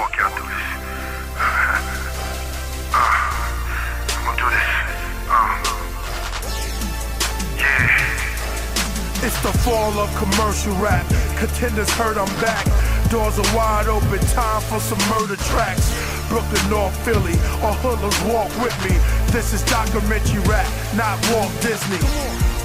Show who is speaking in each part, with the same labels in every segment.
Speaker 1: walk y'all through this. I'm gonna do this. Yeah.
Speaker 2: It's the fall of commercial rap. Contenders heard I'm back. Doors are wide open, time for some murder tracks. Brooklyn, North Philly, all hoodlums walk with me. This is documentary rap, not Walt Disney.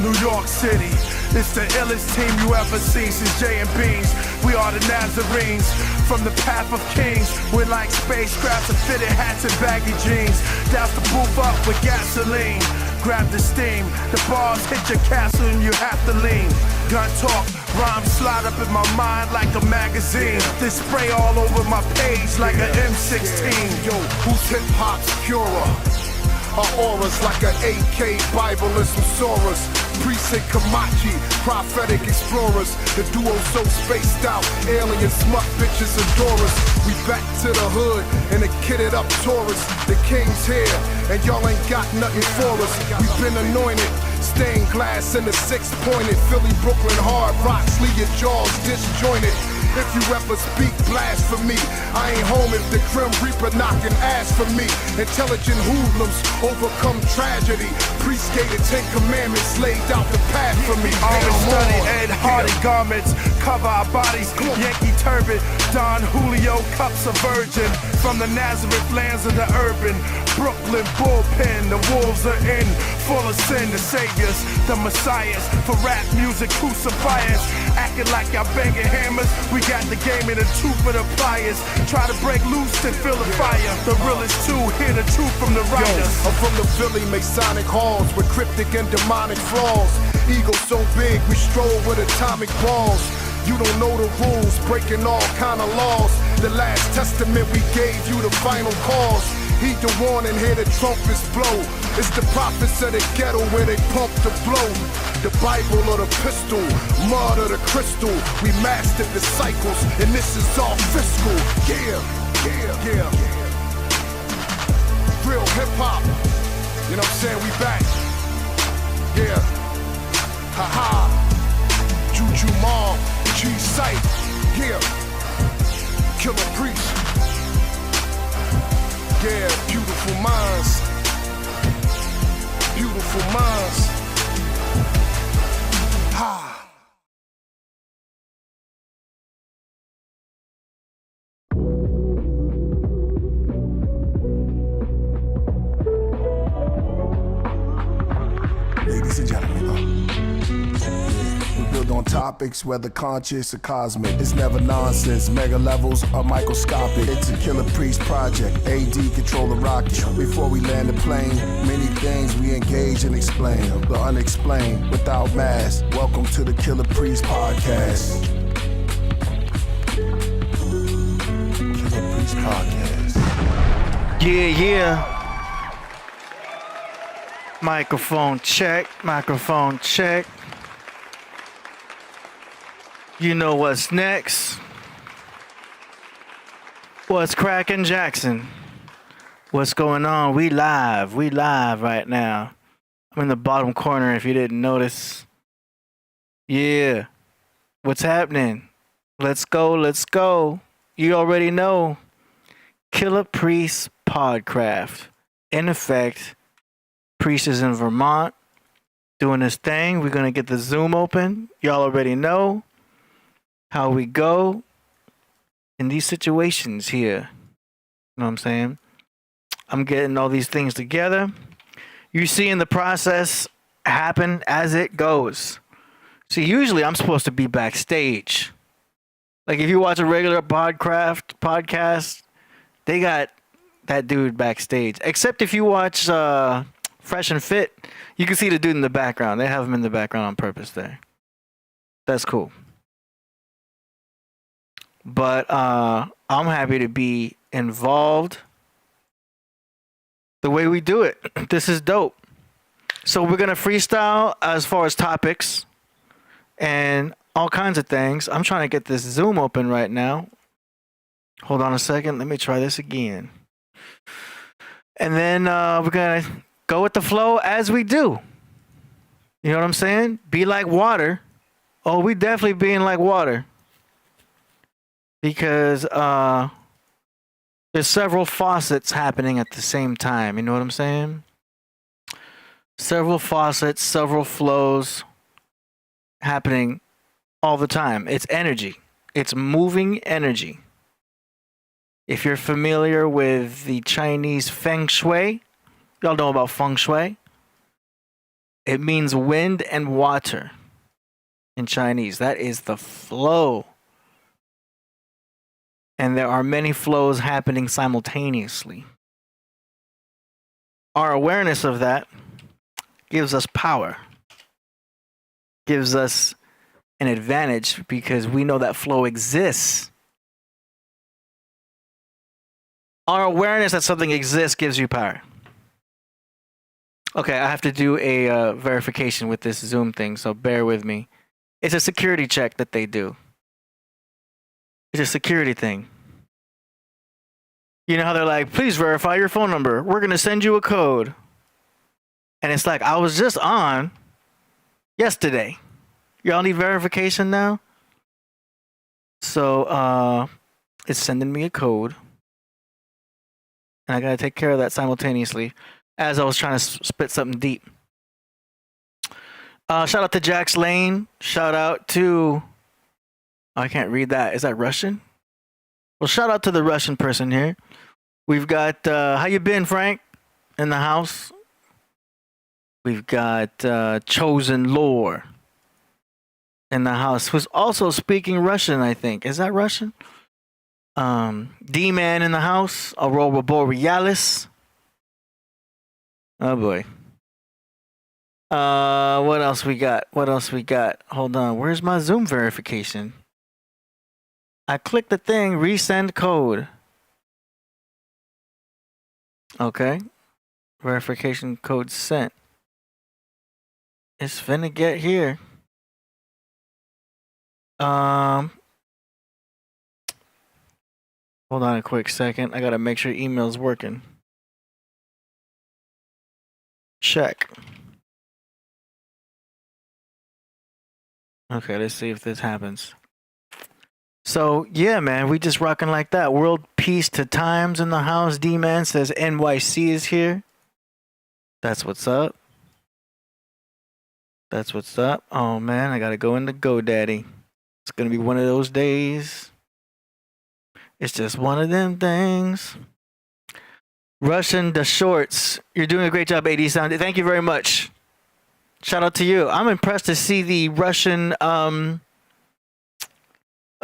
Speaker 2: New York City, it's the illest team you ever seen since J&B's. We are the Nazarenes, from the path of kings. We're like spacecrafts and fitted hats and baggy jeans. Douse the booth up with gasoline. Grab the steam, the bars hit your castle and you have to lean. Gun talk, rhymes slide up in my mind like a magazine. They spray all over my page like an M16.
Speaker 3: Yo, who's hip-hop's purer? Our aura's like an AK Bible and some Soras. Priest and Kamachi, prophetic explorers. The duo so spaced out, alien smut bitches adore us. We back to the hood and a kitted up Taurus. The king's here and y'all ain't got nothing for us. We've been anointed, stained glass in the six-pointed. Philly, Brooklyn, hard rocks, leave your jaws disjointed. If you ever speak blasphemy, I ain't home if the Grim Reaper knocking ass for me. Intelligent hoodlums overcome tragedy. Pre-skated 10 commandments laid out the path for me.
Speaker 2: Always study Ed Hardy garments, cover our bodies. Yankee turban, Don Julio cups of virgin. From the Nazareth lands of the urban, Brooklyn bullpen, the wolves are in, full of sin, the saviors, the messiahs, for rap music crucifiers, acting like y'all banging hammers, we got the game in the tooth of the pliers, try to break loose and feel the fire, the realest two, hear the truth from the writers.
Speaker 3: I'm from the Philly Masonic halls with cryptic and demonic flaws, ego so big we stroll with atomic balls. You don't know the rules, breaking all kind of laws. The last testament we gave you the final cause. Heed the warning, hear the trumpets blow. It's the prophets of the ghetto where they pump the blow. The Bible or the pistol, mud or the crystal. We mastered the cycles, and this is all fiscal. Yeah, yeah, yeah. Real hip hop. You know what I'm saying? We back. Yeah. Ha-ha. Juju Mall. G-Sight, yeah, Killah Priest, yeah, beautiful minds, ha. Ladies and gentlemen, build on topics, whether conscious or cosmic. It's never nonsense, mega levels are microscopic. It's a Killah Priest project, AD control the rocket. Before we land the plane, many things we engage and explain. The unexplained, without mask. Welcome to the Killah Priest podcast. Killah Priest podcast.
Speaker 4: Yeah. Microphone check, microphone check. You know what's next? What's cracking, Jackson? What's going on? We live right now. I'm in the bottom corner if you didn't notice. Yeah. What's happening? Let's go. You already know. Killah Priest Podcraft. In effect, Priest is in Vermont doing his thing. We're going to get the Zoom open. Y'all already know how we go in these situations here. You know what I'm saying? I'm getting all these things together. You're seeing the process happen as it goes. See, usually I'm supposed to be backstage. Like if you watch a regular podcast, they got that dude backstage. Except if you watch Fresh and Fit, you can see the dude in the background. They have him in the background on purpose there. That's cool. But I'm happy to be involved the way we do it. This is dope. So we're going to freestyle as far as topics and all kinds of things. I'm trying to get this Zoom open right now. Hold on a second. Let me try this again. And then we're going to go with the flow as we do. You know what I'm saying? Be like water. Oh, we definitely being like water. Because There's several faucets happening at the same time. You know what I'm saying? Several faucets, several flows happening all the time. It's energy. It's moving energy. If you're familiar with the Chinese feng shui, y'all know about feng shui. It means wind and water in Chinese. That is the flow. And there are many flows happening simultaneously. Our awareness of that gives us power, gives us an advantage because we know that flow exists. Our awareness that something exists gives you power. Okay, I have to do a verification with this Zoom thing, so bear with me. It's a security check that they do. It's a security thing. You know how they're like, please verify your phone number. We're going to send you a code. And it's like, I was just on yesterday. Y'all need verification now? So, it's sending me a code. And I got to take care of that simultaneously as I was trying to spit something deep. Shout out to Jax Lane. Shout out to... Oh, I can't read that. Is that Russian? Well, shout out to the Russian person here. We've got... how you been, Frank? In the house. We've got Chosen Lore in the house, who's also speaking Russian, I think. Is that Russian? D-Man in the house. Aurora Borealis. Oh, boy. What else we got? Hold on. Where's my Zoom verification? I clicked the thing. Resend code. Okay. Verification code sent. It's finna get here. Hold on a quick second. I gotta make sure email's working. Check. Okay, let's see if this happens. So, yeah, man, we just rocking like that. World peace to times in the house. D-Man says NYC is here. That's what's up. That's what's up. Oh, man, I gotta go into GoDaddy. It's gonna be one of those days. It's just one of them things. Russian the shorts. You're doing a great job, AD Sound. Thank you very much. Shout out to you. I'm impressed to see the Russian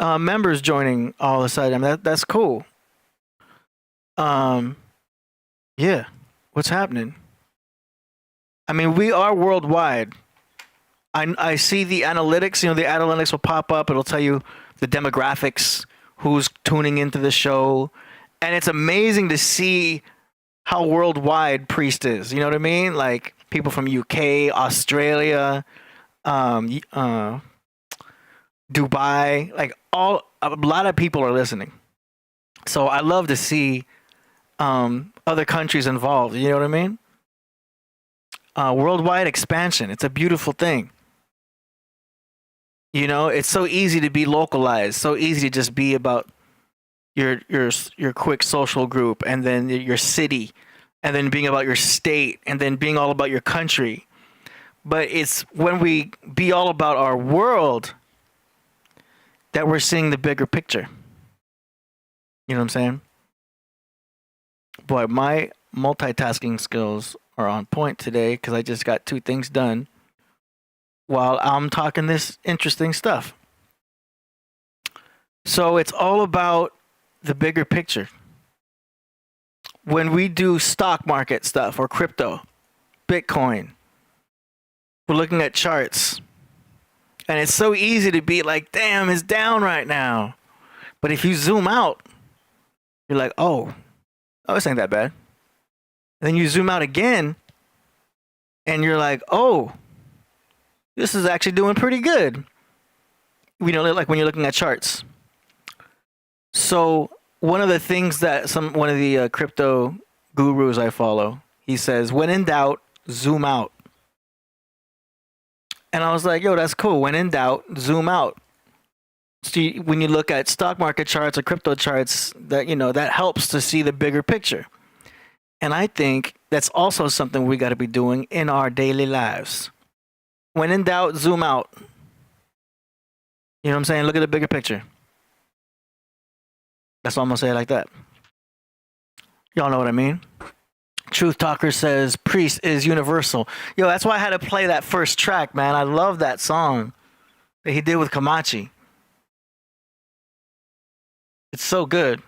Speaker 4: members joining all of a sudden. I mean, that's cool. Yeah. What's happening? I mean, we are worldwide. I see the analytics. You know, the analytics will pop up. It'll tell you the demographics, who's tuning into the show. And it's amazing to see how worldwide Priest is. You know what I mean? Like people from UK, Australia, Dubai, like a lot of people are listening. So I love to see other countries involved. You know what I mean? Worldwide expansion. It's a beautiful thing. You know, it's so easy to be localized. So easy to just be about your quick social group, and then your city, and then being about your state, and then being all about your country. But it's when we be all about our world that we're seeing the bigger picture. You know what I'm saying? Boy, my multitasking skills are on point today because I just got 2 things done while I'm talking this interesting stuff. So it's all about the bigger picture. When we do stock market stuff or crypto, Bitcoin, we're looking at charts. And it's so easy to be like, damn, it's down right now. But if you zoom out, you're like, oh, this ain't that bad. And then you zoom out again, and you're like, oh, this is actually doing pretty good. You know, like when you're looking at charts. So one of the things that one of the crypto gurus I follow, he says, when in doubt, zoom out. And I was like, yo, that's cool. When in doubt, zoom out. see when you look at stock market charts or crypto charts, that that helps to see the bigger picture. And I think that's also something we got to be doing in our daily lives. When in doubt, zoom out. You know what I'm saying? Look at the bigger picture. That's all I'm gonna say it like that. Y'all know what I mean? Truth Talker says Priest is universal. Yo, that's why I had to play that first track, man. I love that song that he did with Kamachi. It's so good.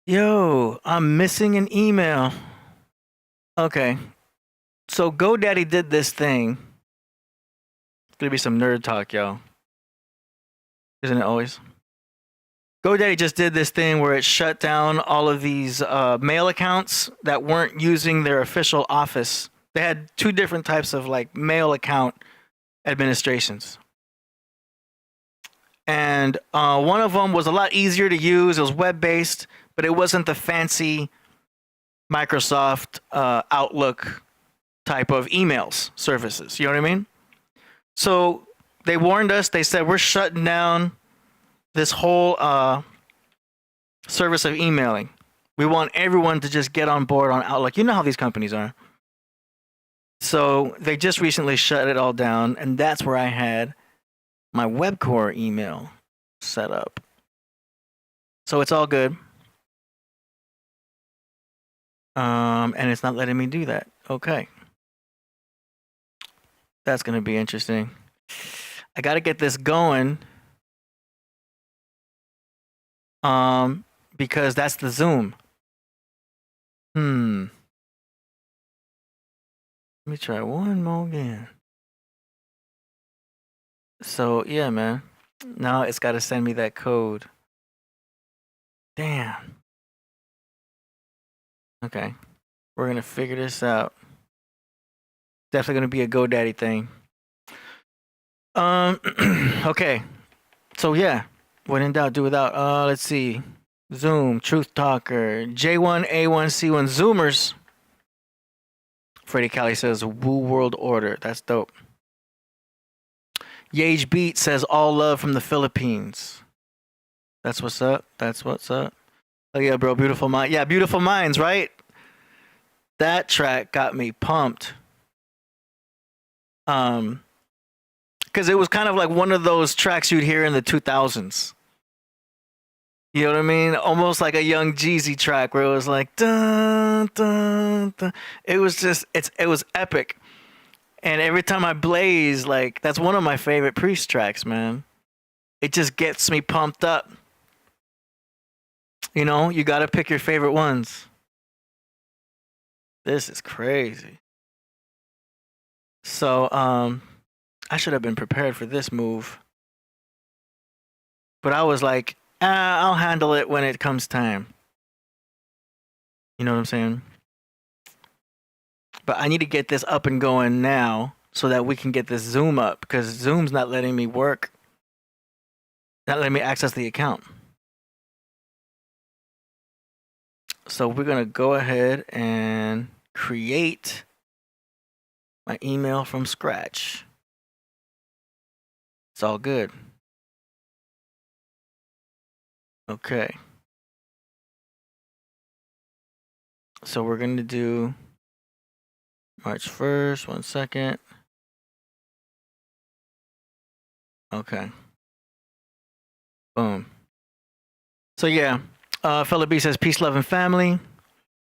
Speaker 4: Yo, I'm missing an email. Okay. So GoDaddy did this thing. It's gonna be some nerd talk, yo. Isn't it always? GoDaddy just did this thing where it shut down all of these mail accounts that weren't using their official office. They had two different types of like mail account administrations. And one of them was a lot easier to use. It was web-based, but it wasn't the fancy Microsoft Outlook type of emails services. You know what I mean? So they warned us. They said, we're shutting down this whole service of emailing. We want everyone to just get on board on Outlook. You know how these companies are. So they just recently shut it all down, and that's where I had my WebCore email set up. So it's all good. And it's not letting me do that. Okay. That's going to be interesting. I got to get this going. Because that's the Zoom. Let me try one more again. So, yeah, man. Now it's got to send me that code. Damn. Okay. We're going to figure this out. Definitely going to be a GoDaddy thing. Okay. So, yeah. When in doubt, do without. Let's see. Zoom, Truth Talker, J1, A1, C1, Zoomers. Freddie Cali says, Woo World Order. That's dope. Yage Beat says, all love from the Philippines. That's what's up. That's what's up. Oh, yeah, bro. Beautiful Mind. Yeah, Beautiful Minds, right? That track got me pumped. Because it was kind of like one of those tracks you'd hear in the 2000s. You know what I mean? Almost like a Young Jeezy track where it was like dun dun dun. It was just it was epic. And every time I blaze, like that's one of my favorite Priest tracks, man. It just gets me pumped up. You know, you gotta pick your favorite ones. This is crazy. So, I should have been prepared for this move. But I was like, I'll handle it when it comes time. You know what I'm saying? But I need to get this up and going now so that we can get this Zoom up because Zoom's not letting me work. Not letting me access the account. So we're going to go ahead and create my email from scratch. It's all good. Okay. So we're going to do March 1st. 1 second. Okay. Boom. So yeah, Fella B says, peace, love, and family.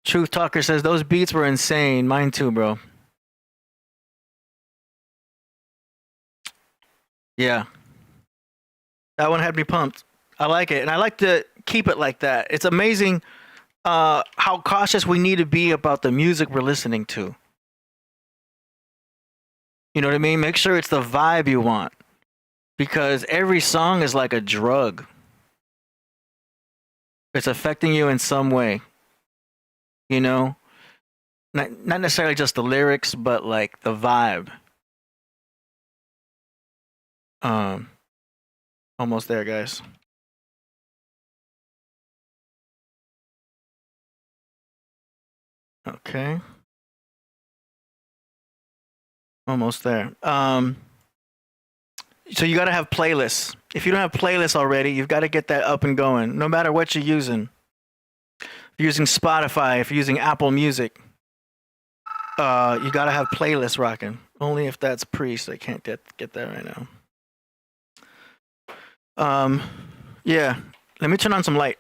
Speaker 4: Truth Talker says, those beats were insane. Mine too, bro. Yeah. That one had me pumped. I like it. And I like to keep it like that. It's amazing how cautious we need to be about the music we're listening to. You know what I mean? Make sure it's the vibe you want. Because every song is like a drug. It's affecting you in some way. You know? Not necessarily just the lyrics, but like the vibe. Almost there, guys. Okay. Almost there. So you got to have playlists. If you don't have playlists already, you've got to get that up and going, no matter what you're using. If you're using Spotify, if you're using Apple Music, you got to have playlists rocking. Only if that's Priest. I can't get that right now. Yeah. Let me turn on some light.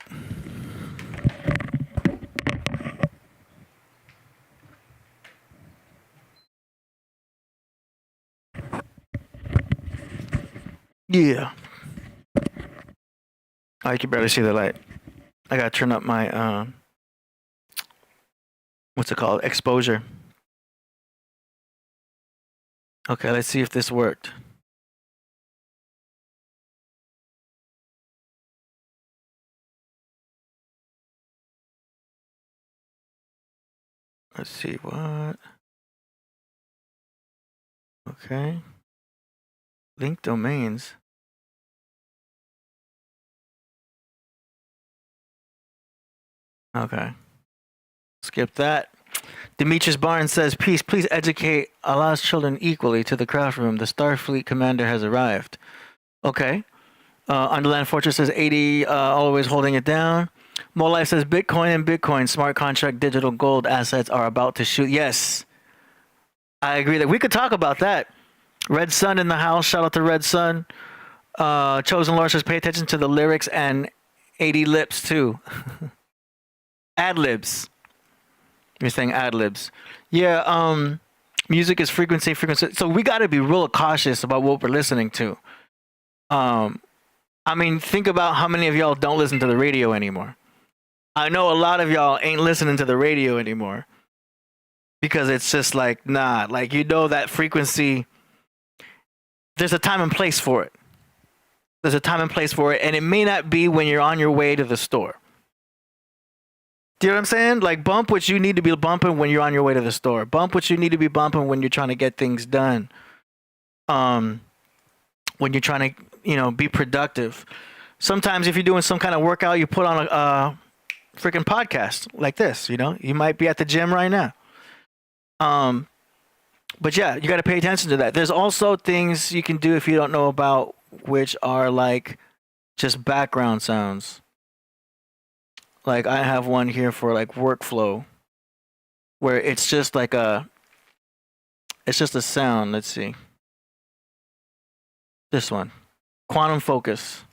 Speaker 4: Yeah. Oh, you can barely see the light. I gotta turn up my what's it called? Exposure. Okay, let's see if this worked. Let's see what. Okay. Link domains. Okay. Skip that. Demetrius Barnes says, "Peace, please educate Allah's children equally to the craft room. The Starfleet commander has arrived." Okay. Underland Fortress says 80, always holding it down. More Life says Bitcoin and Bitcoin smart contract digital gold assets are about to shoot. Yes. I agree that we could talk about that. Red Sun in the house. Shout out to Red Sun. Chosen Lord says pay attention to the lyrics and 80 lips too. Ad-libs. You're saying ad-libs. Yeah, music is frequency. So we got to be real cautious about what we're listening to. I mean, think about how many of y'all don't listen to the radio anymore. I know a lot of y'all ain't listening to the radio anymore because it's just like, nah, like, you know, that frequency, there's a time and place for it. There's a time and place for it, and it may not be when you're on your way to the store. Do you know what I'm saying? Like, bump what you need to be bumping when you're on your way to the store. Bump what you need to be bumping when you're trying to get things done. When you're trying to, you know, be productive. Sometimes if you're doing some kind of workout, you put on a freaking podcast like this, you know? You might be at the gym right now. But yeah, you got to pay attention to that. There's also things you can do if you don't know about, which are like just background sounds. Like I have one here for like workflow where it's just like it's just a sound. Let's see. This one, quantum focus.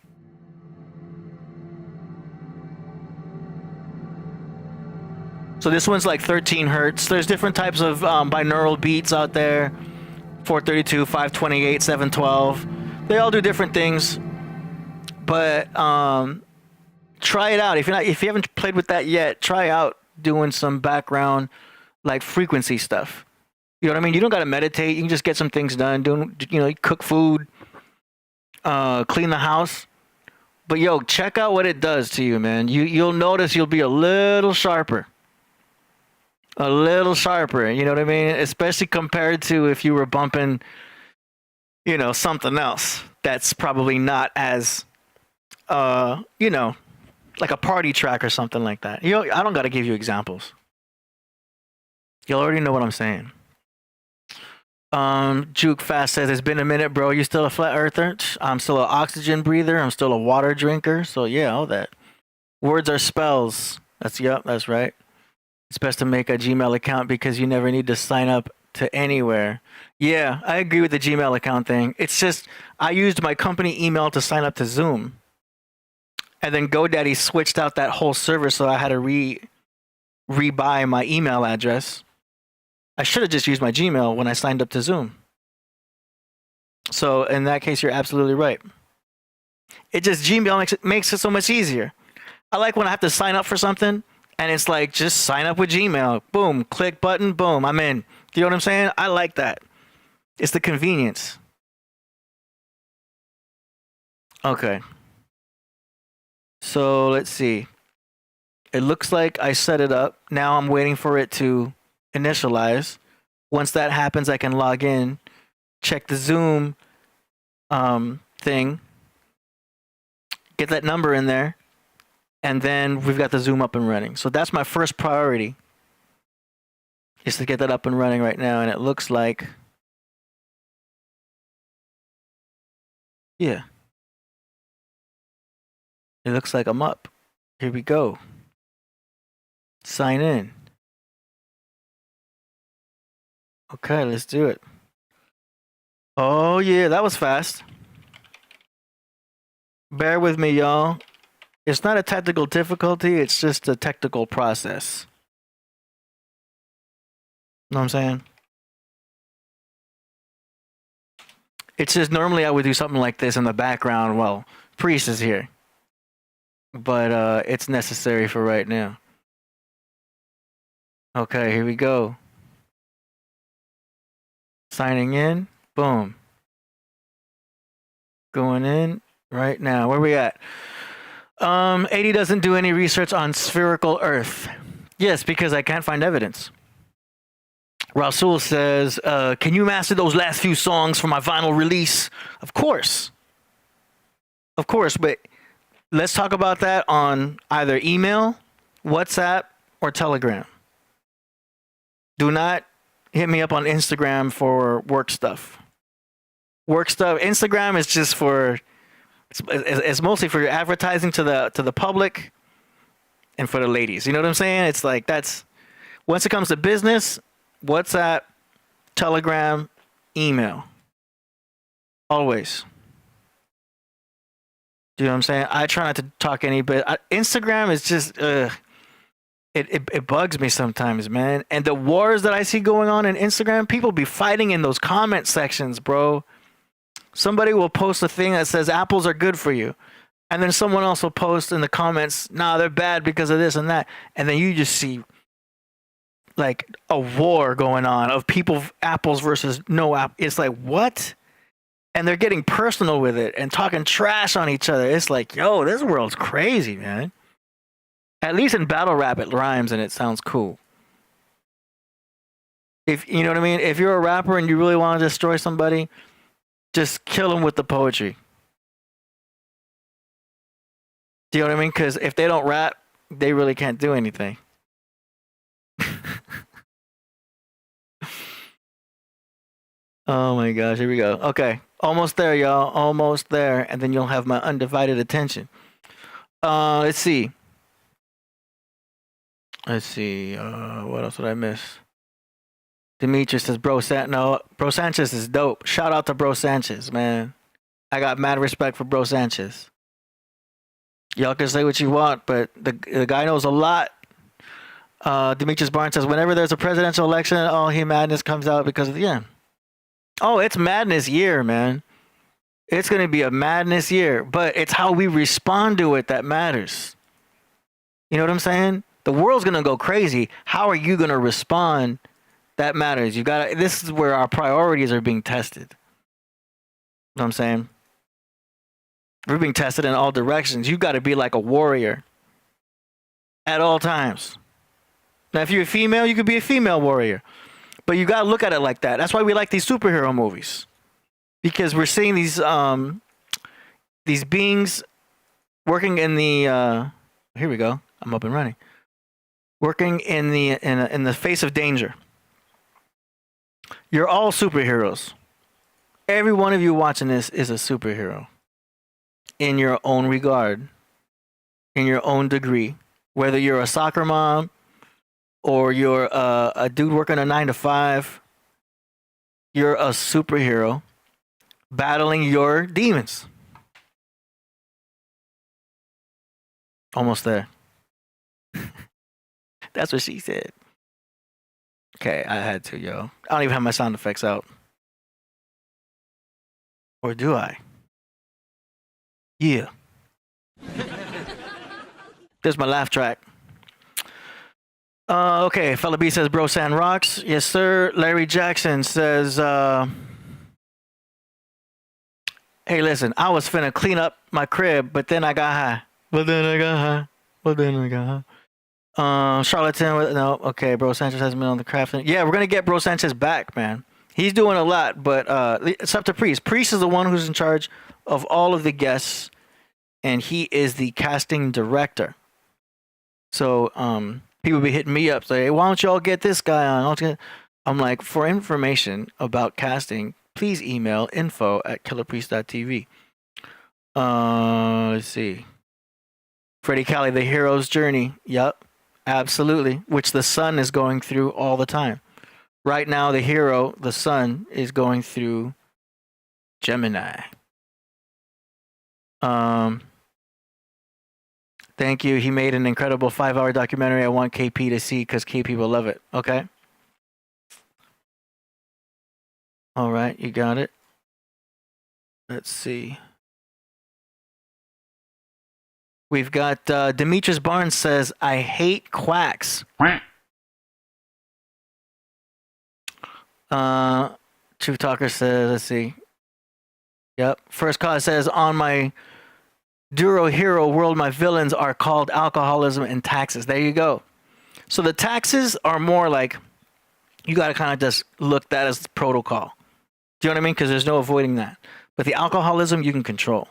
Speaker 4: So this one's like 13 hertz. There's different types of binaural beats out there. 432, 528, 712. They all do different things. But try it out. If you haven't played with that yet, try out doing some background like frequency stuff. You know what I mean? You don't got to meditate. You can just get some things done. Cook food, clean the house. But yo, check out what it does to you, man. You'll notice you'll be a little sharper. A little sharper, you know what I mean? Especially compared to if you were bumping, you know, something else that's probably not as, you know, like a party track or something like that. You know, I don't got to give you examples. You'll already know what I'm saying. Juke Fast says, it's been a minute, bro. You still a flat earther? I'm still an oxygen breather. I'm still a water drinker. So yeah, all that. Words are spells. That's right. It's best to make a Gmail account because you never need to sign up to anywhere. Yeah, I agree with the Gmail account thing. It's just, I used my company email to sign up to Zoom. And then GoDaddy switched out that whole server, so I had to rebuy my email address. I should have just used my Gmail when I signed up to Zoom. So in that case, you're absolutely right. It just, Gmail makes it so much easier. I like when I have to sign up for something, and it's like, just sign up with Gmail. Boom, click button, boom, I'm in. Do you know what I'm saying? I like that. It's the convenience. Okay. So let's see. It looks like I set it up. Now I'm waiting for it to initialize. Once that happens, I can log in, check the Zoom thing, get that number in there, and then we've got the Zoom up and running. So that's my first priority, is to get that up and running right now. And it looks like Yeah. It looks like I'm up. Here we go. Sign in. Okay, let's do it. Oh, yeah, that was fast. Bear with me, y'all. It's not a technical difficulty, it's just a technical process. Know what I'm saying? It's just normally I would do something like this in the background while Priest is here. But it's necessary for right now. Okay, here we go. Signing in. Boom. Going in right now. Where we at? 80 doesn't do any research on spherical Earth. Yes, because I can't find evidence. Rasul says, can you master those last few songs for my vinyl release? Of course. Of course, but let's talk about that on either email, WhatsApp, or Telegram. Do not hit me up on Instagram for work stuff. Work stuff. Instagram is just for, it's mostly for advertising to the public and for the ladies. You know what I'm saying? It's like that's, once it comes to business, WhatsApp, Telegram, email. Always. Do you know what I'm saying? I try not to talk any, but Instagram is just, it bugs me sometimes, man. And the wars that I see going on in Instagram, people be fighting in those comment sections, bro. Somebody will post a thing that says apples are good for you. And then someone else will post in the comments, nah, they're bad because of this and that. And then you just see like a war going on of people, apples versus no apples. It's like, what? And they're getting personal with it and talking trash on each other. It's like, yo, this world's crazy, man. At least in battle rap, it rhymes and it sounds cool. If you know what I mean? If you're a rapper and you really want to destroy somebody, just kill them with the poetry. Do you know what I mean? Because if they don't rap, they really can't do anything. Oh my gosh, here we go. Okay, almost there, y'all. Almost there, and then you'll have my undivided attention. Let's see. What else did I miss? Demetrius says, Bro Sanchez is dope. Shout out to Bro Sanchez, man. I got mad respect for Bro Sanchez. Y'all can say what you want, but the guy knows a lot. Demetrius Barnes says, whenever there's a presidential election, all madness comes out because of the end. Oh, it's madness year, man. It's going to be a madness year, but it's how we respond to it that matters. You know what I'm saying? The world's going to go crazy. How are you going to respond? That matters. This is where our priorities are being tested. You know what I'm saying? We're being tested in all directions. You got to be like a warrior at all times. Now, if you're a female, you could be a female warrior. But you got to look at it like that. That's why we like these superhero movies. Because we're seeing these beings working in the here we go. I'm up and running. Working in the face of danger. You're all superheroes. Every one of you watching this is a superhero. In your own regard. In your own degree. Whether you're a soccer mom or you're a dude working a 9-to-5, you're a superhero battling your demons. Almost there. That's what she said. Okay, I had to, yo. I don't even have my sound effects out. Or do I? Yeah. There's my laugh track. Okay, Fella B says, Bro San rocks. Yes, sir. Larry Jackson says, hey, listen, I was finna clean up my crib, but then I got high. Charlatan, no, okay, Bro Sanchez hasn't been on the craft. Yeah, we're gonna get Bro Sanchez back, man. He's doing a lot, but it's up to Priest. Priest is the one who's in charge of all of the guests, and he is the casting director. So, people be hitting me up, say, hey, why don't y'all get this guy on? I'm like, for information about casting, please email info@killerpriest.tv. Let's see. Freddie Cali, the hero's journey. Yep, absolutely. Which the sun is going through all the time. Right now, the hero, the sun, is going through Gemini. Thank you. He made an incredible 5-hour documentary. I want KP to see because KP will love it. Okay. All right, you got it. Let's see. We've got Demetrius Barnes says, I hate quacks. Truth Talker says, let's see. Yep. First Cause says, on my Duro Hero world, my villains are called alcoholism and taxes. There you go. So the taxes are more like, you got to kind of just look that as protocol. Do you know what I mean? Because there's no avoiding that. But the alcoholism, you can control.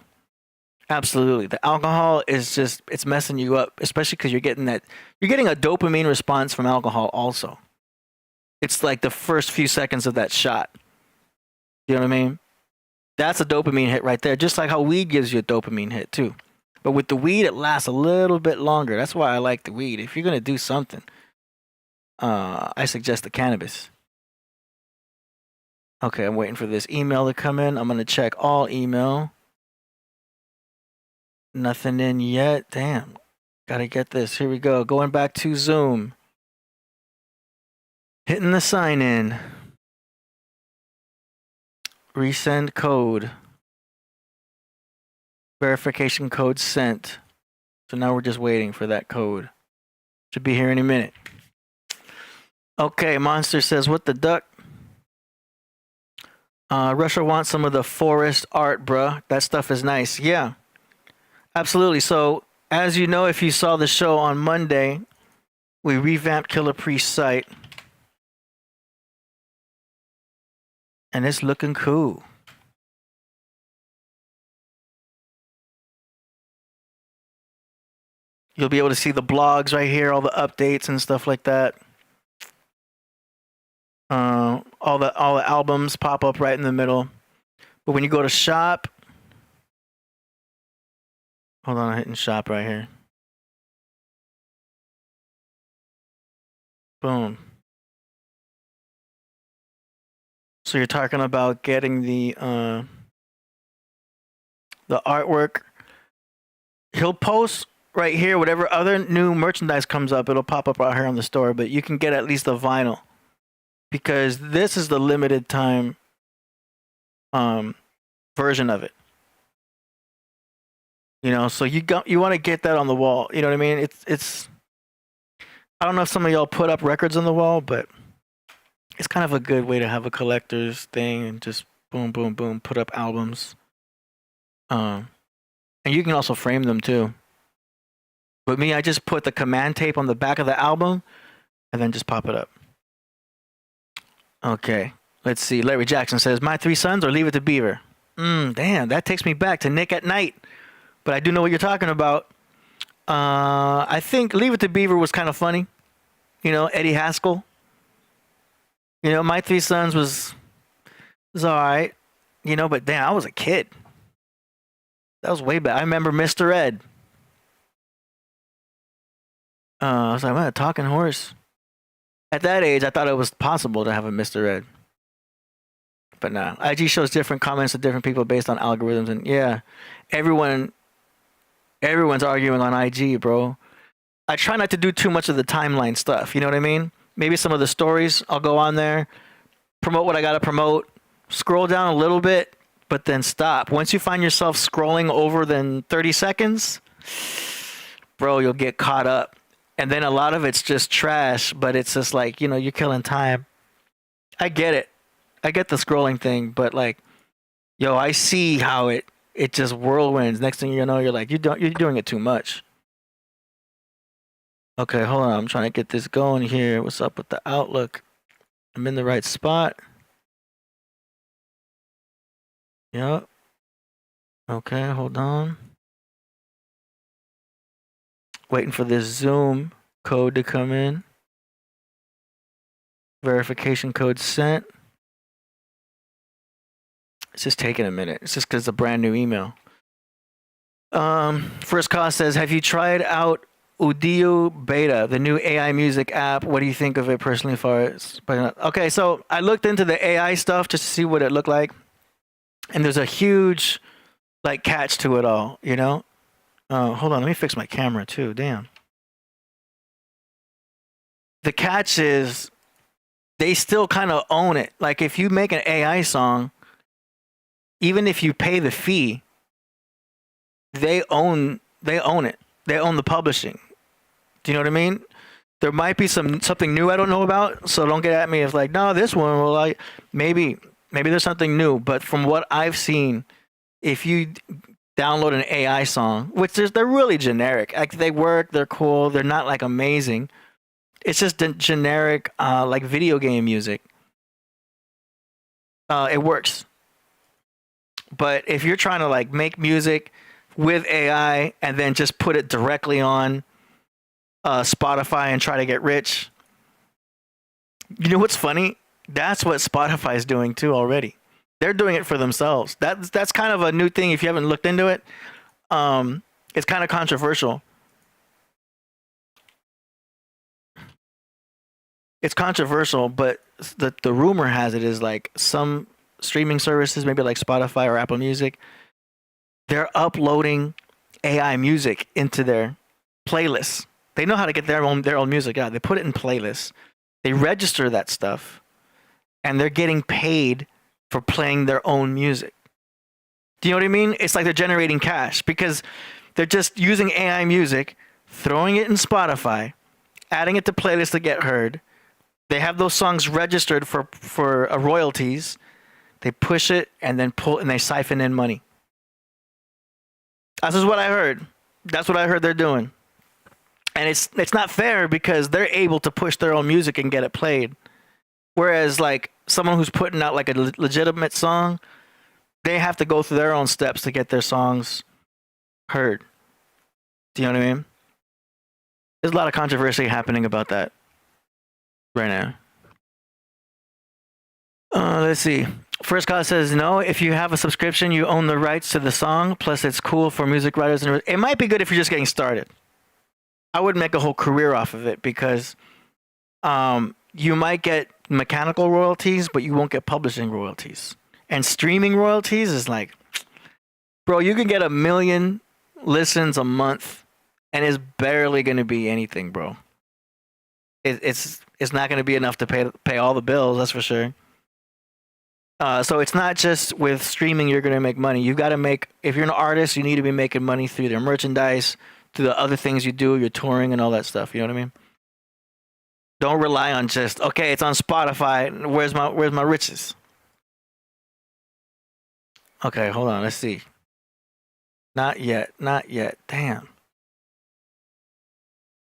Speaker 4: Absolutely. The alcohol is just, it's messing you up, especially because you're getting a dopamine response from alcohol also. It's like the first few seconds of that shot. You know what I mean? That's a dopamine hit right there, just like how weed gives you a dopamine hit too. But with the weed, it lasts a little bit longer. That's why I like the weed. If you're going to do something, I suggest the cannabis. Okay, I'm waiting for this email to come in. I'm going to check all email. Nothing in yet. Damn. Gotta get this. Here we go. Going back to Zoom. Hitting the sign in. Resend code. Verification code sent. So now we're just waiting for that code. Should be here any minute. Okay, Monster says, what the duck? Russia wants some of the forest art, bruh. That stuff is nice. Yeah. Absolutely. So, as you know, if you saw the show on Monday, we revamped Killah Priest's site. And it's looking cool. You'll be able to see the blogs right here, all the updates and stuff like that. All the albums pop up right in the middle. But when you go to shop, hold on, I'm hitting shop right here. Boom. So you're talking about getting the artwork. He'll post right here whatever other new merchandise comes up. It'll pop up right here on the store, but you can get at least the vinyl because this is the limited time version of it. You know, so you want to get that on the wall. You know what I mean? It's. I don't know if some of y'all put up records on the wall, but it's kind of a good way to have a collector's thing and just boom, boom, boom, put up albums. And you can also frame them too. With me, I just put the command tape on the back of the album and then just pop it up. Okay, let's see. Larry Jackson says, my 3 sons or Leave It to Beaver. Damn, that takes me back to Nick at Night. But I do know what you're talking about. I think Leave It to Beaver was kind of funny. You know, Eddie Haskell. You know, My 3 Sons was all right. You know, but damn, I was a kid. That was way back. I remember Mr. Ed. I was like, what, a talking horse? At that age, I thought it was possible to have a Mr. Ed. But nah, IG shows different comments to different people based on algorithms. And yeah, everyone's arguing on IG, bro. I try not to do too much of the timeline stuff. You know what I mean? Maybe some of the stories, I'll go on there, promote what I got to promote, scroll down a little bit, but then stop. Once you find yourself scrolling over than 30 seconds, bro, you'll get caught up. And then a lot of it's just trash, but it's just like, you know, you're killing time. I get it. I get the scrolling thing, but like, yo, I see how it just whirlwinds. Next thing you know, you're like, you're doing it too much. Okay, hold on. I'm trying to get this going here. What's up with the Outlook? I'm in the right spot. Yep. Okay, hold on. Waiting for this Zoom code to come in. Verification code sent. It's just taking a minute. It's just because it's a brand new email. First Cause says, have you tried out Udio Beta, the new AI music app? What do you think of it personally? Okay, so I looked into the AI stuff just to see what it looked like, and there's a huge like catch to it all, you know. Hold on, let me fix my camera too. Damn. The catch is they still kind of own it. Like if you make an AI song, even if you pay the fee, they own it. They own the publishing. Do you know what I mean? There might be something new I don't know about, so don't get at me if like, no, this one will like maybe there's something new. But from what I've seen, if you download an AI song, which they're really generic. Like they work, they're cool, they're not like amazing. It's just generic like video game music. It works. But if you're trying to like make music with AI and then just put it directly on Spotify and try to get rich, you know what's funny? That's what Spotify is doing too already. They're doing it for themselves. That's kind of a new thing if you haven't looked into it. It's kind of controversial. It's controversial, but the rumor has it is like some streaming services, maybe like Spotify or Apple Music, they're uploading AI music into their playlists. They know how to get their own music out. They put it in playlists. They register that stuff, and they're getting paid for playing their own music. Do you know what I mean? It's like they're generating cash because they're just using AI music, throwing it in Spotify, adding it to playlists to get heard. They have those songs registered for royalties. They push it and then they siphon in money. This is what I heard. That's what I heard they're doing. And it's not fair because they're able to push their own music and get it played. Whereas like someone who's putting out like a legitimate song, they have to go through their own steps to get their songs heard. Do you know what I mean? There's a lot of controversy happening about that right now. Let's see. First Cause says, no, if you have a subscription, you own the rights to the song. Plus, it's cool for music writers. And it might be good if you're just getting started. I wouldn't make a whole career off of it because you might get mechanical royalties, but you won't get publishing royalties. And streaming royalties is like, bro, you can get 1 million listens a month, and it's barely going to be anything, bro. It's not going to be enough to pay all the bills, that's for sure. So it's not just with streaming you're going to make money. You've got to make, if you're an artist, you need to be making money through their merchandise, through the other things you do, your touring and all that stuff. You know what I mean? Don't rely on just, okay, it's on Spotify. Where's my riches? Okay, hold on. Let's see. Not yet. Damn.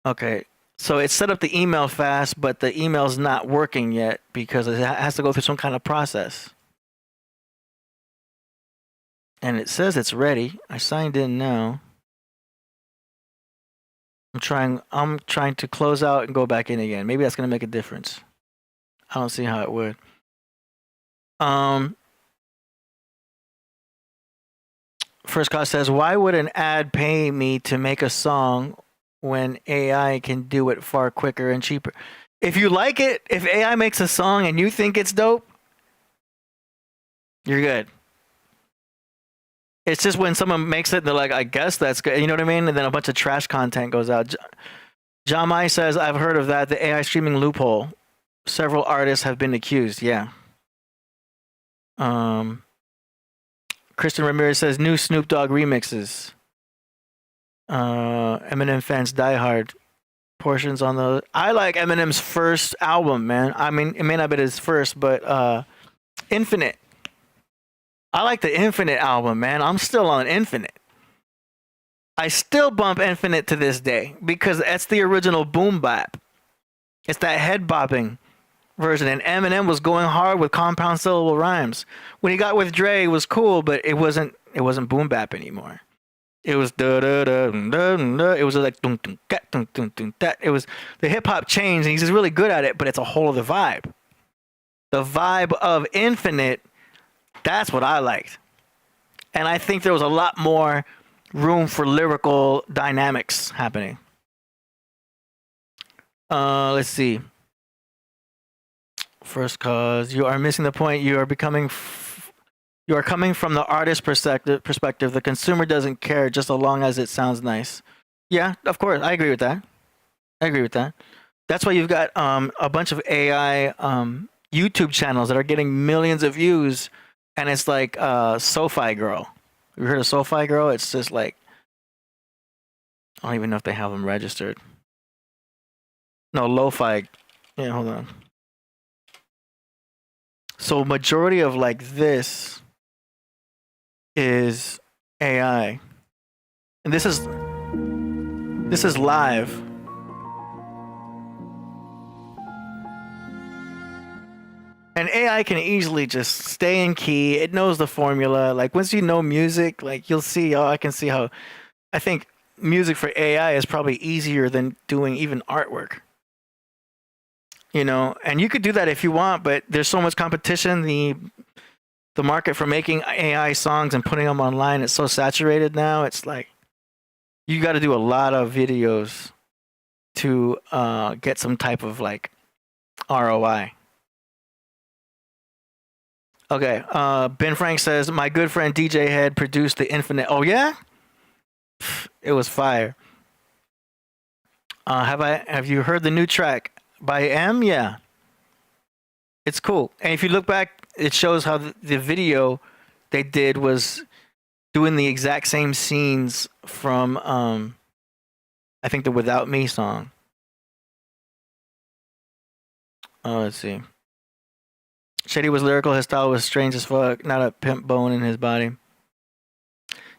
Speaker 4: Okay. So it set up the email fast, but the email's not working yet because it has to go through some kind of process. And it says it's ready. I signed in now. I'm trying to close out and go back in again. Maybe that's going to make a difference. I don't see how it would. First Cause says, why would an ad pay me to make a song when AI can do it far quicker and cheaper? If you like it, if AI makes a song and you think it's dope, you're good. It's just when someone makes it, they're like, I guess that's good. You know what I mean? And then a bunch of trash content goes out. John Mai says, I've heard of that, the AI streaming loophole. Several artists have been accused. Yeah. Kristen Ramirez says, new Snoop Dogg remixes. Eminem fans die hard. Portions on the... I like Eminem's first album, man. I mean, it may not be his first, but Infinite. I like the Infinite album, man. I'm still on Infinite. I still bump Infinite to this day because that's the original boom bap. It's that head bopping version, and Eminem was going hard with compound syllable rhymes. When he got with Dre, it was cool, but it wasn't boom bap anymore. It was da da da da da. It was like dum dum dum dum dum that. It was the hip hop changed, and he's just really good at it. But it's a whole other vibe. The vibe of Infinite. That's what I liked, and I think there was a lot more room for lyrical dynamics happening. Let's see. First cause, you are missing the point. You are coming from the artist perspective. The consumer doesn't care just as long as it sounds nice. Yeah, of course, I agree with that. That's why you've got a bunch of AI YouTube channels that are getting millions of views, and it's like SoFi Girl. You heard of SoFi Girl? It's just like, I don't even know if they have them registered. No, Lo-Fi. Yeah, hold on. So majority of like this is AI, and this is live. And AI can easily just stay in key. It knows the formula. Like once you know music, like you'll see. Oh, I can see how. I think music for AI is probably easier than doing even artwork. You know, and you could do that if you want, but there's so much competition. The market for making AI songs and putting them online is so saturated now. It's like you got to do a lot of videos to get some type of like ROI. Okay, Ben Frank says, my good friend DJ Head produced the Infinite. Oh yeah? It was fire. Have you heard the new track by M? Yeah. It's cool. And if you look back, it shows how the video they did was doing the exact same scenes from I think the Without Me song. Oh, let's see. Shady was lyrical. His style was strange as fuck. Not a pimp bone in his body.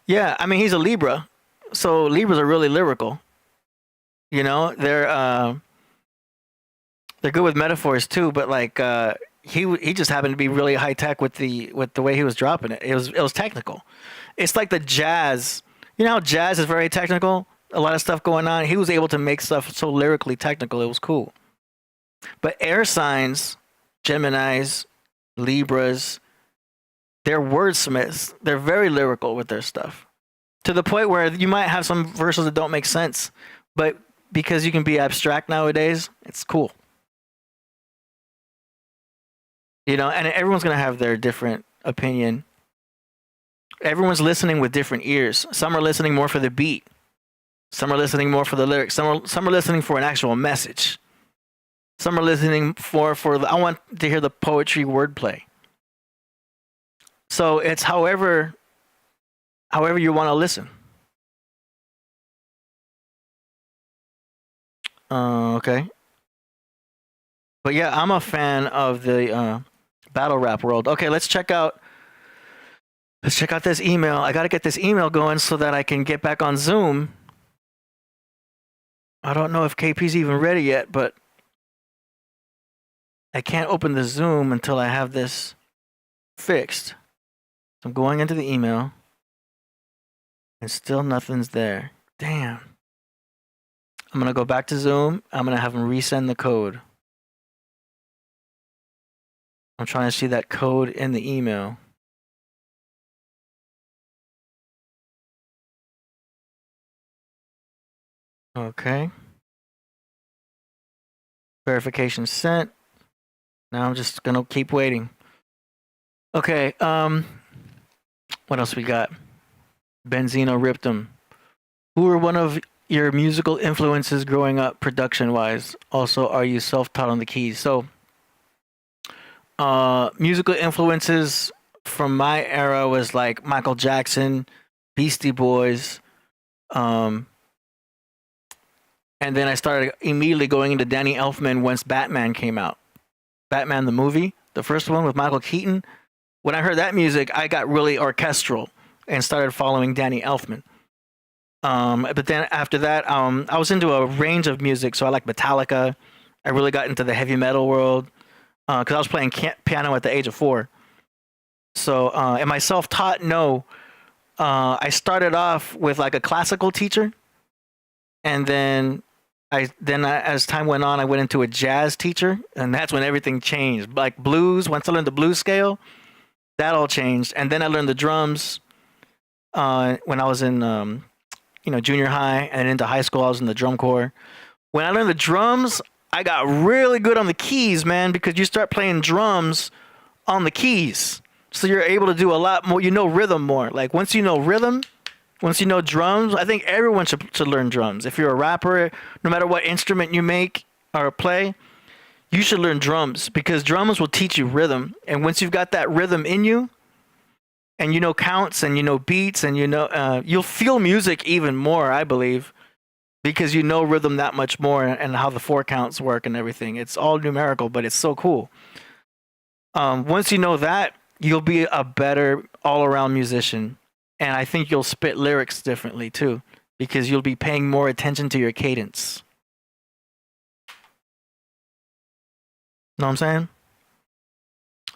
Speaker 4: Yeah, I mean, he's a Libra. So Libras are really lyrical. You know, they're good with metaphors too, but like he just happened to be really high tech with the way he was dropping it. It was technical. It's like the jazz. You know how jazz is very technical? A lot of stuff going on. He was able to make stuff so lyrically technical. It was cool. But air signs, Geminis, Libras, they're wordsmiths. They're very lyrical with their stuff. To the point where you might have some verses that don't make sense, but because you can be abstract nowadays, it's cool. You know, and everyone's going to have their different opinion. Everyone's listening with different ears. Some are listening more for the beat. Some are listening more for the lyrics. Some are listening for an actual message. Some are listening for I want to hear the poetry wordplay. So it's however you want to listen. Okay. But yeah, I'm a fan of the battle rap world. Okay, let's check out this email. I got to get this email going so that I can get back on Zoom. I don't know if KP's even ready yet, but I can't open the Zoom until I have this fixed. So I'm going into the email, and still nothing's there. Damn. I'm going to go back to Zoom. I'm going to have them resend the code. I'm trying to see that code in the email. Okay. Verification sent. Now I'm just gonna keep waiting. Okay, what else we got? Benzino ripped them. Who were one of your musical influences growing up production-wise? Also, are you self-taught on the keys? So, musical influences from my era was like Michael Jackson, Beastie Boys, and then I started immediately going into Danny Elfman once Batman came out. Batman the movie, the first one with Michael Keaton. When I heard that music, I got really orchestral and started following Danny Elfman. But then after that, I was into a range of music. So I like Metallica. I really got into the heavy metal world because I was playing piano at the age of 4. So, am I self-taught? No. I started off with like a classical teacher, and then as time went on, I went into a jazz teacher, and that's when everything changed. Like blues, once I learned the blues scale, that all changed. And then I learned the drums, when I was in junior high and into high school. I was in the drum corps. When I learned the drums, I got really good on the keys, man, because you start playing drums on the keys. So you're able to do a lot more. You know rhythm more. Like once you know rhythm, once you know drums, I think everyone should learn drums. If you're a rapper, no matter what instrument you make or play, you should learn drums because drums will teach you rhythm. And once you've got that rhythm in you, and you know counts and you know beats and you know, you'll feel music even more, I believe, because you know rhythm that much more and how the 4 counts work and everything. It's all numerical, but it's so cool. Once you know that, you'll be a better all-around musician. And I think you'll spit lyrics differently too, because you'll be paying more attention to your cadence. Know what I'm saying?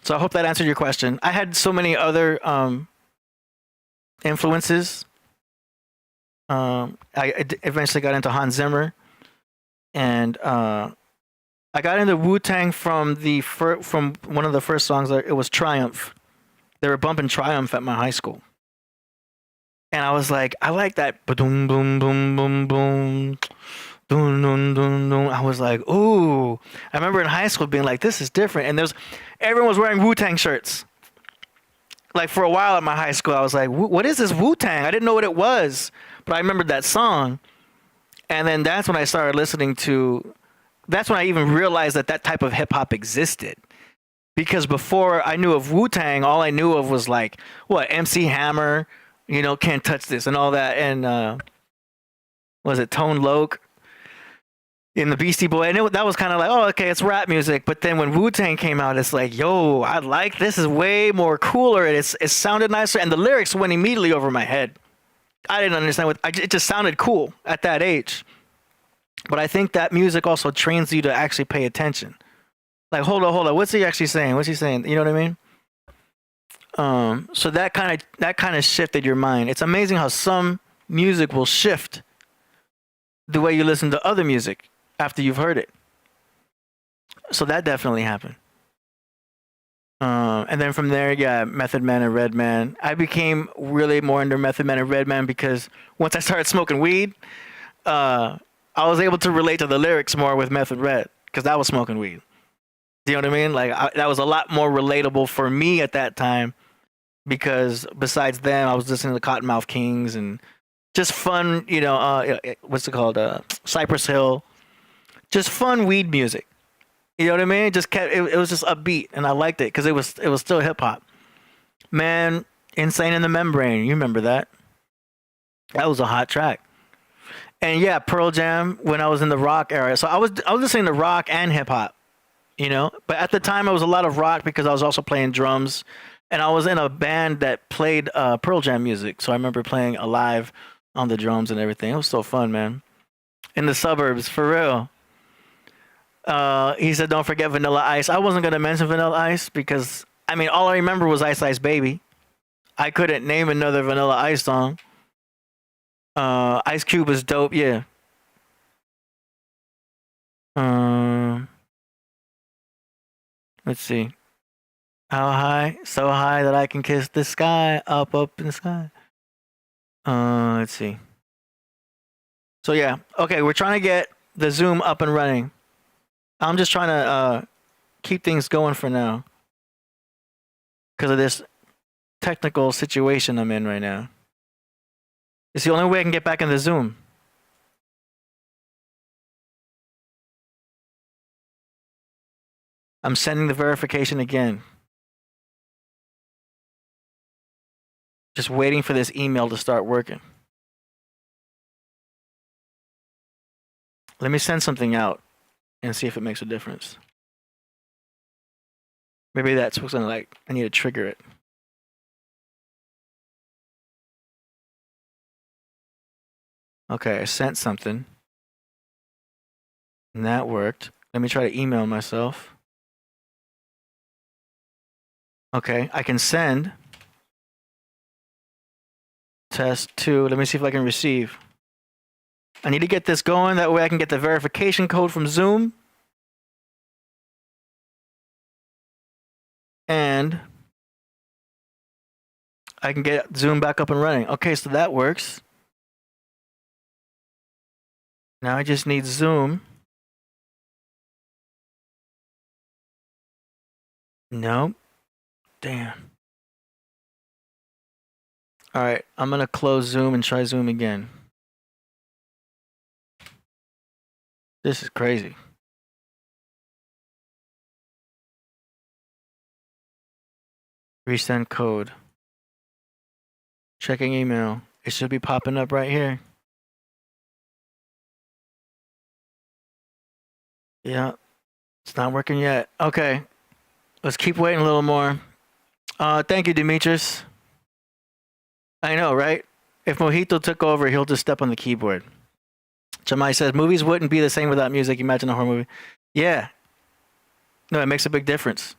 Speaker 4: So I hope that answered your question. I had so many other influences. I eventually got into Hans Zimmer, and I got into Wu-Tang from from one of the first songs. It was Triumph. They were bumping Triumph at my high school, and I was like, I like that. Boom, boom, boom, boom, boom. Dun, dun, dun, dun. I was like, ooh. I remember in high school being like, this is different. And everyone was wearing Wu-Tang shirts. Like for a while at my high school, I was like, what is this Wu-Tang? I didn't know what it was, but I remembered that song. And then that's when I started listening to, that's when I even realized that type of hip hop existed. Because before I knew of Wu-Tang, all I knew of was like, MC Hammer, Can't Touch This and all that. And was it Tone Loc? In the Beastie Boy, and that was kind of like, oh, okay, it's rap music. But then when Wu-Tang came out, it's like, yo, I like this. Is way more cooler. It sounded nicer, and the lyrics went immediately over my head. I didn't understand it just sounded cool at that age. But I think that music also trains you to actually pay attention. Like, hold on, what's he actually saying? What's he saying? You know what I mean? So that kind of shifted your mind. It's amazing how some music will shift the way you listen to other music after you've heard it. So that definitely happened. And then from there, yeah, Method Man and Redman. I became really more into Method Man and Redman because once I started smoking weed, I was able to relate to the lyrics more with Method Red because I was smoking weed. Do you know what I mean? Like that was a lot more relatable for me at that time because besides them, I was listening to Cottonmouth Kings and just fun, what's it called? Cypress Hill. Just fun weed music. You know what I mean? It was just upbeat, and I liked it because it was still hip hop. Man, Insane in the Membrane, you remember that? That was a hot track. And yeah, Pearl Jam when I was in the rock era. So I was listening to rock and hip hop, But at the time, it was a lot of rock because I was also playing drums, and I was in a band that played Pearl Jam music. So I remember playing live on the drums and everything. It was so fun, man. In the suburbs, for real. He said, don't forget Vanilla Ice. I wasn't going to mention Vanilla Ice because, all I remember was Ice Ice Baby. I couldn't name another Vanilla Ice song. Ice Cube was dope, yeah. Let's see. How high? So high that I can kiss the sky, up in the sky. Let's see. So yeah, okay, we're trying to get the Zoom up and running. I'm just trying to keep things going for now because of this technical situation I'm in right now. It's the only way I can get back in the Zoom. I'm sending the verification again. Just waiting for this email to start working. Let me send something out and see if it makes a difference. Maybe that's something like I need to trigger it. Okay, I sent something. And that worked. Let me try to email myself. Okay, I can send. Test 2. Let me see if I can receive. I need to get this going. That way I can get the verification code from Zoom. And I can get Zoom back up and running. Okay, so that works. Now I just need Zoom. Nope. Damn. All right, I'm gonna close Zoom and try Zoom again. This is crazy. Resend code. Checking email. It should be popping up right here. Yeah, it's not working yet. Okay, let's keep waiting a little more. Thank you, Demetrius. I know, right? If MoreMito took over, he'll just step on the keyboard. Jamai says, movies wouldn't be the same without music. Imagine a horror movie. Yeah. No, it makes a big difference.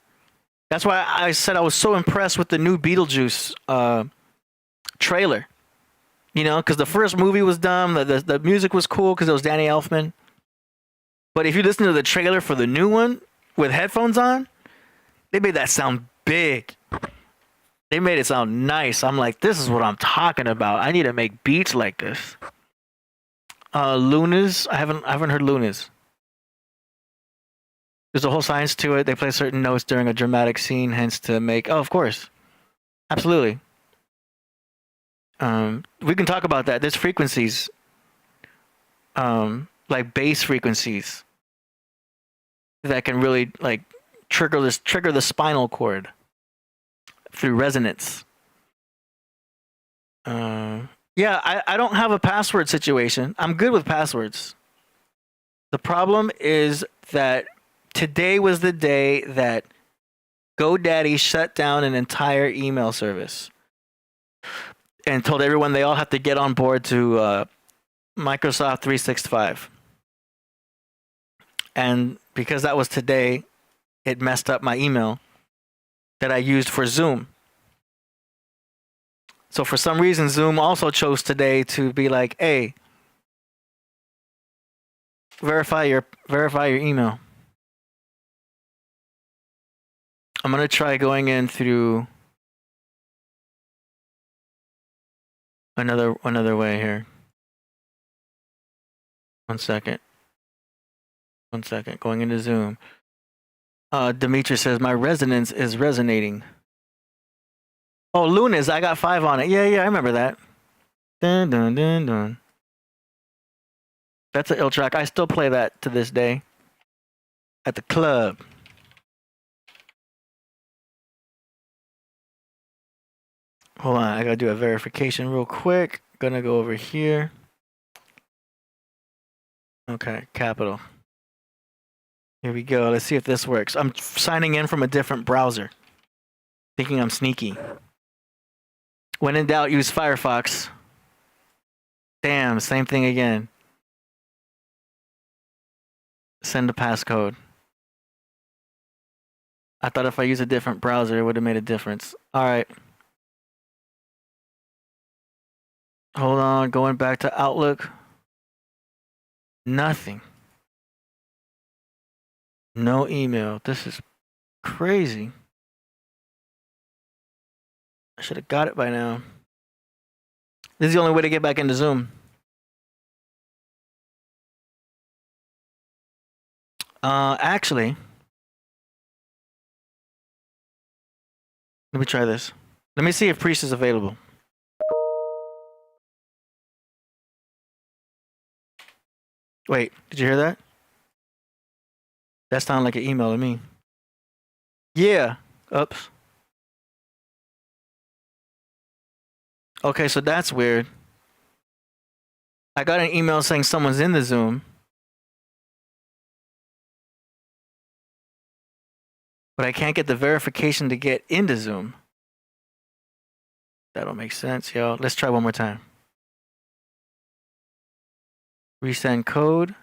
Speaker 4: That's why I said I was so impressed with the new Beetlejuice trailer. You know, because the first movie was dumb. The music was cool because it was Danny Elfman. But if you listen to the trailer for the new one with headphones on, they made that sound big. They made it sound nice. I'm like, this is what I'm talking about. I need to make beats like this. Lunas. I haven't heard Lunas. There's a whole science to it. They play certain notes during a dramatic scene, hence to make. Oh, of course, absolutely. We can talk about that. There's frequencies, like bass frequencies, that can really like trigger the spinal cord through resonance. Yeah, I don't have a password situation. I'm good with passwords. The problem is that today was the day that GoDaddy shut down an entire email service and told everyone they all have to get on board to Microsoft 365. And because that was today, it messed up my email that I used for Zoom. So for some reason, Zoom also chose today to be like, hey, verify your email. I'm gonna try going in through another way here. One second. Going into Zoom. Dimitri says my resonance is resonating. Oh, Lunas, I got 5 on it. Yeah, I remember that. Dun dun dun dun. That's an ill track. I still play that to this day at the club. Hold on, I gotta do a verification real quick. Gonna go over here. Okay, capital. Here we go. Let's see if this works. I'm signing in from a different browser, thinking I'm sneaky. When in doubt, use Firefox. Damn, same thing again. Send a passcode. I thought if I use a different browser, it would have made a difference. All right. Hold on, going back to Outlook. Nothing. No email. This is crazy. I should have got it by now. This is the only way to get back into Zoom. Actually, let me try this. Let me see if Priest is available. Wait, did you hear that? That sounded like an email to me. Yeah. Oops. Okay, so that's weird. I got an email saying someone's in the Zoom. But I can't get the verification to get into Zoom. That don't make sense, yo. Let's try one more time. Resend code.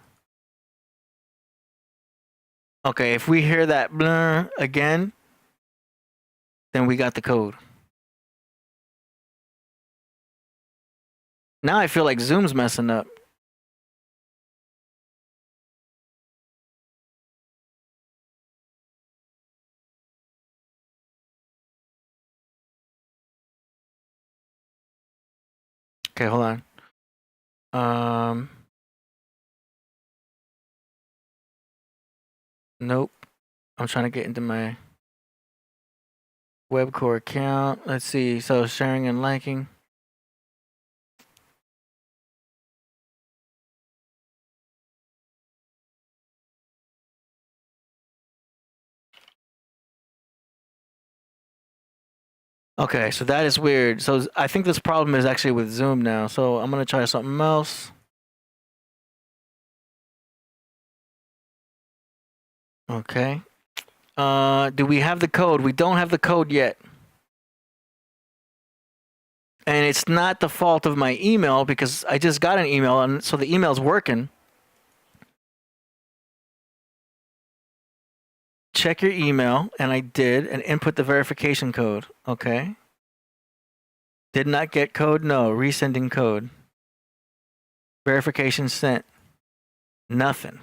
Speaker 4: Okay, if we hear that blur again, then we got the code. Now I feel like Zoom's messing up. Okay, hold on. Nope. I'm trying to get into my webcore account. Let's see. So sharing and liking. Okay, so that is weird. So I think this problem is actually with Zoom now. So I'm gonna try something else. Okay. Do we have the code? We don't have the code yet. And it's not the fault of my email because I just got an email and so the email's working. Check your email, and I did, and input the verification code. Okay. Did not get code? No. Resending code. Verification sent. Nothing.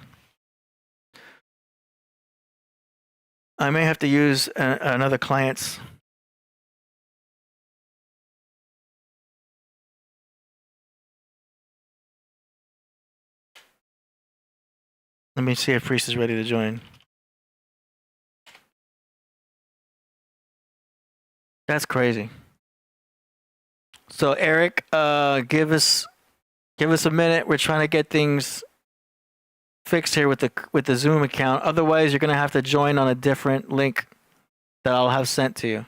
Speaker 4: I may have to use another client's. Let me see if Priest is ready to join. That's crazy. So Eric, give us a minute. We're trying to get things fixed here with the Zoom account. Otherwise, you're gonna have to join on a different link that I'll have sent to you.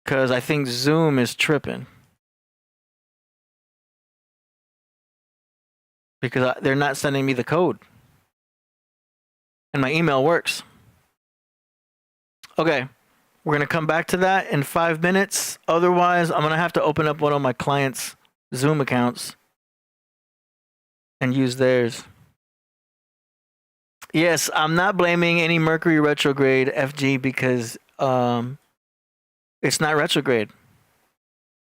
Speaker 4: Because I think Zoom is tripping. Because they're not sending me the code. And my email works. Okay. We're going to come back to that in 5 minutes. Otherwise, I'm going to have to open up one of my clients' Zoom accounts and use theirs. Yes, I'm not blaming any Mercury retrograde FG because it's not retrograde.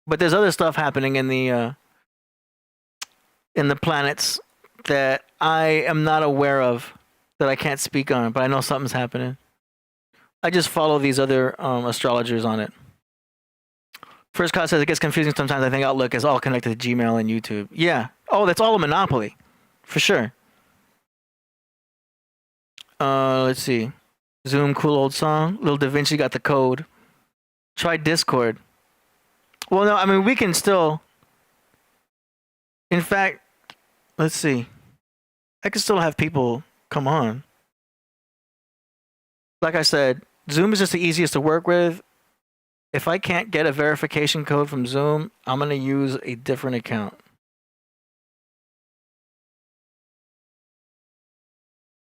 Speaker 4: But there's other stuff happening in the planets that I am not aware of, that I can't speak on, but I know something's happening. I just follow these other astrologers on it. First Cause says it gets confusing sometimes. I think Outlook is all connected to Gmail and YouTube. Yeah. Oh, that's all a monopoly. For sure. Let's see. Zoom, cool old song. Lil Da Vinci got the code. Try Discord. Well, no, I mean, we can still... In fact, let's see. I can still have people come on. Like I said, Zoom is just the easiest to work with. If I can't get a verification code from Zoom, I'm going to use a different account.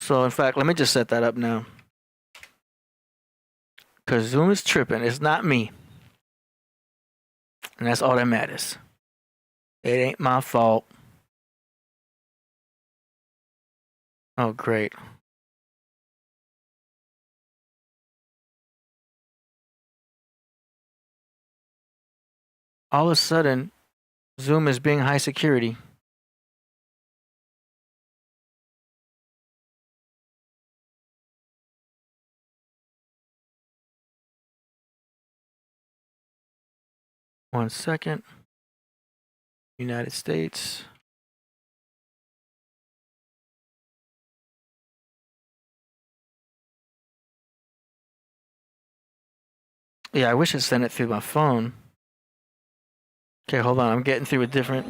Speaker 4: So, in fact, let me just set that up now. Because Zoom is tripping. It's not me. And that's all that matters. It ain't my fault. Oh, great. All of a sudden, Zoom is being high security. One second. United States. Yeah, I wish it sent it through my phone. Okay, hold on. I'm getting through a different...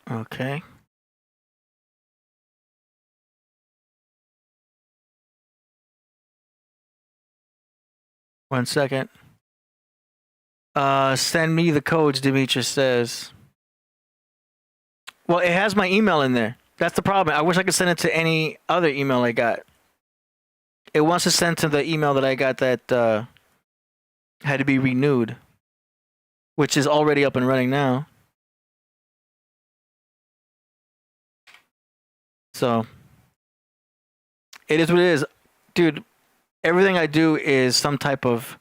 Speaker 4: Okay. One second. Send me the codes, Demetrius says. Well, it has my email in there. That's the problem. I wish I could send it to any other email I got. It wants to send to the email that I got that had to be renewed, which is already up and running now. So, it is what it is. Dude, everything I do is some type of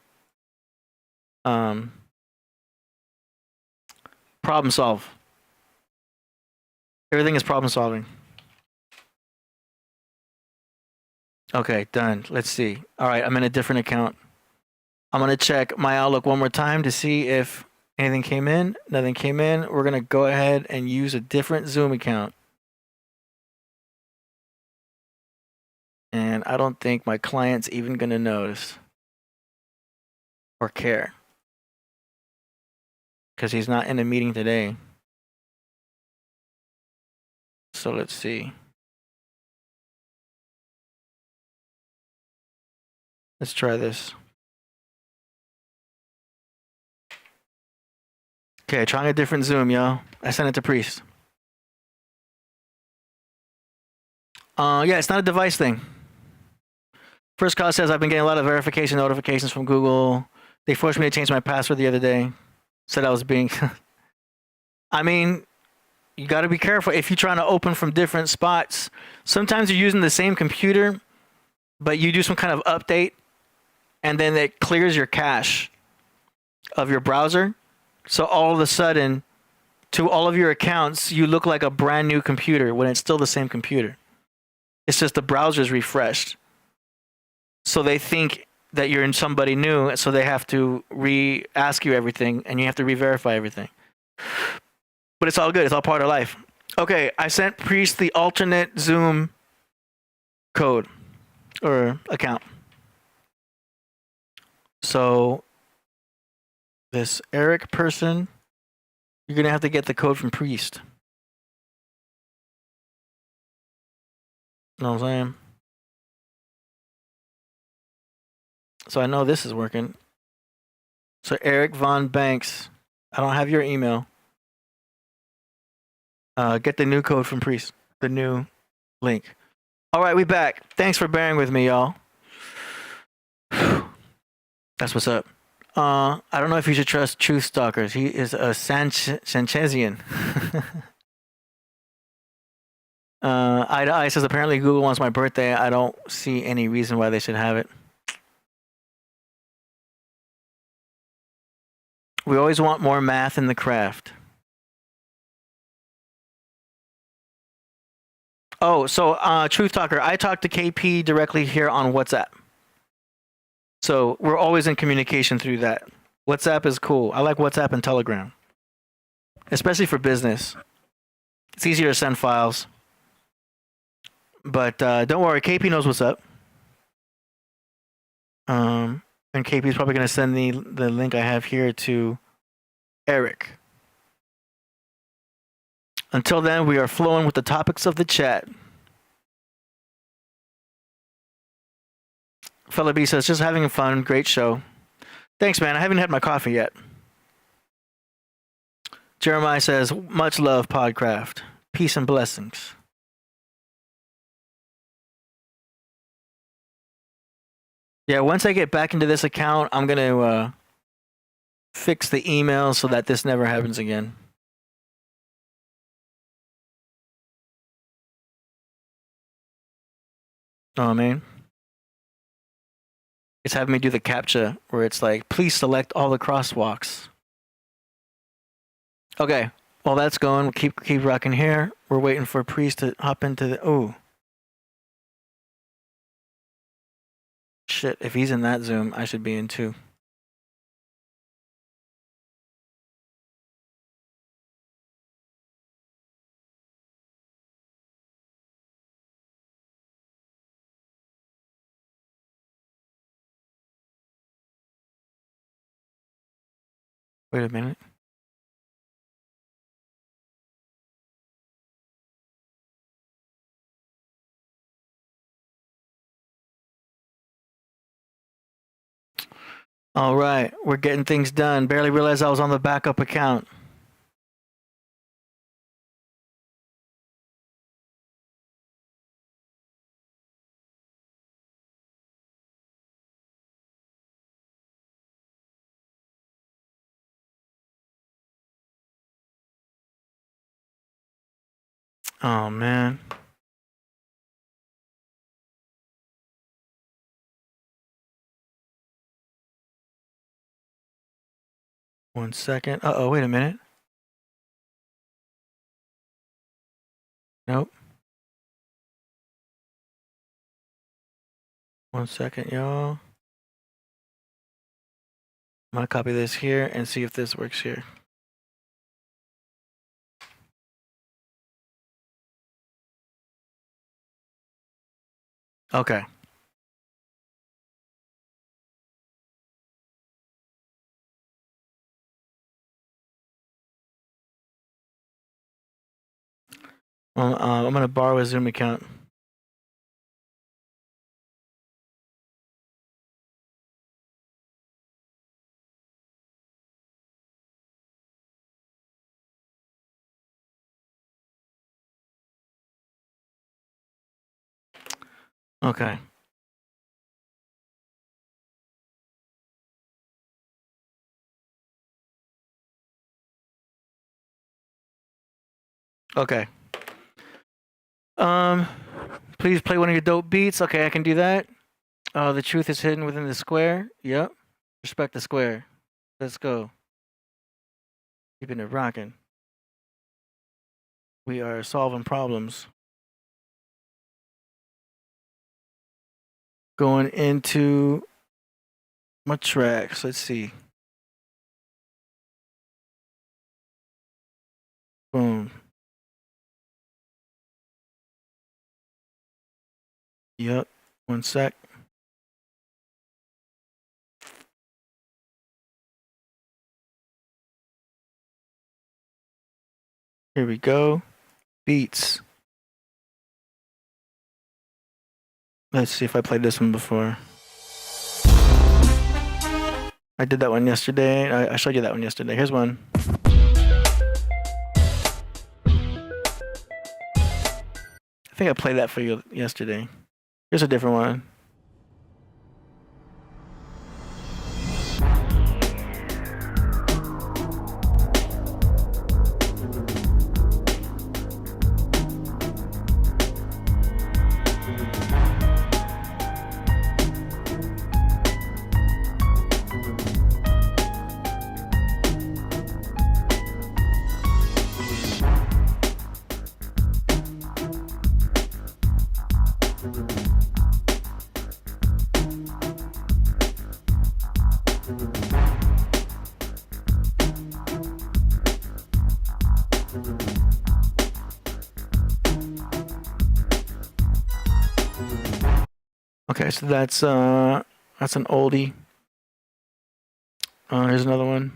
Speaker 4: problem solve. Everything is problem solving. Okay, done. Let's see. All right, I'm in a different account. I'm going to check my Outlook one more time to see if anything came in. Nothing came in. We're going to go ahead and use a different Zoom account. And I don't think my client's even going to notice or care because he's not in a meeting today. So let's see. Let's try this. Okay, trying a different Zoom, yo. I sent it to Priest. Yeah, it's not a device thing. First call says I've been getting a lot of verification notifications from Google. They forced me to change my password the other day. Said I was being... I mean, you got to be careful if you're trying to open from different spots. Sometimes you're using the same computer, but you do some kind of update, and then it clears your cache of your browser. So all of a sudden, to all of your accounts, you look like a brand new computer when it's still the same computer. It's just the browser's refreshed. So they think that you're in somebody new, so they have to re-ask you everything, and you have to re-verify everything. But it's all good. It's all part of life. Okay, I sent Priest the alternate Zoom code or account. So this Eric person, you're going to have to get the code from Priest. Know what I'm saying? So I know this is working. So Eric Von Banks, I don't have your email. Get the new code from Priest, the new link. All right, we back. Thanks for bearing with me, y'all. That's what's up. I don't know if you should trust Truth Stalkers. He is a Sanchezian. Eye to Eye says apparently Google wants my birthday. I don't see any reason why they should have it. We always want more math in the craft. Oh, so Truth Talker, I talk to KP directly here on WhatsApp. So we're always in communication through that. WhatsApp is cool. I like WhatsApp and Telegram, especially for business. It's easier to send files. But don't worry, KP knows what's up. And KP is probably going to send the link I have here to Eric. Until then, we are flowing with the topics of the chat. Fella B says, just having fun. Great show. Thanks, man. I haven't had my coffee yet. Jeremiah says, much love, Podcraft. Peace and blessings. Yeah, once I get back into this account, I'm going to fix the email so that this never happens again. Oh, man. It's having me do the CAPTCHA where it's like, please select all the crosswalks. Okay, while that's going, we'll keep rocking here. We're waiting for Priest to hop into the... Oh. Shit, if he's in that Zoom, I should be in too. Wait a minute. All right, we're getting things done. Barely realized I was on the backup account. Oh, man. One second. Uh-oh, wait a minute. Nope. 1 second, y'all. I'm gonna copy this here and see if this works here. Okay. Well, I'm gonna borrow a Zoom account. Okay. Okay. Please play one of your dope beats. Okay, I can do that. The truth is hidden within the square. Yep. Respect the square. Let's go. Keeping it rocking. We are solving problems. Going into my tracks. Let's see. Boom. Yep. 1 sec. Here we go. Beats. Let's see if I played this one before. I did that one yesterday. I showed you that one yesterday. Here's one. I think I played that for you yesterday. Here's a different one. Okay, so that's an oldie. Here's another one.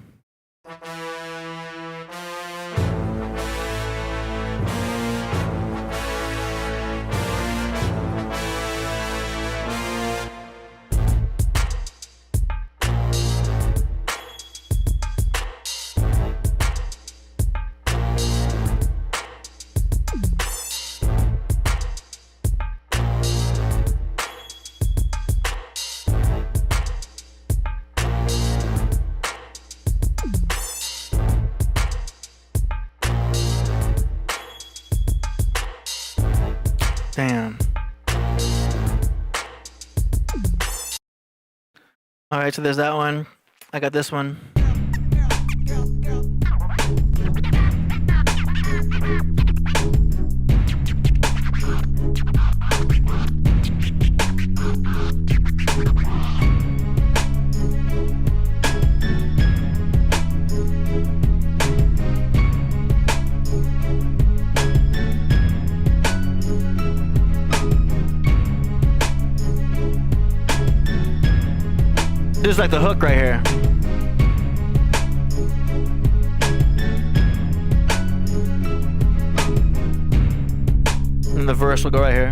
Speaker 4: Damn. All right, so there's that one. I got this one. This is like the hook right here. And the verse will go right here.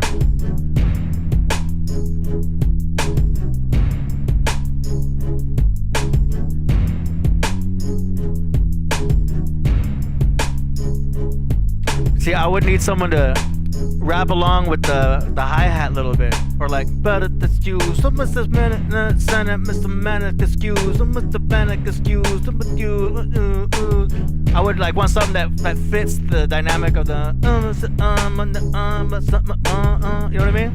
Speaker 4: See, I would need someone to rap along with the hi-hat a little bit. Or like, better excuse, so Mr. Manic, Senate, Mr. Manic, excuse, Mr. Manic, excuse, I would like want something that fits the dynamic of the, you know what I mean?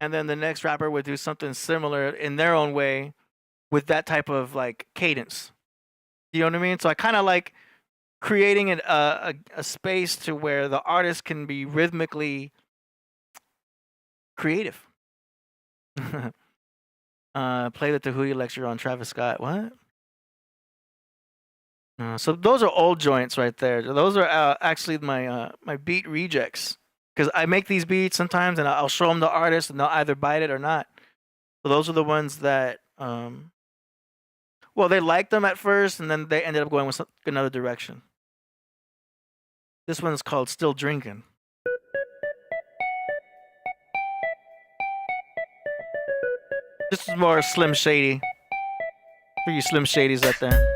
Speaker 4: And then the next rapper would do something similar in their own way with that type of like cadence. You know what I mean? So I kind of like creating a space to where the artist can be rhythmically creative. Play the Tahuti lecture on Travis Scott. What? So those are old joints right there. Those are actually my beat rejects, because I make these beats sometimes and I'll show them the artist and they'll either bite it or not. So those are the ones that well, they liked them at first and then they ended up going with another direction. This one's called Still Drinking. This is more Slim Shady. For you Slim Shadys out there.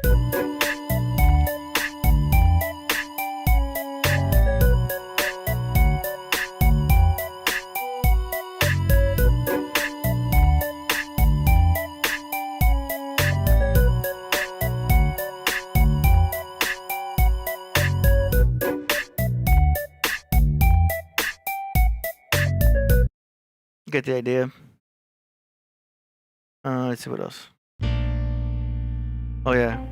Speaker 4: Get the idea. Let's see what else. Oh yeah.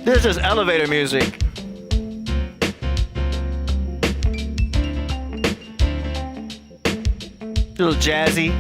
Speaker 4: This is elevator music. A little jazzy.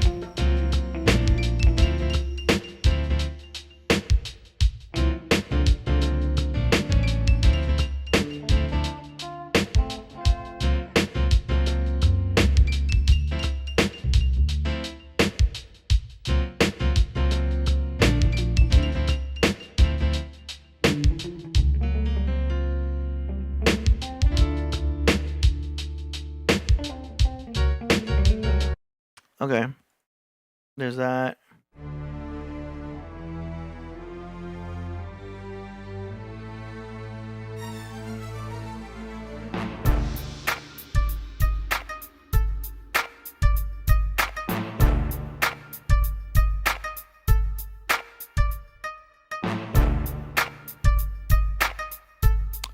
Speaker 4: Okay. There's that.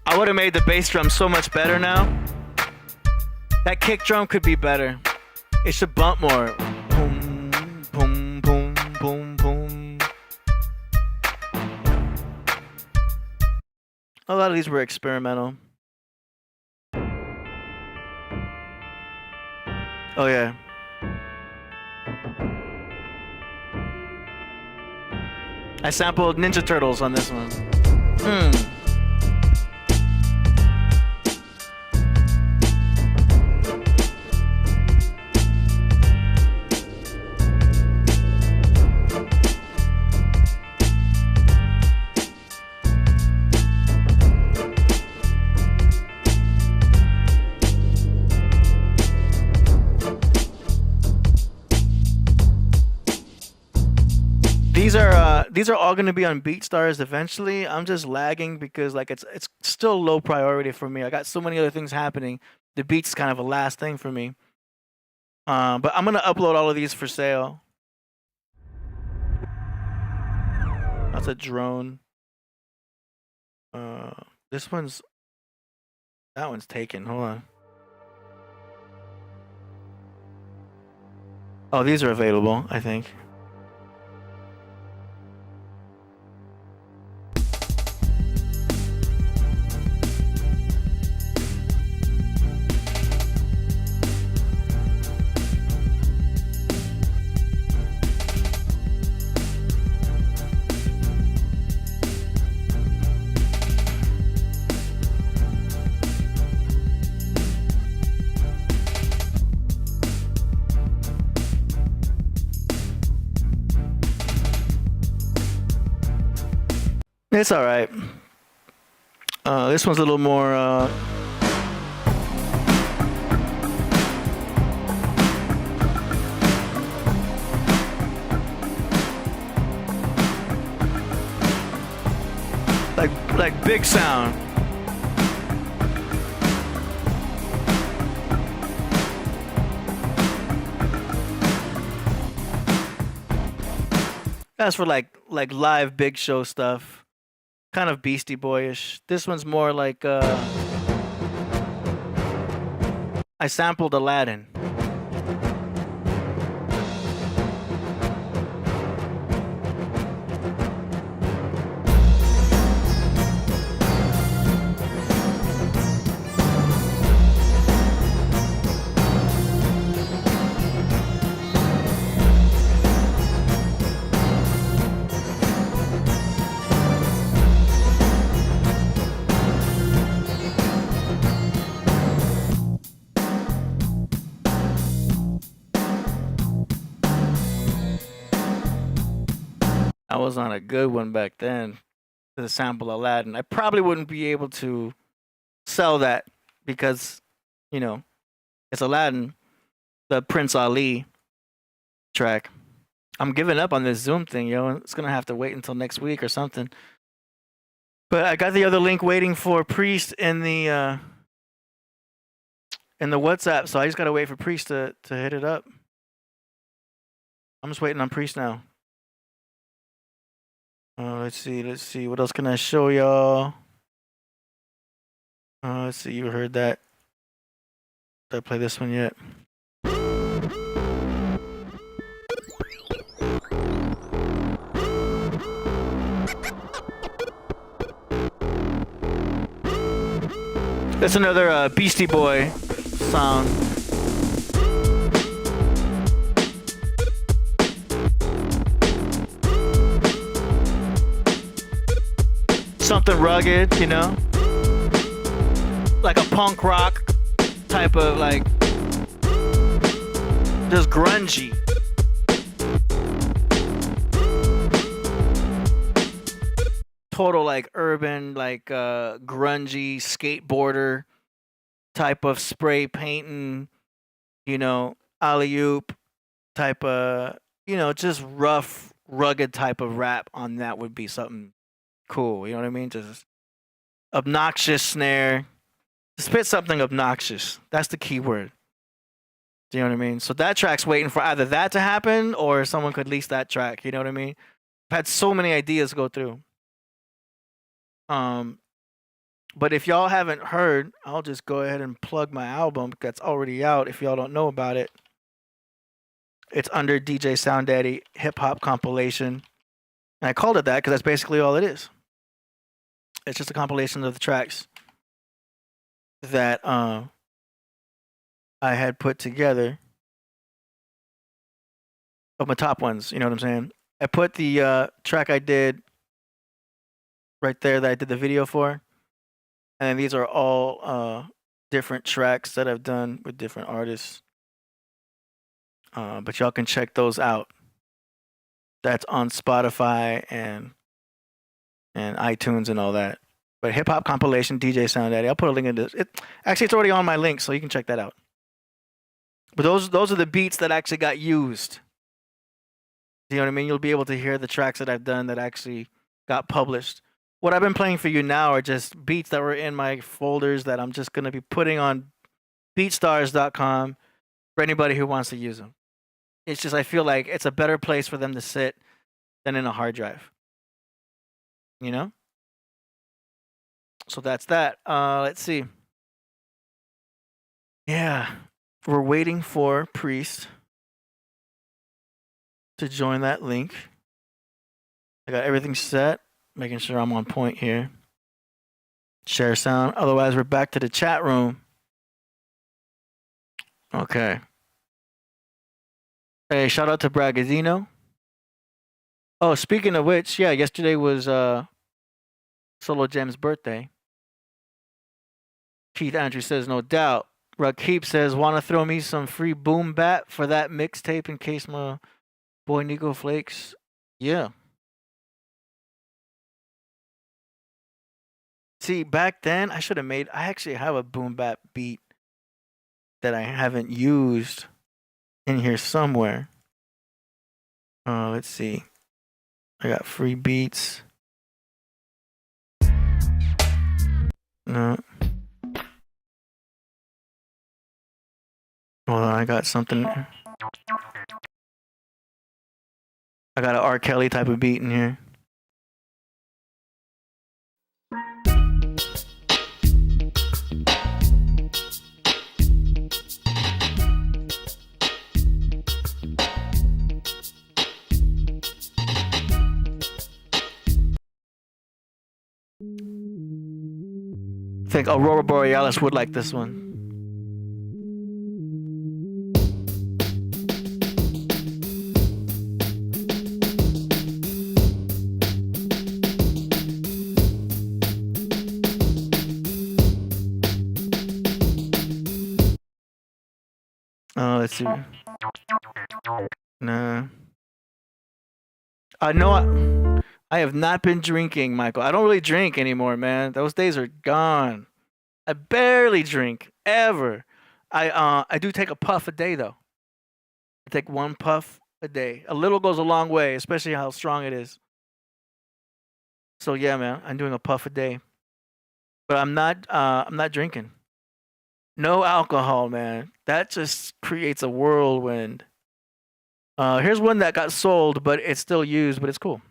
Speaker 4: I would have made the bass drum so much better now. That kick drum could be better. It should bump more. Boom, boom, boom, boom, boom. A lot of these were experimental. Oh yeah. I sampled Ninja Turtles on this one. These are all going to be on BeatStars eventually. I'm just lagging because like it's still low priority for me. I got so many other things happening. The beat's kind of a last thing for me. But I'm gonna upload all of these for sale. That's a drone. That one's taken. Hold on. Oh, these are available, I think. It's all right. This one's a little more. Like big sound. That's for like live big show stuff. Kind of Beastie Boyish. This one's more like I sampled Aladdin. I was on a good one back then to sample Aladdin. I probably wouldn't be able to sell that because, you know, it's Aladdin, the Prince Ali track. I'm giving up on this Zoom thing, yo. It's gonna have to wait until next week or something. But I got the other link waiting for Priest in the WhatsApp, so I just gotta wait for Priest to hit it up. I'm just waiting on Priest now. Let's see. What else can I show y'all? Let's see. You heard that? Did I play this one yet? That's another Beastie Boy song. Something rugged, you know? Like a punk rock type of, like, just grungy. Total, like, urban, like, grungy skateboarder type of spray painting, you know, alley-oop type of, you know, just rough, rugged type of rap on that would be something cool, you know what I mean? Just obnoxious snare. Spit something obnoxious. That's the key word. Do you know what I mean? So that track's waiting for either that to happen or someone could lease that track, you know what I mean? I've had so many ideas go through. But if y'all haven't heard, I'll just go ahead and plug my album that's already out if y'all don't know about it. It's under DJ Sound Daddy Hip Hop Compilation. And I called it that because that's basically all it is. It's just a compilation of the tracks that I had put together of my top ones, you know what I'm saying? I put the track I did right there that I did the video for. And these are all different tracks that I've done with different artists. But y'all can check those out. That's on Spotify and iTunes and all that. But hip hop compilation, DJ Sound Daddy. I'll put a link in this. Actually, it's already on my link, so you can check that out. But those are the beats that actually got used. You know what I mean? You'll be able to hear the tracks that I've done that actually got published. What I've been playing for you now are just beats that were in my folders that I'm just going to be putting on beatstars.com for anybody who wants to use them. It's just I feel like it's a better place for them to sit than in a hard drive. You know? So that's that. Let's see. Yeah. We're waiting for Priest to join that link. I got everything set. Making sure I'm on point here. Share sound. Otherwise, we're back to the chat room. Okay. Hey, shout out to Bragadino. Oh, speaking of which, yeah, yesterday was Solo Gem's birthday. Keith Andrew says, no doubt. Rakib says, want to throw me some free boom bap for that mixtape in case my boy Nico flakes? Yeah. See, back then, I actually have a boom bap beat that I haven't used in here somewhere. Let's see. I got free beats. No. Hold on, I got something. I got an R. Kelly type of beat in here. I think Aurora Borealis would like this one. Let's see. Nah. No, I have not been drinking, Michael. I don't really drink anymore, man. Those days are gone. I barely drink ever. I do take a puff a day though. I take one puff a day. A little goes a long way, especially how strong it is. So yeah, man, I'm doing a puff a day. But I'm not drinking. No alcohol, man. That just creates a whirlwind. Here's one that got sold, but it's still used, but it's cool.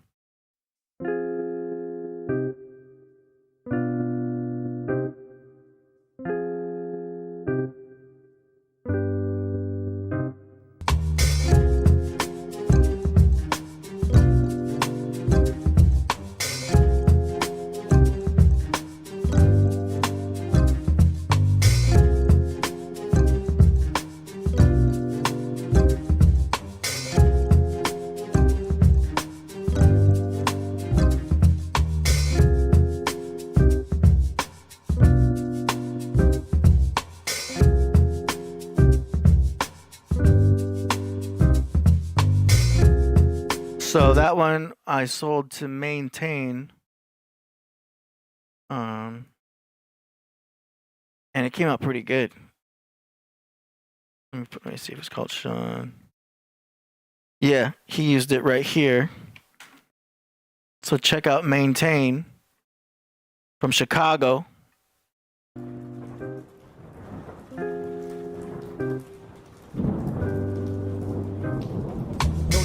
Speaker 4: So that one I sold to Maintain. And it came out pretty good. Let me see if it's called Sean. Yeah, he used it right here. So check out Maintain from Chicago.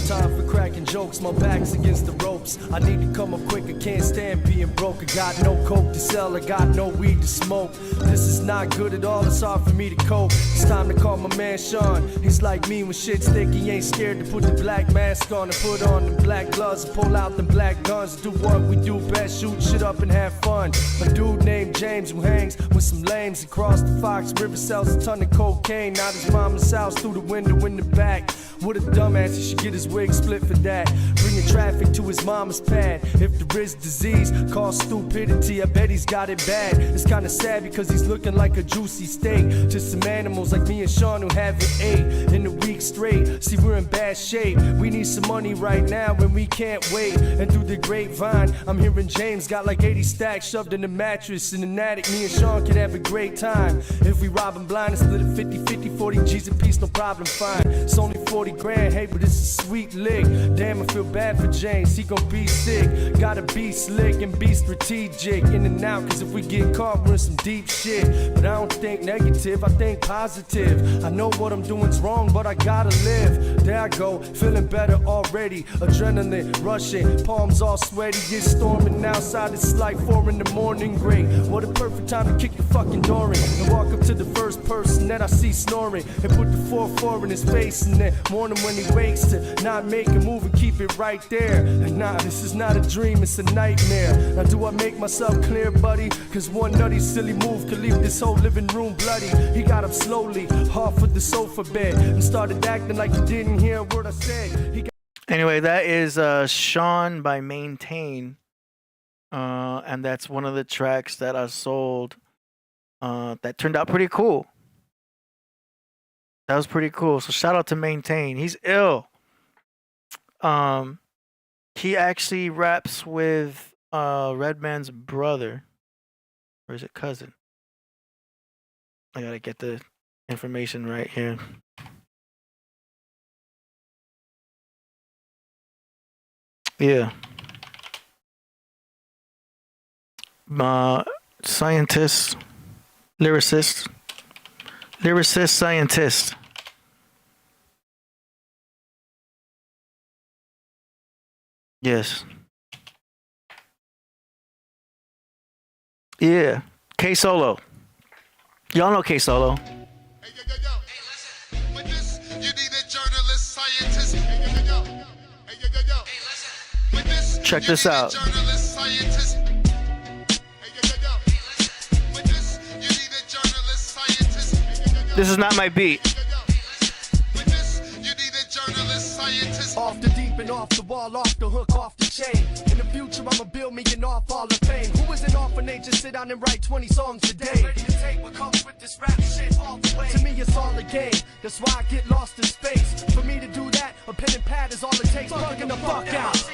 Speaker 5: Time for cracking jokes, my back's against the ropes. I need to come up quick, I can't stand being broke. I got no coke to sell, I got no weed to smoke. This is not good at all, it's hard for me to cope. It's time to call my man Sean. He's like me when shit's thick, he ain't scared to put the black mask on and put on the black gloves and pull out the black guns. Do what we do best, shoot shit up and have fun. A dude named James who hangs with some lames across the Fox River, sells a ton of cocaine out his mama's house through the window in the back. What a dumbass, he should get his wig split for that. Bringing traffic to his mama's pad. If there is disease, cause stupidity, I bet he's got it bad. It's kinda sad because he's looking like a juicy steak to some animals like me and Sean who haven't ate in a week straight. See, we're in bad shape. We need some money right now and we can't wait. And through the grapevine, I'm hearing James got like 80 stacks shoved in a mattress in an attic. Me and Sean can have a great time. If we rob him blind and split it 50-50, 40 G's a piece, no problem, fine. It's only 40 grand, hey, but it's a sweet lick. Damn, I feel bad for James, he gon' be sick. Gotta be slick and be strategic. In and out, cause if we get caught, we're in some deep shit. But I don't think negative, I think positive. I know what I'm doing's wrong, but I gotta live. There I go, feeling better already. Adrenaline rushing, palms all sweaty. It's storming outside, it's like 4 in the morning. Great, what a perfect time to kick the fucking door in. And walk up to the first person that I see snoring. And put the 4-4 in his face. And then morning when he wakes to not make a move and keep it right there. And nah, this is not a dream, it's a nightmare. Now do I make myself clear, buddy? Cause one nutty silly move could leave this whole living room bloody. He got up slowly, off of the sofa bed, and started acting like he didn't hear a word I said.
Speaker 4: Anyway, that is Sean by Maintain. And that's one of the tracks that I sold that turned out pretty cool. That was pretty cool. So shout out to Maintain. He's ill. He actually raps with Redman's brother. Or is it cousin? I gotta get the information right here. Yeah. Scientist, lyricist, scientist. Yes. Yeah. K Solo. Y'all know K Solo.
Speaker 3: Hey, yo. Hey, listen. With this, you need a journalist, scientist. Hey, yo. Hey, yo. Hey, listen. With this,
Speaker 4: check this out.
Speaker 3: Journalist, scientist. Hey, yo. Hey, listen. With this,
Speaker 4: This is not my beat.
Speaker 5: Off the deep and off the wall, off the hook, off the chain. In the future, I'ma build me an off all of fame. Who is an orphanage? Just sit down and write 20 songs a day. Ready to take what comes with this rap shit all the way. To me, it's all a game. That's why I get lost in space. For me to do that, a pen and pad is all it takes. Bugging the fuck out.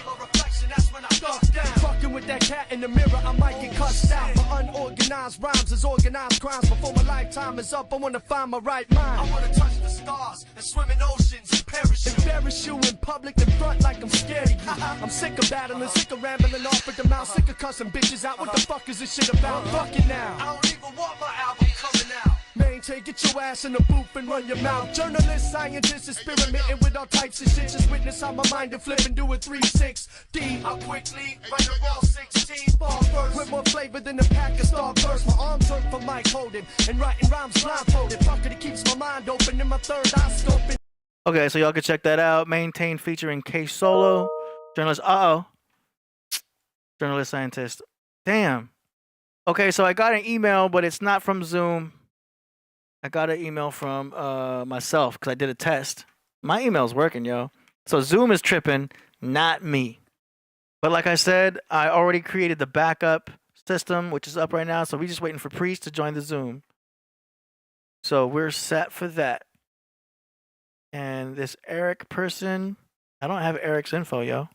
Speaker 5: That's when I duck down. Fucking with that cat in the mirror, I might get cussed out. My unorganized rhymes is organized crimes. Before my lifetime is up, I wanna find my right mind. I wanna touch the stars and swim in oceans and parachute. Embarrass you in public and front like I'm scared of you. I'm sick of battling, sick of rambling off at the mouth, sick of cussing bitches out. What the fuck is this shit about? Fuck it now. I don't even want my album coming out. Maintain, get your ass in the booth and run your mouth. Journalists, scientists, experimenting with all types of shit. Just witness how my mind will flip and do a 360. I quickly write a raw 16 ball verse with more flavor than a pack of Starburst. My arms hurt for mic holding and writing rhymes blindfolded. Fuck it, it keeps my mind open and my third eye scoping.
Speaker 4: Okay, so y'all can check that out. Maintain featuring K Solo. Journalist, journalist, scientist. Damn. Okay, so I got an email, but it's not from Zoom. I got an email from myself because I did a test. My email's working, yo. So Zoom is tripping, not me. But like I said, I already created the backup system, which is up right now. So we're just waiting for Priest to join the Zoom. So we're set for that. And this Eric person, I don't have Eric's info, yo.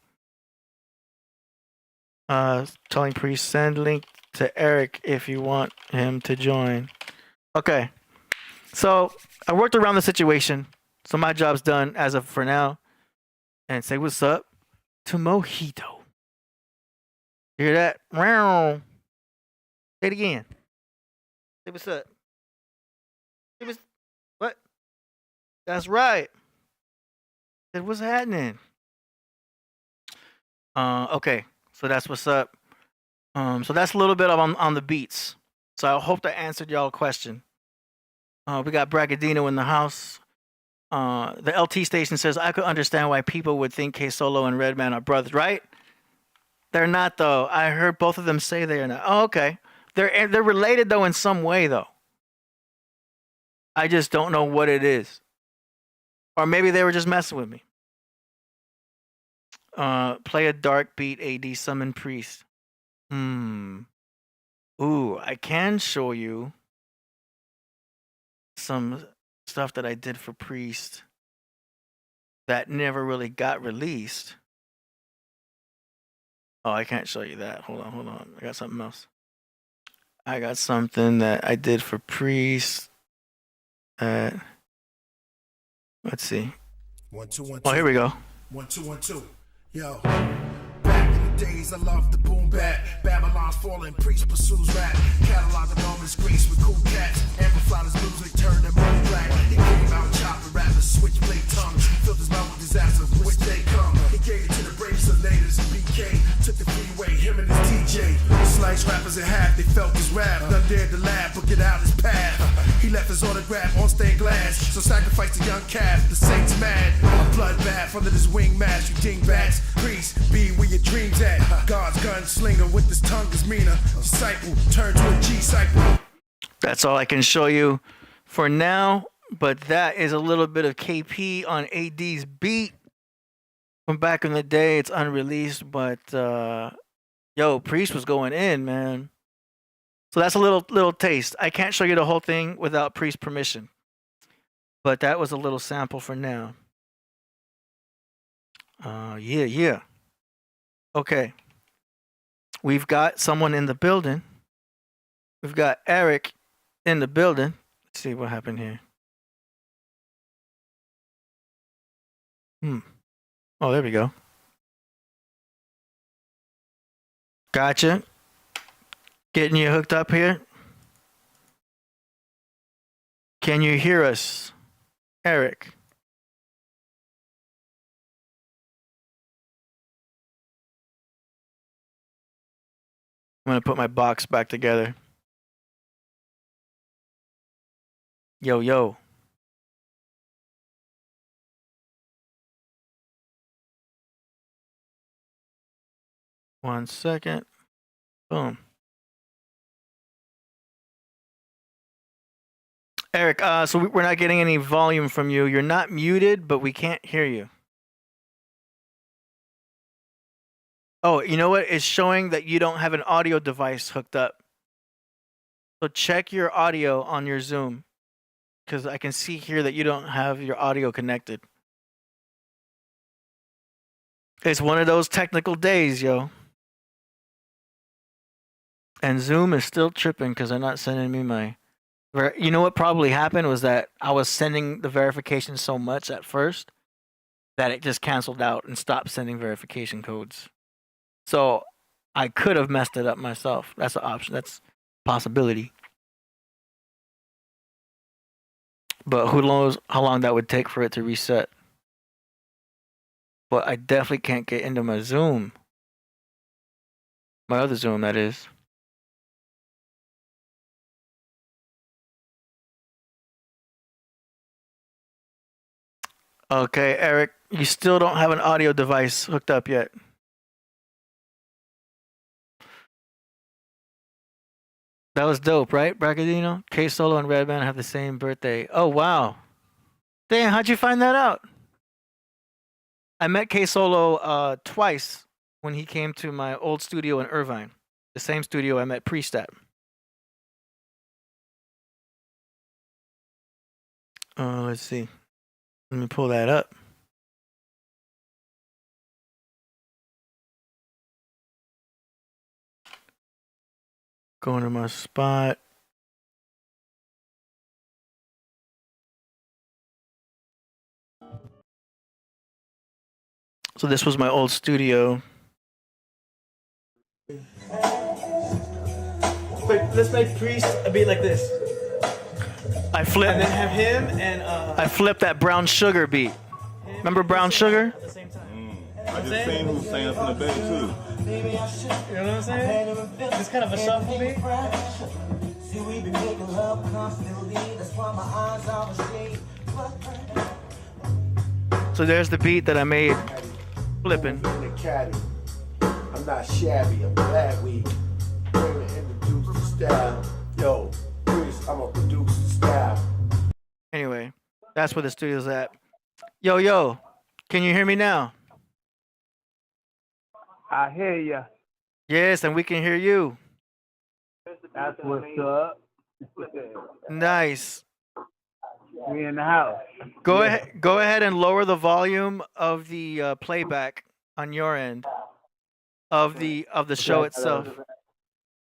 Speaker 4: Telling Priest, send link to Eric if you want him to join. Okay. So I worked around the situation. So my job's done as of for now. And say what's up to MoreMito. Hear that? Say it again. Say what's up. Say what's what? That's right. Say what's happening. Okay. So that's what's up. So that's a little bit on the beats. So I hope that answered y'all question. We got Bragadino in the house. The LT station says, I could understand why people would think K Solo and Redman are brothers, right? They're not, though. I heard both of them say they are not. Oh, okay. They're related, though, in some way, though. I just don't know what it is. Or maybe they were just messing with me. Play a dark beat, AD, summon Priest. Ooh, I can show you some stuff that I did for Priest that never really got released. Oh, I can't show you that. Hold on. I got something else. I got something that I did for Priest. Let's see.
Speaker 3: 1 2 1 2.
Speaker 4: Oh, here we go.
Speaker 3: 1 2 1 2. Yo. Back in the days, I loved the boom bap. Babylon's falling, Priest pursues rap. Catalog enormous grace with cool cats. Amplify his music, turn them money black. He came out chopping rappers, switchblade tongues. Filled his mouth with disasters, which they come. He gave it to the brave Senators and BK. Took the freeway, him and his DJ. Sliced rappers in half, they felt his rap. None dared to laugh, but get out his path. He left his autograph on stained glass. So sacrifice the young calf, the saints mad. A bloodbath under this wing mask, you dingbats. Priest, be where your dreams at. God's gunslinger with his tongue is meaner. Disciple, turn to a G-cycle.
Speaker 4: That's all I can show you for now. But that is a little bit of KP on AD's beat from back in the day. It's unreleased, but yo, Priest was going in, man. So that's a little taste. I can't show you the whole thing without Priest permission. But that was a little sample for now. Yeah. Okay. We've got someone in the building. We've got Eric in the building. Let's see what happened here. Oh, there we go. Gotcha. Getting you hooked up here. Can you hear us, Eric? I'm going to put my box back together. Yo. 1 second. Boom. Eric, so we're not getting any volume from you. You're not muted, but we can't hear you. Oh, you know what? It's showing that you don't have an audio device hooked up. So check your audio on your Zoom, because I can see here that you don't have your audio connected. It's one of those technical days, yo. And Zoom is still tripping because they're not sending me my... You know what probably happened was that I was sending the verification so much at first that it just canceled out and stopped sending verification codes. So I could have messed it up myself. That's an option. That's a possibility. But who knows how long that would take for it to reset. But I definitely can't get into my Zoom. My other Zoom, that is. Okay, Eric, you still don't have an audio device hooked up yet. That was dope, right, Braggadino? K Solo and Redman have the same birthday. Oh, wow. Damn, how'd you find that out? I met K Solo twice when he came to my old studio in Irvine. The same studio I met Priest at. Let's see. Let me pull that up. Going to my spot. So this was my old studio. Wait, let's make Priest a beat like this. I flipped. And then have him and I flipped that Brown Sugar beat. Remember Brown Sugar?
Speaker 6: At the same time. I just seen who sang up in the bay too.
Speaker 5: You know what I'm saying? It's kind of a shuffle beat.
Speaker 4: So there's the beat that I made flipping.
Speaker 7: I'm not shabby, I'm glad we came to introduce the style. Yo, Chris, I'm gonna produce the style.
Speaker 4: Anyway, that's where the studio's at. Yo, can you hear me now?
Speaker 8: I hear ya.
Speaker 4: Yes, and we can hear you.
Speaker 8: That's what's up.
Speaker 4: Nice.
Speaker 8: We in the house.
Speaker 4: Go ahead and lower the volume of the playback on your end of the show itself.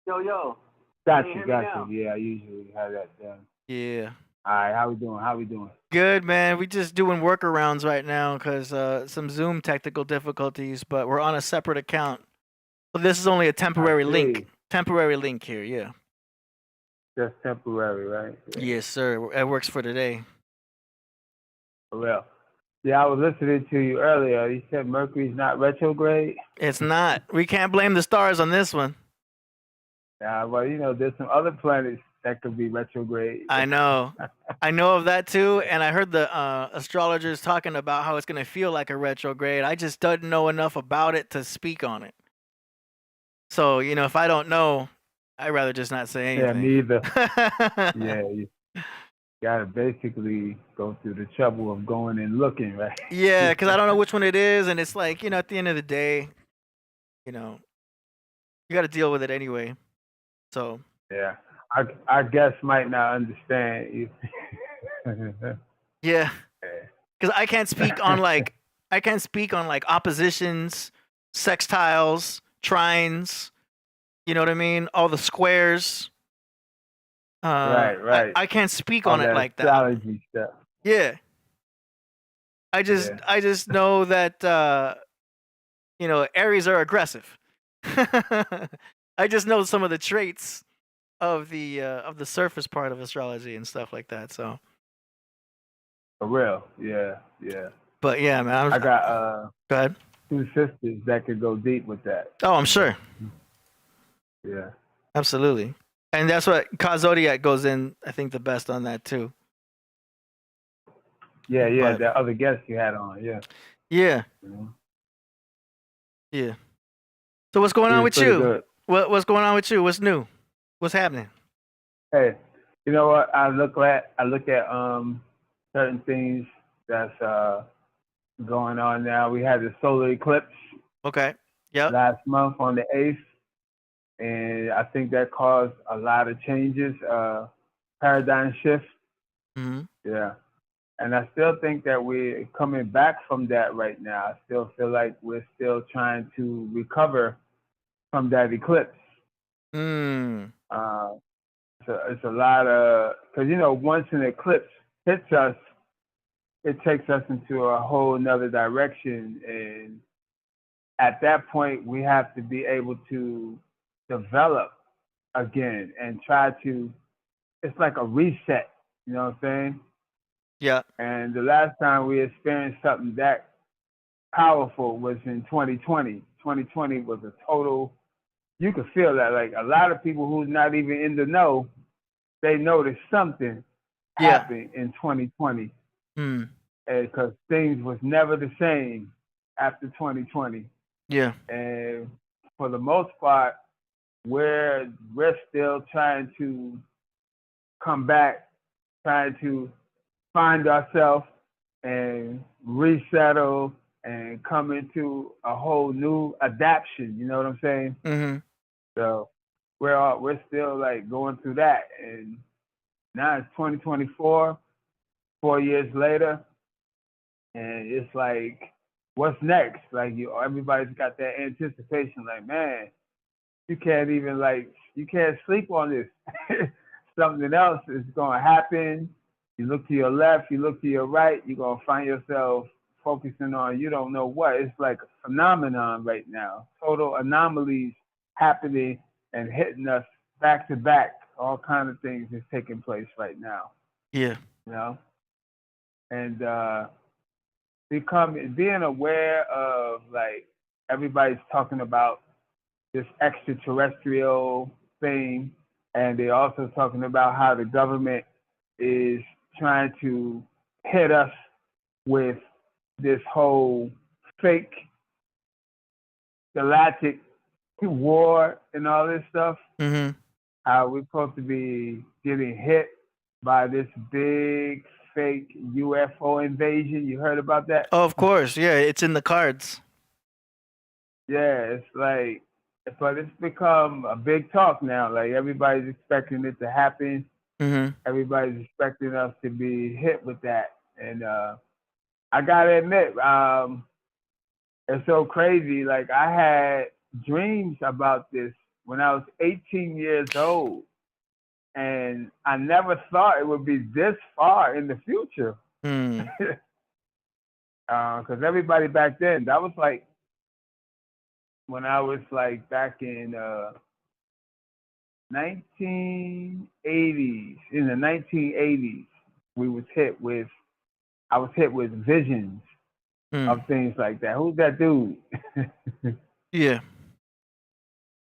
Speaker 8: Yo. Got you. Yeah, I usually have that done.
Speaker 4: Yeah.
Speaker 8: All right, how we doing?
Speaker 4: Good, man. We just doing workarounds right now because some Zoom technical difficulties, but we're on a separate account. So this is only a temporary link. Temporary link here, yeah.
Speaker 8: Just temporary, right?
Speaker 4: Yes, sir. It works for today.
Speaker 8: For real. Yeah, I was listening to you earlier. You said Mercury's not retrograde?
Speaker 4: It's not. We can't blame the stars on this one.
Speaker 8: Yeah, well, there's some other planets that could be retrograde.
Speaker 4: I know. I know of that too, and I heard the astrologers talking about how it's going to feel like a retrograde. I just don't know enough about it to speak on it. So, if I don't know, I'd rather just not say anything.
Speaker 8: Yeah, me either. Yeah, you gotta basically go through the trouble of going and looking, right?
Speaker 4: Yeah, because I don't know which one it is, and it's like, at the end of the day, you got to deal with it anyway. So.
Speaker 8: Yeah. Our guests might not understand you.
Speaker 4: Yeah, because I can't speak on like oppositions, sextiles, trines. You know what I mean? All the squares.
Speaker 8: Right.
Speaker 4: I can't speak on it like that.
Speaker 8: Astrology stuff.
Speaker 4: Yeah. I just know that Aries are aggressive. I just know some of the traits of the surface part of astrology and stuff like that. So
Speaker 8: for real, yeah.
Speaker 4: But yeah, man,
Speaker 8: I got
Speaker 4: go ahead.
Speaker 8: 2 sisters that could go deep with that.
Speaker 4: Oh, I'm sure.
Speaker 8: Yeah,
Speaker 4: absolutely, and that's what Zodiac goes in. I think the best on that too.
Speaker 8: Yeah. But, the other guests you had on, yeah.
Speaker 4: Yeah. So what's going on with you? What's going on with you? What's new? What's happening?
Speaker 8: Hey, You know what? I look at certain things that's going on now. We had the solar eclipse
Speaker 4: Okay. Yep.
Speaker 8: last month on the 8th, and I think that caused a lot of changes, paradigm shift.
Speaker 4: Mm-hmm.
Speaker 8: Yeah. And I still think that we're coming back from that right now. I still feel like we're still trying to recover from that eclipse.
Speaker 4: Mm.
Speaker 8: So it's a lot of, because, you know, once an eclipse hits us, it takes us into a whole nother direction. And at that point, we have to be able to develop again and try to, it's like a reset, you know what I'm saying?
Speaker 4: Yeah.
Speaker 8: And the last time we experienced something that powerful was in 2020. 2020 was a total, you could feel that. Like a lot of people who's not even in the know, they noticed something happened in 2020.
Speaker 4: Mm.
Speaker 8: Because things was never the same after 2020.
Speaker 4: Yeah.
Speaker 8: And for the most part, we're still trying to come back, trying to find ourselves and resettle and come into a whole new adaptation. You know what I'm saying?
Speaker 4: Mm-hmm.
Speaker 8: So we're still like going through that, and now it's 2024, 4 years later, and it's like, what's next? Like everybody's got that anticipation. Like, man, you can't sleep on this. Something else is gonna happen. You look to your left, you look to your right, you're gonna find yourself focusing on you don't know what. It's like a phenomenon right now. Total anomalies happening and hitting us back to back. All kind of things is taking place right now.
Speaker 4: Yeah.
Speaker 8: You know? And being aware of, like, everybody's talking about this extraterrestrial thing, and they're also talking about how the government is trying to hit us with this whole fake galactic war and all this stuff.
Speaker 4: Mm-hmm.
Speaker 8: How we're supposed to be getting hit by this big fake UFO invasion. You heard about that?
Speaker 4: Oh, of course. Yeah, it's in the cards.
Speaker 8: Yeah, it's like, but it's become a big talk now. Like everybody's expecting it to happen.
Speaker 4: Mm-hmm.
Speaker 8: Everybody's expecting us to be hit with that. And I gotta admit, it's so crazy. Like I had dreams about this when I was 18 years old. And I never thought it would be this far in the future.
Speaker 4: Mm.
Speaker 8: Because everybody back then, that was like when I was like back in 1980s. In the 1980s, I was hit with visions of things like that. Who's that dude?
Speaker 4: Yeah.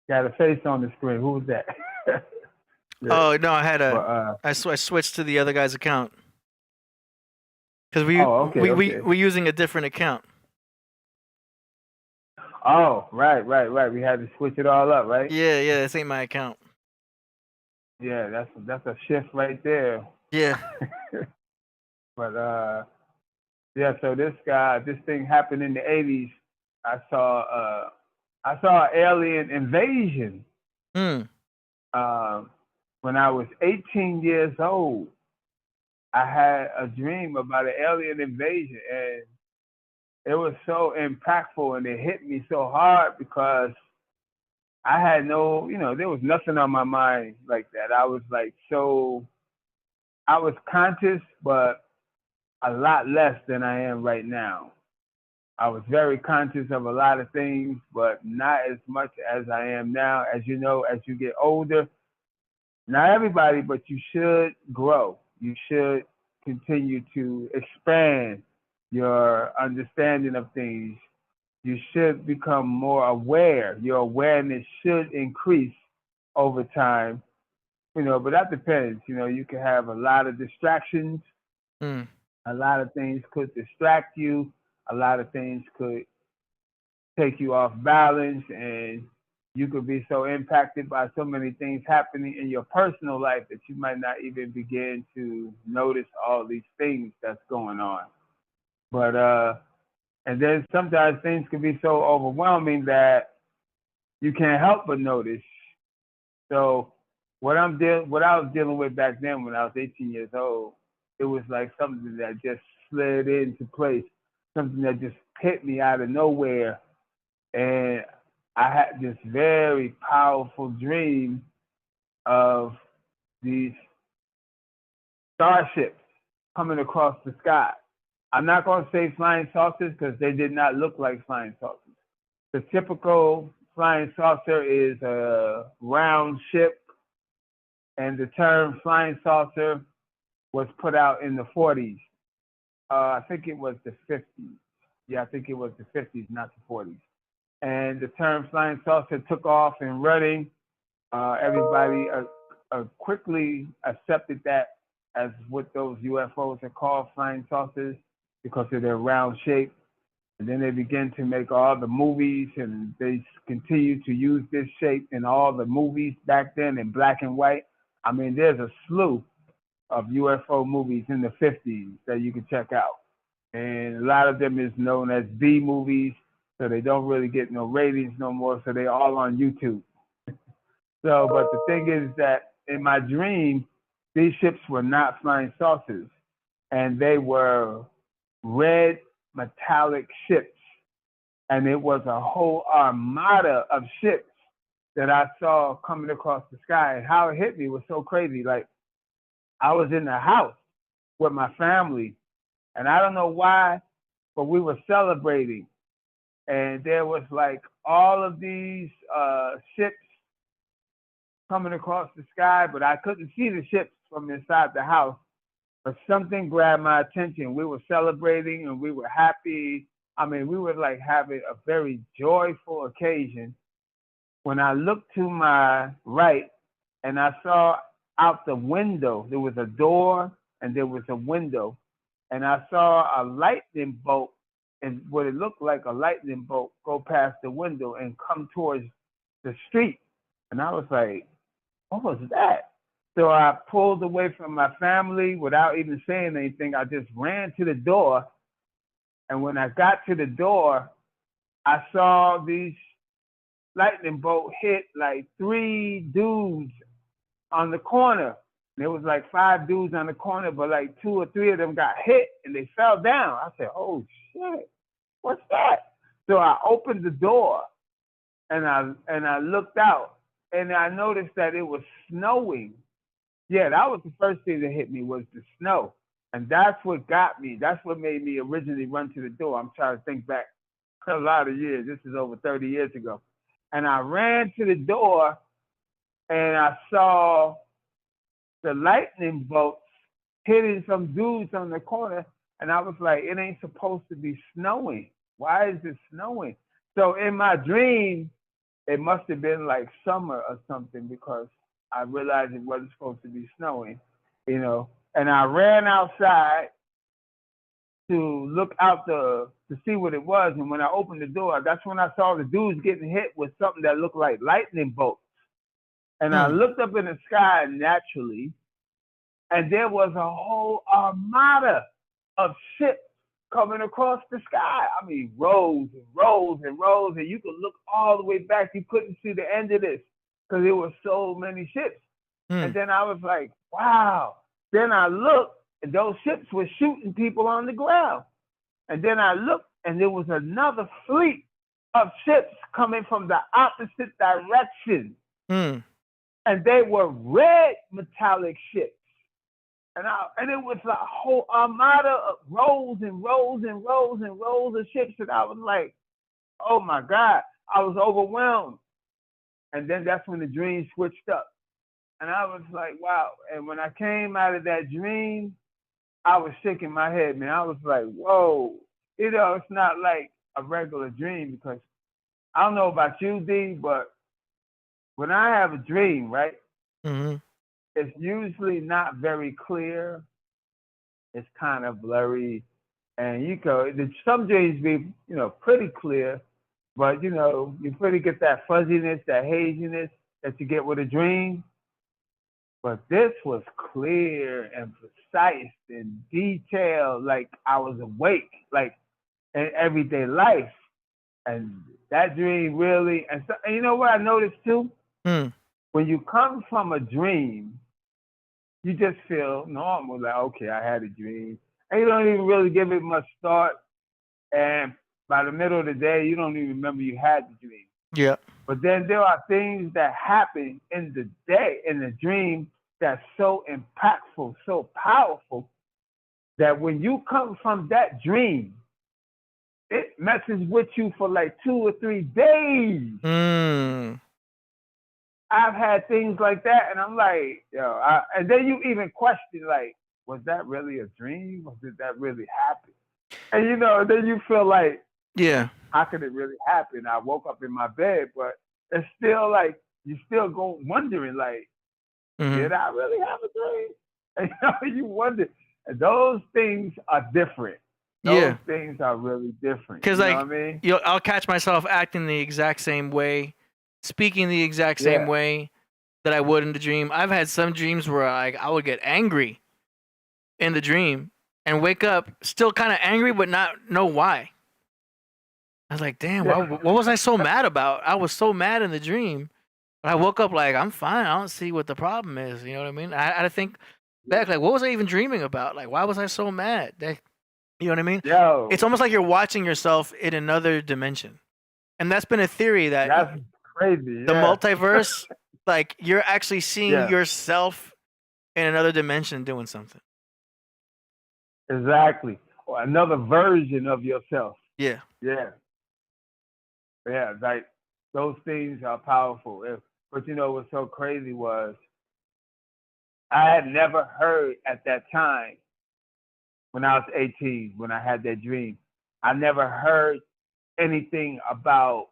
Speaker 8: Got a face on the screen. Who was that?
Speaker 4: Yeah. Oh no, I had I switched to the other guy's account because we're using a different account.
Speaker 8: Oh, right. We had to switch it all up, right?
Speaker 4: Yeah, this ain't my account.
Speaker 8: Yeah, that's a shift right there.
Speaker 4: Yeah.
Speaker 8: But yeah, so this thing happened in the 80s. I saw an alien invasion. When I was 18 years old, I had a dream about an alien invasion, and it was so impactful, and it hit me so hard because I had there was nothing on my mind like that. I was like I was conscious, but a lot less than I am right now. I was very conscious of a lot of things, but not as much as I am now. As you know, as you get older, not everybody, but you should grow. You should continue to expand your understanding of things. You should become more aware. Your awareness should increase over time. But that depends. You can have a lot of distractions. A lot of things could distract you. A lot of things could take you off balance, and you could be so impacted by so many things happening in your personal life that you might not even begin to notice all these things that's going on. But and then sometimes things can be so overwhelming that you can't help but notice. So what I was dealing with back then when I was 18 years old, it was like something that just slid into place, something that just hit me out of nowhere. And I had this very powerful dream of these starships coming across the sky. I'm not going to say flying saucers because they did not look like flying saucers. The typical flying saucer is a round ship, and the term flying saucer was put out in the 40s. I think it was the 50s. Yeah, I think it was the 50s, not the 40s. And the term flying saucer took off and running. Everybody quickly accepted that as what those UFOs are called, flying saucers, because of their round shape. And then they began to make all the movies, and they continue to use this shape in all the movies back then in black and white. I mean, there's a slew of UFO movies in the 50s that you can check out. And a lot of them is known as B movies, so they don't really get no ratings no more, so they're all on YouTube. So, but the thing is that in my dream, these ships were not flying saucers, and they were red metallic ships. And it was a whole armada of ships that I saw coming across the sky. And how it hit me was so crazy. Like, I was in the house with my family, and I don't know why, but we were celebrating. And there was like all of these ships coming across the sky, but I couldn't see the ships from inside the house. But something grabbed my attention. We were celebrating and we were happy. I mean, we were like having a very joyful occasion. When I looked to my right and I saw out the window, there was a door and there was a window, and I saw a lightning bolt, and what it looked like a lightning bolt, go past the window and come towards the street. And I was like, what was that? So I pulled away from my family without even saying anything. I just ran to the door. And when I got to the door, I saw these lightning bolt hit like 3 dudes on the corner. There was like 5 dudes on the corner, but like 2 or 3 of them got hit and they fell down. I said, oh shit, what's that? So I opened the door and I looked out, and I noticed that it was snowing. Yeah, that was the first thing that hit me, was the snow. And that's what got me. That's what made me originally run to the door. I'm trying to think back a lot of years. This is over 30 years ago. And I ran to the door and I saw the lightning bolts hitting some dudes on the corner. And I was like, it ain't supposed to be snowing. Why is it snowing? So in my dream, it must have been like summer or something, because I realized it wasn't supposed to be snowing, you know. And I ran outside to look out to see what it was. And when I opened the door, that's when I saw the dudes getting hit with something that looked like lightning bolts. And I looked up in the sky naturally, and there was a whole armada of ships coming across the sky. I mean, rows and rows and rows, and you could look all the way back. You couldn't see the end of this because there were so many ships. And then I was like, wow. Then I looked, and those ships were shooting people on the ground. And then I looked, and there was another fleet of ships coming from the opposite direction. And they were red metallic ships. And it was a whole armada of rows and rows and rows and rows of ships. And I was like, oh my God, I was overwhelmed. And then that's when the dream switched up. And I was like, wow. And when I came out of that dream, I was shaking my head, man. I was like, whoa. You know, it's not like a regular dream, because I don't know about you, D, but when I have a dream, right, it's usually not very clear. It's kind of blurry. And some dreams be, you know, pretty clear. But you know, you pretty get that fuzziness, that haziness that you get with a dream. But this was clear and precise and detailed, like I was awake, like in everyday life. And that dream really, and you know what I noticed too?
Speaker 4: Hmm.
Speaker 8: When you come from a dream, you just feel normal, like, okay, I had a dream. And you don't even really give it much thought. And by the middle of the day, you don't even remember you had the dream.
Speaker 4: Yeah.
Speaker 8: But then there are things that happen in the day, in the dream, that's so impactful, so powerful, that when you come from that dream, it messes with you for like 2 or 3 days.
Speaker 4: Mm.
Speaker 8: I've had things like that, and I'm like, yo, and then you even question, like, was that really a dream, or did that really happen? And you know, then you feel like,
Speaker 4: Yeah.
Speaker 8: how could it really happen? I woke up in my bed, but it's still like you still go wondering, like, did I really have a dream? And you know, you wonder. And those things are different. Those things are really different.
Speaker 4: Because
Speaker 8: you
Speaker 4: like,
Speaker 8: know what I mean?
Speaker 4: I'll catch myself acting the exact same way, speaking the exact same way that I would in the dream. I've had some dreams where I would get angry in the dream and wake up still kind of angry, but not know why. I was like, damn, what was I so mad about? I was so mad in the dream. But I woke up like, I'm fine. I don't see what the problem is. You know what I mean? I had to think back, like, what was I even dreaming about? Like, why was I so mad? You know what I mean?
Speaker 8: Yo,
Speaker 4: it's almost like you're watching yourself in another dimension. And that's been a theory that
Speaker 8: that's crazy.
Speaker 4: the multiverse, like, you're actually seeing
Speaker 8: Yeah.
Speaker 4: yourself in another dimension doing something.
Speaker 8: Exactly. Or another version of yourself.
Speaker 4: Yeah.
Speaker 8: Yeah. Yeah, like those things are powerful. But you know what's so crazy was I had never heard at that time when I was 18, when I had that dream, I never heard anything about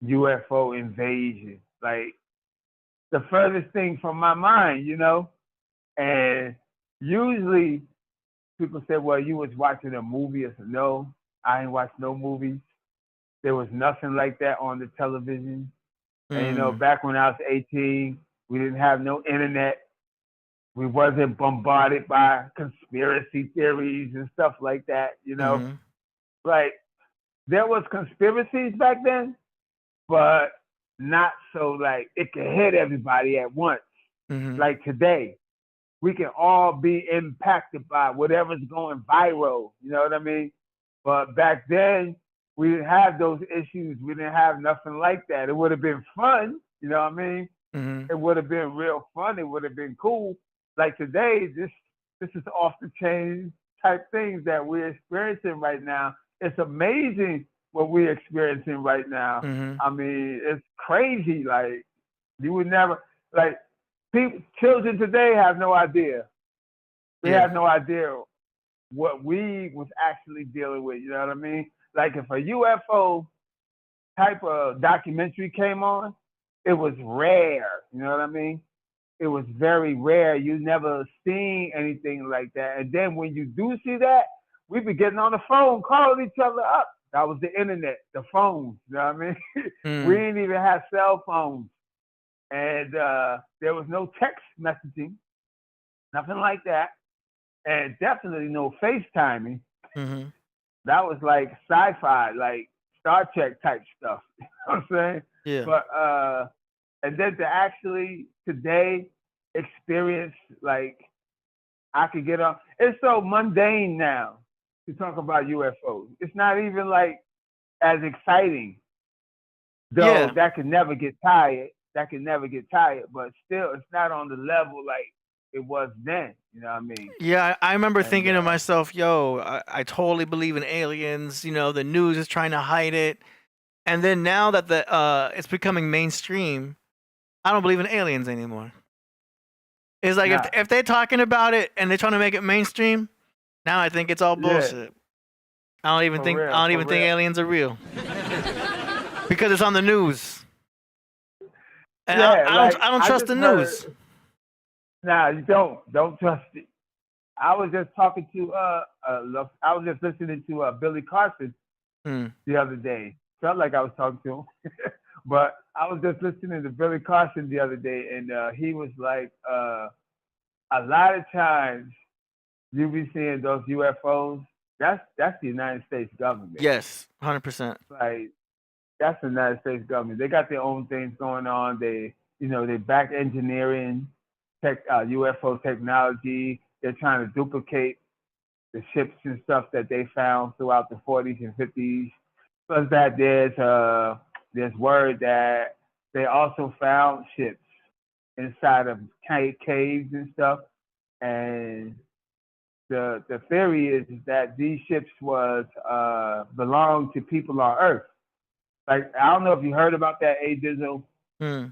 Speaker 8: UFO invasion. Like the furthest thing from my mind, you know? And usually people say, well, you was watching a movie. I said, no, I ain't watched no movies. There was nothing like that on the television. And, you know, back when I was 18, we didn't have no internet. We wasn't bombarded by conspiracy theories and stuff like that, you know. Like, there was conspiracies back then, but not so, like, it could hit everybody at once. Like today, we can all be impacted by whatever's going viral, you know what I mean? But back then, we didn't have those issues. We didn't have nothing like that. It would have been fun, you know what I mean? It would have been real fun. It would have been cool. Like today, this is off the chain type things that we're experiencing right now. It's amazing what we're experiencing right now. I mean, it's crazy. Like, you would never, like, children today have no idea. They have no idea what we was actually dealing with, you know what I mean? Like, if a UFO type of documentary came on, it was rare, you know what I mean? It was very rare. You never seen anything like that. And then when you do see that, we be getting on the phone, calling each other up. That was the internet, the phones, you know what I mean? We didn't even have cell phones. And there was no text messaging, nothing like that. And definitely no FaceTiming. That was like sci-fi, like Star Trek type stuff. You know what I'm saying?
Speaker 4: Yeah.
Speaker 8: But and then to actually today experience, like, I could get on. It's so mundane now to talk about UFOs. It's not even like as exciting. Though that could never get tired. That could never get tired. But still, it's not on the level like it was then. You know what I mean?
Speaker 4: Yeah, I remember thinking to myself, yo, I totally believe in aliens. You know, the news is trying to hide it. And then now that it's becoming mainstream, I don't believe in aliens anymore. It's like if they're talking about it and they're trying to make it mainstream, now I think it's all bullshit. I don't even think aliens are real because it's on the news. And I don't trust the news.
Speaker 8: Nah, you don't trust it. I was just talking to I was just listening to Billy Carson the other day, felt like I was talking to him. But I was just listening to Billy Carson the other day, and he was like, a lot of times you be seeing those UFOs. That's the United States government.
Speaker 4: Yes, 100%.
Speaker 8: Like that's the United States government. They got their own things going on. They back engineering UFO technology. They're trying to duplicate the ships and stuff that they found throughout the 40s and 50s. Plus that there's word that they also found ships inside of caves and stuff. And the theory is that these ships belonged to people on Earth. Like, I don't know if you heard about that, A Dizzle.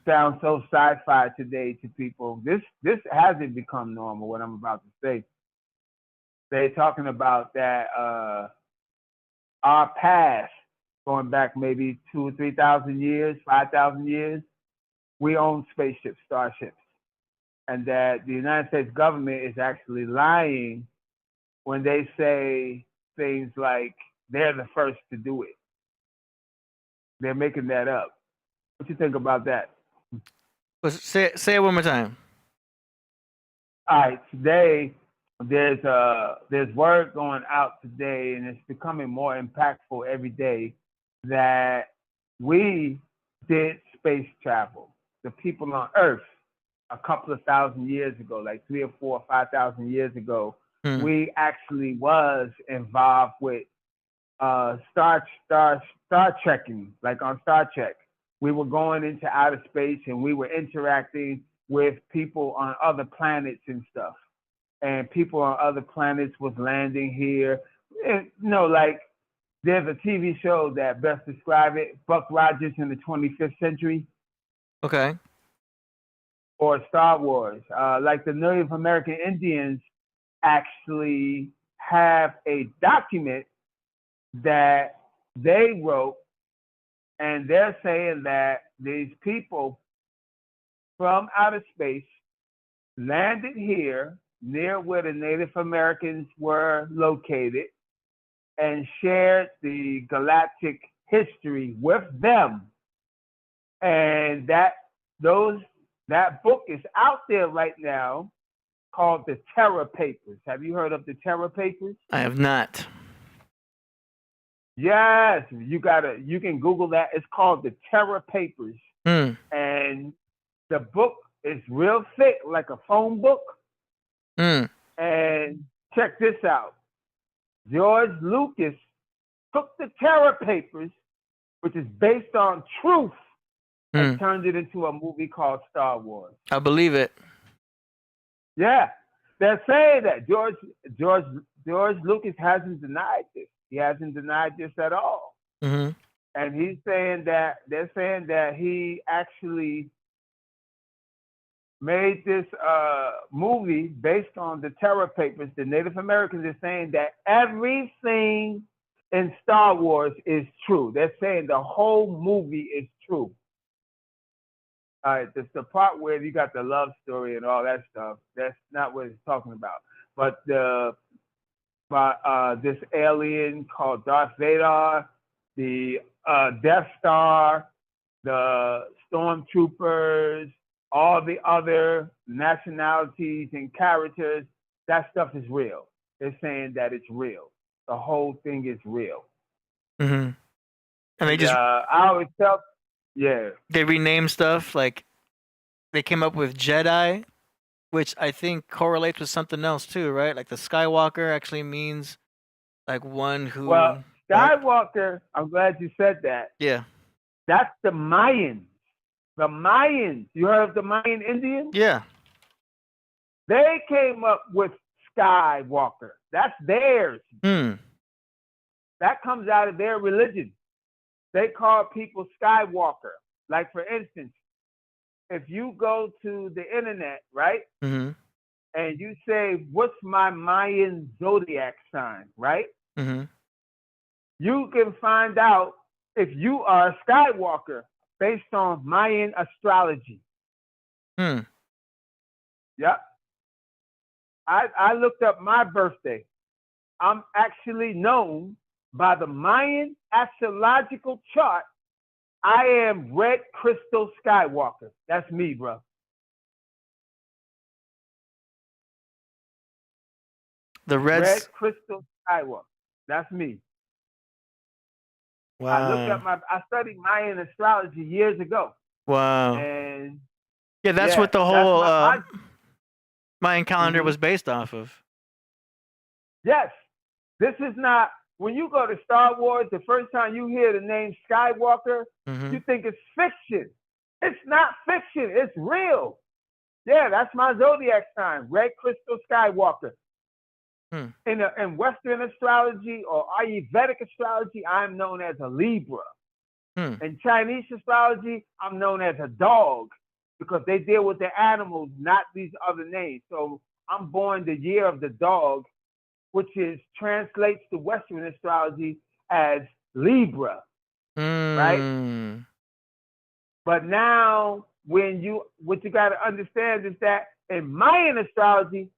Speaker 8: Sounds so sci-fi today to people. This hasn't become normal, what I'm about to say. They're talking about that our past, going back maybe 2,000 or 3,000 years, 5,000 years, we own spaceships, starships. And that the United States government is actually lying when they say things like they're the first to do it. They're making that up. What you think about that?
Speaker 4: Well, say it one more time.
Speaker 8: All right, today there's word going out today, and it's becoming more impactful every day, that we did space travel. The people on Earth, a couple of thousand years ago, like 3 or 4 or 5,000 years ago, we actually was involved with Star Trekking, like on Star Trek. We were going into outer space and we were interacting with people on other planets and stuff. And people on other planets was landing here. And, like there's a TV show that best describe it, Buck Rogers in the 25th Century.
Speaker 4: Okay.
Speaker 8: Or Star Wars. Like the Native American Indians actually have a document that they wrote, and they're saying that these people from outer space landed here near where the Native Americans were located and shared the galactic history with them. And that book is out there right now called the Terra Papers. Have you heard of the Terra Papers?
Speaker 4: I have not.
Speaker 8: Yes, you can Google that. It's called the Terra Papers. And the book is real thick, like a phone book. And check this out. George Lucas took the Terra Papers, which is based on truth, and turned it into a movie called Star Wars.
Speaker 4: I believe it.
Speaker 8: Yeah, they're saying that George Lucas hasn't denied this. He hasn't denied this at all. And they're saying that he actually made this movie based on the Terra Papers. The Native Americans are saying that everything in Star Wars is true. They're saying the whole movie is true. All right, that's the part where you got the love story and all that stuff. That's not what it's talking about. But this alien called Darth Vader, the Death Star, the Stormtroopers, all the other nationalities and characters, that stuff is real. They're saying that it's real. The whole thing is real.
Speaker 4: And they just
Speaker 8: I always tell,
Speaker 4: they rename stuff, like they came up with Jedi, which I think correlates with something else too, right? Like the Skywalker actually means like one who.
Speaker 8: Well, Skywalker, I'm glad you said that.
Speaker 4: Yeah.
Speaker 8: That's the Mayans. The Mayans. You heard of the Mayan Indians?
Speaker 4: Yeah.
Speaker 8: They came up with Skywalker. That's theirs. That comes out of their religion. They call people Skywalker. Like, for instance, if you go to the internet, right? And you say, what's my Mayan zodiac sign, right? You can find out if you are a Skywalker based on Mayan astrology. Yep. I looked up my birthday. I'm actually known by the Mayan astrological chart, I am Red Crystal Skywalker. That's me, bro.
Speaker 4: The
Speaker 8: Red Crystal Skywalker. That's me.
Speaker 4: Wow.
Speaker 8: I looked up I studied Mayan astrology years ago.
Speaker 4: Wow.
Speaker 8: And
Speaker 4: yeah, that's what the whole
Speaker 8: my
Speaker 4: Mayan calendar was based off of.
Speaker 8: Yes. This is not, when you go to Star Wars, the first time you hear the name Skywalker, you think it's fiction. It's not fiction. It's real. Yeah, that's my zodiac sign, Red Crystal Skywalker. In Western astrology or Ayurvedic astrology, I'm known as a Libra. In Chinese astrology, I'm known as a dog because they deal with the animals, not these other names. So I'm born the year of the dog, which translates to Western astrology as Libra, right? But now, what you got to understand is that in Mayan astrology,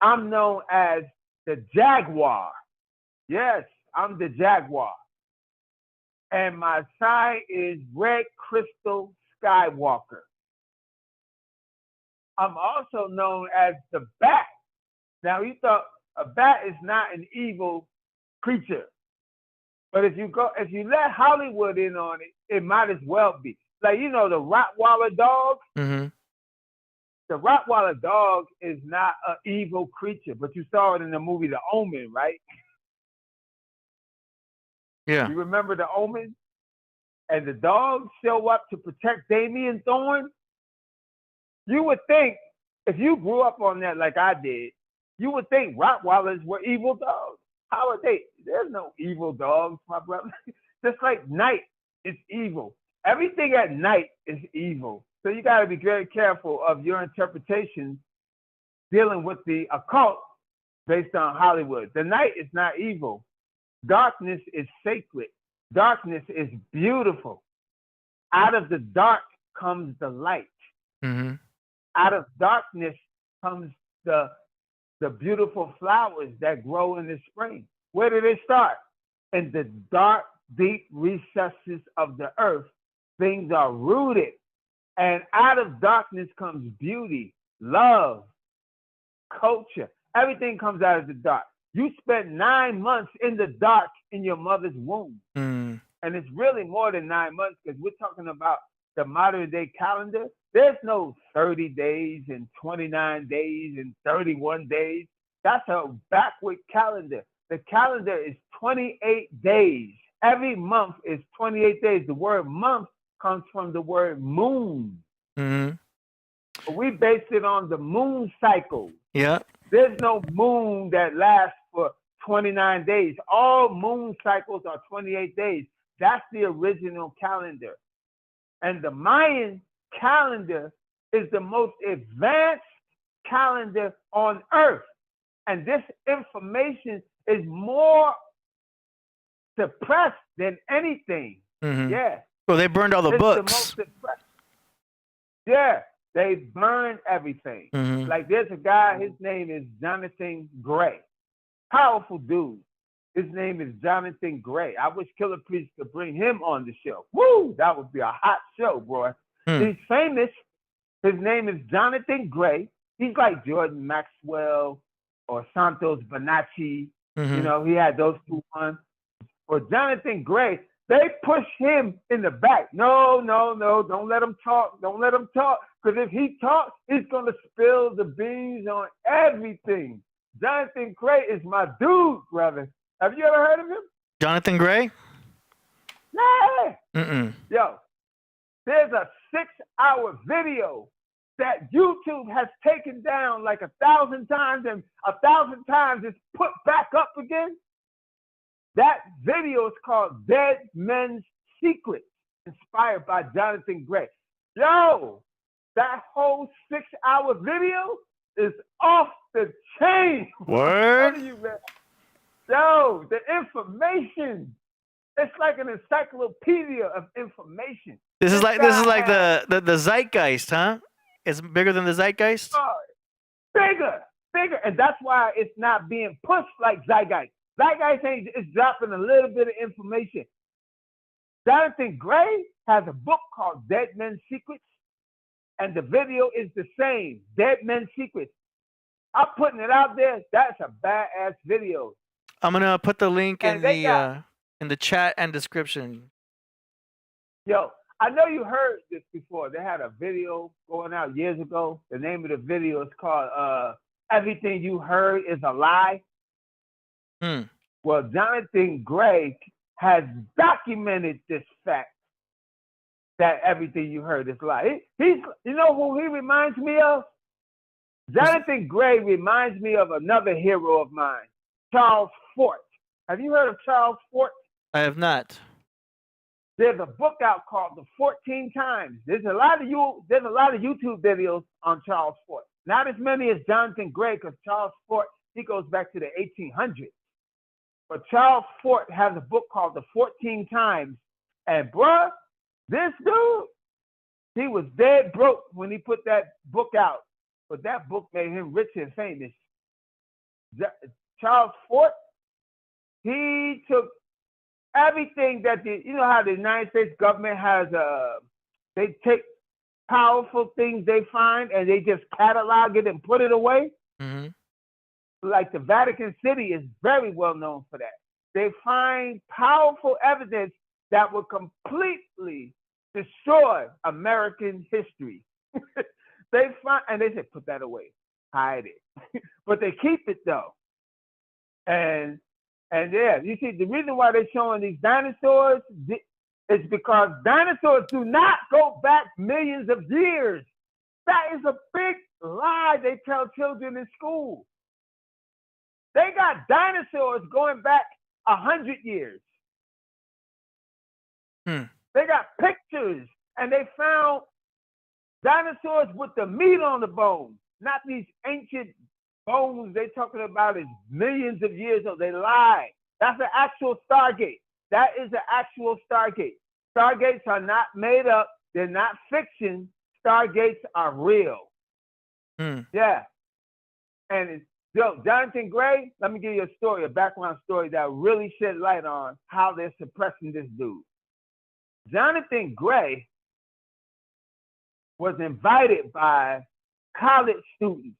Speaker 8: I'm known as the Jaguar. Yes, I'm the Jaguar. And my sign is Red Crystal Skywalker. I'm also known as the Bat. Now, you thought a bat is not an evil creature. But if you let Hollywood in on it, it might as well be. Like, the Rottweiler dog? The Rottweiler dog is not an evil creature, but you saw it in the movie The Omen, right?
Speaker 4: Yeah.
Speaker 8: You remember The Omen? And the dogs show up to protect Damien Thorne? You would think, if you grew up on that like I did, you would think Rottweilers were evil dogs. How are they? There's no evil dogs, my brother. Just like night is evil. Everything at night is evil. So you got to be very careful of your interpretations dealing with the occult based on Hollywood. The night is not evil. Darkness is sacred. Darkness is beautiful. Out of the dark comes the light. Out of darkness comes the beautiful flowers that grow in the spring. Where do they start? In the dark, deep recesses of the earth, things are rooted. And out of darkness comes beauty, love, culture. Everything comes out of the dark. You spent 9 months in the dark in your mother's womb. And it's really more than 9 months because we're talking about the modern day calendar. There's no 30 days and 29 days and 31 days. That's a backward calendar. The calendar is 28 days. Every month is 28 days. The word month comes from the word moon. We base it on the moon cycle.
Speaker 4: Yeah.
Speaker 8: There's no moon that lasts for 29 days. All moon cycles are 28 days. That's the original calendar. And the Mayan calendar is the most advanced calendar on earth. And this information is more suppressed than anything. Yeah.
Speaker 4: Well, they burned all the books.
Speaker 8: Yeah, they burned everything. Like there's a guy, his name is Jonathan Gray. Powerful dude. His name is Jonathan Gray. I wish Killah Priest could bring him on the show. Woo! That would be a hot show, boy. He's famous. His name is Jonathan Gray. He's like Jordan Maxwell or Santos Bonacci. He had those two ones. For Jonathan Gray, they push him in the back. No, don't let him talk. Don't let him talk. Because if he talks, he's going to spill the beans on everything. Jonathan Gray is my dude, brother. Have you ever heard of him?
Speaker 4: Jonathan Gray?
Speaker 8: Nah. Yo, there's a 6-hour video that YouTube has taken down like 1,000 times, and 1,000 times it's put back up again. That video is called Dead Men's Secrets, inspired by Jonathan Gray. Yo, that whole 6-hour video is off the chain.
Speaker 4: Word?
Speaker 8: You, man. Yo, the information. It's like an encyclopedia of information.
Speaker 4: This is like the zeitgeist, huh? It's bigger than the zeitgeist?
Speaker 8: Bigger. And that's why it's not being pushed like zeitgeist. Black Guy saying it's dropping a little bit of information. Jonathan Gray has a book called Dead Men's Secrets, and the video is the same, Dead Men's Secrets. I'm putting it out there. That's a badass video.
Speaker 4: I'm gonna put the link
Speaker 8: And
Speaker 4: in the chat and description.
Speaker 8: Yo, I know you heard this before. They had a video going out years ago. The name of the video is called Everything You Heard Is a Lie. Well, Jonathan Gray has documented this fact that everything you heard is a lie. He's, you know who he reminds me of? Jonathan Gray reminds me of another hero of mine, Charles Fort. Have you heard of Charles Fort?
Speaker 4: I have not.
Speaker 8: There's a book out called The 14 Times. There's a lot of YouTube videos on Charles Fort. Not as many as Jonathan Gray, because Charles Fort, he goes back to the 1800s. But Charles Fort has a book called The 14 Times. And bruh, this dude, he was dead broke when he put that book out. But that book made him rich and famous. Charles Fort, he took everything that you know how the United States government has, they take powerful things they find and they just catalog it and put it away.
Speaker 4: Mm-hmm.
Speaker 8: Like the Vatican City is very well known for that. They find powerful evidence that would completely destroy American history. They find, and they say, put that away, hide it. But they keep it though. And yeah, you see, the reason why they're showing these dinosaurs is because dinosaurs do not go back millions of years. That is a big lie they tell children in school. They got dinosaurs going back 100 years. They got pictures, and they found dinosaurs with the meat on the bone, not these ancient bones they talking about is millions of years old. They lie. That's an actual Stargate. That is an actual Stargate. Stargates are not made up. They're not fiction. Stargates are real. Yeah. And Jonathan Gray, let me give you a story, a background story that really shed light on how they're suppressing this dude. Jonathan Gray was invited by college students.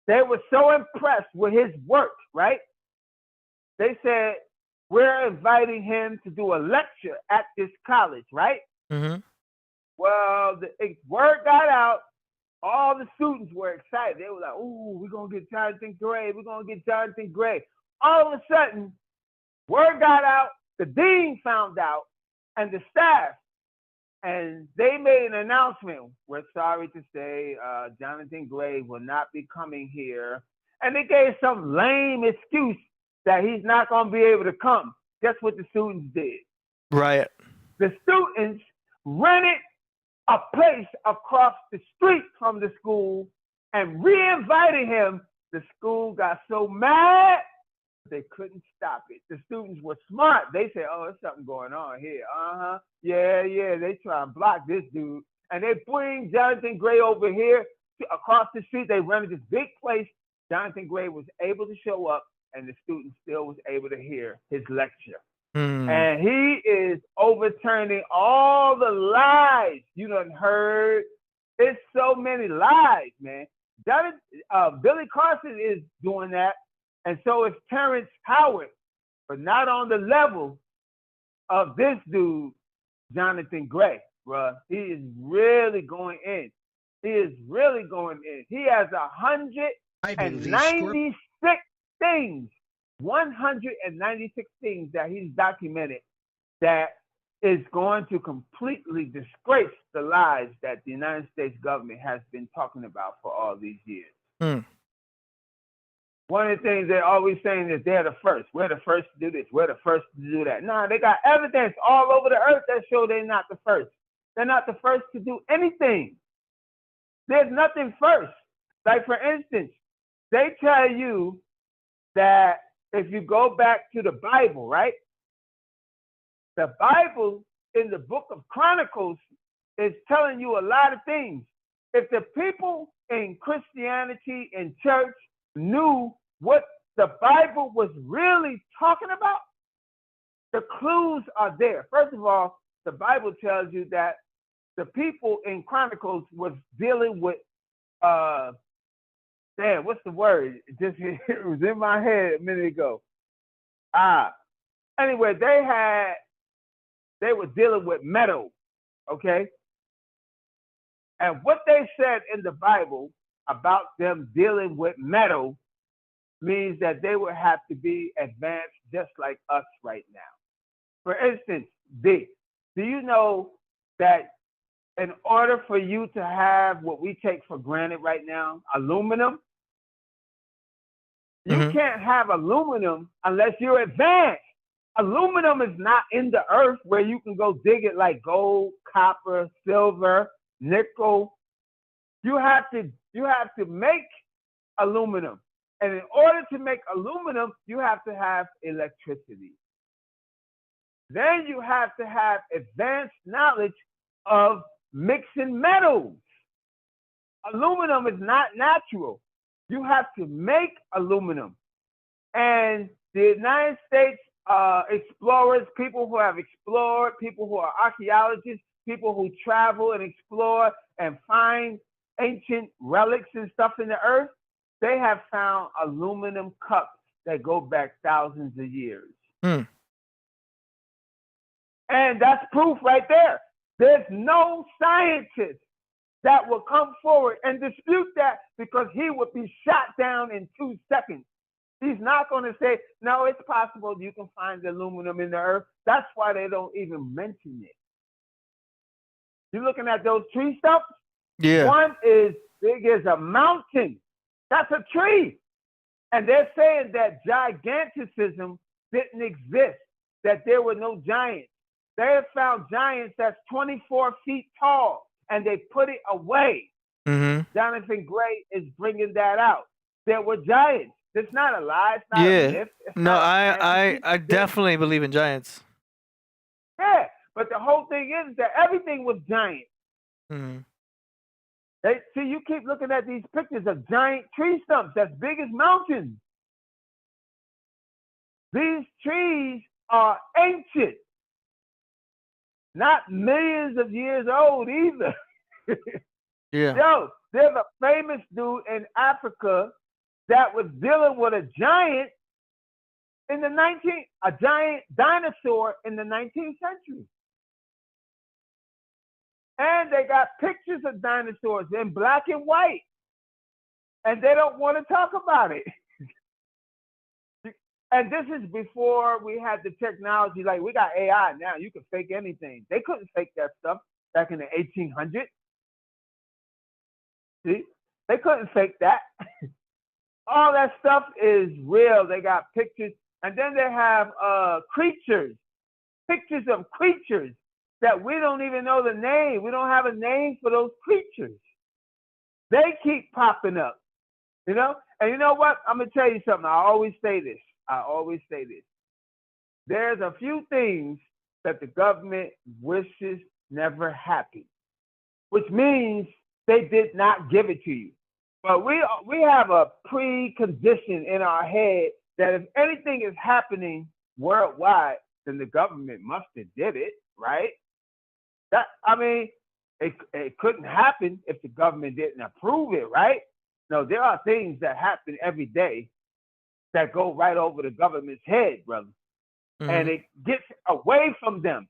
Speaker 8: They were so impressed with his work, right? They said, we're inviting him to do a lecture at this college, right?
Speaker 4: Mm-hmm.
Speaker 8: Well, the word got out. All the students were excited. They were like, ooh, we're going to get Jonathan Gray. We're going to get Jonathan Gray. All of a sudden, word got out. The dean found out and the staff. And they made an announcement. We're sorry to say Jonathan Gray will not be coming here. And they gave some lame excuse that he's not going to be able to come. Guess what the students did?
Speaker 4: Right.
Speaker 8: The students rented a place across the street from the school and re-invited him. The school got so mad, they couldn't stop it. The students were smart. They said, oh, there's something going on here. Yeah, they try to block this dude. And they bring Jonathan Gray over here across the street. They rented this big place. Jonathan Gray was able to show up, and the students still was able to hear his lecture. And he is overturning all the lies you done heard. It's so many lies, man. Billy Carson is doing that, and so is Terrence Howard, but not on the level of this dude, Jonathan Gray, bruh. He is really going in. He is really going in. He has 196 things. 196 things that he's documented that is going to completely disgrace the lies that the United States government has been talking about for all these years. One of the things they're always saying is they're the first. We're the first to do this. We're the first to do that. No, they got evidence all over the earth that show they're not the first. They're not the first to do anything. There's nothing first. Like, for instance, they tell you that if you go back to the Bible, right? The Bible in the book of Chronicles is telling you a lot of things. If the people in Christianity and church knew what the Bible was really talking about, the clues are there. First of all, the Bible tells you that the people in Chronicles was dealing with, what's the word? It was in my head a minute ago. Anyway, they were dealing with metal, okay? And what they said in the Bible about them dealing with metal means that they would have to be advanced just like us right now. For instance, do you know that in order for you to have what we take for granted right now, aluminum, you can't have aluminum unless you're advanced. Aluminum is not in the earth where you can go dig it like gold, copper, silver, nickel. You have to make aluminum. And in order to make aluminum, you have to have electricity. Then you have to have advanced knowledge of mixing metals. Aluminum is not natural. You have to make aluminum. And the United States explorers, people who have explored, people who are archaeologists, people who travel and explore and find ancient relics and stuff in the earth, they have found aluminum cups that go back thousands of years. And that's proof right there. There's no scientist that will come forward and dispute that, because he would be shot down in 2 seconds. He's not going to say, no, it's possible you can find aluminum in the earth. That's why they don't even mention it. You're looking at those tree stumps?
Speaker 4: Yeah.
Speaker 8: One is big as a mountain. That's a tree. And they're saying that giganticism didn't exist, that there were no giants. They have found giants that's 24 feet tall, and they put it away. Jonathan Gray is bringing that out. There were giants. It's not a lie. It's not a myth.
Speaker 4: No, I definitely believe in giants.
Speaker 8: Yeah, but the whole thing is that everything was giant. See, you keep looking at these pictures of giant tree stumps that's big as mountains. These trees are ancient, not millions of years old either. Yo, there's a famous dude in Africa that was dealing with a giant in a giant dinosaur in the 19th century. And they got pictures of dinosaurs in black and white. And they don't want to talk about it. And this is before we had the technology. Like, we got AI now. You can fake anything. They couldn't fake that stuff back in the 1800s. See? They couldn't fake that. All that stuff is real. They got pictures. And then they have creatures, pictures of creatures that we don't even know the name. We don't have a name for those creatures. They keep popping up, you know? And you know what? I'm going to tell you something. I always say this. There's a few things that the government wishes never happened, which means they did not give it to you. But we have a precondition in our head that if anything is happening worldwide, then the government must have did it, right? It couldn't happen if the government didn't approve it, right? No, there are things that happen every day that go right over the government's head, brother. And it gets away from them.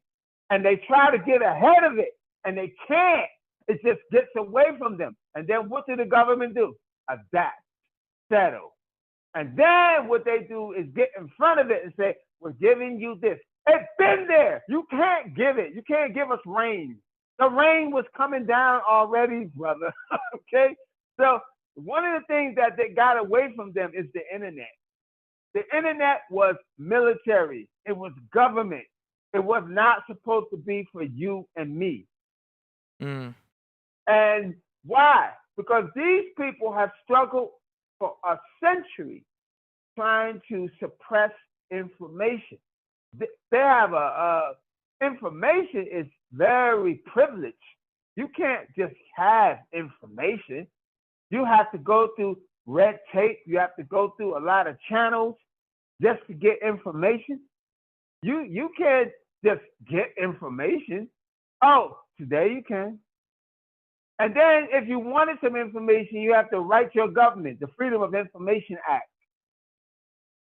Speaker 8: And they try to get ahead of it, and they can't. It just gets away from them. And then what do the government do? Adapt, settle. And then what they do is get in front of it and say, we're giving you this. It's been there. You can't give it. You can't give us rain. The rain was coming down already, brother. Okay? So one of the things that they got away from them is the internet. The internet was military. It was government. It was not supposed to be for you and me. And why? Because these people have struggled for a century trying to suppress information. They have information is very privileged. You can't just have information. You have to go through red tape. You have to go through a lot of channels just to get information. You can't just get information. Oh, today you can. And then if you wanted some information, you have to write your government, the Freedom of Information Act.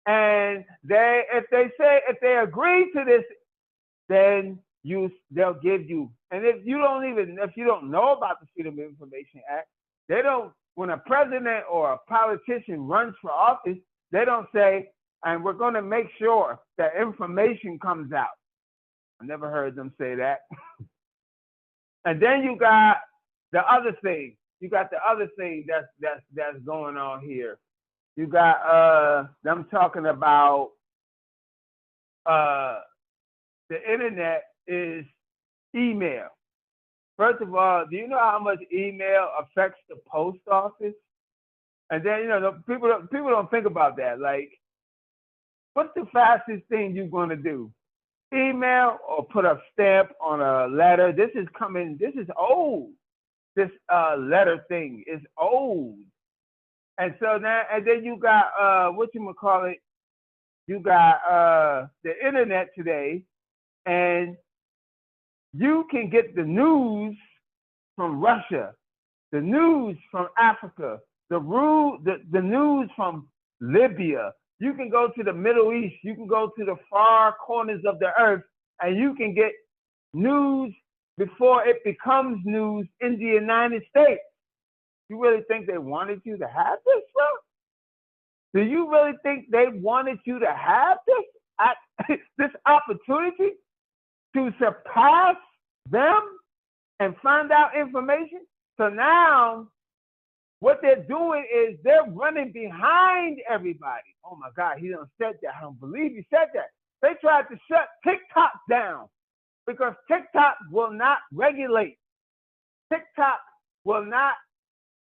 Speaker 8: And if they agree to this, then they'll give you. And if you don't know about the Freedom of Information Act, when a president or a politician runs for office, they don't say, and we're going to make sure that information comes out. I never heard them say that. And then you got the other thing. You got the other thing that's going on here. You got them talking about the internet is email. First of all, do you know how much email affects the post office? And then people don't think about that. Like, what's the fastest thing you're gonna do? Email or put a stamp on a letter? This is old. This letter thing is old. And so now, and then you got you got the internet today, and you can get the news from Russia, the news from Africa, the news from Libya. You can go to the Middle East, you can go to the far corners of the earth, and you can get news before it becomes news in the United States. You really think they wanted you to have this, bro? Do you really think they wanted you to have this, this opportunity to surpass them and find out information? So now, what they're doing is they're running behind everybody. Oh my God, he done said that. I don't believe he said that. They tried to shut TikTok down because TikTok will not regulate. TikTok will not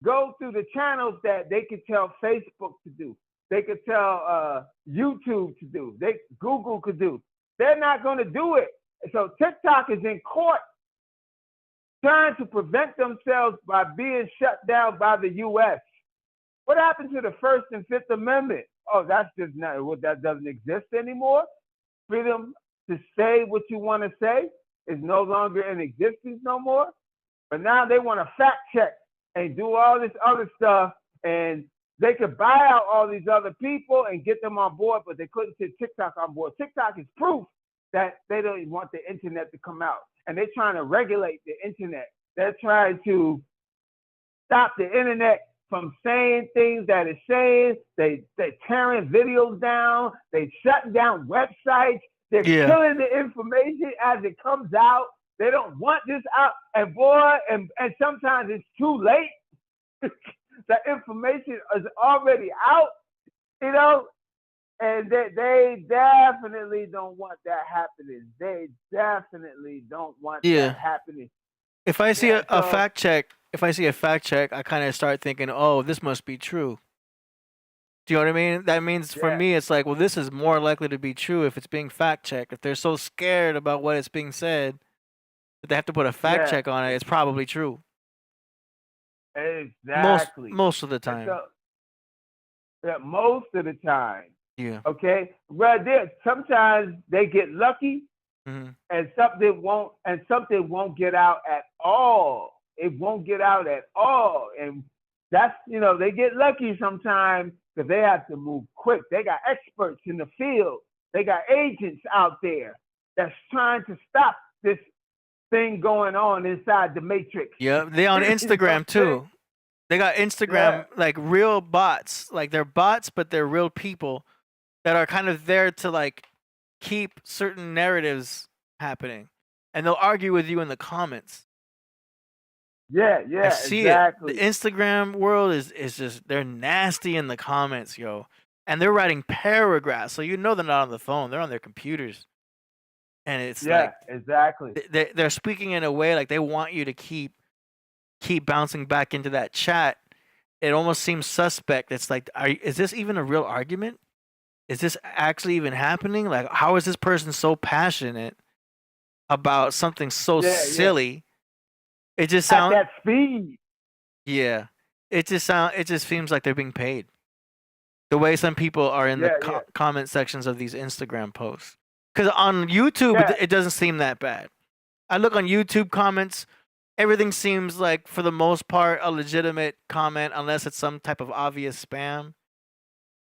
Speaker 8: go through the channels that they could tell Facebook to do. They could tell YouTube to do. Google could do. They're not going to do it. So TikTok is in court trying to prevent themselves by being shut down by the U.S. What happened to the First and Fifth Amendment? Oh, that's just not, that doesn't exist anymore. Freedom to say what you want to say is no longer in existence no more. But now they want to fact check and do all this other stuff, and they could buy out all these other people and get them on board, but they couldn't get TikTok on board. TikTok is proof that they don't want the internet to come out. And they're trying to regulate the internet. They're trying to stop the internet from saying things that it's saying. They're tearing videos down. They're shutting down websites. They're killing the information as it comes out. They don't want this out. And boy, and sometimes it's too late. The information is already out, and they definitely don't want that happening. They definitely don't want that happening.
Speaker 4: If I see a fact check, I kind of start thinking, oh, this must be true. Do you know what I mean? That means for me, it's like, well, this is more likely to be true if it's being fact checked. If they're so scared about what is being said that they have to put a fact check on it, it's probably true.
Speaker 8: Exactly.
Speaker 4: Most of the time.
Speaker 8: Most of the time.
Speaker 4: Yeah.
Speaker 8: Okay. Right there. Sometimes they get lucky, and something won't get out at all. It won't get out at all, and that's they get lucky sometimes because they have to move quick. They got experts in the field. They got agents out there that's trying to stop this thing going on inside the matrix.
Speaker 4: Yeah, they on Instagram too. They got Instagram like real bots. Like they're bots, but they're real people that are kind of there to like keep certain narratives happening. And they'll argue with you in the comments.
Speaker 8: Yeah,
Speaker 4: I see
Speaker 8: exactly.
Speaker 4: it. The Instagram world is just they're nasty in the comments, yo. And they're writing paragraphs. So they're not on the phone, they're on their computers. And it's like
Speaker 8: exactly.
Speaker 4: They're speaking in a way like they want you to keep bouncing back into that chat. It almost seems suspect. It's like, is this even a real argument? Is this actually even happening? Like, how is this person so passionate about something so silly? It just sounds
Speaker 8: at that speed.
Speaker 4: Yeah, It just seems like they're being paid. The way some people are in the comment sections of these Instagram posts. Because on YouTube, it doesn't seem that bad. I look on YouTube comments, everything seems like, for the most part, a legitimate comment, unless it's some type of obvious spam.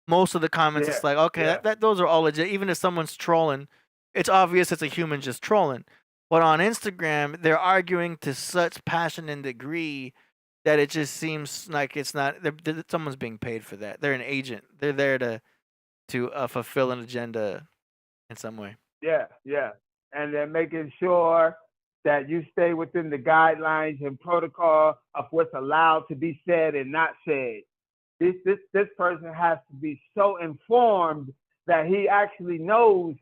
Speaker 4: Most of the comments, it's like, okay, those are all legit. Even if someone's trolling, it's obvious it's a human just trolling. But on Instagram, they're arguing to such passion and degree that it just seems like it's not. Someone's being paid for that. They're an agent. They're there to fulfill an agenda in some way.
Speaker 8: Yeah, and they're making sure that you stay within the guidelines and protocol of what's allowed to be said and not said. This person has to be so informed that he actually knows.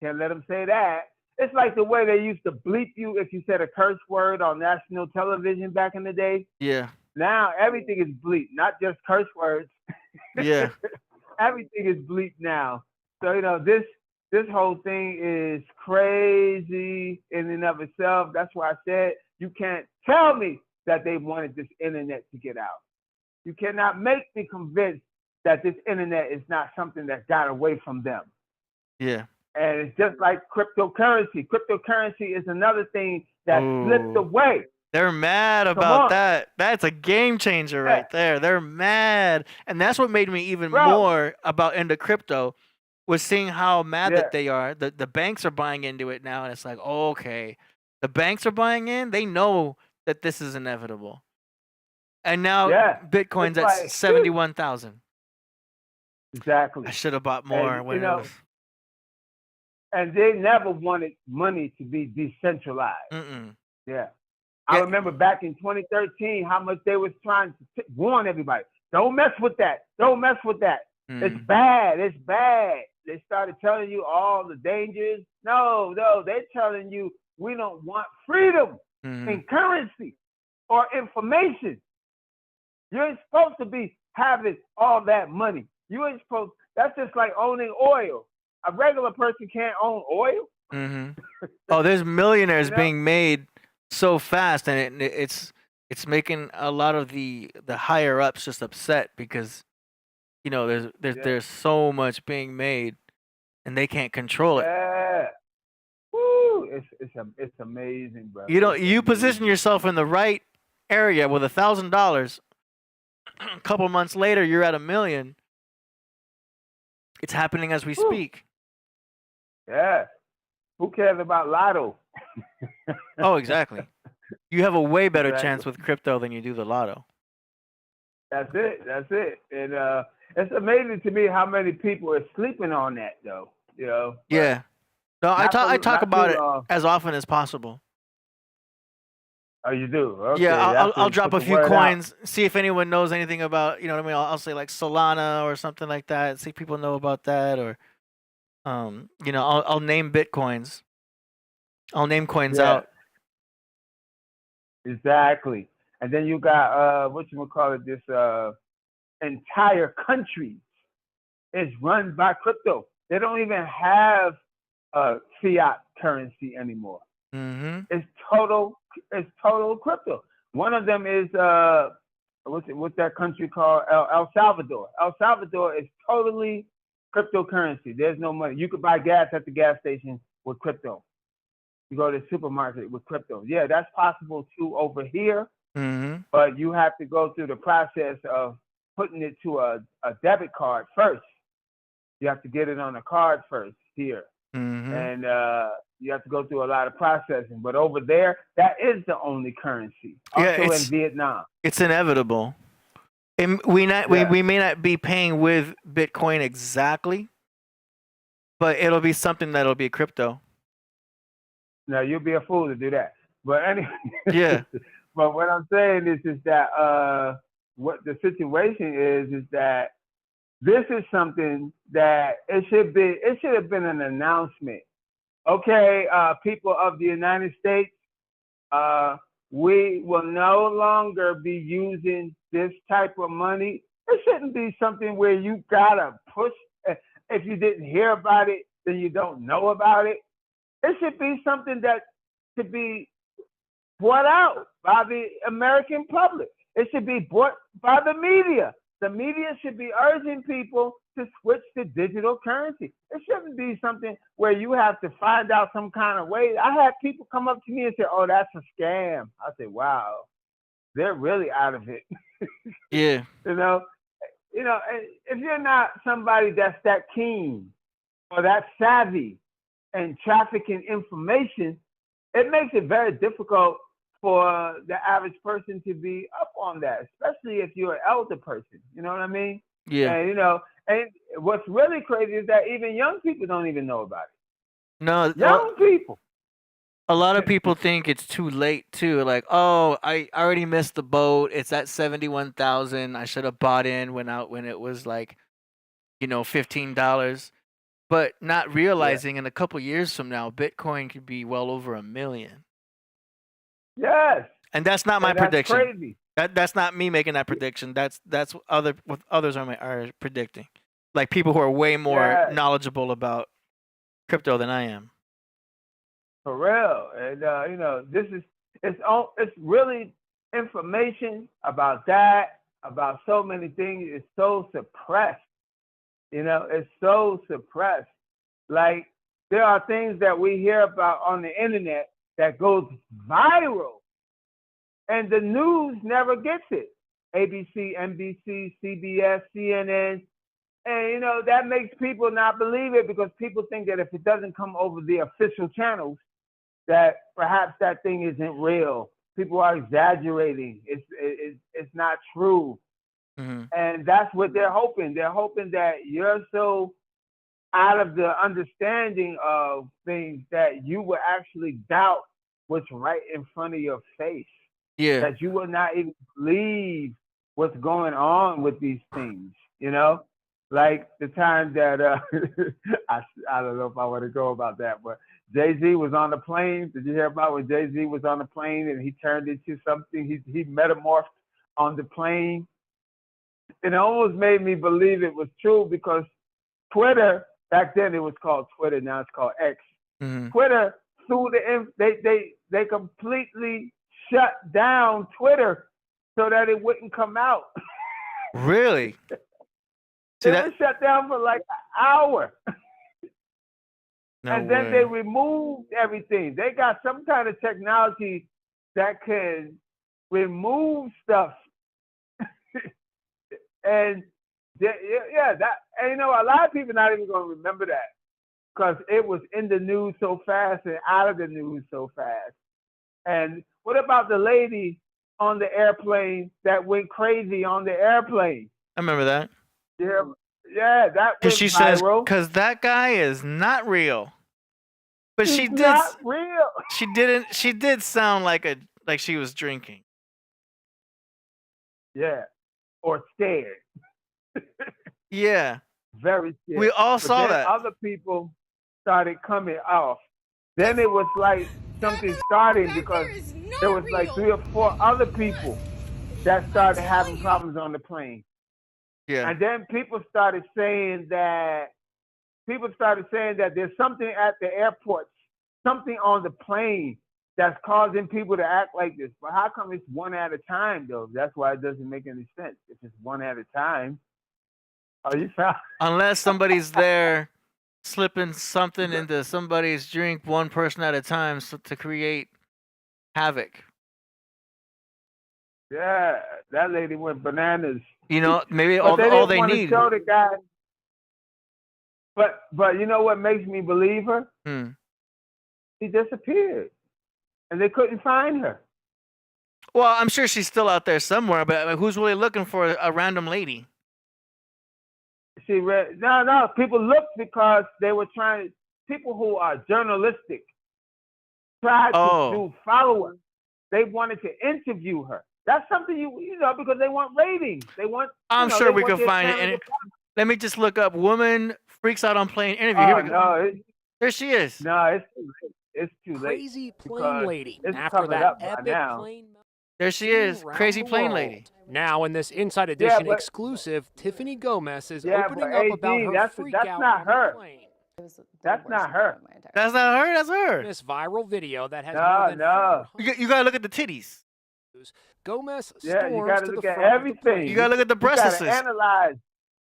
Speaker 8: Can't let him say that. It's like the way they used to bleep you if you said a curse word on national television back in the day.
Speaker 4: Yeah.
Speaker 8: Now everything is bleeped, not just curse words.
Speaker 4: Yeah.
Speaker 8: Everything is bleeped now. So this whole thing is crazy in and of itself. That's why I said you can't tell me that they wanted this internet to get out. You cannot make me convinced that this internet is not something that got away from them.
Speaker 4: Yeah.
Speaker 8: And it's just like cryptocurrency. Cryptocurrency is another thing that slipped away.
Speaker 4: They're mad about that. That's a game changer right there. They're mad. And that's what made me even more into crypto, was seeing how mad that they are. The banks are buying into it now, and it's like, okay, the banks are buying in. They know that this is inevitable. And now Bitcoin's at 71,000.
Speaker 8: Exactly.
Speaker 4: I should have bought more when it was.
Speaker 8: And they never wanted money to be decentralized. Yeah. I remember back in 2013 how much they was trying to warn everybody. Don't mess with that. Don't mess with that. It's bad. It's bad. They started telling you all the dangers. No, they're telling you we don't want freedom in currency or information. You ain't supposed to be having all that money. You ain't supposed. That's just like owning oil. A regular person can't own oil.
Speaker 4: Oh, there's millionaires being made so fast, and it's making a lot of the higher ups just upset because there's so much being made, and they can't control it.
Speaker 8: Yeah. Woo! It's amazing, bro.
Speaker 4: You position yourself in the right area with $1,000. A couple months later, you're at $1 million. It's happening as we speak.
Speaker 8: Yeah. Who cares about Lotto?
Speaker 4: Oh, exactly. You have a way better chance with crypto than you do the Lotto.
Speaker 8: That's it. And it's amazing to me how many people are sleeping on that, though.
Speaker 4: Yeah. No, I talk about it as often as possible.
Speaker 8: Oh, you do? Okay.
Speaker 4: Yeah, I'll drop a few coins, see if anyone knows anything about, you know what I mean? I'll say like Solana or something like that, see if people know about that, or I'll name Bitcoins. I'll name coins out.
Speaker 8: Exactly. And then you got this entire country is run by crypto. They don't even have fiat currency anymore. It's total crypto. One of them is what's that country called? El Salvador. El Salvador is totally cryptocurrency. There's no money. You could buy gas at the gas station with crypto. You go to the supermarket with crypto. Yeah, that's possible too over here. But you have to go through the process of putting it to a debit card first. You have to get it on a card first here. And you have to go through a lot of processing. But over there, that is the only currency. Also in Vietnam.
Speaker 4: It's inevitable. We may not be paying with Bitcoin exactly, but it'll be something that'll be crypto.
Speaker 8: No, you'll be a fool to do that. But anyway.
Speaker 4: Yeah.
Speaker 8: But what I'm saying is that what the situation is that this is something that it should have been an announcement. Okay, people of the United States, we will no longer be using this type of money. It shouldn't be something where you gotta push. If you didn't hear about it, then you don't know about it. It should be something that should be brought out by the American public. It should be brought by the media. The media should be urging people to switch to digital currency. It shouldn't be something where you have to find out some kind of way. I had people come up to me and say, "Oh, that's a scam." I said, "Wow, they're really out of it."
Speaker 4: Yeah.
Speaker 8: You know, if you're not somebody that's that keen or that savvy and trafficking information, it makes it very difficult for the average person to be up on that, especially if you're an elder person. You know what I mean?
Speaker 4: Yeah.
Speaker 8: And and what's really crazy is that even young people don't even know about it.
Speaker 4: No,
Speaker 8: Young people.
Speaker 4: a lot of people think it's too late too. Like, oh, I already missed the boat. It's at 71,000. I should have bought in when it was like, $15. But not realizing in a couple years from now, Bitcoin could be well over $1 million.
Speaker 8: Yes.
Speaker 4: And that's not my
Speaker 8: And that's
Speaker 4: prediction.
Speaker 8: crazy.
Speaker 4: That's not me making that prediction. That's what others are predicting. Like people who are way more knowledgeable about crypto than I am.
Speaker 8: For real. And it's really information about that, about so many things. It's so suppressed. It's so suppressed. Like there are things that we hear about on the internet that goes viral, and the news never gets it. ABC, NBC, CBS, CNN, and that makes people not believe it because people think that if it doesn't come over the official channels, that perhaps that thing isn't real. People are exaggerating. It's not true.
Speaker 4: Mm-hmm.
Speaker 8: And that's what they're hoping. They're hoping that you're so out of the understanding of things that you will actually doubt what's right in front of your face.
Speaker 4: Yeah.
Speaker 8: That you will not even believe what's going on with these things, Like the time that, I don't know if I want to go about that, but Jay-Z was on the plane. Did you hear about when Jay-Z was on the plane and he turned into something? He metamorphed on the plane. It almost made me believe it was true because Twitter, back then it was called Twitter, now it's called X.
Speaker 4: Mm-hmm.
Speaker 8: Twitter they completely shut down Twitter so that it wouldn't come out.
Speaker 4: Really?
Speaker 8: It was shut down for like an hour.
Speaker 4: No
Speaker 8: and then
Speaker 4: way.
Speaker 8: they removed everything. They got some kind of technology that can remove stuff. And a lot of people not even going to remember that because it was in the news so fast and out of the news so fast. And what about the lady on the airplane that went crazy on the airplane?
Speaker 4: I remember that.
Speaker 8: Yeah, that went
Speaker 4: She
Speaker 8: viral.
Speaker 4: says, because that guy is not real. But
Speaker 8: He's not real.
Speaker 4: She did sound like she was drinking.
Speaker 8: Yeah. Or scared.
Speaker 4: Yeah.
Speaker 8: Very scared.
Speaker 4: We all saw that.
Speaker 8: Other people started coming off. Then it was like something started because there was like 3 or 4 other people that started having problems on the plane.
Speaker 4: Yeah.
Speaker 8: And then people started saying that there's something at the airport, something on the plane that's causing people to act like this. But how come it's one at a time, though? That's why it doesn't make any sense. If it's one at a time, are you found?
Speaker 4: Unless somebody's there slipping something into somebody's drink, one person at a time, to create havoc.
Speaker 8: Yeah, that lady went bananas.
Speaker 4: Maybe all they need.
Speaker 8: Show the guy. But you know what makes me believe her? She disappeared, and they couldn't find her.
Speaker 4: Well, I'm sure she's still out there somewhere, but who's really looking for a random lady?
Speaker 8: No. People looked because they were trying. People who are journalistic tried to do follow-up. They wanted to interview her. That's something because they want ratings. They want.
Speaker 4: I'm sure we could find it. And let me just look up "woman freaks out on plane interview." Here we go.
Speaker 8: No,
Speaker 4: there she is.
Speaker 8: No, it's too late. It's too late.
Speaker 9: Crazy plane lady.
Speaker 8: It's
Speaker 9: After
Speaker 8: covered
Speaker 9: that
Speaker 8: up by
Speaker 9: epic
Speaker 8: now.
Speaker 9: plane.
Speaker 4: There she is,
Speaker 9: Around
Speaker 4: crazy
Speaker 9: the
Speaker 4: plane
Speaker 9: world.
Speaker 4: lady.
Speaker 9: Now in this Inside Edition
Speaker 8: but-
Speaker 9: exclusive, Tiffany Gomez is
Speaker 8: Yeah,
Speaker 9: opening
Speaker 8: but
Speaker 9: up about
Speaker 8: AD,
Speaker 9: her
Speaker 8: that's
Speaker 9: freak
Speaker 8: not
Speaker 9: out on
Speaker 8: her.
Speaker 9: the plane.
Speaker 8: That's not her.
Speaker 4: That's not her. That's her.
Speaker 9: This viral video that has
Speaker 8: No.
Speaker 4: You gotta look at the titties.
Speaker 9: Gomez
Speaker 8: Yeah, you
Speaker 9: storms
Speaker 8: got to
Speaker 9: to
Speaker 8: look
Speaker 9: the
Speaker 8: at
Speaker 9: front of the
Speaker 8: everything.
Speaker 9: plane.
Speaker 4: You gotta look at the
Speaker 8: You got
Speaker 4: breastises.
Speaker 8: to analyze.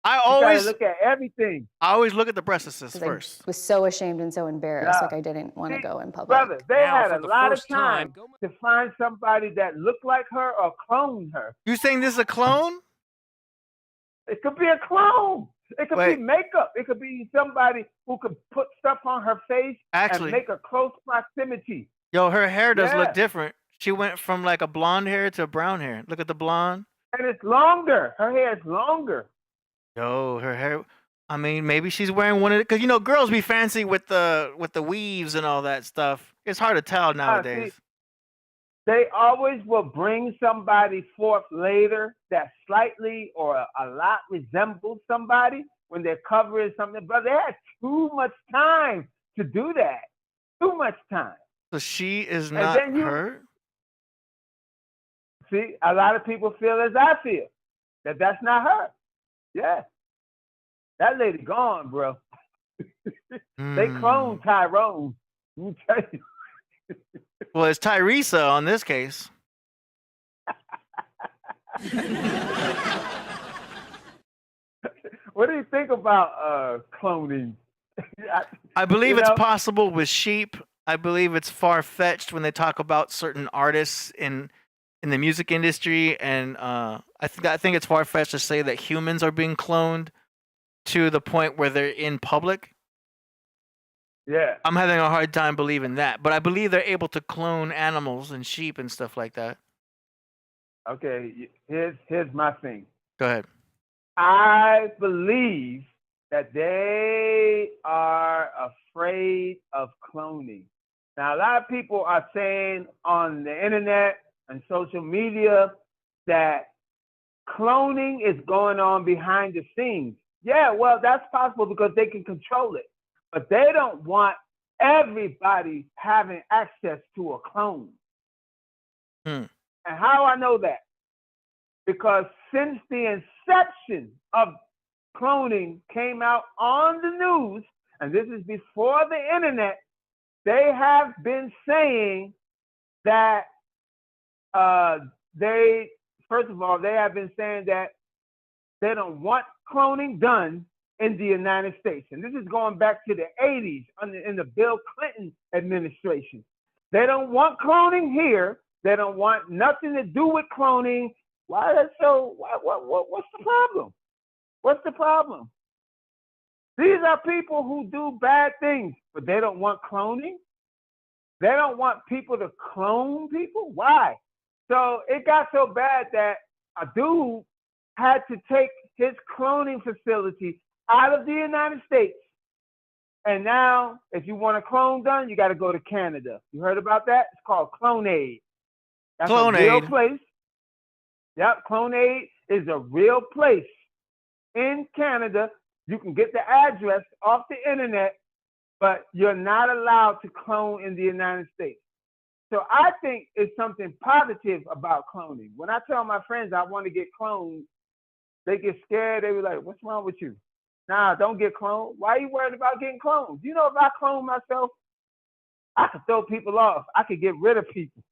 Speaker 4: I
Speaker 8: You got to
Speaker 4: always
Speaker 8: look at everything.
Speaker 4: look at the breastises
Speaker 10: Because
Speaker 4: first.
Speaker 10: I was so ashamed and so embarrassed,
Speaker 8: Yeah.
Speaker 10: like I didn't want to
Speaker 8: See,
Speaker 10: go in public.
Speaker 8: brother, they
Speaker 9: Now,
Speaker 8: had
Speaker 9: for
Speaker 8: a
Speaker 9: the
Speaker 8: lot of
Speaker 9: first time,
Speaker 8: time to find somebody that looked like her or clone her.
Speaker 4: You saying this is a clone?
Speaker 8: It could be a clone. It could
Speaker 4: Wait.
Speaker 8: be makeup. It could be somebody who could put stuff on her face
Speaker 4: Actually,
Speaker 8: and make a close proximity.
Speaker 4: yo, her hair does
Speaker 8: Yeah.
Speaker 4: look different. She went from like a blonde hair to brown hair. Look at the blonde.
Speaker 8: And it's longer. Her hair is longer.
Speaker 4: Yo, her hair. I mean, maybe she's wearing one of it because you know girls be fancy with the weaves and all that stuff. It's hard to tell nowadays.
Speaker 8: They always will bring somebody forth later that slightly or a lot resembles somebody when they're covering something. But they had too much time to do that. Too much time.
Speaker 4: So she is
Speaker 8: And
Speaker 4: not
Speaker 8: then
Speaker 4: her.
Speaker 8: See, a lot of people feel as I feel, that that's not her. Yeah. That lady gone, bro. They cloned Tyrone. Let me tell you.
Speaker 4: Well, it's Tyresa on this case.
Speaker 8: What do you think about cloning?
Speaker 4: I believe
Speaker 8: You
Speaker 4: it's
Speaker 8: know?
Speaker 4: possible with sheep. I believe it's far fetched when they talk about certain artists in the music industry, and I think it's far fetched to say that humans are being cloned to the point where they're in public.
Speaker 8: Yeah.
Speaker 4: I'm having a hard time believing that, but I believe they're able to clone animals and sheep and stuff like that.
Speaker 8: Okay, here's my thing.
Speaker 4: Go ahead.
Speaker 8: I believe that they are afraid of cloning. Now, a lot of people are saying on the internet and social media that cloning is going on behind the scenes. Yeah, well, that's possible because they can control it. But they don't want everybody having access to a clone. And how I know that? Because since the inception of cloning came out on the news, and this is before the internet, they have been saying that first of all, they have been saying that they don't want cloning done in the United States. And this is going back to the 80s in the Bill Clinton administration. They don't want cloning here. They don't want nothing to do with cloning. Why is that so? What's the problem? What's the problem? These are people who do bad things, but they don't want cloning. They don't want people to clone people. Why? So it got so bad that a dude had to take his cloning facility out of the United States. And now, if you want a clone done, you got to go to Canada. You heard about that? It's called CloneAid. That's a real place. Yep, CloneAid is a real place in Canada. You can get the address off the internet, but you're not allowed to clone in the United States. So I think it's something positive about cloning. When I tell my friends I want to get cloned, they get scared. They be like, what's wrong with you? Nah, don't get cloned. Why are you worried about getting cloned? You know, if I clone myself, I could throw people off. I could get rid of people.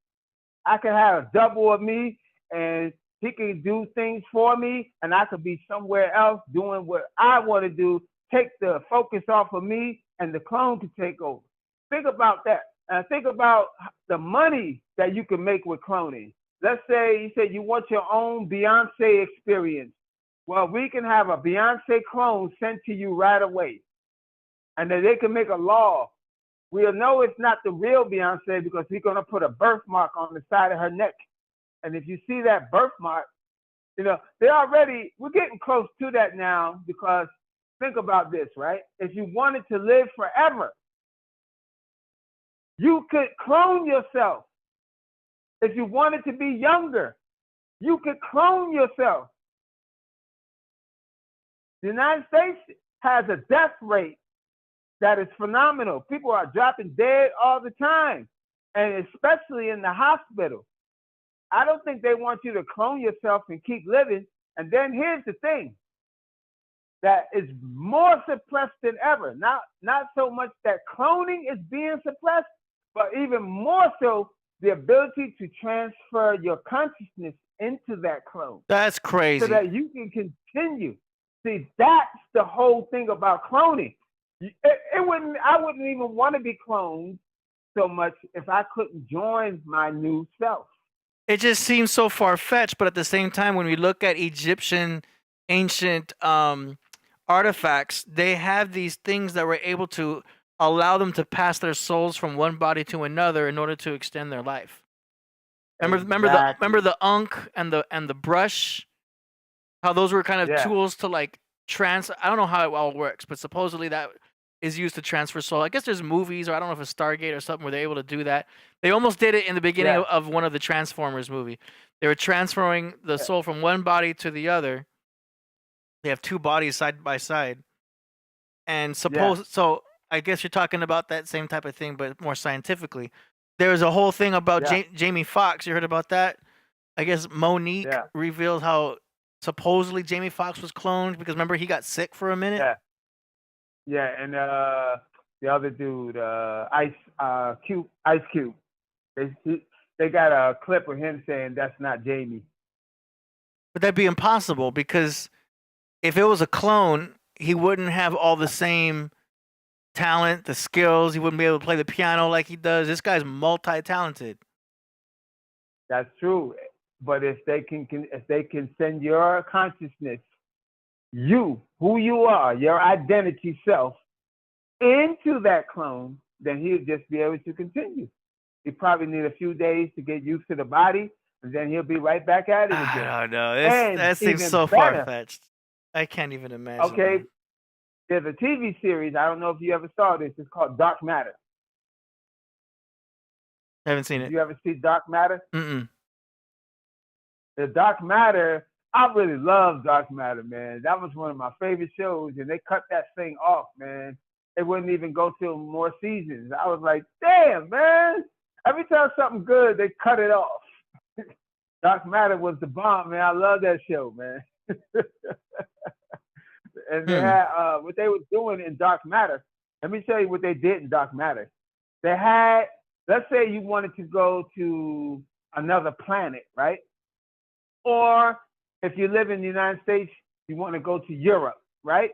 Speaker 8: I could have a double of me, and he can do things for me, and I could be somewhere else doing what I want to do, take the focus off of me, and the clone can take over. Think about that. And think about the money that you can make with cloning. Let's say you said you want your own Beyonce experience. Well, we can have a Beyonce clone sent to you right away. And then they can make a law. We'll know it's not the real Beyonce because we're going to put a birthmark on the side of her neck. And if you see that birthmark, you know, we're getting close to that now because think about this, right? If you wanted to live forever, you could clone yourself. If you wanted to be younger, you could clone yourself. The United States has a death rate that is phenomenal. People are dropping dead all the time, and especially in the hospital. I don't think they want you to clone yourself and keep living. And then here's the thing that is more suppressed than ever. Not so much that cloning is being suppressed, but even more so the ability to transfer your consciousness into that clone.
Speaker 4: That's crazy.
Speaker 8: So that you can continue. See, that's the whole thing about cloning. I wouldn't even want to be cloned so much if I couldn't join my new self.
Speaker 4: It just seems so far-fetched, but at the same time, when we look at Egyptian ancient artifacts, they have these things that were able to allow them to pass their souls from one body to another in order to extend their life. Remember the ankh and the brush, how those were kind of tools to like I don't know how it all works, but supposedly that is used to transfer soul. I guess there's movies, or I don't know if it's Stargate or something, where they're able to do that. They almost did it in the beginning of one of the Transformers movie. They were transferring the soul from one body to the other. They have two bodies side by side. And so I guess you're talking about that same type of thing, but more scientifically. There was a whole thing about Jamie Foxx. You heard about that? I guess Monique revealed how supposedly Jamie Foxx was cloned because remember he got sick for a minute?
Speaker 8: Yeah, and the other dude, Ice Cube. They got a clip of him saying that's not Jamie.
Speaker 4: But that'd be impossible because if it was a clone, he wouldn't have all the same talent, the skills. He wouldn't be able to play the piano like he does. This guy's multi-talented.
Speaker 8: That's true. But if they can send your consciousness, you, who you are, your identity self, into that clone, then he'll just be able to continue. He probably need a few days to get used to the body, and then he'll be right back at it again.
Speaker 4: I don't know. That seems so far-fetched. I can't even imagine.
Speaker 8: Okay,
Speaker 4: that.
Speaker 8: There's a TV series. I don't know if you ever saw this. It's called Dark Matter.
Speaker 4: I haven't seen it.
Speaker 8: You ever see Dark Matter?
Speaker 4: Mm-mm.
Speaker 8: The Dark Matter, I really love Dark Matter, man. That was one of my favorite shows, and they cut that thing off, man. It wouldn't even go till more seasons. I was like, damn, man. Every time something good, they cut it off. Dark Matter was the bomb, man. I love that show, man. And they had what they were doing in Dark Matter. Let me tell you what they did in Dark Matter. They had, let's say you wanted to go to another planet, right? Or if you live in the United States, you want to go to Europe, right?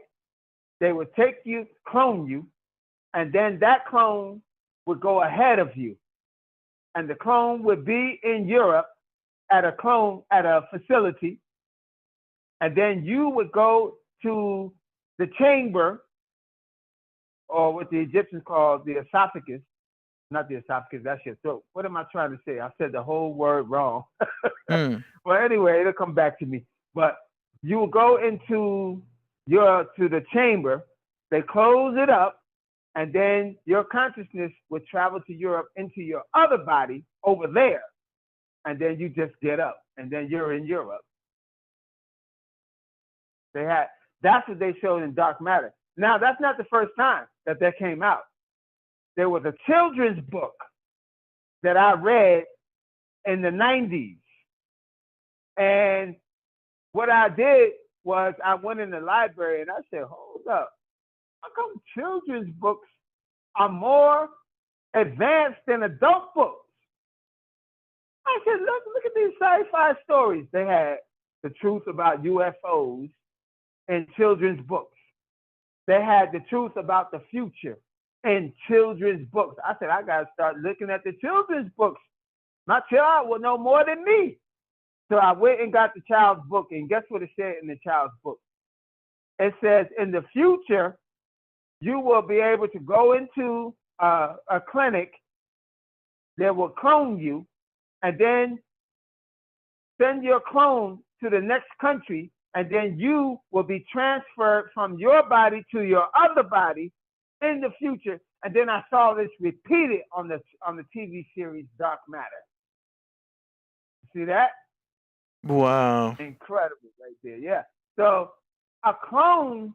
Speaker 8: They would take you, clone you, and then that clone would go ahead of you. And the clone would be in Europe at a facility. And then you would go to the chamber, or what the Egyptians call the esophagus. Not the esophagus, that's your throat. What am I trying to say? I said the whole word wrong. Well, anyway, it'll come back to me. But you will go into to the chamber, they close it up, and then your consciousness would travel to Europe into your other body over there. And then you just get up, and then you're in Europe. That's what they showed in Dark Matter. Now, that's not the first time that came out. There was a children's book that I read in the 90s. And what I did was I went in the library and I said, hold up, how come children's books are more advanced than adult books? I said, look at these sci-fi stories. They had the truth about UFOs in children's books. They had the truth about the future in children's books. I said, I got to start looking at the children's books. My child will know more than me. So I went and got the child's book, and guess what it said in the child's book? It says, in the future, you will be able to go into a clinic that will clone you, and then send your clone to the next country, and then you will be transferred from your body to your other body in the future. And then I saw this repeated on the TV series Dark Matter. See that?
Speaker 4: Wow.
Speaker 8: Incredible right there, yeah. So a clone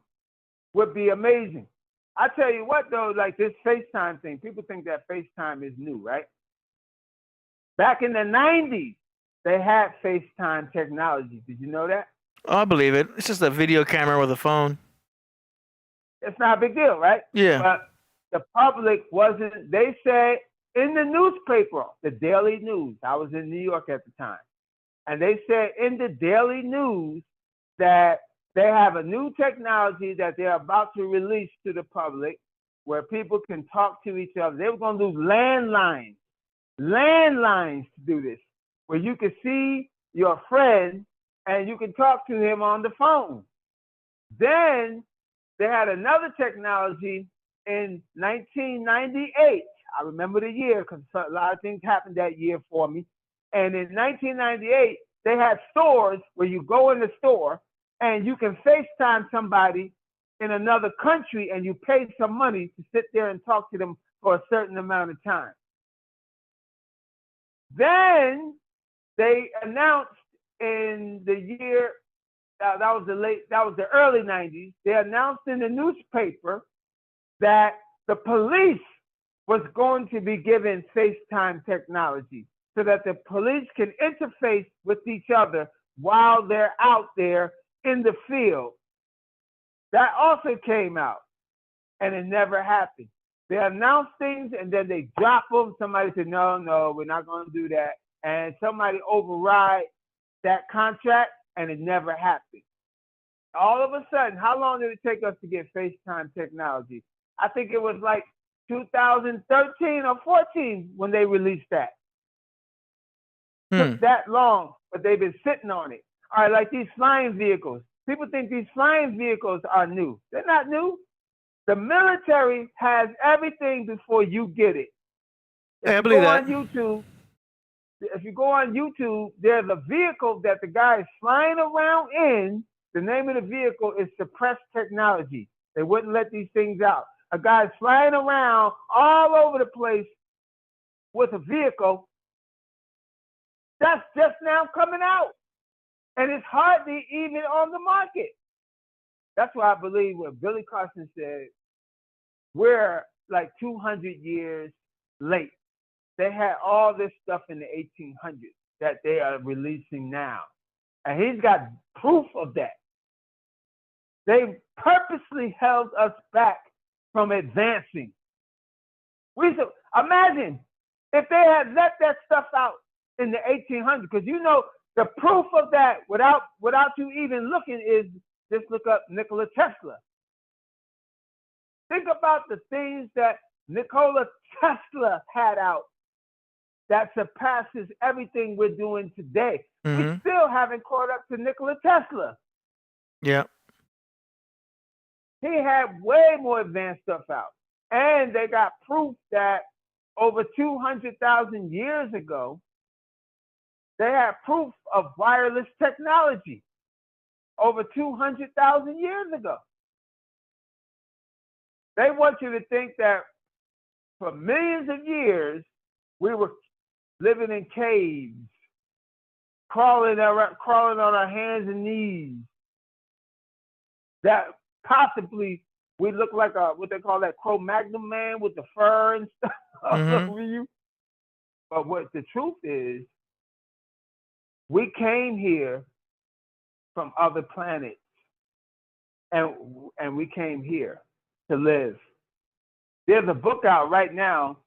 Speaker 8: would be amazing. I tell you what though, like this FaceTime thing, people think that FaceTime is new, right? Back in the 90s, they had FaceTime technology. Did you know that?
Speaker 4: Oh, I believe it. It's just a video camera with a phone.
Speaker 8: It's not a big deal, right?
Speaker 4: Yeah.
Speaker 8: But the public wasn't, they said in the newspaper, the Daily News. I was in New York at the time. And they said in the Daily News that they have a new technology that they're about to release to the public where people can talk to each other. They were going to use landlines to do this, where you can see your friend and you can talk to him on the phone. Then they had another technology in 1998. I remember the year because a lot of things happened that year for me. And in 1998, they had stores where you go in the store and you can FaceTime somebody in another country and you pay some money to sit there and talk to them for a certain amount of time. Then they announced in the year, that was the early 90s, they announced in the newspaper that the police was going to be given FaceTime technology so that the police can interface with each other while they're out there in the field. That also came out, and it never happened. They announced things, and then they drop them. Somebody said, no, we're not going to do that. And somebody override that contract, and it never happened. All of a sudden, how long did it take us to get FaceTime technology? I think it was like 2013 or 14 when they released that. Took that long, but they've been sitting on it. All right, like these flying vehicles. People think these flying vehicles are new. They're not new. The military has everything before you get it. If you go on YouTube, there's a vehicle that the guy is flying around in. The name of the vehicle is suppressed technology. They wouldn't let these things out. A guy's flying around all over the place with a vehicle that's just now coming out. And it's hardly even on the market. That's why I believe what Billy Carson said, we're like 200 years late. They had all this stuff in the 1800s that they are releasing now. And he's got proof of that. They purposely held us back from advancing. Imagine if they had let that stuff out in the 1800s, because you know the proof of that without you even looking is just look up Nikola Tesla. Think about the things that Nikola Tesla had out that surpasses everything we're doing today. We still haven't caught up to Nikola Tesla.
Speaker 4: Yeah.
Speaker 8: He had way more advanced stuff out. And they got proof that over 200,000 years ago, they had proof of wireless technology over 200,000 years ago. They want you to think that for millions of years, we were living in caves, crawling on our hands and knees. That possibly we look like what they call that Cro-Magnon man with the fur and stuff over you. But what the truth is, we came here from other planets, and we came here to live. There's a book out right now.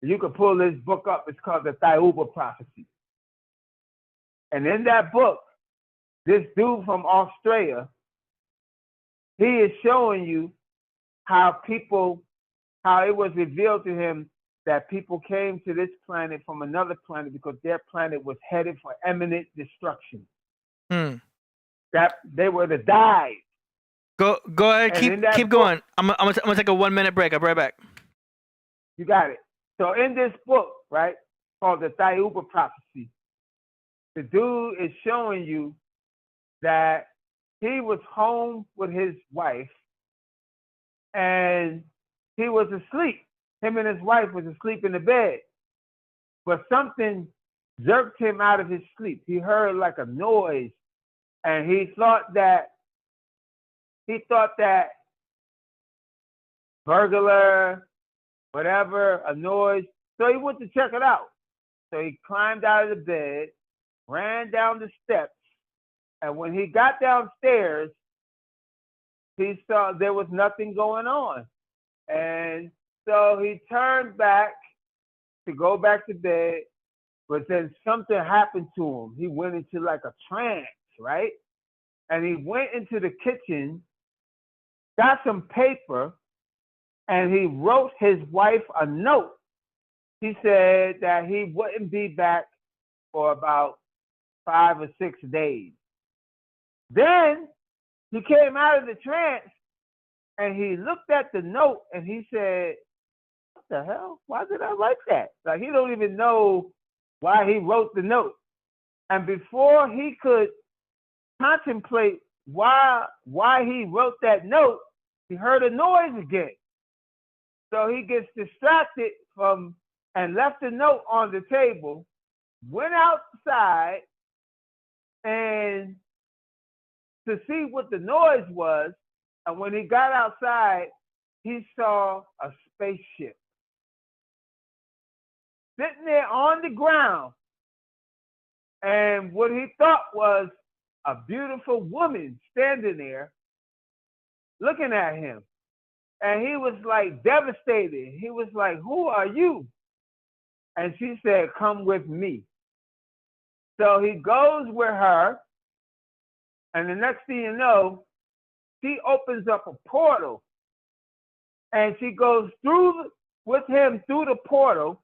Speaker 8: You can pull this book up. It's called the Thayuba Prophecy. And in that book, this dude from Australia, he is showing you how it was revealed to him that people came to this planet from another planet because their planet was headed for imminent destruction. That they were to die.
Speaker 4: Go ahead, keep going. I'm gonna take a 1 minute break. I'll be right back.
Speaker 8: You got it. So in this book, right, called the Thayuba Prophecy, the dude is showing you that he was home with his wife and he was asleep. Him and his wife was asleep in the bed. But something jerked him out of his sleep. He heard like a noise and he thought that burglar, whatever, a noise. So he went to check it out. So he climbed out of the bed, ran down the steps, and when he got downstairs, he saw there was nothing going on. And so he turned back to go back to bed, but then something happened to him. He went into like a trance, right? And he went into the kitchen, got some paper, and he wrote his wife a note. He said that he wouldn't be back for about 5 or 6 days. Then he came out of the trance and he looked at the note and he said, what the hell? Why did I write that? Like, he don't even know why he wrote the note. And before he could contemplate why he wrote that note, he heard a noise again. So he gets distracted and left the note on the table, went outside and to see what the noise was. And when he got outside, he saw a spaceship sitting there on the ground. And what he thought was a beautiful woman standing there looking at him. And he was like devastated. He was like, who are you? And she said, come with me. So he goes with her. And the next thing you know, she opens up a portal. And she goes with him through the portal.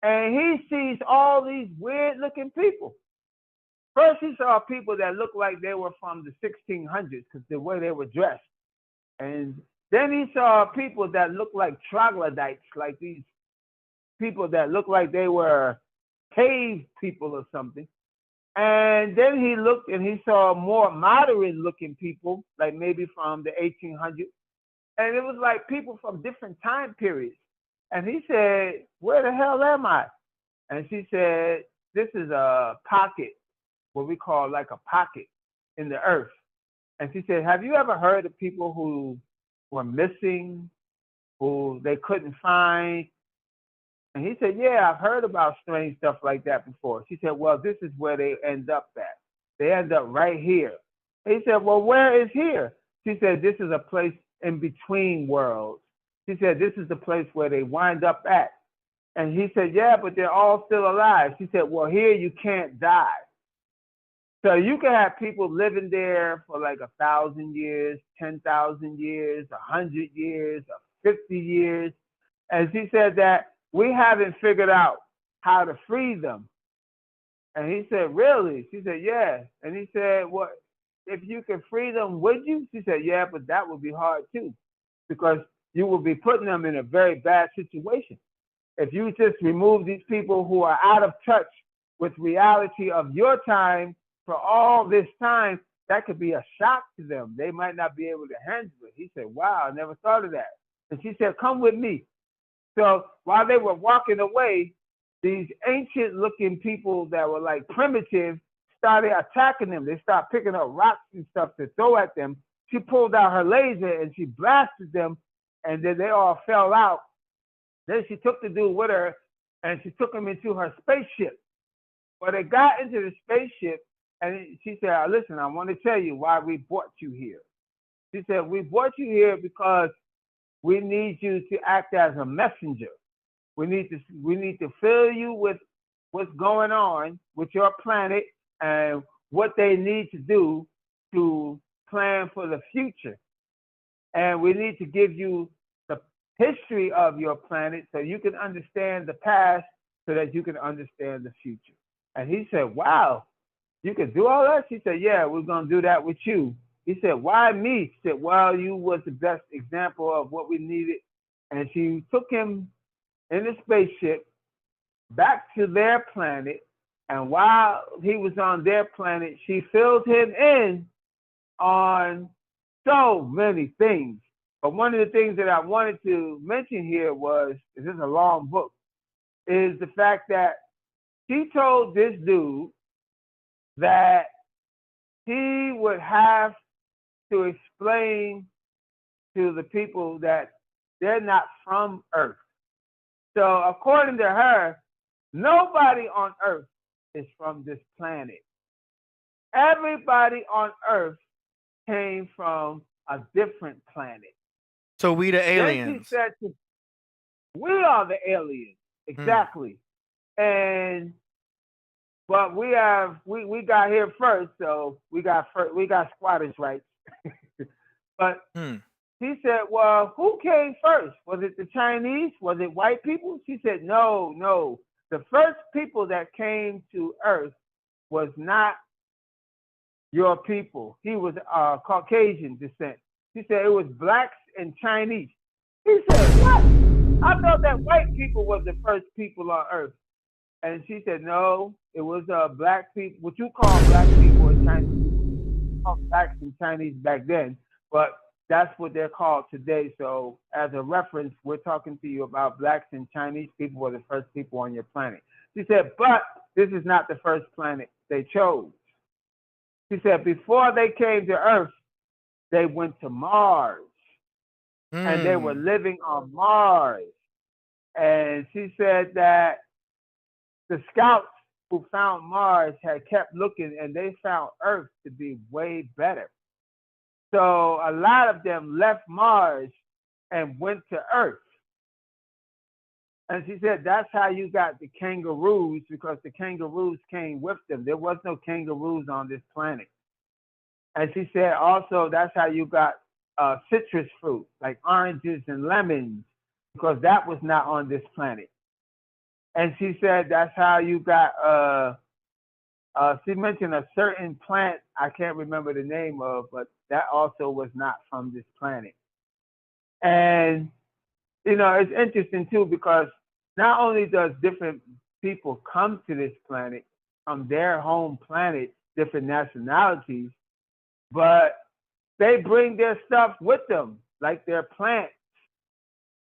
Speaker 8: And he sees all these weird looking people. First, he saw people that looked like they were from the 1600s because the way they were dressed. And then he saw people that looked like troglodytes, like these people that looked like they were cave people or something. And then he looked and he saw more modern looking people, like maybe from the 1800s. And it was like people from different time periods. And he said, where the hell am I? And she said, this is a pocket, what we call like a pocket in the earth. And she said, have you ever heard of people who were missing, who they couldn't find? And he said, yeah, I've heard about strange stuff like that before. She said, well, this is where they end up at. They end up right here. He said, well, where is here? She said, this is a place in between worlds. She said, this is the place where they wind up at. And he said, yeah, but they're all still alive. She said, well, here you can't die. So you can have people living there for like 1,000 years, 10,000 years, 100 years, 50 years. And she said that we haven't figured out how to free them. And he said, really? She said, yeah. And he said, well, if you could free them, would you? She said, yeah, but that would be hard too, because you will be putting them in a very bad situation. If you just remove these people who are out of touch with reality of your time for all this time, that could be a shock to them. They might not be able to handle it. He said, wow, I never thought of that. And she said, come with me. So while they were walking away, these ancient looking people that were like primitive started attacking them. They started picking up rocks and stuff to throw at them. She pulled out her laser and she blasted them, and then they all fell out. Then she took the dude with her and she took him into her spaceship. Well, they got into the spaceship and she said, listen, I want to tell you why we brought you here. She said, we brought you here because we need you to act as a messenger. We need to fill you with what's going on with your planet and what they need to do to plan for the future. And we need to give you the history of your planet so you can understand the past so that you can understand the future. And he said, wow, you can do all that? She said, yeah, we're going to do that with you. He said, why me? She said, well, you was the best example of what we needed. And she took him in the spaceship back to their planet. And while he was on their planet, she filled him in on so many things. But one of the things that I wanted to mention here was, this is a long book, is the fact that she told this dude that he would have to explain to the people that they're not from Earth. So according to her, nobody on Earth is from this planet. Everybody on Earth came from a different planet.
Speaker 4: So we the aliens.
Speaker 8: Then she said, we are the aliens. exactly. And but we got here first, so we got squatters' rights. But he said, well, who came first? Was it the Chinese? Was it white people? She said, no. The first people that came to Earth was not your people. He was Caucasian descent. She said it was blacks and Chinese. He said, what? I thought that white people was the first people on Earth. And she said, no, it was black people, what you call black people and Chinese, blacks and Chinese back then, but that's what they're called today. So as a reference, we're talking to you about blacks and Chinese people were the first people on your planet. She said, but this is not the first planet they chose. She said, before they came to Earth, they went to Mars. And they were living on Mars. And she said that the scouts who found Mars had kept looking and they found Earth to be way better. So a lot of them left Mars and went to Earth. And she said that's how you got the kangaroos, because the kangaroos came with them. There was no kangaroos on this planet. And she said also that's how you got citrus fruit, like oranges and lemons, because that was not on this planet. And she said that's how you got, she mentioned a certain plant I can't remember the name of, but that also was not from this planet. And, you know, it's interesting too, because not only does different people come to this planet from their home planet, different nationalities, but they bring their stuff with them, like their plants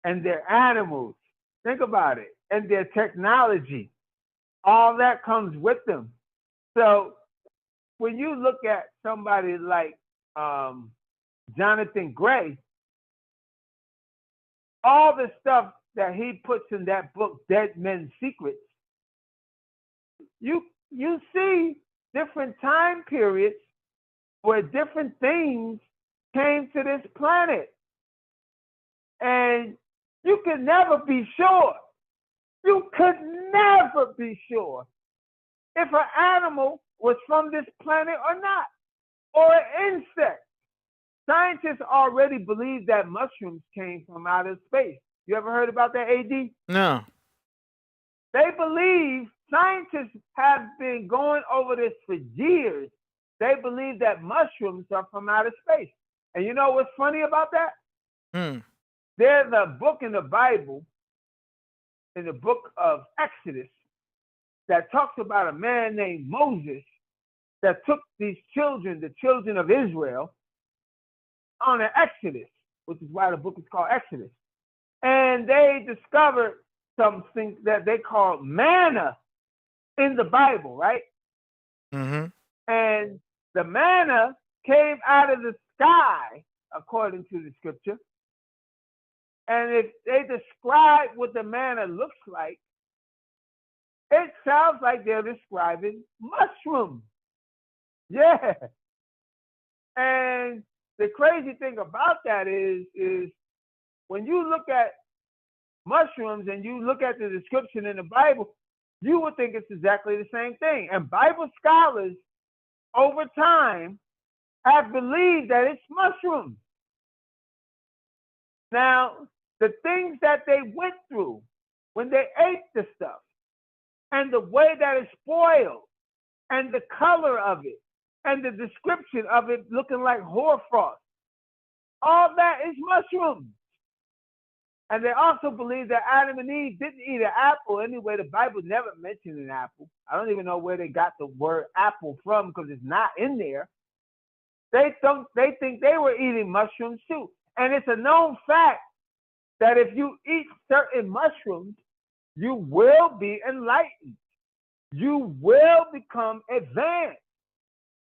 Speaker 8: and their animals. Think about it. And their technology. All that comes with them. So when you look at somebody like Jonathan Gray, all the stuff that he puts in that book, Dead Men's Secrets, you see different time periods where different things came to this planet. And you can never be sure. You could never be sure if an animal was from this planet or not, or an insect. Scientists already believe that mushrooms came from outer space. You ever heard about that, AD?
Speaker 4: No.
Speaker 8: They believe, scientists have been going over this for years. They believe that mushrooms are from outer space. And you know what's funny about that? There's a book in the Bible, in the book of Exodus, that talks about a man named Moses that took these children, the children of Israel, on an Exodus, which is why the book is called Exodus. And they discovered something that they call manna in the Bible, right? And the manna came out of the sky, according to the scripture. And if they describe what the manna looks like, it sounds like they're describing mushrooms. Yeah. And the crazy thing about that is when you look at mushrooms and you look at the description in the Bible, you would think it's exactly the same thing. And Bible scholars over time have believed that it's mushrooms. Now, the things that they went through when they ate the stuff, and the way that it's spoiled, and the color of it, and the description of it looking like hoarfrost, all that is mushrooms. And they also believe that Adam and Eve didn't eat an apple. Anyway, the Bible never mentioned an apple. I don't even know where they got the word apple from, because it's not in there. They think they were eating mushrooms too. And it's a known fact that if you eat certain mushrooms, you will be enlightened. You will become advanced.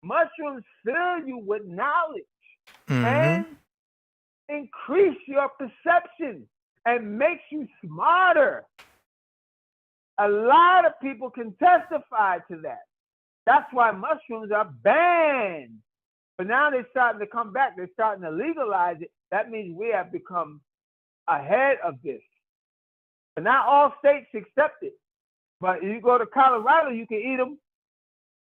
Speaker 8: Mushrooms fill you with knowledge and increase your perception and makes you smarter. A lot of people can testify to that. That's why mushrooms are banned. But now they're starting to come back. They're starting to legalize it. That means we have become ahead of this. And not all states accept it. But if you go to Colorado, you can eat them.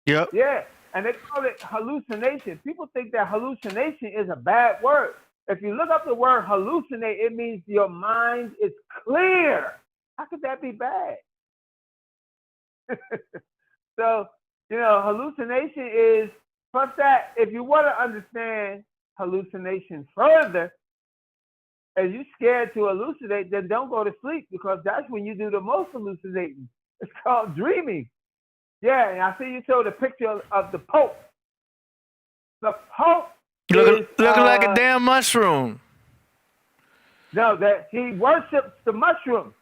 Speaker 4: Yep.
Speaker 8: Yeah. And they call it hallucination. People think that hallucination is a bad word. If you look up the word hallucinate, it means your mind is clear. How could that be bad? So, hallucination is, plus that, if you want to understand hallucination further, and you're scared to hallucinate, then don't go to sleep, because that's when you do the most hallucinating. It's called dreaming. Yeah, and I see you showed a picture of the Pope. The Pope
Speaker 4: looking like a damn mushroom.
Speaker 8: No, that he worships the mushroom.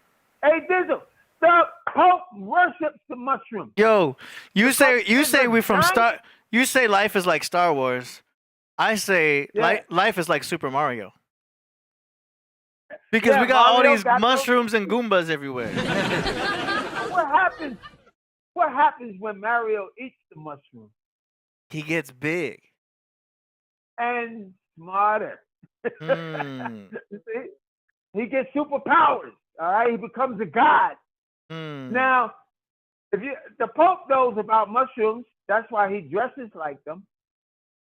Speaker 8: Hey, Dizzle, the Pope worships the mushroom.
Speaker 4: Yo, you say we from Star. You say life is like Star Wars. I say life is like Super Mario. Because we got
Speaker 8: Mario
Speaker 4: all these mushrooms and Goombas everywhere.
Speaker 8: What happens when Mario eats the mushroom?
Speaker 4: He gets big.
Speaker 8: And smarter.
Speaker 4: Mm.
Speaker 8: See? He gets superpowers. All right, he becomes a god.
Speaker 4: Mm.
Speaker 8: Now, the Pope knows about mushrooms, that's why he dresses like them.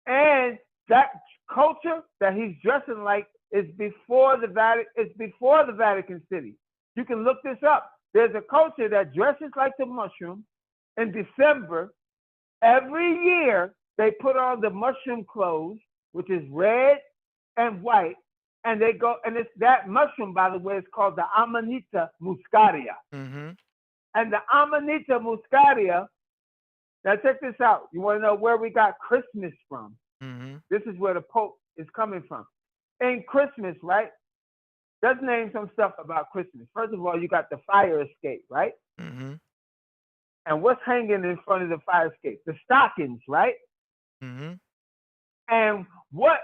Speaker 8: And that culture that he's dressing like is before the Vatican City. You can look this up. There's a culture that dresses like the mushroom. In December, every year, they put on the mushroom clothes, which is red and white, and they go, and it's that mushroom, by the way, is called the Amanita muscaria.
Speaker 4: Mm-hmm.
Speaker 8: And the Amanita muscaria, now check this out. You want to know where we got Christmas from?
Speaker 4: Mm-hmm.
Speaker 8: This is where the Pope is coming from. In Christmas, right? Let's name some stuff about Christmas. First of all, you got the fire escape, right?
Speaker 4: Mm-hmm.
Speaker 8: And what's hanging in front of the fire escape? The stockings, right?
Speaker 4: Mm-hmm.
Speaker 8: And what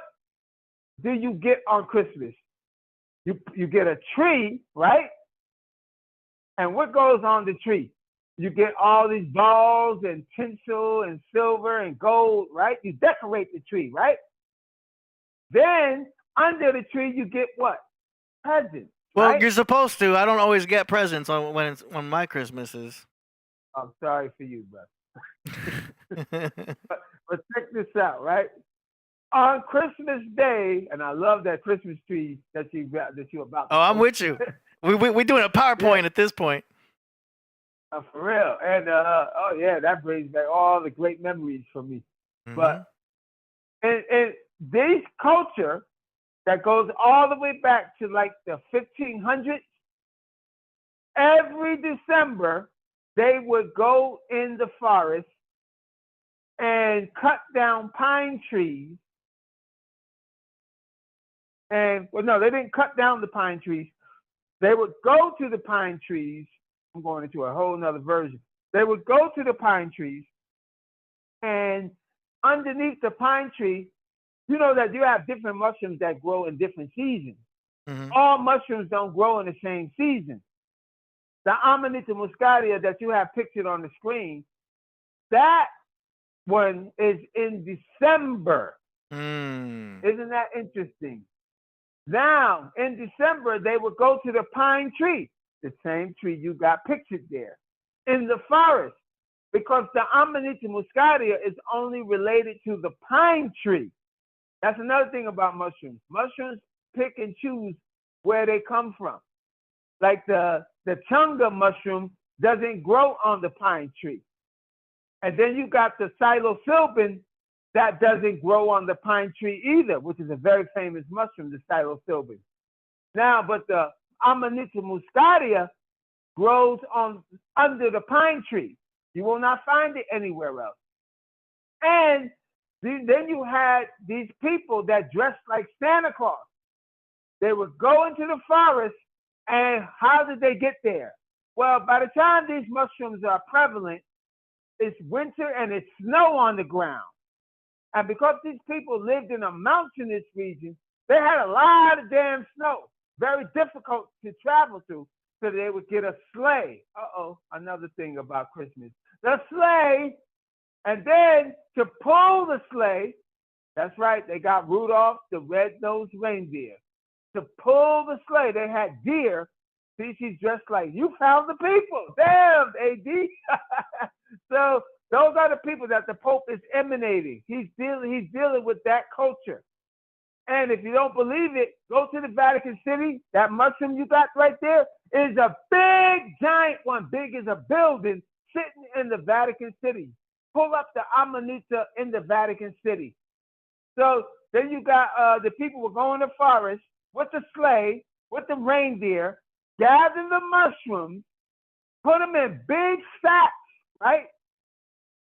Speaker 8: do you get on Christmas? You get a tree, right? And what goes on the tree? You get all these balls and tinsel and silver and gold, right? You decorate the tree, right? Then under the tree you get what? Presents.
Speaker 4: Well,
Speaker 8: right?
Speaker 4: you're supposed to. I don't always get presents on my Christmases.
Speaker 8: I'm sorry for you, brother. but check this out, right? On Christmas Day, and I love that Christmas tree that you're about to
Speaker 4: I'm with you. We're doing a PowerPoint at this point.
Speaker 8: For real. And oh yeah, that brings back all the great memories for me.
Speaker 4: Mm-hmm.
Speaker 8: But in this culture that goes all the way back to like the 1500s, every December they would go in the forest and cut down pine trees. And well, no, they didn't cut down the pine trees. They would go to the pine trees. I'm going into a whole nother version. They would go to the pine trees, and underneath the pine tree, you know that you have different mushrooms that grow in different seasons.
Speaker 4: Mm-hmm.
Speaker 8: All mushrooms don't grow in the same season. The Amanita muscaria that you have pictured on the screen, that one is in December.
Speaker 4: Mm.
Speaker 8: Isn't that interesting? Now, in December, they would go to the pine tree, the same tree you got pictured there, in the forest, because the Amanita muscaria is only related to the pine tree. That's another thing about mushrooms. Mushrooms pick and choose where they come from. Like the chunga mushroom doesn't grow on the pine tree. And then you got the psilocybin that doesn't grow on the pine tree either, which is a very famous mushroom, the psilocybin. Now, but the Amanita muscaria grows under the pine tree. You will not find it anywhere else. And then you had these people that dressed like Santa Claus. They would go into the forest, and how did they get there? Well, by the time these mushrooms are prevalent, it's winter and it's snow on the ground. And because these people lived in a mountainous region, they had a lot of damn snow, very difficult to travel through, so they would get a sleigh. Another thing about Christmas. The sleigh, and then to pull the sleigh, that's right, they got Rudolph the red-nosed reindeer. To pull the sleigh, they had deer See, she's dressed like, you found the people. Damn, AD. So those are the people that the Pope is emanating. He's dealing with that culture. And if you don't believe it, go to the Vatican City. That mushroom you got right there is a big, giant one, big as a building, sitting in the Vatican City. Pull up the Amanita in the Vatican City. So then you got the people who go in the forest with the sleigh, with the reindeer, gather the mushrooms, put them in big sacks, right?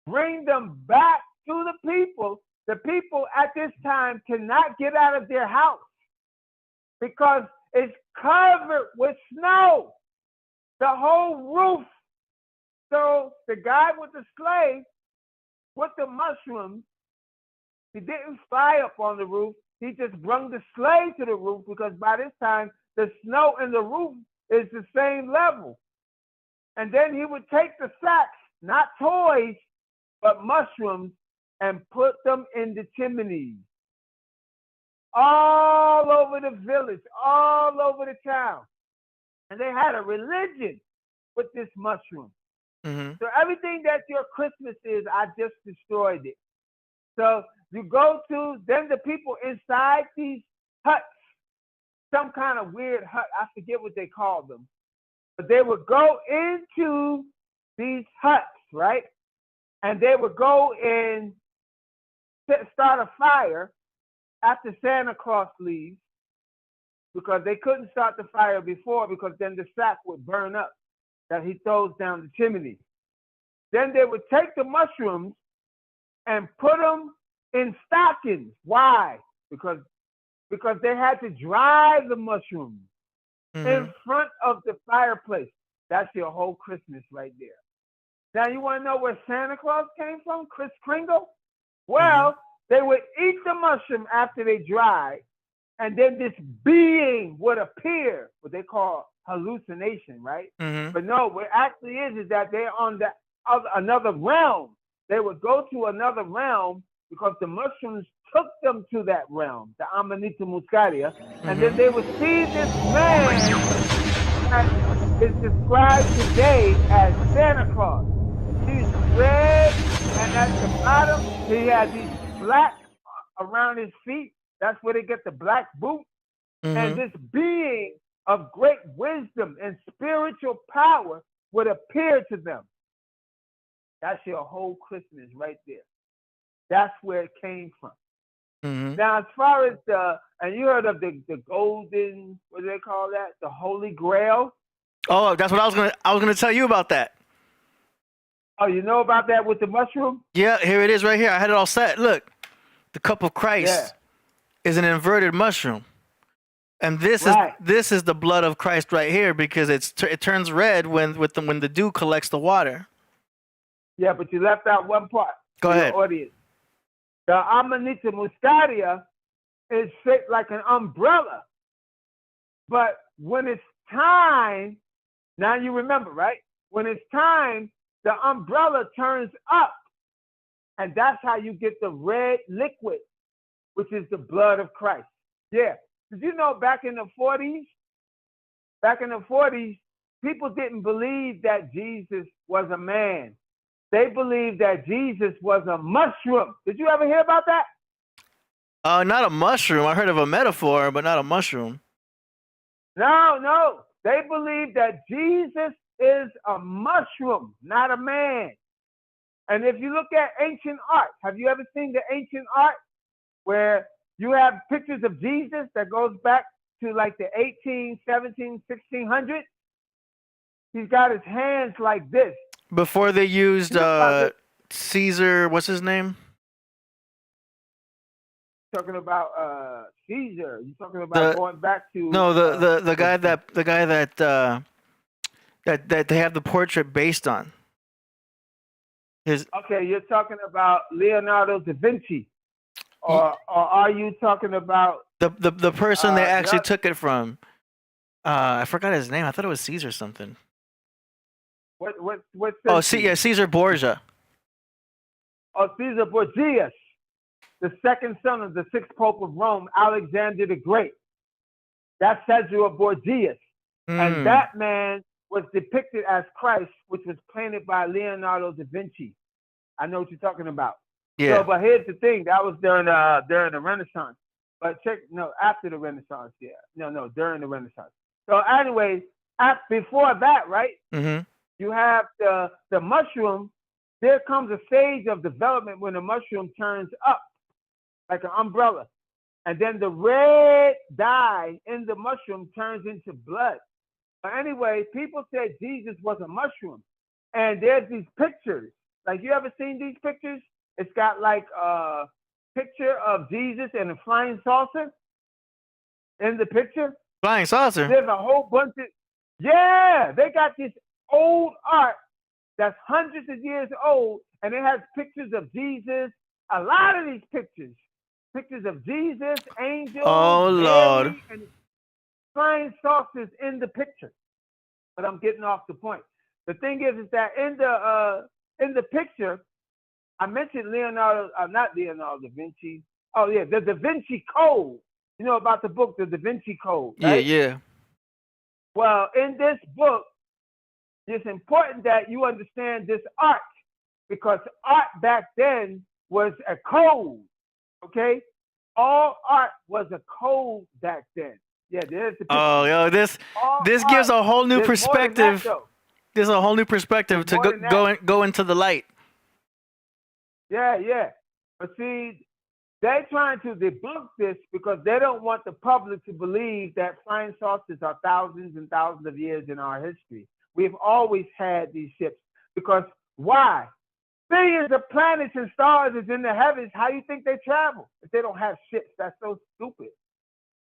Speaker 8: Bring them back to the people. The people at this time cannot get out of their house because it's covered with snow, the whole roof. So the guy with the sleigh, with the mushrooms, he didn't fly up on the roof. He just brung the sleigh to the roof because by this time, the snow in the roof is the same level. And then he would take the sacks, not toys, but mushrooms, and put them in the chimneys. All over the village, all over the town. And they had a religion with this mushroom.
Speaker 4: Mm-hmm.
Speaker 8: So everything that your Christmas is, I just destroyed it. So you go to, then the people inside these huts, some kind of weird hut, I forget what they called them, but they would go into these huts, right? And they would go and start a fire after Santa Claus leaves, because they couldn't start the fire before because then the sack would burn up that he throws down the chimney. Then they would take the mushrooms and put them in stockings. Why? Because they had to dry the mushrooms in front of the fireplace. That's your whole Christmas right there. Now you want to know where Santa Claus came from? Kris Kringle? Well, they would eat the mushroom after they dried, and then this being would appear, what they call hallucination, right? But no, what actually is that they're on another realm. They would go to another realm because the mushrooms took them to that realm, the Amanita Muscaria, and then they would see this man that is described today as Santa Claus. He's red, and at the bottom, he has these black around his feet. That's where they get the black boot. And this being of great wisdom and spiritual power would appear to them. That's your whole Christmas right there. That's where it came from. Now, as far as and you heard of the golden, what do they call that? The Holy Grail?
Speaker 4: Oh, that's what I was gonna tell you about that.
Speaker 8: Oh, you know about that with the mushroom?
Speaker 4: Yeah, here it is right here. I had it all set. Look, the cup of Christ is an inverted mushroom. And this is the blood of Christ right here because it turns red when the dew collects the water.
Speaker 8: Yeah, but you left out one part.
Speaker 4: Go ahead.
Speaker 8: Audience. The Amanita Muscaria is shaped like an umbrella. But when it's time, now you remember, right? When it's time, the umbrella turns up. And that's how you get the red liquid, which is the blood of Christ. Yeah. Did you know back in the 40s, people didn't believe that Jesus was a man. They believed that Jesus was a mushroom. Did you ever hear about that?
Speaker 4: Not a mushroom. I heard of a metaphor, but not a mushroom.
Speaker 8: No. They believed that Jesus is a mushroom, not a man. And if you look at ancient art, have you ever seen the ancient art where you have pictures of Jesus that goes back to like the 18, 17, 1600s? He's got his hands like this.
Speaker 4: Before they used Caesar, what's his name?
Speaker 8: Talking about Caesar. You talking about going back to
Speaker 4: the guy that they have the portrait based on.
Speaker 8: Okay, you're talking about Leonardo da Vinci, or are you talking about
Speaker 4: the person they actually took it from? I forgot his name. I thought it was Caesar something.
Speaker 8: What's
Speaker 4: Caesar Borgia.
Speaker 8: Oh, Caesar Borgias, the second son of the sixth Pope of Rome, Alexander the Great. That's Caesar Borgias. And that man was depicted as Christ, which was painted by Leonardo da Vinci. I know what you're talking about.
Speaker 4: Yeah.
Speaker 8: So, but here's the thing: that was during the Renaissance. But after the Renaissance, yeah. No, during the Renaissance. So, anyway, before that, right?
Speaker 4: Mm-hmm.
Speaker 8: You have the mushroom. There comes a stage of development when the mushroom turns up like an umbrella. And then the red dye in the mushroom turns into blood. But anyway, people said Jesus was a mushroom. And there's these pictures. Like, you ever seen these pictures? It's got like a picture of Jesus and a flying saucer in the picture.
Speaker 4: Flying saucer?
Speaker 8: There's a whole bunch of, yeah, they got this old art that's hundreds of years old, and it has pictures of Jesus. A lot of these pictures of Jesus, angels,
Speaker 4: oh
Speaker 8: Mary,
Speaker 4: Lord,
Speaker 8: and flying saucers in the picture. But I'm getting off the point. The thing is that in the picture, I mentioned not Leonardo da Vinci. Oh yeah, the Da Vinci Code. You know about the book, the Da Vinci Code, right?
Speaker 4: Yeah.
Speaker 8: Well, in this book, it's important that you understand this art, because art back then was a code, okay? All art was a code back then. Yeah, there's the picture.
Speaker 4: Oh, yo, this gives a whole new perspective. There's a whole new perspective to go into the light.
Speaker 8: Yeah. But see, they're trying to debunk this because they don't want the public to believe that flying saucers are thousands and thousands of years in our history. We've always had these ships. Because why? Billions of planets and stars is in the heavens. How you think they travel if they don't have ships? That's so stupid.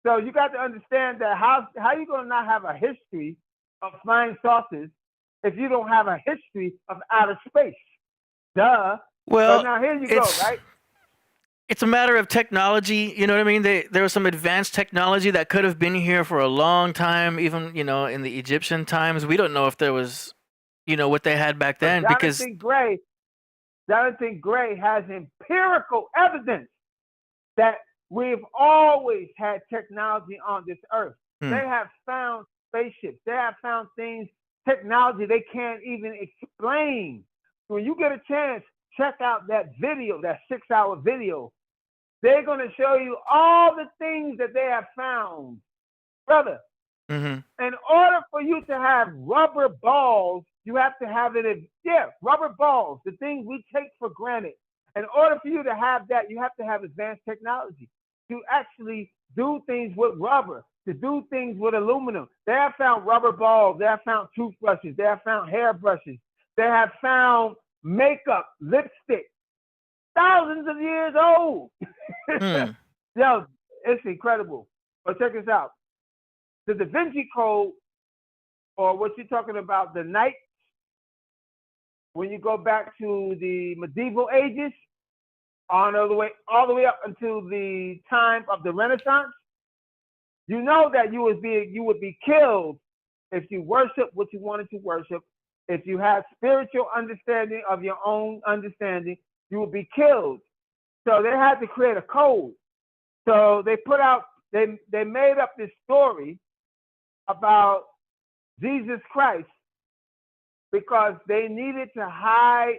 Speaker 8: So you got to understand that how you going to not have a history of flying saucers if you don't have a history of outer space? Duh.
Speaker 4: Well,
Speaker 8: but now here you go, right?
Speaker 4: It's a matter of technology. You know what I mean? There was some advanced technology that could have been here for a long time, even, in the Egyptian times. We don't know if there was, what they had back then.
Speaker 8: Jonathan Gray has empirical evidence that we've always had technology on this earth. They have found spaceships. They have found things, technology they can't even explain. When you get a chance, check out that video, that 6-hour video. They're going to show you all the things that they have found. Brother, in order for you to have rubber balls, you have to have rubber balls, the things we take for granted. In order for you to have that, you have to have advanced technology to actually do things with rubber, to do things with aluminum. They have found rubber balls. They have found toothbrushes. They have found hairbrushes. They have found makeup, lipstick, thousands of years old. Yo, it's incredible. But check this out. The Da Vinci Code, or what you're talking about, the Knights, when you go back to the medieval ages, all the way up until the time of the Renaissance, you know that you would be killed if you worship what you wanted to worship. If you have spiritual understanding of your own understanding, you will be killed. So they had to create a code. So they made up this story about Jesus Christ because they needed to hide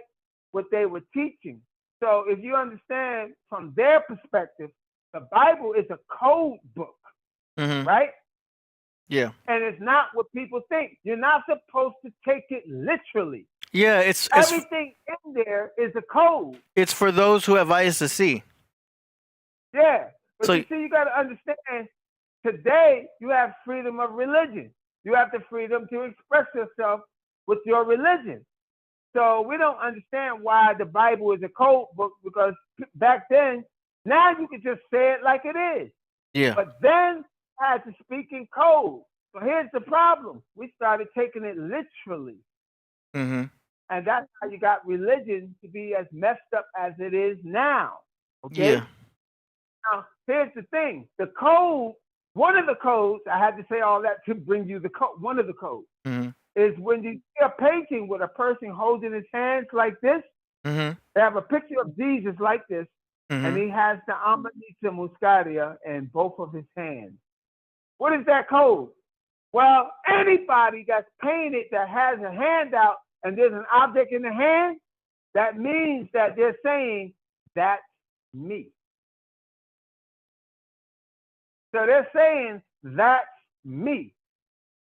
Speaker 8: what they were teaching. So if you understand from their perspective, the Bible is a code book, right?
Speaker 4: Yeah.
Speaker 8: And it's not what people think. You're not supposed to take it literally.
Speaker 4: Yeah, it's
Speaker 8: everything in there is a code.
Speaker 4: It's for those who have eyes to see.
Speaker 8: Yeah. But you see, you got to understand, today you have freedom of religion. You have the freedom to express yourself with your religion. So we don't understand why the Bible is a code book, because back then, now you can just say it like it is.
Speaker 4: Yeah.
Speaker 8: But then I had to speak in code. So here's the problem. We started taking it literally. And that's how you got religion to be as messed up as it is now. Okay?
Speaker 4: Yeah.
Speaker 8: Now, here's the thing. The code, one of the codes, I had to say all that to bring you the code. One of the codes is when you see a painting with a person holding his hands like this, they have a picture of Jesus like this, and he has the Amanita Muscaria in both of his hands. What is that code? Well, anybody that's painted that has a hand out and there's an object in the hand, that means that they're saying, that's me. So they're saying, that's me.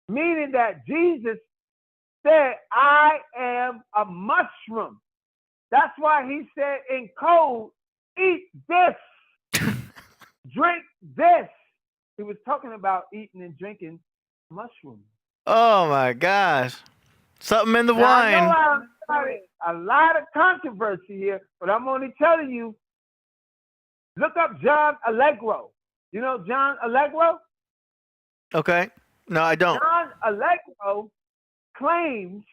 Speaker 8: Meaning that Jesus said, I am a mushroom. That's why he said in code, eat this, drink this. He was talking about eating and drinking mushrooms.
Speaker 4: Oh my gosh. Something in the
Speaker 8: now,
Speaker 4: wine.
Speaker 8: I know I'm starting a lot of controversy here, but I'm only telling you, look up John Allegro. You know John Allegro?
Speaker 4: Okay. No, I don't.
Speaker 8: John Allegro claims,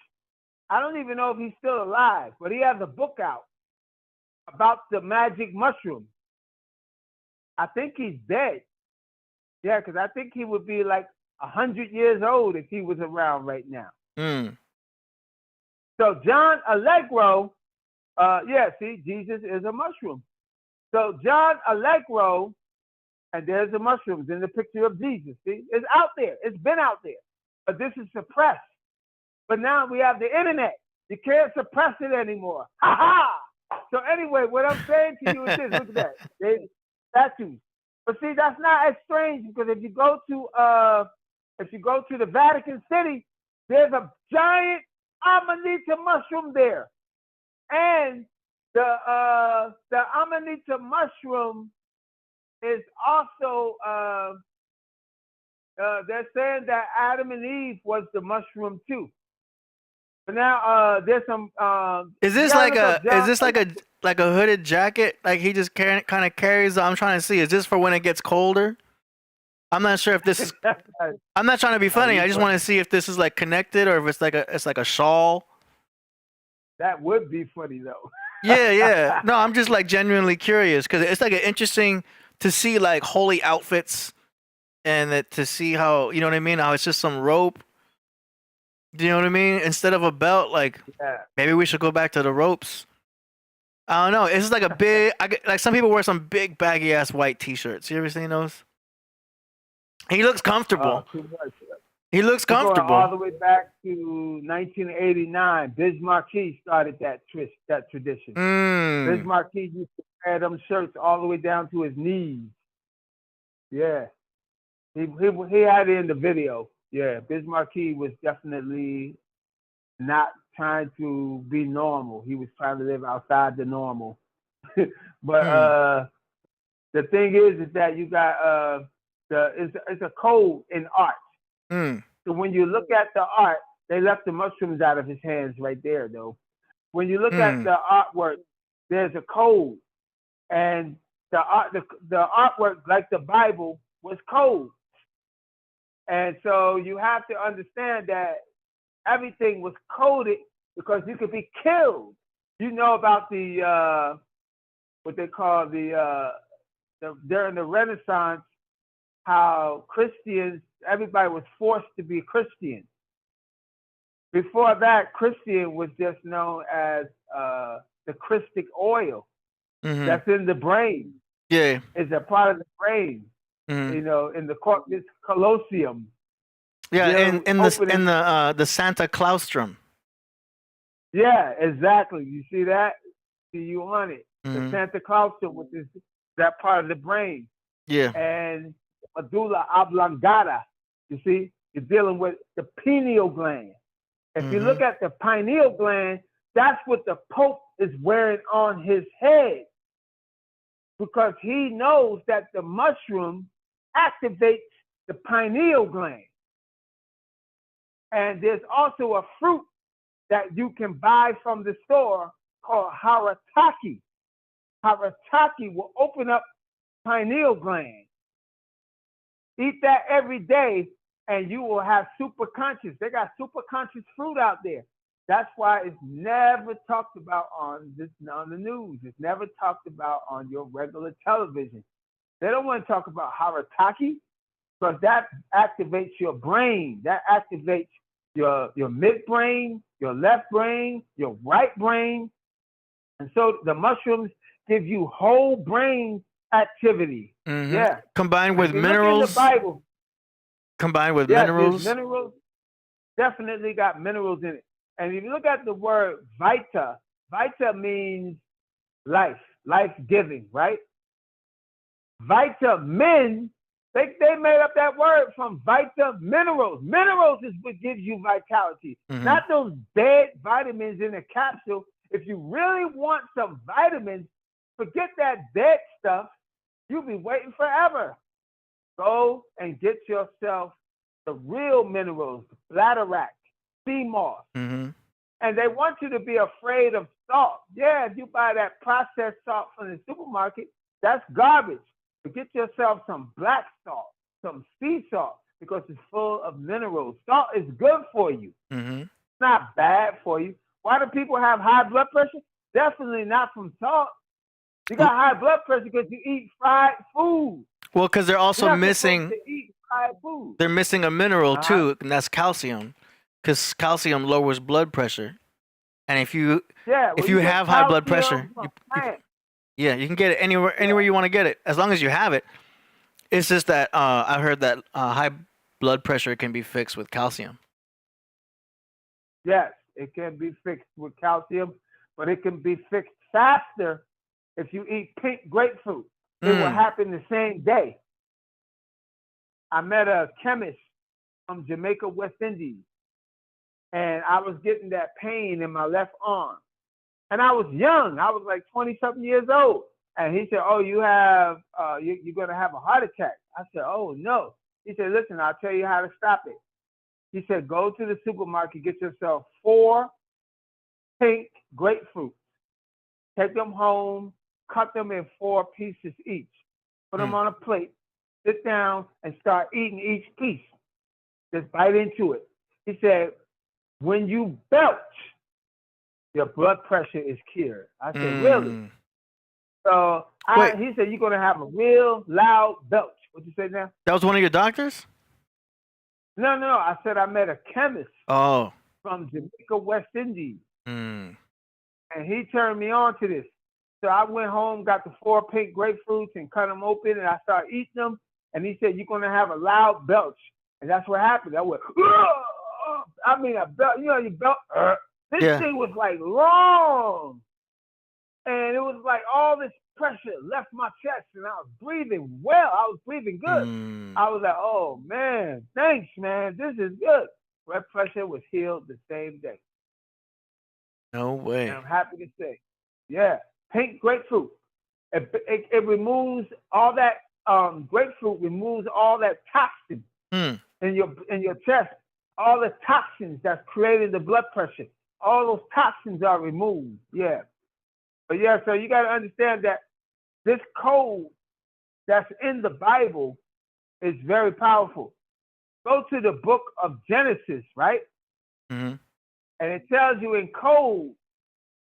Speaker 8: I don't even know if he's still alive, but he has a book out about the magic mushroom. I think he's dead. Yeah, because I think he would be like 100 years old if he was around right now.
Speaker 4: Mm.
Speaker 8: So John Allegro, see, Jesus is a mushroom. So John Allegro, and there's the mushrooms in the picture of Jesus. See, it's out there. It's been out there, but this is suppressed. But now we have the internet. You can't suppress it anymore. Ha ha! So anyway, what I'm saying to you is this. Look at that. They statues. But see, that's not as strange because if you go to the Vatican City, there's a giant Amanita mushroom there, and the Amanita mushroom is also they're saying that Adam and Eve was the mushroom too. But now there's some.
Speaker 4: Is this like a hooded jacket? Like he just kind of carries. I'm trying to see. Is this for when it gets colder? I'm not sure if this is. I'm not trying to be funny. I just want to see if this is like connected or if it's like a shawl.
Speaker 8: That would be funny though.
Speaker 4: Yeah. No, I'm just like genuinely curious because it's like interesting to see like holy outfits and that to see how, you know what I mean? How it's just some rope. Do you know what I mean? Instead of a belt, like maybe we should go back to the ropes. I don't know. It's like a big, like some people wear some big baggy ass white t-shirts. You ever seen those? He looks comfortable. He looks comfortable.
Speaker 8: Going all the way back to 1989, Biz Marquis started that tradition. Biz Marquis used to wear them shirts all the way down to his knees. Yeah, he had it in the video. Yeah, Biz Marquis was definitely not trying to be normal. He was trying to live outside the normal. But the thing is that you got it's a code in art. So when you look at the art, they left the mushrooms out of his hands right there, though. When you look at the artwork, there's a code, and the artwork, like the Bible, was code. And so you have to understand that everything was coded because you could be killed. You know about the what they call the during the Renaissance, how Christians, everybody was forced to be Christian. Before that, Christian was just known as the Christic oil that's in the brain.
Speaker 4: Yeah,
Speaker 8: it's a part of the brain. You know, in the corpus callosum.
Speaker 4: Yeah, in the Santa Claustrum.
Speaker 8: Yeah, exactly. You see that? See you on it. The Santa Claustrum, which is that part of the brain.
Speaker 4: Yeah.
Speaker 8: And medulla oblongata. You see, you're dealing with the pineal gland. If you look at the pineal gland, that's what the Pope is wearing on his head, because he knows that the mushroom activates the pineal gland. And there's also a fruit that you can buy from the store called harataki. Harataki will open up pineal gland. Eat that every day and you will have superconscious. They got superconscious fruit out there. That's why it's never talked about on the news. It's never talked about on your regular television. They don't want to talk about harataki because that activates your brain. That activates your midbrain, your left brain, your right brain. And so the mushrooms give you whole brain activity. Yeah.
Speaker 4: Combined with minerals.
Speaker 8: Look in the Bible.
Speaker 4: Combined with
Speaker 8: Yes,
Speaker 4: minerals?
Speaker 8: there's minerals. Definitely got minerals in it. And if you look at the word vita, vita means life, life-giving, right? Vitamin, they made up that word from vita minerals. Minerals is what gives you vitality, not those dead vitamins in a capsule. If you really want some vitamins, forget that dead stuff. You'll be waiting forever. Go and get yourself the real minerals, bladderwrack, sea moss. And they want you to be afraid of salt. Yeah, if you buy that processed salt from the supermarket, that's garbage. But get yourself some black salt, some sea salt, because it's full of minerals. Salt is good for you. It's not bad for you. Why do people have high blood pressure? Definitely not from salt. You got high blood pressure because you eat fried food.
Speaker 4: Well, because they're also
Speaker 8: You're not
Speaker 4: missing.
Speaker 8: supposed to eat fried food.
Speaker 4: They're missing a mineral too, and that's calcium. Because calcium lowers blood pressure, and if you have high blood pressure, you can get it anywhere you want to get it, as long as you have it. It's just that I heard that high blood pressure can be fixed with calcium.
Speaker 8: Yes, it can be fixed with calcium, but it can be fixed faster if you eat pink grapefruit. It will happen the same day. I met a chemist from Jamaica, West Indies, and I was getting that pain in my left arm. And I was young. I was like 20-something years old. And he said, oh, you're going to have a heart attack. I said, oh, no. He said, listen, I'll tell you how to stop it. He said, go to the supermarket, get yourself 4 pink grapefruits. Take them home, cut them in 4 pieces each. Put them on a plate. Sit down and start eating each piece. Just bite into it. He said, when you belch, your blood pressure is cured. I said, really? So he said, you're going to have a real loud belch. What you say now?
Speaker 4: That was one of your doctors?
Speaker 8: No. I said I met a chemist from Jamaica, West Indies. And he turned me on to this. So I went home, got the 4 pink grapefruits and cut them open, and I started eating them. And he said, you're going to have a loud belch. And that's what happened. I went, I mean, a belch, you belch. This thing was like long. And it was like all this pressure left my chest, and I was breathing well. I was breathing good. I was like, oh, man, thanks, man. This is good. Blood pressure was healed the same day.
Speaker 4: No way.
Speaker 8: And I'm happy to say. Yeah, pink grapefruit. It removes all that, grapefruit removes all that toxin in your chest. All the toxins that's created the blood pressure. All those toxins are removed. Yeah. But yeah, so you got to understand that this code that's in the Bible is very powerful. Go to the book of Genesis, right? And it tells you in code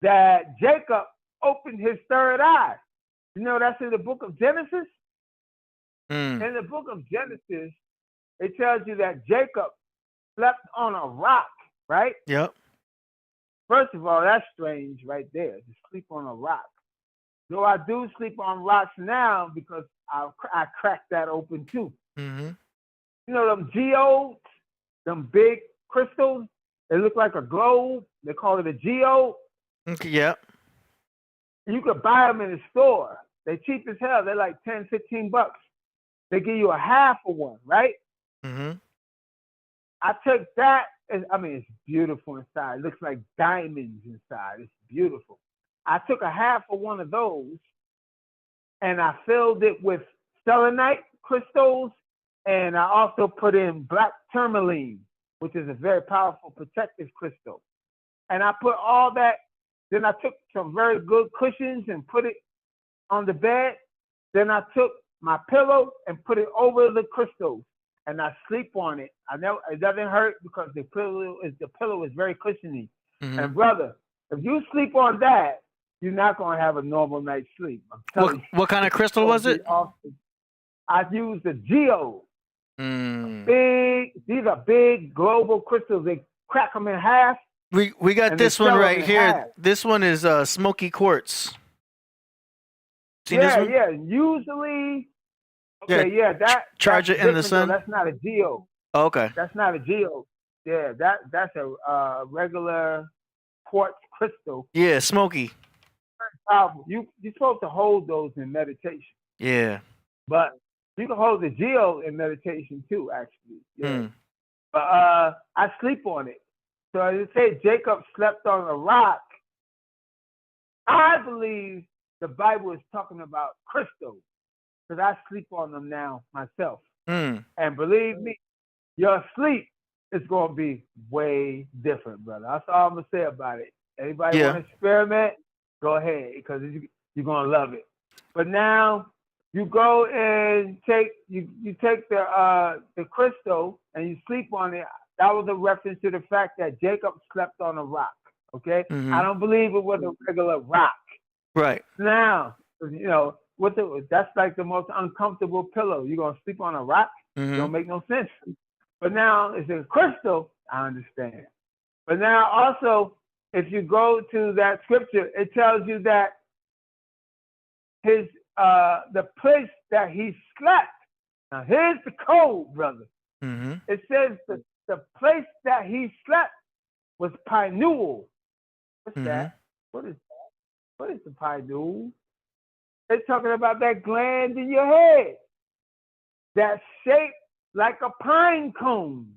Speaker 8: that Jacob opened his third eye. You know, that's in the book of Genesis. In the book of Genesis, it tells you that Jacob slept on a rock, right?
Speaker 4: Yep.
Speaker 8: First of all, that's strange right there, to sleep on a rock. Though I do sleep on rocks now because I cracked that open too. You know them geodes, them big crystals? They look like a globe. They call it a geode.
Speaker 4: Yep.
Speaker 8: You could buy them in the store. They're cheap as hell. They're like $10, $15. They give you a half of one, right? I took that. I mean, it's beautiful inside. It looks like diamonds inside. It's beautiful. I took a half of one of those and I filled it with selenite crystals, and I also put in black tourmaline, which is a very powerful protective crystal. And I put all that, then I took some very good cushions and put it on the bed. Then I took my pillow and put it over the crystals, and I sleep on it. It doesn't hurt because the pillow is very cushiony. And brother, if you sleep on that, you're not going to have a normal night's sleep. I'm telling you.
Speaker 4: What kind of crystal was it?
Speaker 8: I used the geode. These are big global crystals. They crack them in half.
Speaker 4: We got this one right here. This one is smoky quartz.
Speaker 8: Yeah. Usually, that
Speaker 4: charge it in the sun.
Speaker 8: That's not a geode.
Speaker 4: Oh, okay.
Speaker 8: That's not a geode. Yeah, that's a regular quartz crystal.
Speaker 4: Yeah, smoky.
Speaker 8: Powerful. You're supposed to hold those in meditation,
Speaker 4: Yeah.
Speaker 8: but you can hold the geode in meditation too. Actually, yeah.
Speaker 4: Hmm.
Speaker 8: But I sleep on it. So as it says, Jacob slept on a rock. I believe the Bible is talking about crystals because I sleep on them now myself.
Speaker 4: Hmm.
Speaker 8: And believe me, your sleep is going to be way different, brother. That's all I'm going to say about it. Anybody want to experiment? Go ahead because you're going to love it. But now you go and take the crystal and you sleep on it. That was a reference to the fact that Jacob slept on a rock. Okay, I don't believe it was a regular rock.
Speaker 4: Right.
Speaker 8: Now, you know, that's like the most uncomfortable pillow. You're gonna sleep on a rock? It don't make no sense. But now it's a crystal. I understand. But now also, if you go to that scripture, it tells you that the place that he slept. Now here's the code, brother. It says the place that he slept was pineal. What's that? What is that? What is the pineal? It's talking about that gland in your head that's shaped like a pine cone.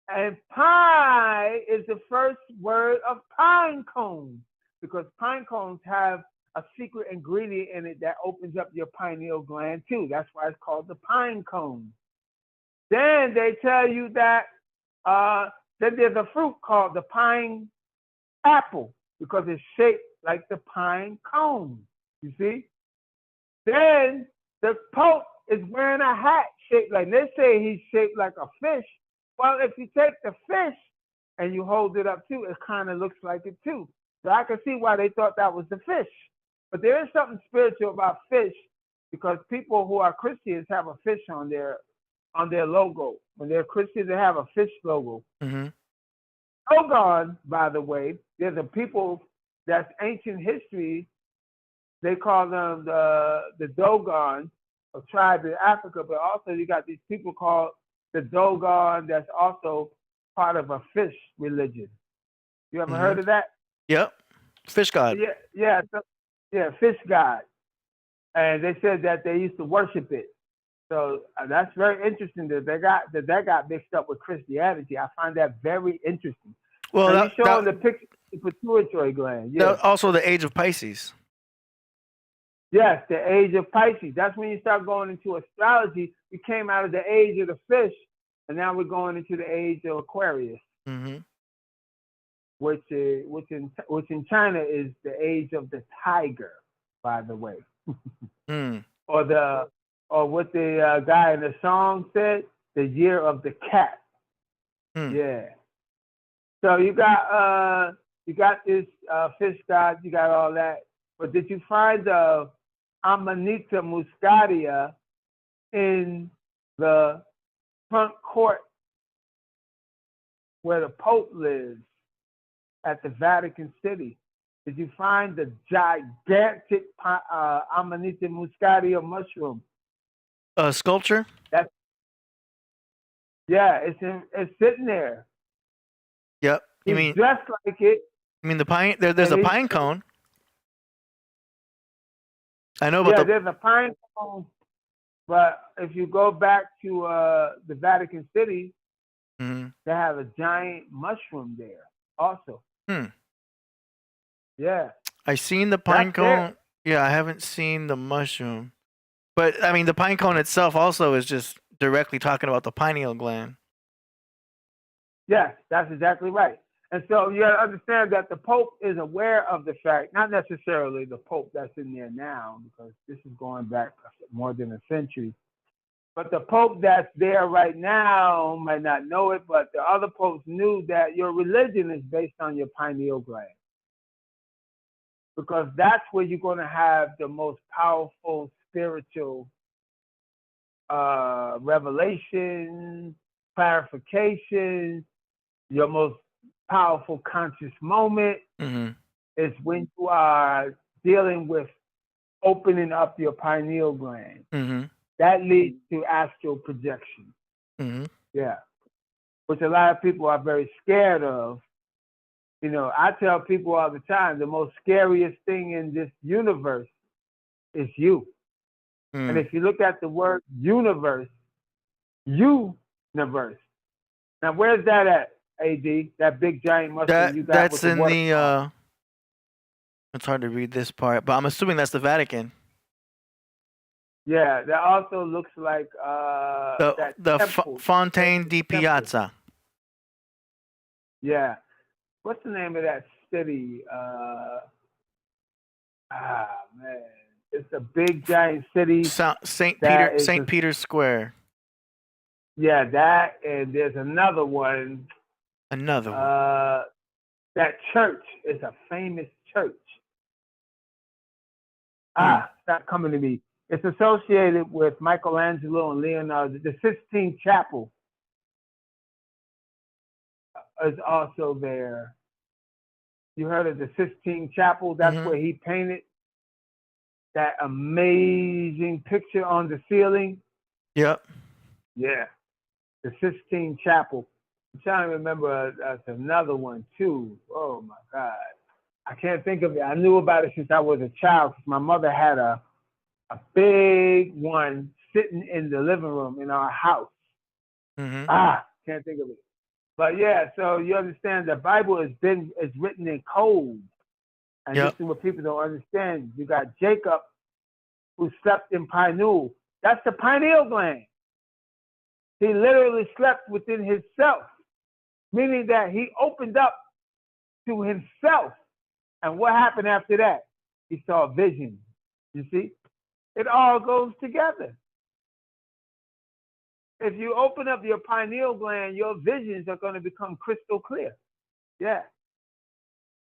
Speaker 8: And pi is the first word of pine cone because pine cones have a secret ingredient in it that opens up your pineal gland too. That's why it's called the pine cone. Then they tell you that then there's a fruit called the pine apple because it's shaped like the pine cone. You see? Then the Pope is wearing a hat shaped like, they say he's shaped like a fish. Well, if you take the fish and you hold it up too, it kind of looks like it too. So I can see why they thought that was the fish. But there is something spiritual about fish because people who are Christians have a fish on their logo. When they're Christians, they have a fish logo. Dogon, by the way, there's a people that's ancient history. They call them the Dogon, a tribe in Africa, but also you got these people called the Dogon that's also part of a fish religion. You ever heard of that?
Speaker 4: Yep. Fish god.
Speaker 8: Yeah, fish god. And they said that they used to worship it. So that's very interesting that that got mixed up with Christianity. I find that very interesting.
Speaker 4: Well,
Speaker 8: you're showing the picture of the pituitary gland. Yeah.
Speaker 4: Also the age of Pisces.
Speaker 8: Yes, the age of Pisces. That's when you start going into astrology. We came out of the age of the fish, and now we're going into the age of Aquarius, which in China is the age of the tiger, by the way, or what the guy in the song said, the year of the cat. Yeah. So you got this fish god, you got all that, but did you find the Amanita muscaria in the front court where the Pope lives at the Vatican City? Did you find the gigantic Amanita muscaria mushroom?
Speaker 4: A sculpture?
Speaker 8: It's sitting there.
Speaker 4: Yep. You
Speaker 8: mean just like it?
Speaker 4: You mean the pine? There's a pine cone. I know about
Speaker 8: there's a pine cone, but if you go back to the Vatican City, they have a giant mushroom there also. Yeah.
Speaker 4: I seen the pine cone. Yeah, I haven't seen the mushroom. But I mean, the pine cone itself also is just directly talking about the pineal gland.
Speaker 8: Yes, that's exactly right. And so you got to understand that the Pope is aware of the fact, not necessarily the Pope that's in there now, because this is going back more than a century, but the Pope that's there right now might not know it, but the other popes knew that your religion is based on your pineal gland. Because that's where you're going to have the most powerful spiritual revelation, clarification, your most powerful conscious moment is when you are dealing with opening up your pineal gland. That leads to astral projection. Yeah. Which a lot of people are very scared of. You know, I tell people all the time, the most scariest thing in this universe is you. And if you look at the word universe, universe. Now, where's that at, AD? That big giant mushroom you got
Speaker 4: That's
Speaker 8: with the
Speaker 4: in
Speaker 8: water.
Speaker 4: the it's hard to read this part, but I'm assuming that's the Vatican.
Speaker 8: Yeah, that also looks like that temple.
Speaker 4: Fontaine di Piazza.
Speaker 8: Yeah. What's the name of that city? Man. It's a big giant city.
Speaker 4: St. Peter's Square.
Speaker 8: Yeah, that, and there's another one. That church is a famous church. It's not coming to me. It's associated with Michelangelo and Leonardo. The Sistine Chapel is also there. You heard of the Sistine Chapel? That's where he painted that amazing picture on the ceiling.
Speaker 4: Yep.
Speaker 8: Yeah. The Sistine Chapel. I'm trying to remember another one too. Oh my God. I can't think of it. I knew about it since I was a child because my mother had a big one sitting in the living room in our house. Can't think of it. But yeah, so you understand the Bible is written in code. And this is what people don't understand. You got Jacob who slept in pineal. That's the pineal gland. He literally slept within himself, meaning that he opened up to himself. And what happened after that? He saw a vision. You see? It all goes together. If you open up your pineal gland, your visions are going to become crystal clear. Yeah.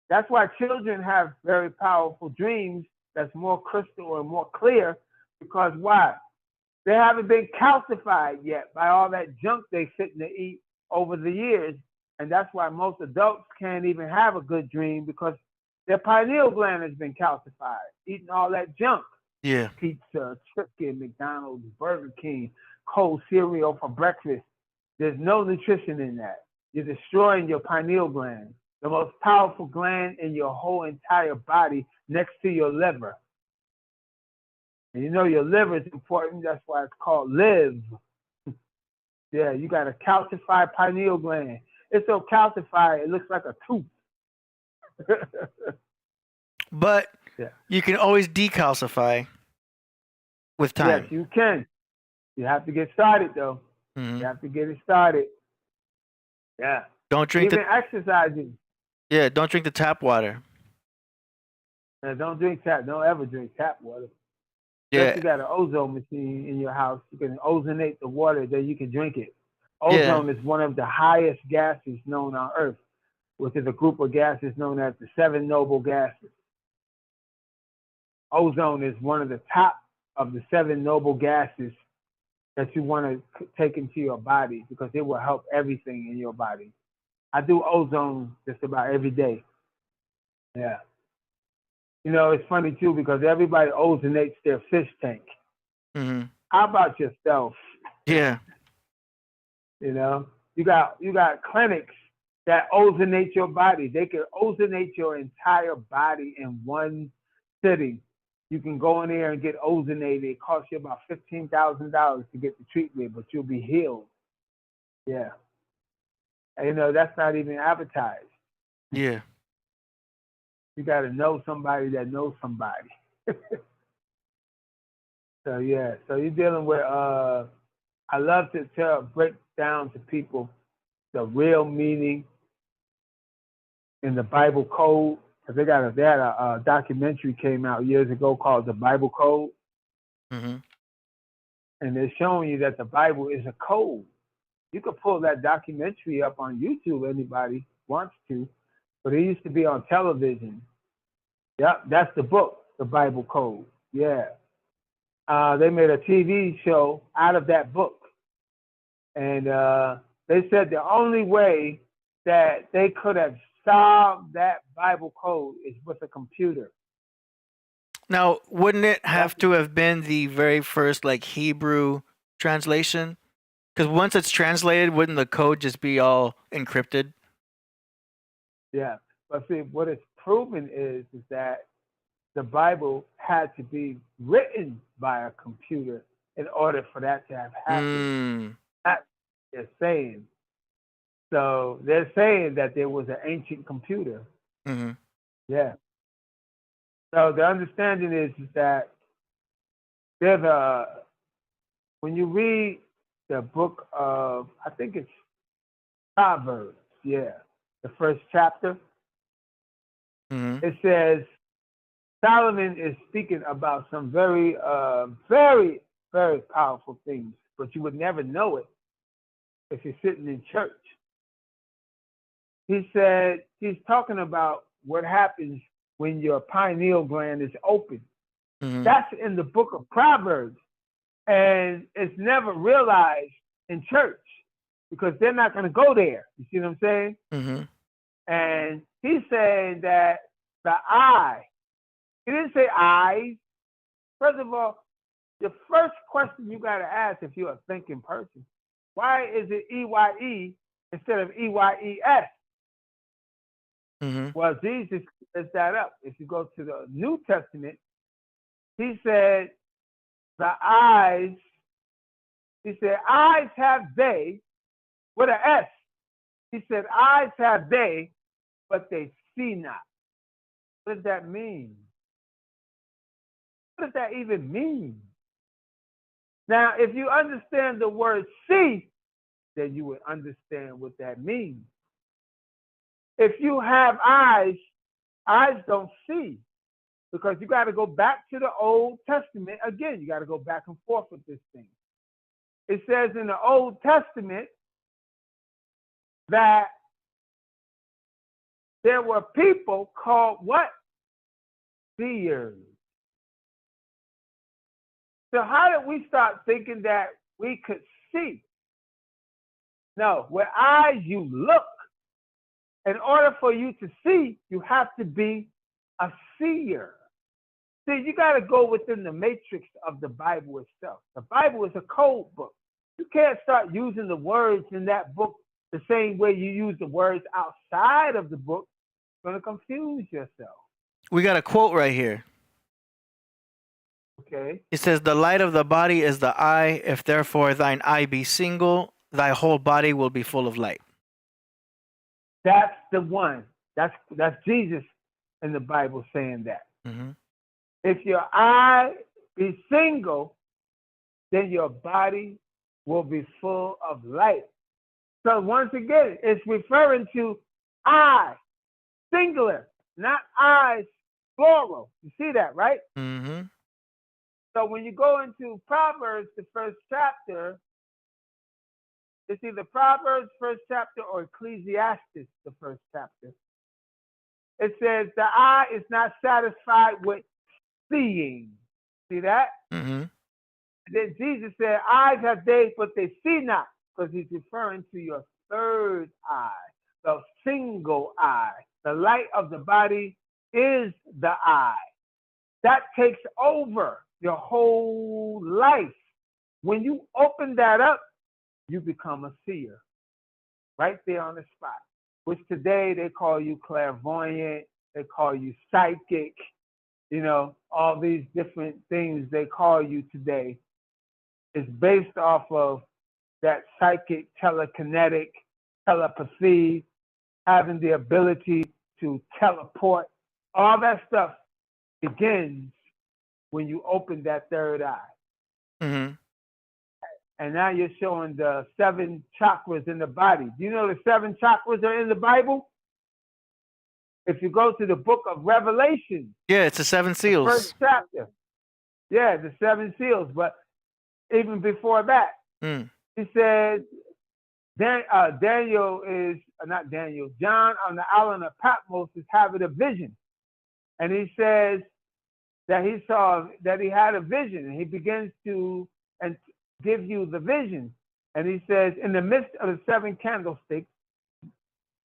Speaker 8: That's why children have very powerful dreams that's more crystal and more clear, because why? They haven't been calcified yet by all that junk they sit to eat over the years. And that's why most adults can't even have a good dream, because their pineal gland has been calcified, eating all that junk.
Speaker 4: Yeah.
Speaker 8: Pizza, chicken, McDonald's, Burger King, cold cereal for breakfast. There's no nutrition in that. You're destroying your pineal gland, the most powerful gland in your whole entire body, next to your liver. And you know your liver is important. That's why it's called live. Yeah, you got a calcified pineal gland. It's so calcified, it looks like a tooth.
Speaker 4: But you can always decalcify with time.
Speaker 8: Yes, you can. You have to get started, though. You have to get it started. Yeah.
Speaker 4: Don't drink
Speaker 8: even exercising.
Speaker 4: Yeah, don't drink the tap water.
Speaker 8: Don't ever drink tap water.
Speaker 4: Yeah.
Speaker 8: If you got an ozone machine in your house, you can ozonate the water, then you can drink it. Ozone is one of the highest gases known on Earth, which is a group of gases known as the 7 noble gases. Ozone is one of the top of the 7 noble gases that you want to take into your body, because it will help everything in your body. I do ozone just about every day. Yeah. You know, it's funny too, because everybody ozonates their fish tank. How about yourself?
Speaker 4: Yeah.
Speaker 8: You know, you got clinics that ozonate your body. They can ozonate your entire body in one sitting. You can go in there and get ozonated. It costs you about $15,000 to get the treatment, but you'll be healed. Yeah. And, you know, that's not even advertised.
Speaker 4: Yeah.
Speaker 8: You got to know somebody that knows somebody. So, yeah. So you're dealing with, I love to break down to people the real meaning in the Bible code. Because they had a documentary came out years ago called The Bible Code. And they're showing you that the Bible is a code. You could pull that documentary up on YouTube, anybody wants to. But it used to be on television. Yep, that's the book, The Bible Code. Yeah. They made a TV show out of that book. And they said the only way that they could have solved that Bible code is with a computer.
Speaker 4: Now, wouldn't it have to have been the very first, like, Hebrew translation? Because once it's translated, wouldn't the code just be all encrypted?
Speaker 8: Yeah. But see, what it's proven is that the Bible had to be written by a computer in order for that to have happened. That's what they're saying. So they're saying that there was an ancient computer.
Speaker 4: Mm-hmm.
Speaker 8: Yeah. So the understanding is that there's when you read the book of, I think it's Proverbs, the first chapter, it says Solomon is speaking about some very, very, very powerful things, but you would never know it if you're sitting in church. He said, he's talking about what happens when your pineal gland is open. That's in the book of Proverbs. And it's never realized in church because they're not going to go there. You see what I'm saying? And he's saying that the eye, he didn't say eyes. First of all, the first question you got to ask if you're a thinking person, why is it E-Y-E instead of E-Y-E-S? Well, Jesus sets that up. If you go to the New Testament, he said, the eyes, he said, eyes have they, with an S. He said, eyes have they, but they see not. What does that mean? What does that even mean? Now, if you understand the word see, then you would understand what that means. If you have eyes, eyes don't see. Because you got to go back to the Old Testament. Again, you got to go back and forth with this thing. It says in the Old Testament that there were people called what? Seers. So how did we start thinking that we could see? No, with eyes you look. In order for you to see, you have to be a seer. See, you got to go within the matrix of the Bible itself. The Bible is a code book. You can't start using the words in that book the same way you use the words outside of the book. It's going to confuse yourself.
Speaker 4: We got a quote right here.
Speaker 8: Okay.
Speaker 4: It says, the light of the body is the eye. If therefore thine eye be single, thy whole body will be full of light.
Speaker 8: That's the one. That's Jesus in the Bible saying that. If your eye be single, then your body will be full of light. So once again, it's referring to eye, singular, not eyes, plural. You see that, right? So when you go into Proverbs, the first chapter, it's either Proverbs, first chapter, or Ecclesiastes, the first chapter. It says the eye is not satisfied with seeing. See that? Then Jesus said, eyes have they, but they see not, because he's referring to your third eye, the single eye. The light of the body is the eye. That takes over your whole life. When you open that up, you become a seer right there on the spot, which today they call you clairvoyant, they call you psychic, you know, all these different things they call you today is based off of that psychic, telekinetic, telepathy, having the ability to teleport. All that stuff begins when you open that third eye. And now you're showing the 7 chakras in the body. Do you know the 7 chakras are in the Bible? If you go to the book of Revelation.
Speaker 4: Yeah, it's the 7 seals.
Speaker 8: First chapter. Yeah, the 7 seals. But even before that, he said, Daniel is, not Daniel, John on the island of Patmos is having a vision. And he says that he saw, that he had a vision. And he begins to give you the vision. And he says, in the midst of the 7 candlesticks,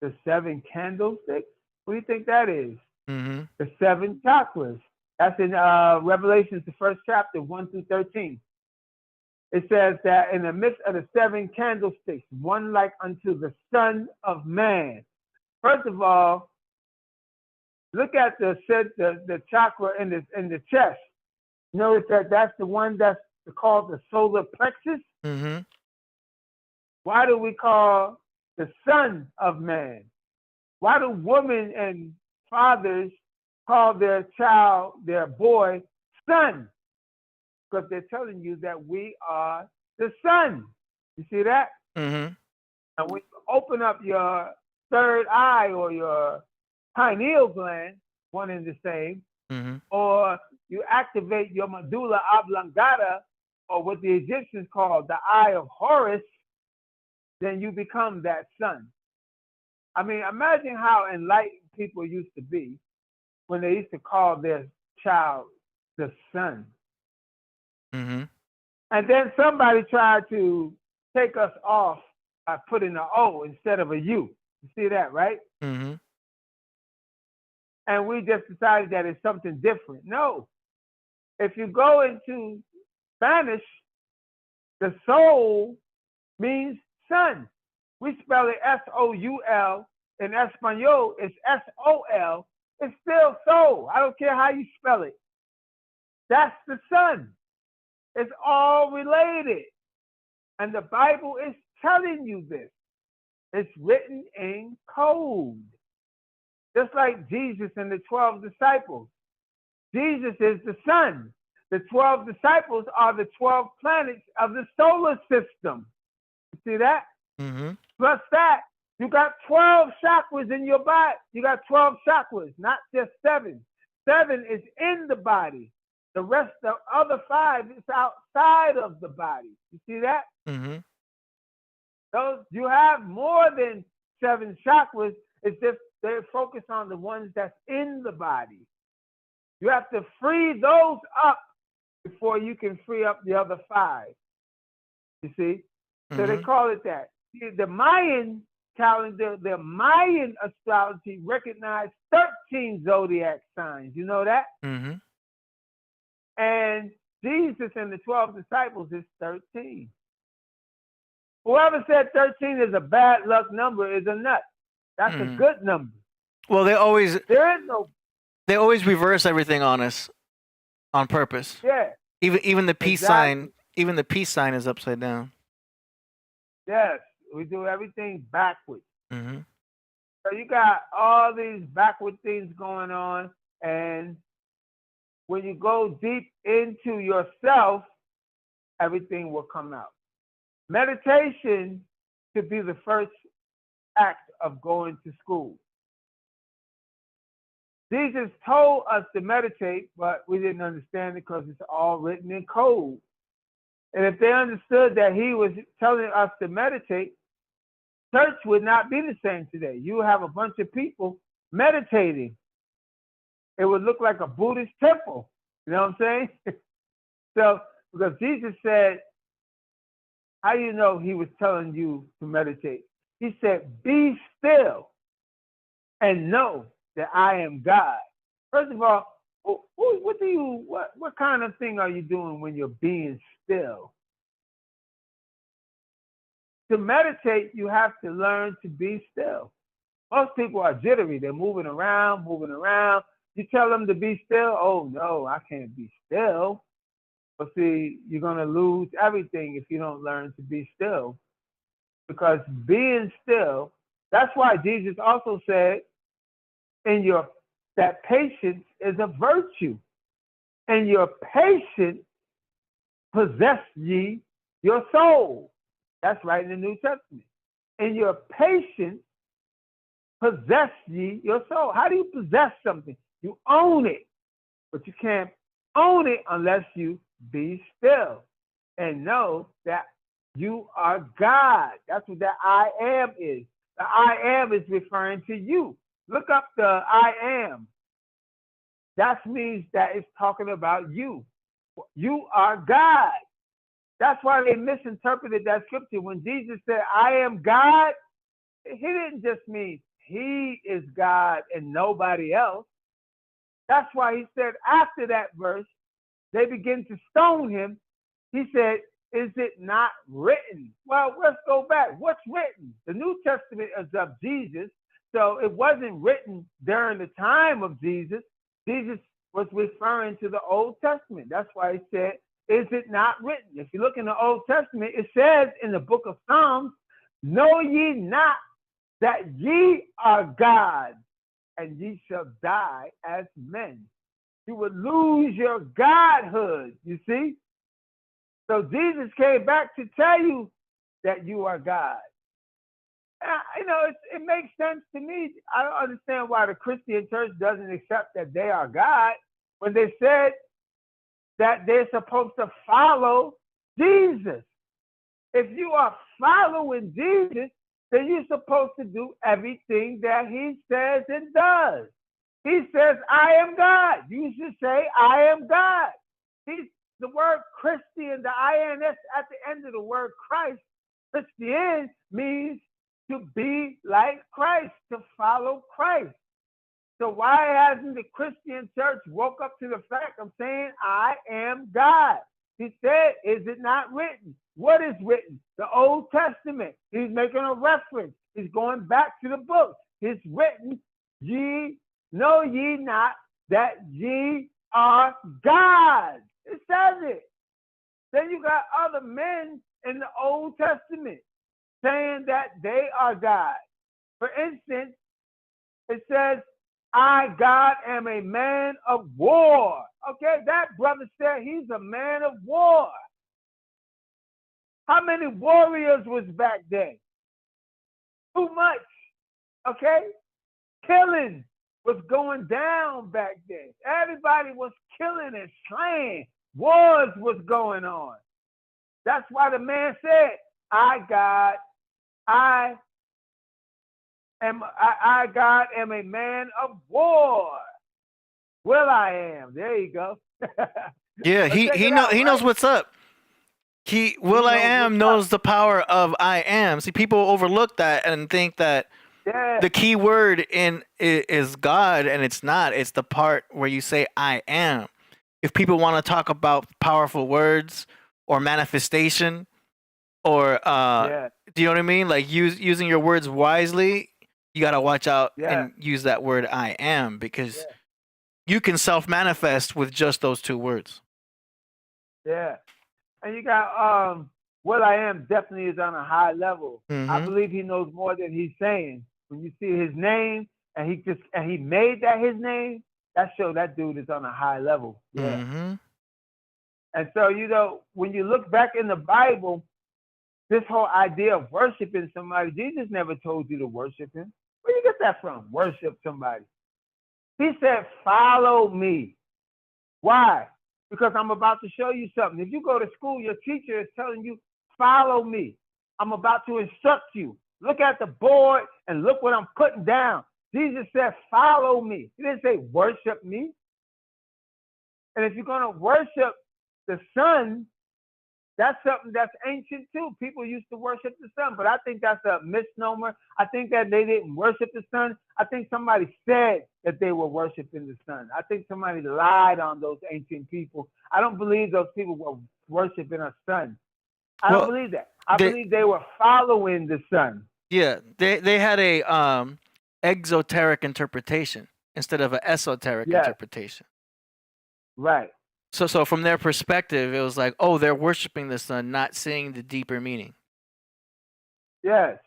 Speaker 8: the 7 candlesticks? What do you think that is? The 7 chakras. That's in Revelation, the first chapter, 1 through 13. it says that in the midst of the 7 candlesticks, one like unto the Son of Man. First of all, look at the chakra in the chest. Notice that that's the one that's called the solar plexus.
Speaker 4: Mm-hmm.
Speaker 8: Why do we call the Son of Man? Why do women and fathers call their child, their boy, son? Because they're telling you that we are the son. You see that?
Speaker 4: Mm-hmm.
Speaker 8: And when you open up your third eye or your pineal gland, one and the same,
Speaker 4: Mm-hmm.
Speaker 8: or you activate your medulla oblongata, or what the Egyptians called the eye of Horus, then you become that son. I mean, imagine how enlightened people used to be when they used to call their child the son.
Speaker 4: Mm-hmm.
Speaker 8: And then somebody tried to take us off by putting an O instead of a U. You see that, right?
Speaker 4: Mm-hmm.
Speaker 8: And we just decided that it's something different. No. If you go into Spanish, the soul means son. We spell it S-O-U-L. In Espanol, it's S-O-L. It's still soul. I don't care how you spell it. That's the son. It's all related. And the Bible is telling you this. It's written in code. Just like Jesus and the 12 disciples. Jesus is the sun. The 12 disciples are the 12 planets of the solar system. You see that?
Speaker 4: Mm-hmm.
Speaker 8: Plus that, you got 12 chakras in your body. You got 12 chakras, not just 7. 7 is in the body. The rest of the other 5 is outside of the body. You see that?
Speaker 4: Mm-hmm.
Speaker 8: Those, you have more than 7 chakras. It's just they focus on the ones that's in the body. You have to free those up before you can free up the other 5. You see?
Speaker 4: Mm-hmm.
Speaker 8: So they call it that. The Mayan calendar, the Mayan astrology recognized 13 zodiac signs. You know that?
Speaker 4: Mm-hmm.
Speaker 8: And Jesus and the 12 disciples is 13. Whoever said 13 is a bad luck number is a nut. That's a good number.
Speaker 4: Well,
Speaker 8: There is no.
Speaker 4: they always reverse everything on us on purpose.
Speaker 8: Yeah.
Speaker 4: Even the peace
Speaker 8: Exactly.
Speaker 4: sign, even the peace sign is upside down.
Speaker 8: Yes. We do everything backwards.
Speaker 4: Mm-hmm.
Speaker 8: So you got all these backward things going on. And when you go deep into yourself, everything will come out. Meditation should be the first act of going to school. Jesus told us to meditate, but we didn't understand it because it's all written in code. And if they understood that he was telling us to meditate, church would not be the same today. You have a bunch of people meditating. It would look like a Buddhist temple. You know what I'm saying? So, because Jesus said, how do you know he was telling you to meditate? He said, be still and know that I am God. First of all, what kind of thing are you doing when you're being still? To meditate, you have to learn to be still. Most people are jittery. They're moving around. You tell them to be still. Oh, no, I can't be still. But see, you're going to lose everything if you don't learn to be still. Because being still, that's why Jesus also said that patience is a virtue. And your patience possess ye your soul. That's right in the New Testament. And your patience possess ye your soul. How do you possess something? You own it. But you can't own it unless you be still and know that you are God. That's what that I am is. The I am is referring to you. Look up the I am. That means that it's talking about you. You are God. That's why they misinterpreted that scripture. When Jesus said, I am God, he didn't just mean he is God and nobody else. That's why he said after that verse, they begin to stone him. He said, is it not written? Well, let's go back. What's written? The New Testament is of Jesus, so it wasn't written during the time of Jesus. Jesus was referring to the Old Testament. That's why he said, is it not written? If you look in the Old Testament, it says in the book of Psalms, know ye not that ye are gods, and ye shall die as men. You would lose your godhood, you see? So Jesus came back to tell you that you are God. You know, it makes sense to me. I don't understand why the Christian church doesn't accept that they are God when they said that they're supposed to follow Jesus. If you are following Jesus, then you're supposed to do everything that he says and does. He says, I am God. You should say, I am God. The word Christian, the INS at the end of the word Christ, Christian means to be like Christ, to follow Christ. So why hasn't the Christian church woke up to the fact of saying, I am God? He said, is it not written? What is written? The Old Testament. He's making a reference. He's going back to the book. It's written, know ye not that ye are God. It says it. Then you got other men in the Old Testament saying that they are God. For instance, it says, I, God, am a man of war. Okay, that brother said he's a man of war. How many warriors was back then? Too much. Okay? Killing was going down back then. Everybody was killing and slaying. Wars was going on. That's why the man said, I, God, God, am a man of war. Well, I am. There you go.
Speaker 4: Yeah, he knows what's up. I am knows the power of I am. See, people overlook that and think that the key word is God, and it's not. It's the part where you say I am. If people want to talk about powerful words or manifestation, or do you know what I mean? Like using your words wisely, you got to watch out and use that word I am, because you can self-manifest with just those two words.
Speaker 8: Yeah. And you got what I am definitely is on a high level.
Speaker 4: Mm-hmm.
Speaker 8: I believe he knows more than he's saying. When you see his name and he made that his name, that shows that dude is on a high level. Yeah.
Speaker 4: Mm-hmm.
Speaker 8: And so, you know, when you look back in the Bible, this whole idea of worshiping somebody, Jesus never told you to worship him. Where you get that from? Worship somebody. He said, follow me. Why? Because I'm about to show you something. If you go to school, your teacher is telling you, follow me. I'm about to instruct you. Look at the board and look what I'm putting down. Jesus said, follow me. He didn't say worship me. And if you're going to worship the sun, that's something that's ancient too. People used to worship the sun, but I think that's a misnomer. I think that they didn't worship the sun. I think somebody said that they were worshiping the sun. I think somebody lied on those ancient people. I don't believe those people were worshiping a sun. I don't believe that. I believe they were following the sun.
Speaker 4: Yeah, they had a exoteric interpretation instead of an esoteric interpretation.
Speaker 8: Right.
Speaker 4: So from their perspective, it was like, oh, they're worshiping the sun, not seeing the deeper meaning.
Speaker 8: Yes.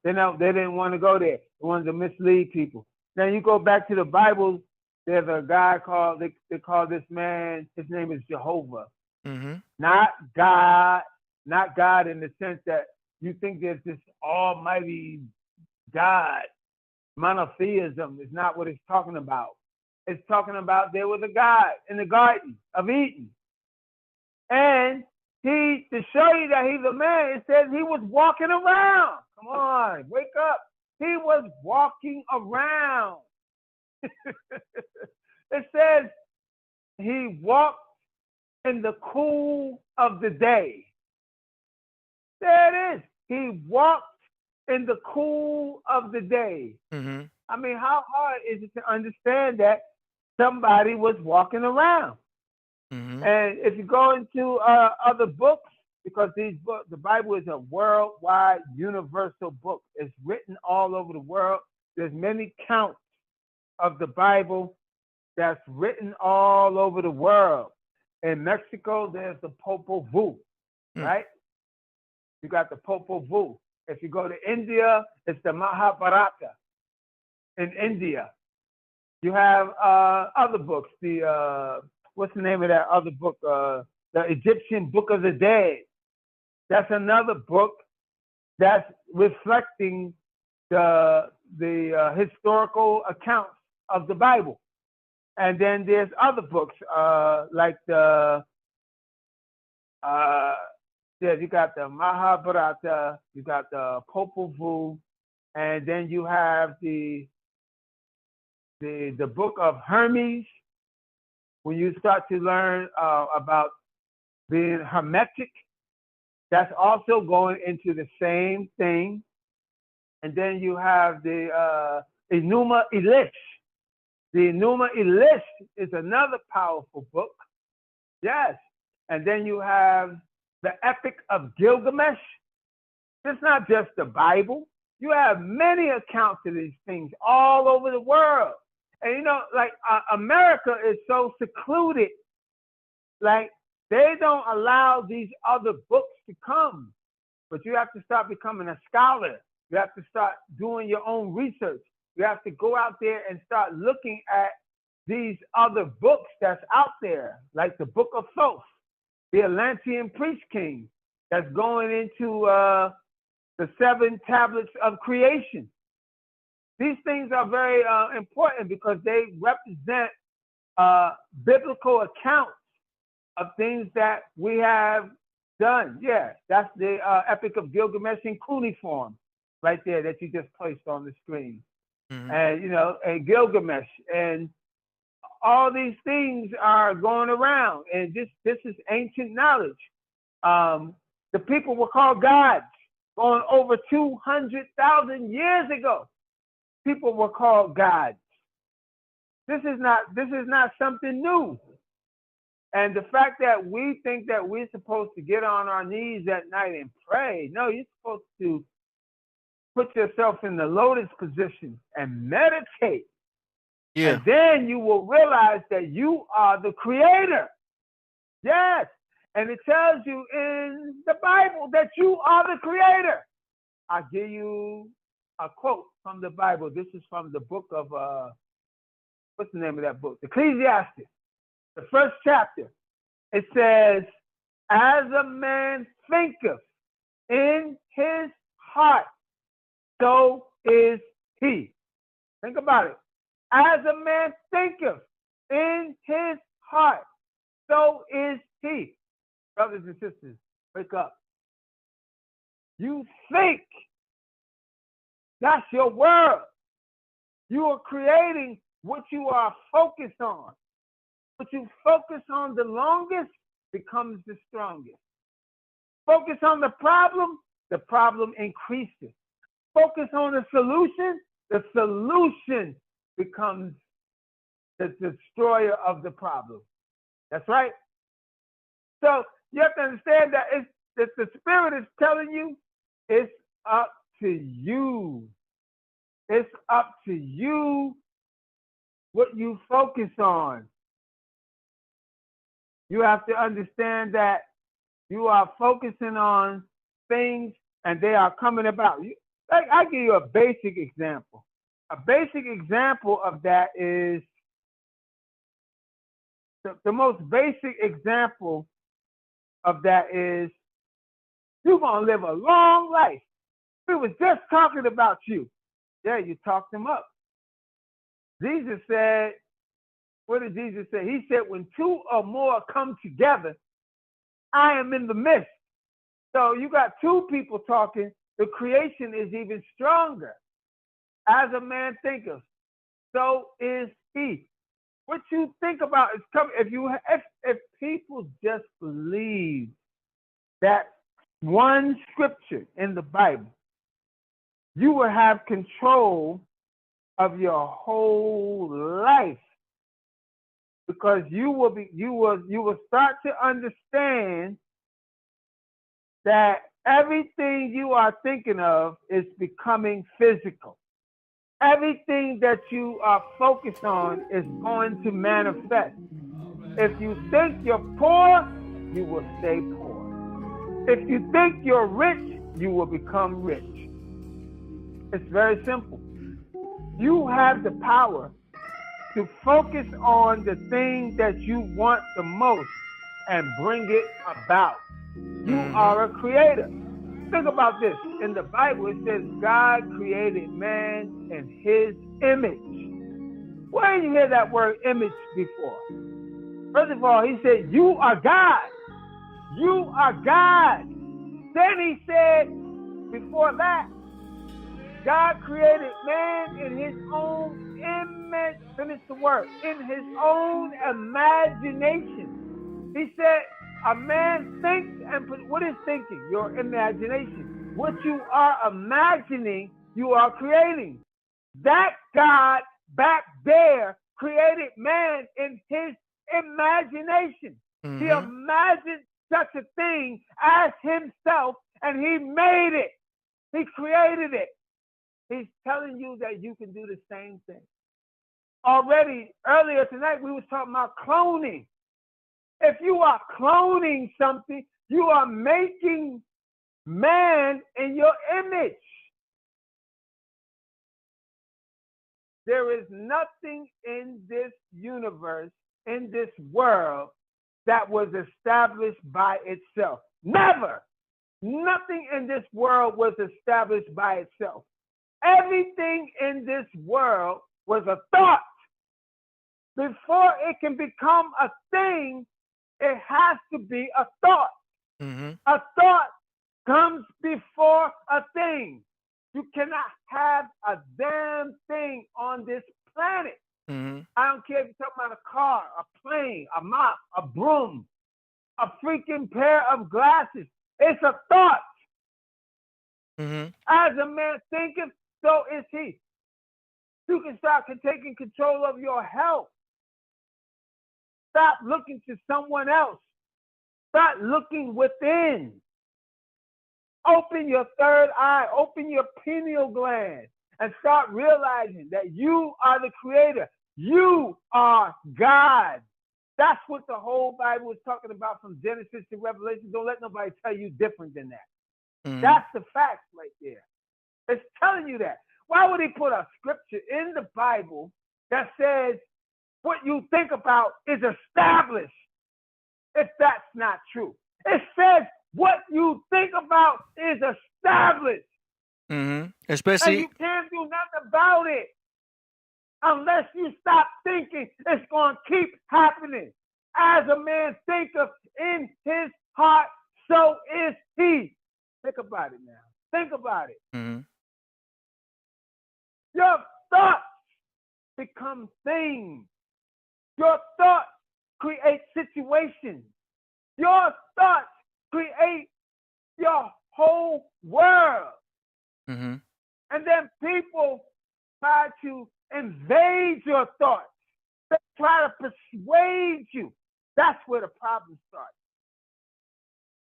Speaker 8: They didn't want to go there. They wanted to mislead people. Now you go back to the Bible, there's a guy called, they call this man, his name is Jehovah.
Speaker 4: Mm-hmm.
Speaker 8: Not God in the sense that you think there's this almighty God. Monotheism is not what it's talking about. It's talking about there was a God in the Garden of Eden. And to show you that he's a man, it says he was walking around. Come on, wake up. He was walking around. It says he walked in the cool of the day. There it is. He walked in the cool of the day.
Speaker 4: Mm-hmm.
Speaker 8: I mean, how hard is it to understand that somebody was walking around?
Speaker 4: Mm-hmm.
Speaker 8: And if you go into other books, because these books, the Bible is a worldwide, universal book. It's written all over the world. There's many counts of the Bible that's written all over the world. In Mexico, there's the Popol Vuh, right? You got the Popol Vuh. If you go to India, it's the Mahabharata in India. You have other books. The what's the name of that other book? The Egyptian Book of the Dead. That's another book that's reflecting the historical accounts of the Bible. And then there's other books like the you got the Mahabharata, you got the Popol Vuh, and then you have the book of Hermes. When you start to learn about being hermetic, that's also going into the same thing. And then you have the Enuma Elish. The Enuma Elish is another powerful book. Yes. And then you have the Epic of Gilgamesh. It's not just the Bible. You have many accounts of these things all over the world. And you know, like America is so secluded, like they don't allow these other books to come. But you have to start becoming a scholar. You have to start doing your own research. You have to go out there and start looking at these other books that's out there, like the Book of Thoth, the Atlantean Priest King, that's going into the 7 tablets of creation. These things are very important because they represent biblical accounts of things that we have done. Yeah, that's the Epic of Gilgamesh in cuneiform right there that you just placed on the screen. And, you know, and Gilgamesh and all these things are going around. And this is ancient knowledge. The people were called gods going over 200,000 years ago. People were called gods. This is not something new. And the fact that we think that we're supposed to get on our knees at night and pray, no, you're supposed to put yourself in the lotus position and meditate. Yeah. And then you will realize that you are the creator. Yes. And it tells you in the Bible that you are the creator. I'll give you a quote from the Bible. This is from the book of, what's the name of that book? Ecclesiastes, the first chapter. It says, as a man thinketh in his heart, so is he. Think about it. As a man thinketh in his heart, so is he. Brothers and sisters, wake up. You think. That's your world. You are creating what you are focused on. What you focus on the longest becomes the strongest. Focus on the problem increases. Focus on the solution becomes the destroyer of the problem. That's right. So you have to understand that the Spirit is telling you it's up to you. It's up to you what you focus on. You have to understand that you are focusing on things and they are coming about. I'll give you a basic example. A basic example of that is the most basic example of that is you're going to live a long life. We was just talking about you. Yeah, you talked him up. Jesus said, what did Jesus say? He said, when 2 or more come together, I am in the midst. So you got 2 people talking, the creation is even stronger. As a man thinketh, so is he. What you think about is coming. If people just believe that one scripture in the Bible, you will have control of your whole life, because you will start to understand that everything you are thinking of is becoming physical. Everything that you are focused on is going to manifest. If you think you're poor, you will stay poor. If you think you're rich, you will become rich. It's very simple. You have the power to focus on the thing that you want the most and bring it about. You are a creator. Think about this. In the Bible, it says God created man in his image. Where did you hear that word image before? First of all, he said, you are God. You are God. Then he said, before that, God created man in his own image. Finish the word. In his own imagination. He said, a man thinks and what is thinking? Your imagination. What you are imagining, you are creating. That God back there created man in his imagination. He imagined such a thing as himself and he made it. He created it. He's telling you that you can do the same thing. Already, earlier tonight, we were talking about cloning. If you are cloning something, you are making man in your image. There is nothing in this universe, in this world, that was established by itself. Never. Nothing in this world was established by itself. Everything in this world was a thought. Before it can become a thing, it has to be a thought. A thought comes before a thing. You cannot have a damn thing on this planet. I don't care if you're talking about a car, a plane, a mop, a broom, a freaking pair of glasses. It's a thought. As a man thinketh, so is he. You can start taking control of your health. Stop looking to someone else. Start looking within. Open your third eye, open your pineal gland, and start realizing that you are the creator. You are God. That's what the whole Bible is talking about from Genesis to Revelation. Don't let nobody tell you different than that. That's the facts right there. It's telling you that. Why would he put a scripture in the Bible that says what you think about is established if that's not true? It says what you think about is established.
Speaker 4: Especially,
Speaker 8: and you can't do nothing about it unless you stop thinking. It's going to keep happening. As a man thinketh in his heart, so is he. Think about it now. Think about it. Your thoughts become things. Your thoughts create situations. Your thoughts create your whole world. And then people try to invade your thoughts. They try to persuade you. That's where the problem starts.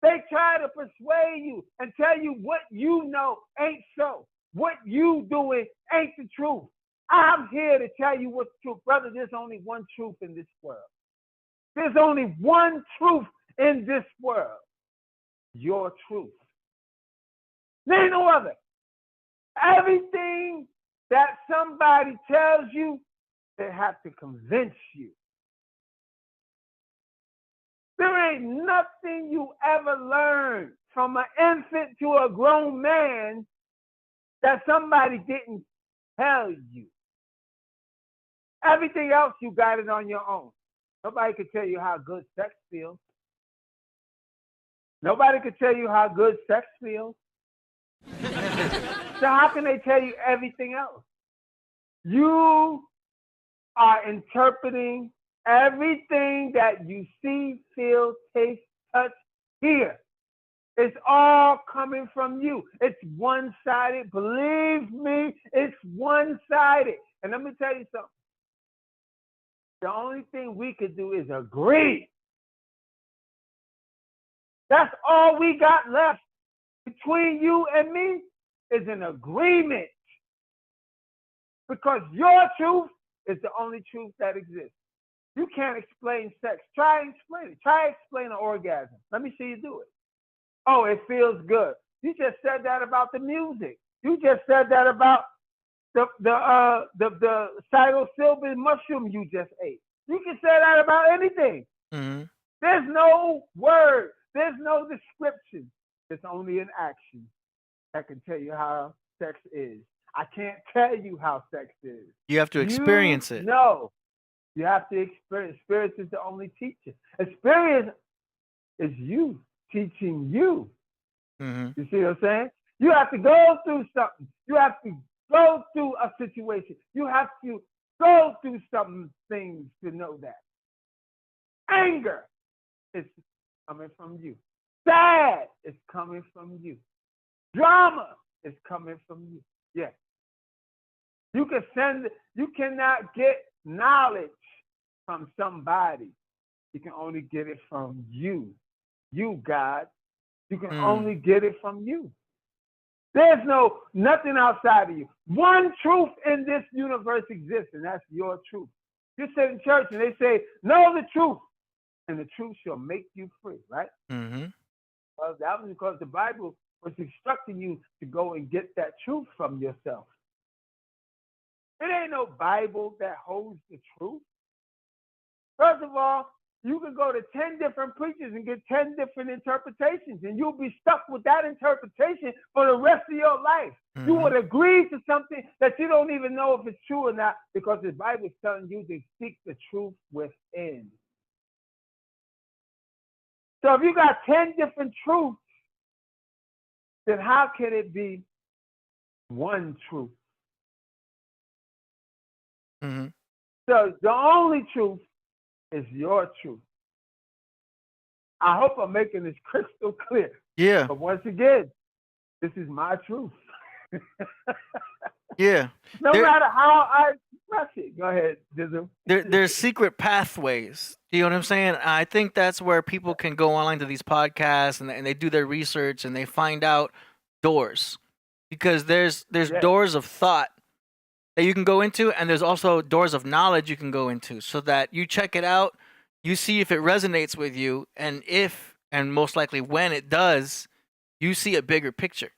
Speaker 8: They try to persuade you and tell you what you know ain't so. What you doing ain't the truth. I'm here to tell you what's true. Brother, there's only one truth in this world. There's only one truth in this world. Your truth. There ain't no other. Everything that somebody tells you, they have to convince you. There ain't nothing you ever learned from an infant to a grown man that somebody didn't tell you. Everything else, you got it on your own. Nobody could tell you how good sex feels. Nobody could tell you how good sex feels. So how can they tell you everything else? You are interpreting everything that you see, feel, taste, touch, hear. It's all coming from you. It's one-sided. Believe me, it's one-sided. And let me tell you something. The only thing we could do is agree. That's all we got left between you and me is an agreement. Because your truth is the only truth that exists. You can't explain sex. Try and explain it. Try and explain an orgasm. Let me see you do it. Oh, it feels good. You just said that about the music. You just said that about the psilocybin mushroom you just ate. You can say that about anything.
Speaker 4: Mm-hmm.
Speaker 8: There's no word. There's no description. It's only an action that can tell you how sex is. I can't tell you how sex is.
Speaker 4: You have to experience it.
Speaker 8: No. You have to experience. Experience is the only teacher. Experience is you teaching you.
Speaker 4: Mm-hmm.
Speaker 8: You see what I'm saying? You have to go through something. You have to go through a situation. You have to go through some things to know that. Anger is coming from you. Sad is coming from you. Drama is coming from you. Yes. You cannot get knowledge from somebody. You can only get it from you. You, God. You can only get it from you. There's nothing outside of you. One truth in this universe exists, and that's your truth. You sit in church and they say, know the truth, and the truth shall make you free, right?
Speaker 4: Mm-hmm.
Speaker 8: Well, that was because the Bible was instructing you to go and get that truth from yourself. It ain't no Bible that holds the truth. First of all, you can go to 10 different preachers and get 10 different interpretations, and you'll be stuck with that interpretation for the rest of your life. Mm-hmm. You would agree to something that you don't even know if it's true or not, because the Bible is telling you to seek the truth within. So if you got 10 different truths, then how can it be one truth?
Speaker 4: Mm-hmm.
Speaker 8: So the only truth is your truth. I hope I'm making this crystal clear.
Speaker 4: Yeah.
Speaker 8: But once again, this is my truth.
Speaker 4: Yeah.
Speaker 8: No matter how I express it. Go ahead, Dizzle.
Speaker 4: There's secret pathways. You know what I'm saying? I think that's where people can go online to these podcasts and they do their research and they find out doors. Because there's doors of thought that you can go into, and there's also doors of knowledge you can go into, so that you check it out, you see if it resonates with you, and if, and most likely when it does, you see a bigger picture.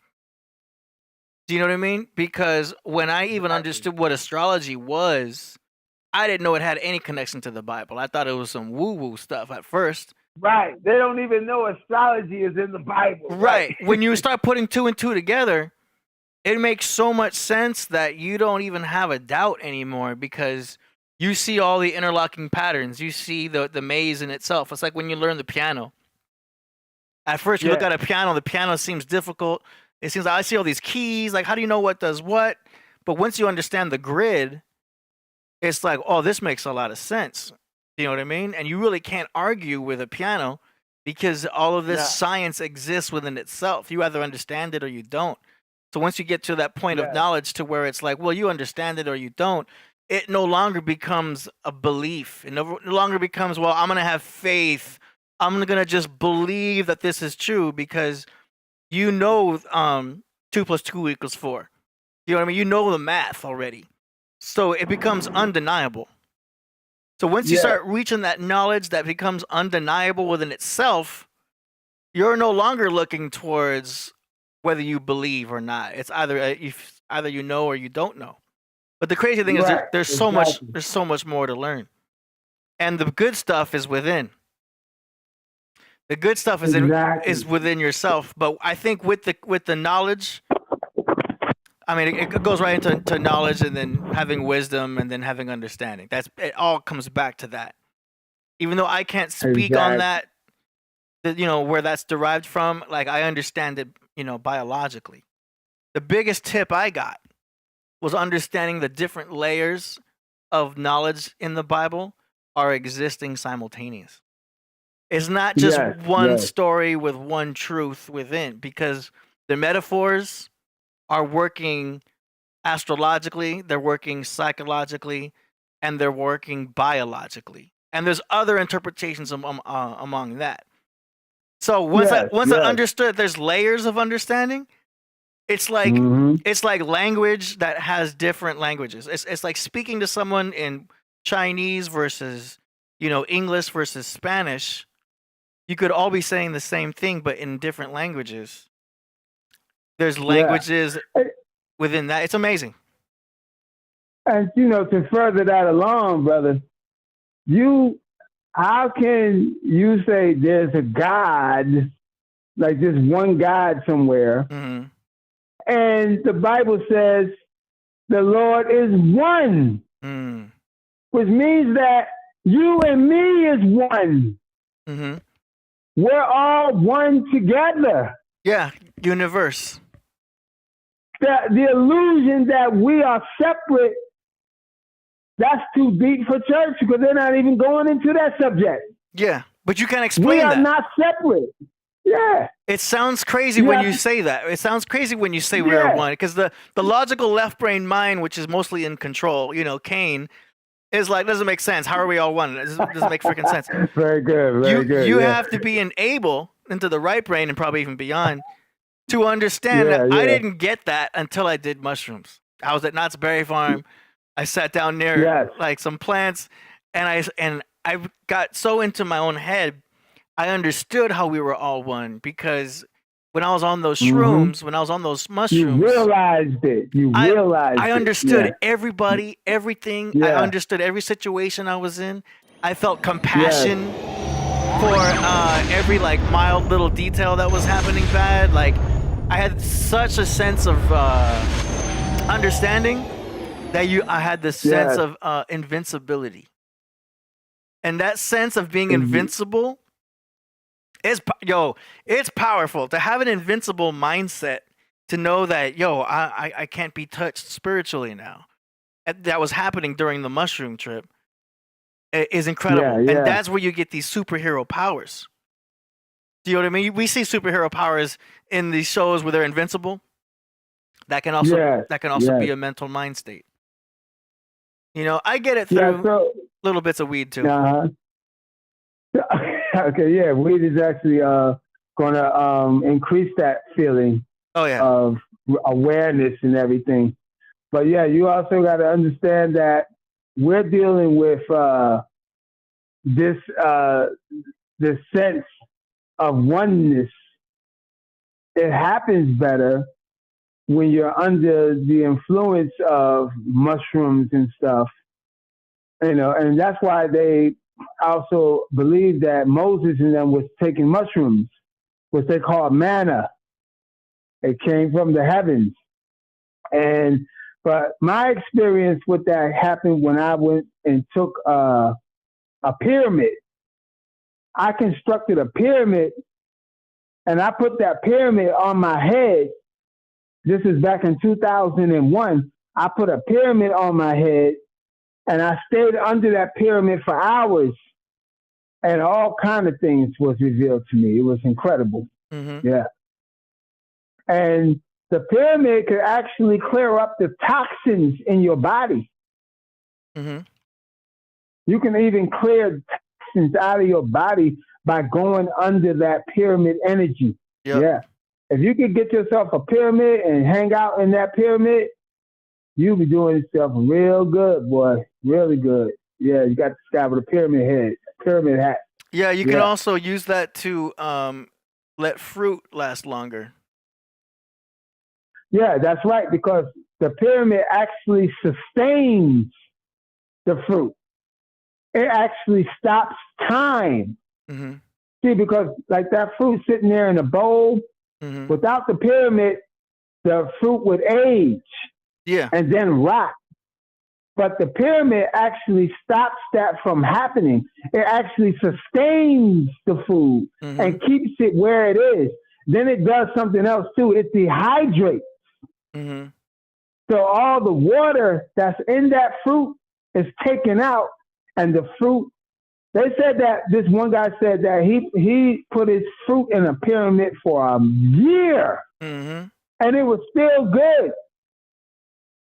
Speaker 4: Do you know what I mean? Because when I even understood what astrology was, I didn't know it had any connection to the Bible. I thought it was some woo-woo stuff at first.
Speaker 8: Right. They don't even know astrology is in the Bible.
Speaker 4: Right. When you start putting two and two together, it makes so much sense that you don't even have a doubt anymore, because you see all the interlocking patterns. You see the maze in itself. It's like when you learn the piano. At first, you look at the piano seems difficult. It seems like I see all these keys. Like, how do you know what does what? But once you understand the grid, it's like, oh, this makes a lot of sense. You know what I mean? And you really can't argue with a piano, because all of this science exists within itself. You either understand it or you don't. So once you get to that point of knowledge to where it's like, well, you understand it or you don't, it no longer becomes a belief. It no longer becomes, well, I'm going to have faith. I'm going to just believe that this is true, because you know 2 + 2 = 4. You know what I mean? You know the math already. So it becomes undeniable. So once you start reaching that knowledge that becomes undeniable within itself, you're no longer looking towards whether you believe or not. It's either you know or you don't know. But the crazy thing is there's so much more to learn. And the good stuff is within. The good stuff is within yourself. But I think with the knowledge, I mean, it goes right into knowledge, and then having wisdom, and then having understanding. It all comes back to that. Even though I can't speak on that, where that's derived from, like, I understand it, biologically. The biggest tip I got was understanding the different layers of knowledge in the Bible are existing simultaneous. It's not just one story with one truth within, because the metaphors are working astrologically, they're working psychologically, and they're working biologically. And there's other interpretations among that. So once I
Speaker 8: Yes.
Speaker 4: understood there's layers of understanding, it's like it's like language that has different languages. It's like speaking to someone in Chinese versus, English versus Spanish. You could all be saying the same thing, but in different languages. There's languages within that. It's amazing.
Speaker 8: And to further that along, brother, how can you say there's a God, like just one God somewhere, and the Bible says the Lord is one, which means that you and me is one. We're all one together.
Speaker 4: Yeah, universe.
Speaker 8: The illusion that we are separate, that's too deep for church because they're not even going into that subject.
Speaker 4: Yeah, but you can't explain
Speaker 8: we
Speaker 4: that.
Speaker 8: We are not separate. Yeah.
Speaker 4: It sounds crazy when you say that. It sounds crazy when you say we are one, because the logical left brain mind, which is mostly in control, Cain, is like, doesn't make sense. How are we all one? It doesn't make freaking sense.
Speaker 8: Very good. Very good.
Speaker 4: You have to be enabled into the right brain and probably even beyond to understand that I didn't get that until I did mushrooms. I was at Knott's Berry Farm. I sat down near like some plants, and I got so into my own head. I understood how we were all one because when I was on those shrooms, when I was on those mushrooms,
Speaker 8: you realized it.
Speaker 4: I understood everybody, everything. I understood every situation I was in. I felt compassion for every like mild little detail that was happening bad. Like I had such a sense of understanding that I had this sense of invincibility, and that sense of being invincible. It's powerful to have an invincible mindset, to know that, I can't be touched spiritually now. That was happening during the mushroom trip. It is incredible. And that's where you get these superhero powers. Do you know what I mean? We see superhero powers in these shows where they're invincible. That can also be a mental mind state. I get it through little bits of weed too.
Speaker 8: Okay, weed is actually going to increase that feeling of awareness and everything. But you also got to understand that we're dealing with this sense of oneness. It happens better when you're under the influence of mushrooms and stuff, and that's why they also believe that Moses and them was taking mushrooms, which they call manna. It came from the heavens. But my experience with that happened when I went and took a pyramid. I constructed a pyramid, and I put that pyramid on my head. This is back in 2001. I put a pyramid on my head, and I stayed under that pyramid for hours, and all kind of things was revealed to me. It was incredible. Yeah. And the pyramid could actually clear up the toxins in your body. You can even clear toxins out of your body by going under that pyramid energy. Yeah. If you could get yourself a pyramid and hang out in that pyramid, you'll be doing yourself real good, boy. Really good. Yeah, you got this guy with a pyramid hat.
Speaker 4: Yeah, you can also use that to let fruit last longer.
Speaker 8: Yeah, that's right, because the pyramid actually sustains the fruit. It actually stops time. See, because like that fruit sitting there in a bowl, without the pyramid, the fruit would age. And then rot. But the pyramid actually stops that from happening. It actually sustains the food and keeps it where it is. Then it does something else too. It dehydrates. So all the water that's in that fruit is taken out, and the fruit, they said that, this one guy said that he put his fruit in a pyramid for a year, and it was still good.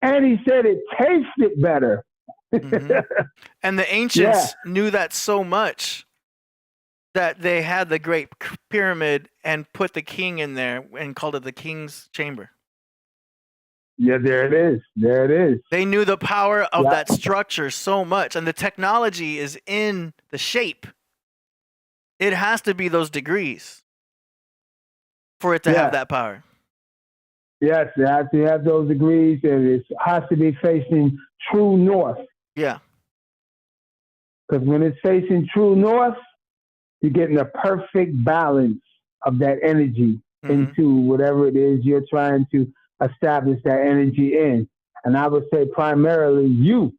Speaker 8: And he said it tasted better.
Speaker 4: And the ancients knew that so much that they had the Great Pyramid and put the king in there and called it the King's Chamber.
Speaker 8: Yeah, there it is. There it is.
Speaker 4: They knew the power of
Speaker 8: Yeah.
Speaker 4: that structure so much, and the technology is in the shape. It has to be those degrees for it to have that power.
Speaker 8: Yes, it has to have those degrees, and it has to be facing true north.
Speaker 4: Yeah.
Speaker 8: Because when it's facing true north, you're getting a perfect balance of that energy into whatever it is you're trying to establish that energy in. And I would say primarily you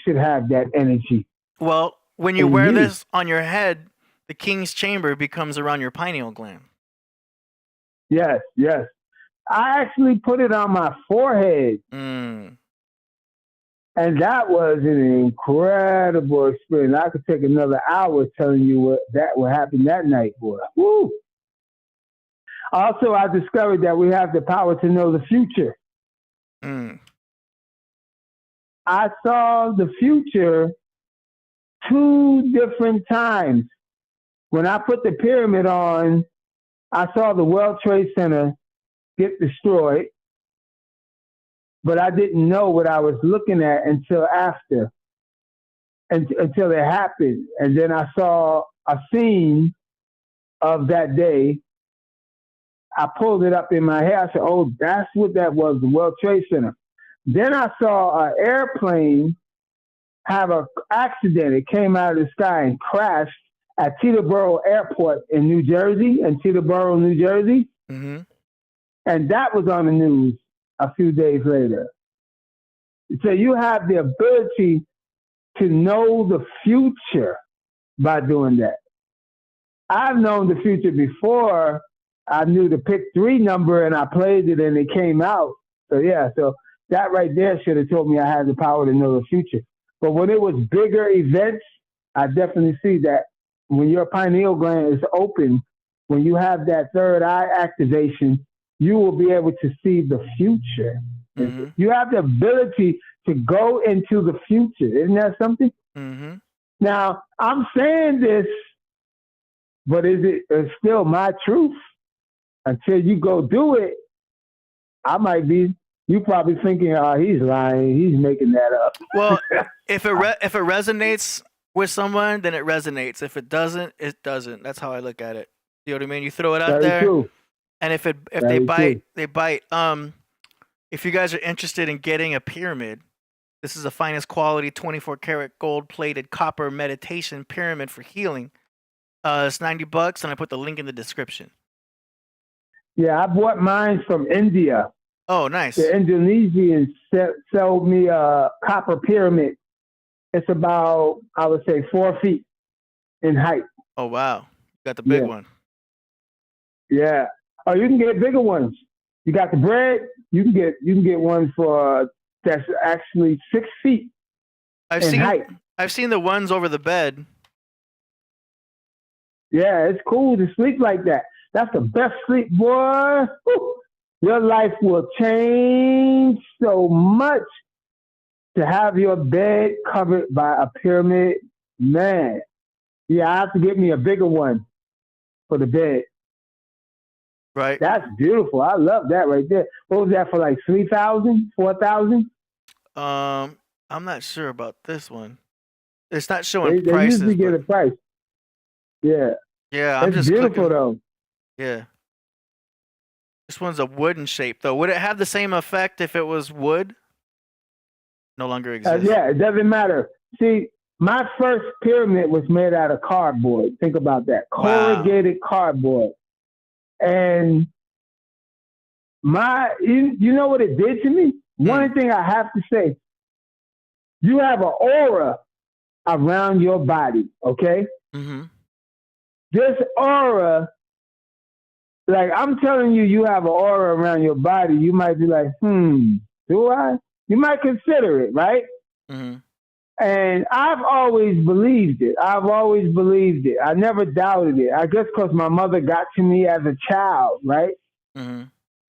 Speaker 8: should have that energy.
Speaker 4: Well, when you wear this on your head, the King's Chamber becomes around your pineal gland.
Speaker 8: Yes, yes. I actually put it on my forehead. And that was an incredible experience. I could take another hour telling you what happened that night, boy. Woo! Also, I discovered that we have the power to know the future. I saw the future 2 different times. When I put the pyramid on, I saw the World Trade Center get destroyed, but I didn't know what I was looking at until after, until it happened. And then I saw a scene of that day. I pulled it up in my head. I said, oh, that's what that was, the World Trade Center. Then I saw an airplane have an accident. It came out of the sky and crashed at Teterboro Airport in New Jersey, New Jersey. And that was on the news a few days later. So you have the ability to know the future by doing that. I've known the future before. I knew the pick 3 number and I played it and it came out. So yeah, so that right there should have told me I had the power to know the future. But when it was bigger events, I definitely see that when your pineal gland is open, when you have that third eye activation, you will be able to see the future. You have the ability to go into the future. Isn't that something? Now, I'm saying this, but it's still my truth. Until you go do it, you probably thinking, oh, he's lying. He's making that up.
Speaker 4: Well, if it resonates with someone, then it resonates. If it doesn't, it doesn't. That's how I look at it. You know what I mean? You throw it out there.
Speaker 8: True.
Speaker 4: And if they bite, they bite. If you guys are interested in getting a pyramid, this is the finest quality 24 karat gold plated copper meditation pyramid for healing. It's $90, and I put the link in the description.
Speaker 8: Yeah, I bought mine from India.
Speaker 4: Oh, nice.
Speaker 8: The Indonesians sold me a copper pyramid. It's about, I would say, 4 feet in height.
Speaker 4: Oh, wow. You got the big one.
Speaker 8: Yeah. Oh, you can get bigger ones. You got the bread. You can get one for that's actually 6 feet in height.
Speaker 4: I've seen the ones over the bed.
Speaker 8: Yeah, it's cool to sleep like that. That's the best sleep, boy. Woo. Your life will change so much to have your bed covered by a pyramid. Man, yeah, I have to get me a bigger one for the bed.
Speaker 4: Right.
Speaker 8: That's beautiful. I love that right there. What was that for, like 3,000, 4,000?
Speaker 4: I'm not sure about this one. It's not showing
Speaker 8: they
Speaker 4: prices.
Speaker 8: They usually get a price. Yeah.
Speaker 4: Yeah, I'm
Speaker 8: it's
Speaker 4: just
Speaker 8: beautiful
Speaker 4: clicking.
Speaker 8: Though.
Speaker 4: Yeah. This one's a wooden shape, though. Would it have the same effect if it was wood? No longer exists.
Speaker 8: Yeah, it doesn't matter. See, my first pyramid was made out of cardboard. Think about that. Corrugated cardboard. And you know what it did to me? One thing I have to say, you have an aura around your body, okay? This aura, like I'm telling you, you have an aura around your body. You might be like, do I? You might consider it, right? And I've always believed it. I never doubted it. I guess because my mother got to me as a child, right?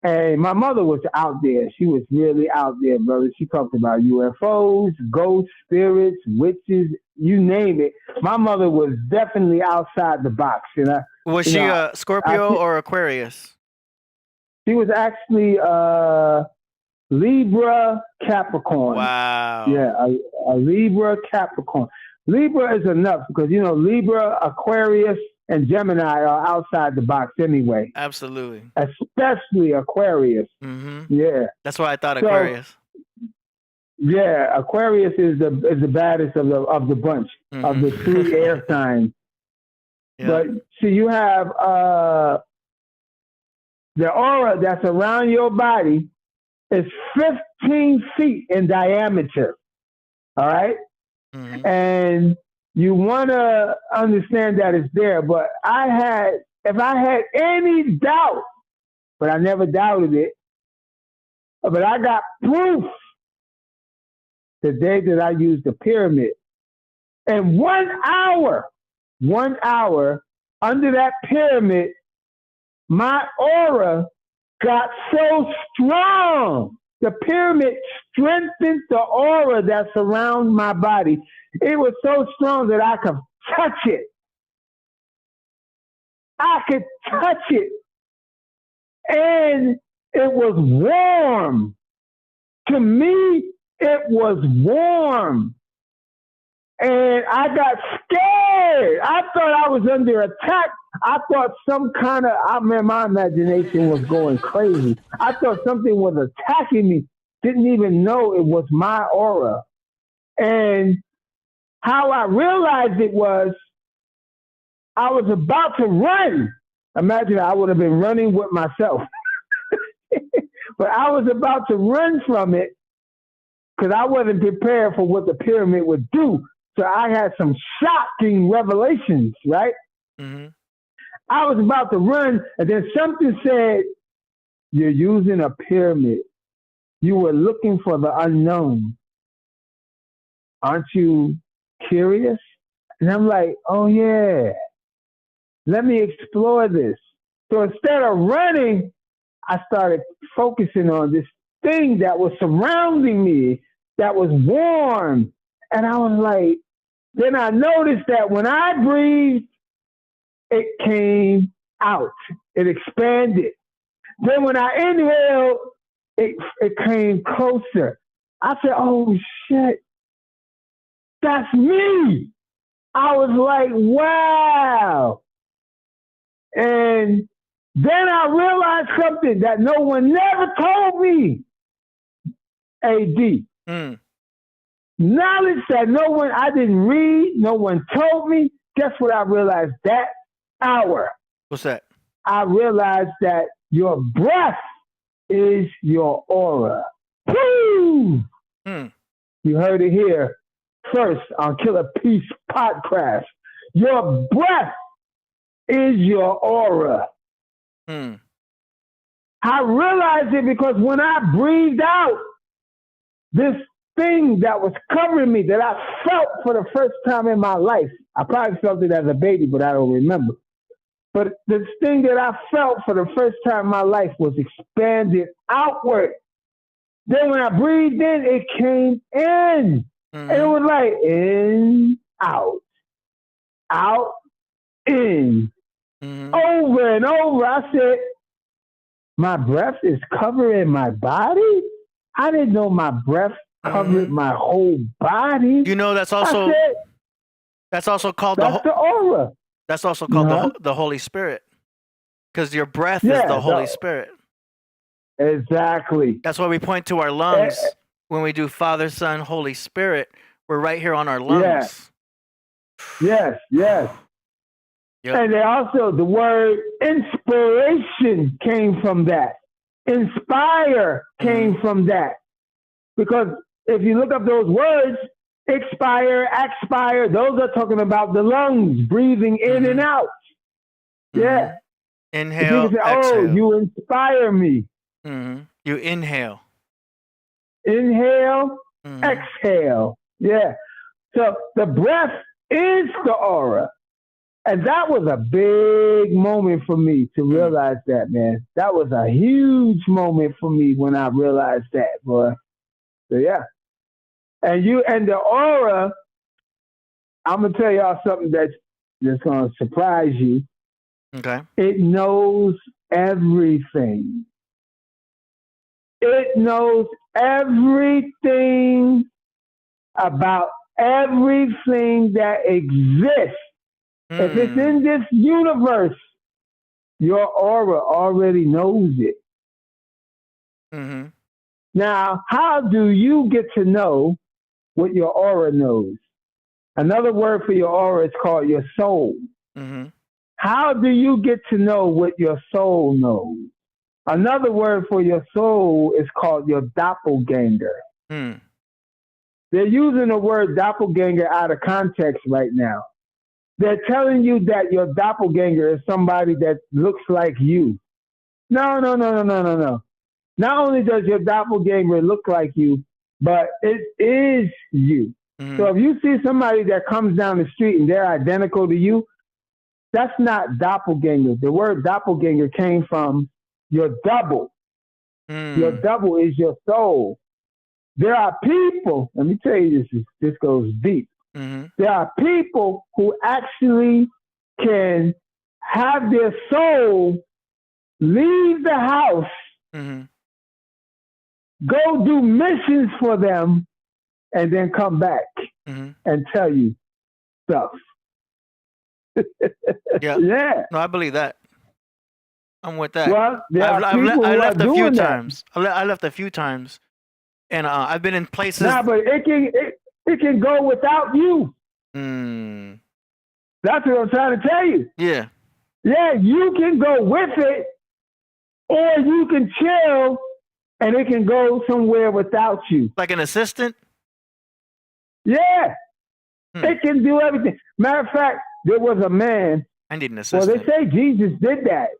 Speaker 8: And my mother was out there. She was really out there, brother. She talked about UFOs, ghosts, spirits, witches, you name it. My mother was definitely outside the box.
Speaker 4: Was she a Scorpio or Aquarius?
Speaker 8: She was actually Libra Capricorn.
Speaker 4: Wow.
Speaker 8: Yeah, a Libra Capricorn. Libra is enough because, Libra, Aquarius, and Gemini are outside the box anyway.
Speaker 4: Absolutely.
Speaker 8: Especially Aquarius.
Speaker 4: Mm-hmm.
Speaker 8: Yeah.
Speaker 4: That's why I thought Aquarius.
Speaker 8: Yeah, Aquarius is the baddest of the bunch of the 3 air signs. Yeah. But see, you have the aura that's around your body is 15 feet in diameter. All right? Mm-hmm. And you want to understand that it's there, but if I had any doubt, but I never doubted it, but I got proof the day that I used the pyramid. And 1 hour under that pyramid, my aura got so strong. The pyramid strengthened the aura that surrounds my body. It was so strong that I could touch it. I could touch it. And it was warm. To me, it was warm. And I got scared. I thought I was under attack. I thought my imagination was going crazy. I thought something was attacking me. Didn't even know it was my aura. And how I realized it was, I was about to run. Imagine I would have been running with myself. But I was about to run from it because I wasn't prepared for what the pyramid would do. So I had some shocking revelations, right? Mm-hmm. I was about to run, and then something said, "You're using a pyramid. You were looking for the unknown. Aren't you curious?" And I'm like, "Oh, yeah. Let me explore this." So instead of running, I started focusing on this thing that was surrounding me, that was warm. And I was like, then I noticed that when I breathed, it came out. It expanded. Then when I inhaled, it came closer. I said, "Oh, shit. That's me." I was like, wow. And then I realized something that no one never told me. AD. Knowledge that I didn't read, no one told me. Guess what I realized that hour?
Speaker 4: What's that?
Speaker 8: I realized that your breath is your aura. Woo! You heard it here first on Killah Priest Podcraft. Your breath is your aura. I realized it because when I breathed out, this thing that was covering me that I felt for the first time in my life, I probably felt it as a baby, but I don't remember. But this thing that I felt for the first time in my life was expanded outward. Then when I breathed in, it came in. And it was like in, out, in, over and over. I said, my breath is covering my body? I didn't know my breath covered my whole body.
Speaker 4: You know, that's also called
Speaker 8: the aura.
Speaker 4: That's also called the Holy Spirit, because your breath is the Holy Spirit.
Speaker 8: Exactly.
Speaker 4: That's why we point to our lungs when we do Father, Son, Holy Spirit. We're right here on our lungs.
Speaker 8: Yes. Yep. And they also, the word inspiration came from that. Inspire came from that. Because if you look up those words, expire, expire, those are talking about the lungs, breathing in and out. Yeah.
Speaker 4: Inhale,
Speaker 8: say,
Speaker 4: exhale.
Speaker 8: You inspire me.
Speaker 4: You inhale.
Speaker 8: Inhale, exhale. Yeah. So the breath is the aura. And that was a big moment for me to realize that, man. That was a huge moment for me when I realized that, boy. So yeah. And the aura, I'm gonna tell y'all something that's gonna surprise you.
Speaker 4: Okay.
Speaker 8: It knows everything. It knows everything about everything that exists. If it's in this universe, your aura already knows it.
Speaker 4: Mm-hmm.
Speaker 8: Now, how do you get to know what your aura knows? Another word for your aura is called your soul.
Speaker 4: Mm-hmm.
Speaker 8: How do you get to know what your soul knows? Another word for your soul is called your doppelganger.
Speaker 4: Mm.
Speaker 8: They're using the word doppelganger out of context right now. They're telling you that your doppelganger is somebody that looks like you. No. Not only does your doppelganger look like you, but it is you.
Speaker 4: Mm-hmm.
Speaker 8: So if you see somebody that comes down the street and they're identical to you, that's not doppelganger. The word doppelganger came from your double. Your double is your soul. There are people, let me tell you this goes deep.
Speaker 4: Mm-hmm.
Speaker 8: There are people who actually can have their soul leave the house, go do missions for them, and then come back and tell you stuff. Yeah.
Speaker 4: No, I believe that. I'm with that.
Speaker 8: Well,
Speaker 4: I left a few times. I left a few times, and I've been in places.
Speaker 8: Nah, but it can go without you. That's what I'm trying to tell you.
Speaker 4: Yeah.
Speaker 8: Yeah, you can go with it, or you can chill, and it can go somewhere without you.
Speaker 4: Like an assistant?
Speaker 8: Yeah. It can do everything. Matter of fact, there was a man.
Speaker 4: I need an assistant.
Speaker 8: Well, they say Jesus did that.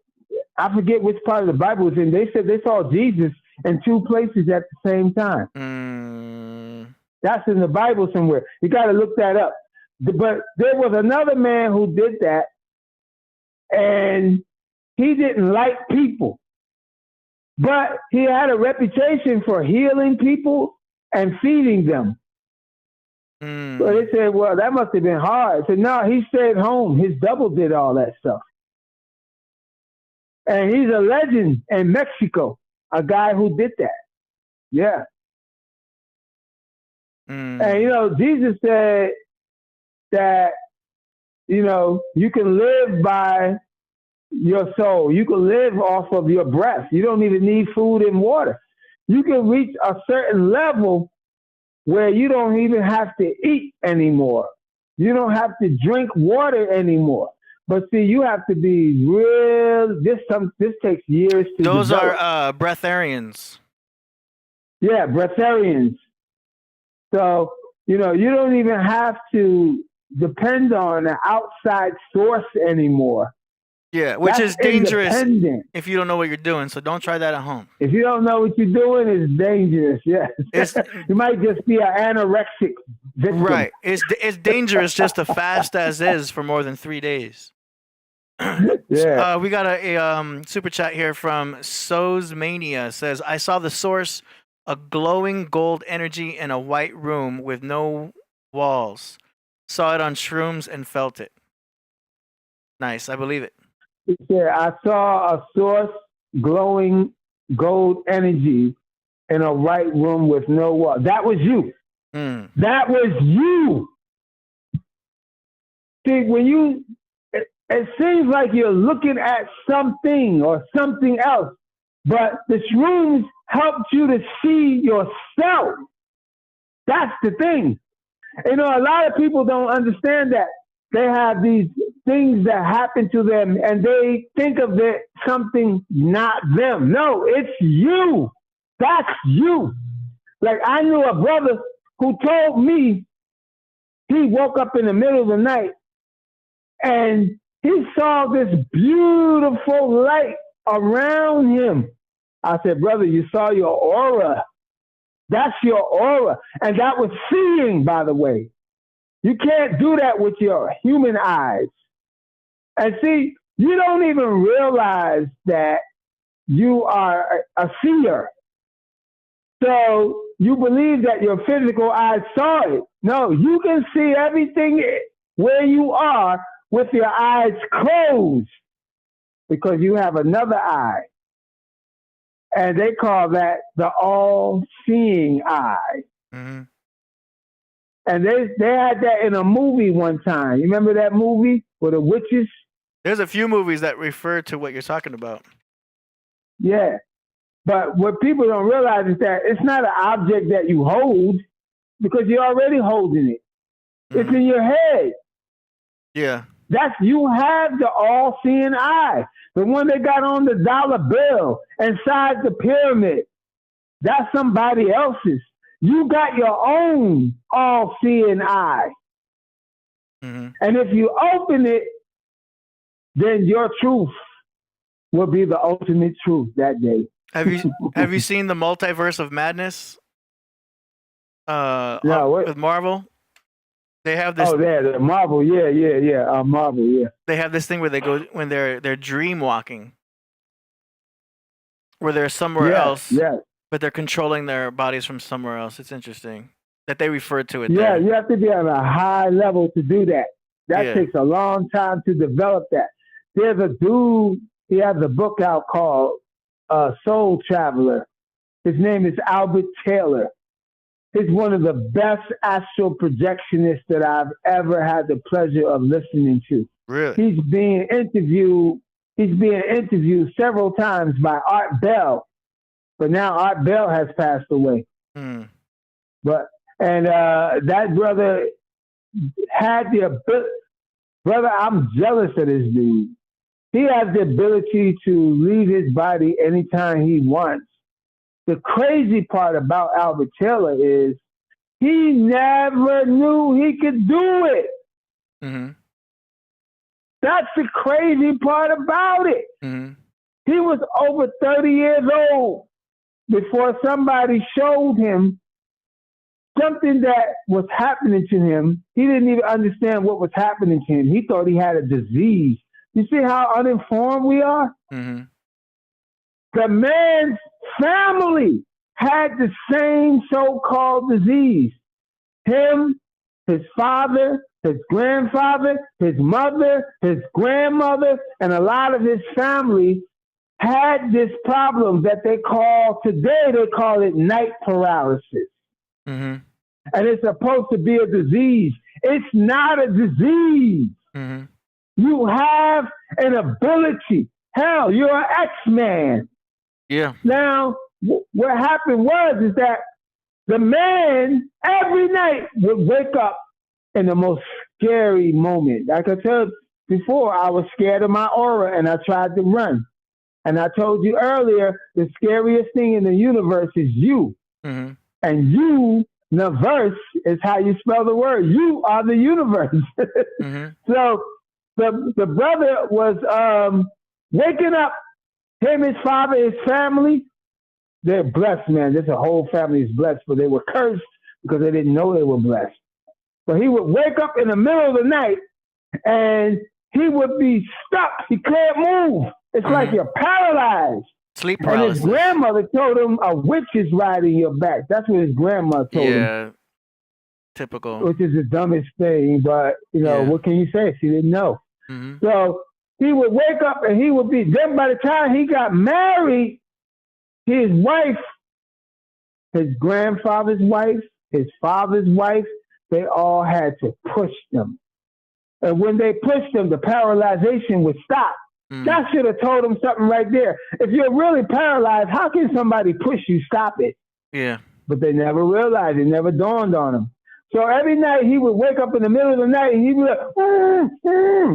Speaker 8: I forget which part of the Bible it's in. They said they saw Jesus in two places at the same time. That's in the Bible somewhere. You got to look that up. But there was another man who did that, and he didn't like people. But he had a reputation for healing people and feeding them. So they said, well, that must have been hard. I said, no, he stayed home. His double did all that stuff. And he's a legend in Mexico, a guy who did that. Yeah. And, Jesus said that, you can live by your soul. You can live off of your breath. You don't even need food and water. You can reach a certain level where you don't even have to eat anymore. You don't have to drink water anymore. But see, you have to be real. This takes years to
Speaker 4: Those
Speaker 8: develop.
Speaker 4: are breatharians.
Speaker 8: Yeah, breatharians. So, you don't even have to depend on an outside source anymore.
Speaker 4: Yeah, which
Speaker 8: That's
Speaker 4: is dangerous
Speaker 8: independent.
Speaker 4: if you don't know what you're doing. So don't try that at home.
Speaker 8: If you don't know what you're doing, it's dangerous. Yes, you might just be an anorexic victim.
Speaker 4: Right. It's dangerous just to fast as is for more than 3 days.
Speaker 8: Yeah.
Speaker 4: We got a super chat here from Sozmania. Says, I saw the source, a glowing gold energy in a white room with no walls. Saw it on shrooms and felt it. Nice. I believe it.
Speaker 8: Yeah, I saw a source, glowing gold energy in a white room with no wall. That was you. That was you. See, when it seems like you're looking at something or something else, but the shrooms helped you to see yourself. That's the thing. A lot of people don't understand that. They have these things that happen to them and they think of it something not them. No, it's you. That's you. Like I knew a brother who told me he woke up in the middle of the night and he saw this beautiful light around him. I said, brother, you saw your aura. That's your aura. And that was seeing, by the way. You can't do that with your human eyes. And see, you don't even realize that you are a seer. So you believe that your physical eye saw it. No, you can see everything where you are with your eyes closed because you have another eye. And they call that the all-seeing eye.
Speaker 4: Mm-hmm.
Speaker 8: And they had that in a movie one time. You remember that movie with the witches?
Speaker 4: There's a few movies that refer to what you're talking about.
Speaker 8: Yeah. But what people don't realize is that it's not an object that you hold because you're already holding it. Mm-hmm. It's in your head.
Speaker 4: Yeah.
Speaker 8: You have the all-seeing eye. The one they got on the dollar bill inside the pyramid. That's somebody else's. You got your own all-seeing eye.
Speaker 4: Mm-hmm.
Speaker 8: And if you open it, then your truth will be the ultimate truth that day.
Speaker 4: Have you seen the Multiverse of Madness? With Marvel? They have this.
Speaker 8: Oh, the Marvel, yeah. Marvel, yeah.
Speaker 4: They have this thing where they go when they're dream walking, where they're somewhere else.
Speaker 8: Yeah.
Speaker 4: But they're controlling their bodies from somewhere else. It's interesting that they refer to it.
Speaker 8: Yeah,
Speaker 4: there.
Speaker 8: You have to be on a high level to do that. That takes a long time to develop that. There's a dude, he has a book out called Soul Traveler. His name is Albert Taylor. He's one of the best astral projectionists that I've ever had the pleasure of listening to.
Speaker 4: Really?
Speaker 8: He's being interviewed several times by Art Bell. But now Art Bell has passed away.
Speaker 4: Mm.
Speaker 8: That brother had the ability. Brother, I'm jealous of this dude. He has the ability to leave his body anytime he wants. The crazy part about Albert Taylor is he never knew he could do it.
Speaker 4: Mm-hmm.
Speaker 8: That's the crazy part about it.
Speaker 4: Mm-hmm.
Speaker 8: He was over 30 years old before somebody showed him something that was happening to him. He didn't even understand what was happening to him. He thought he had a disease. You see how uninformed we are?
Speaker 4: Mm-hmm.
Speaker 8: The man's family had the same so-called disease. Him, his father, his grandfather, his mother, his grandmother, and a lot of his family had this problem that they call it night paralysis.
Speaker 4: Mm-hmm.
Speaker 8: And it's supposed to be a disease. It's not a disease.
Speaker 4: Mm-hmm.
Speaker 8: You have an ability. Hell, you're an X-Man.
Speaker 4: Yeah.
Speaker 8: Now, what happened is that the man every night would wake up in the most scary moment. Like I told before, I was scared of my aura and I tried to run. And I told you earlier, the scariest thing in the universe is you.
Speaker 4: Mm-hmm.
Speaker 8: And you, universe, is how you spell the word. You are the universe.
Speaker 4: Mm-hmm.
Speaker 8: So the brother was waking up, him, his father, his family. They're blessed, man. This whole family is blessed, but they were cursed because they didn't know they were blessed. But he would wake up in the middle of the night and he would be stuck. He can't move. It's like you're paralyzed.
Speaker 4: Sleep paralysis.
Speaker 8: And his grandmother told him a witch is riding your back. That's what his grandmother told him.
Speaker 4: Yeah, typical.
Speaker 8: Which is the dumbest thing, but, what can you say? She didn't know.
Speaker 4: Mm-hmm.
Speaker 8: So he would wake up and he would be, then by the time he got married, his wife, his grandfather's wife, his father's wife, they all had to push them. And when they pushed them, the paralyzation would stop.
Speaker 4: Mm.
Speaker 8: That should have told him something right there. If you're really paralyzed, how can somebody push you? Stop it.
Speaker 4: Yeah.
Speaker 8: But they never realized. It never dawned on them. So every night he would wake up in the middle of the night and he'd be like,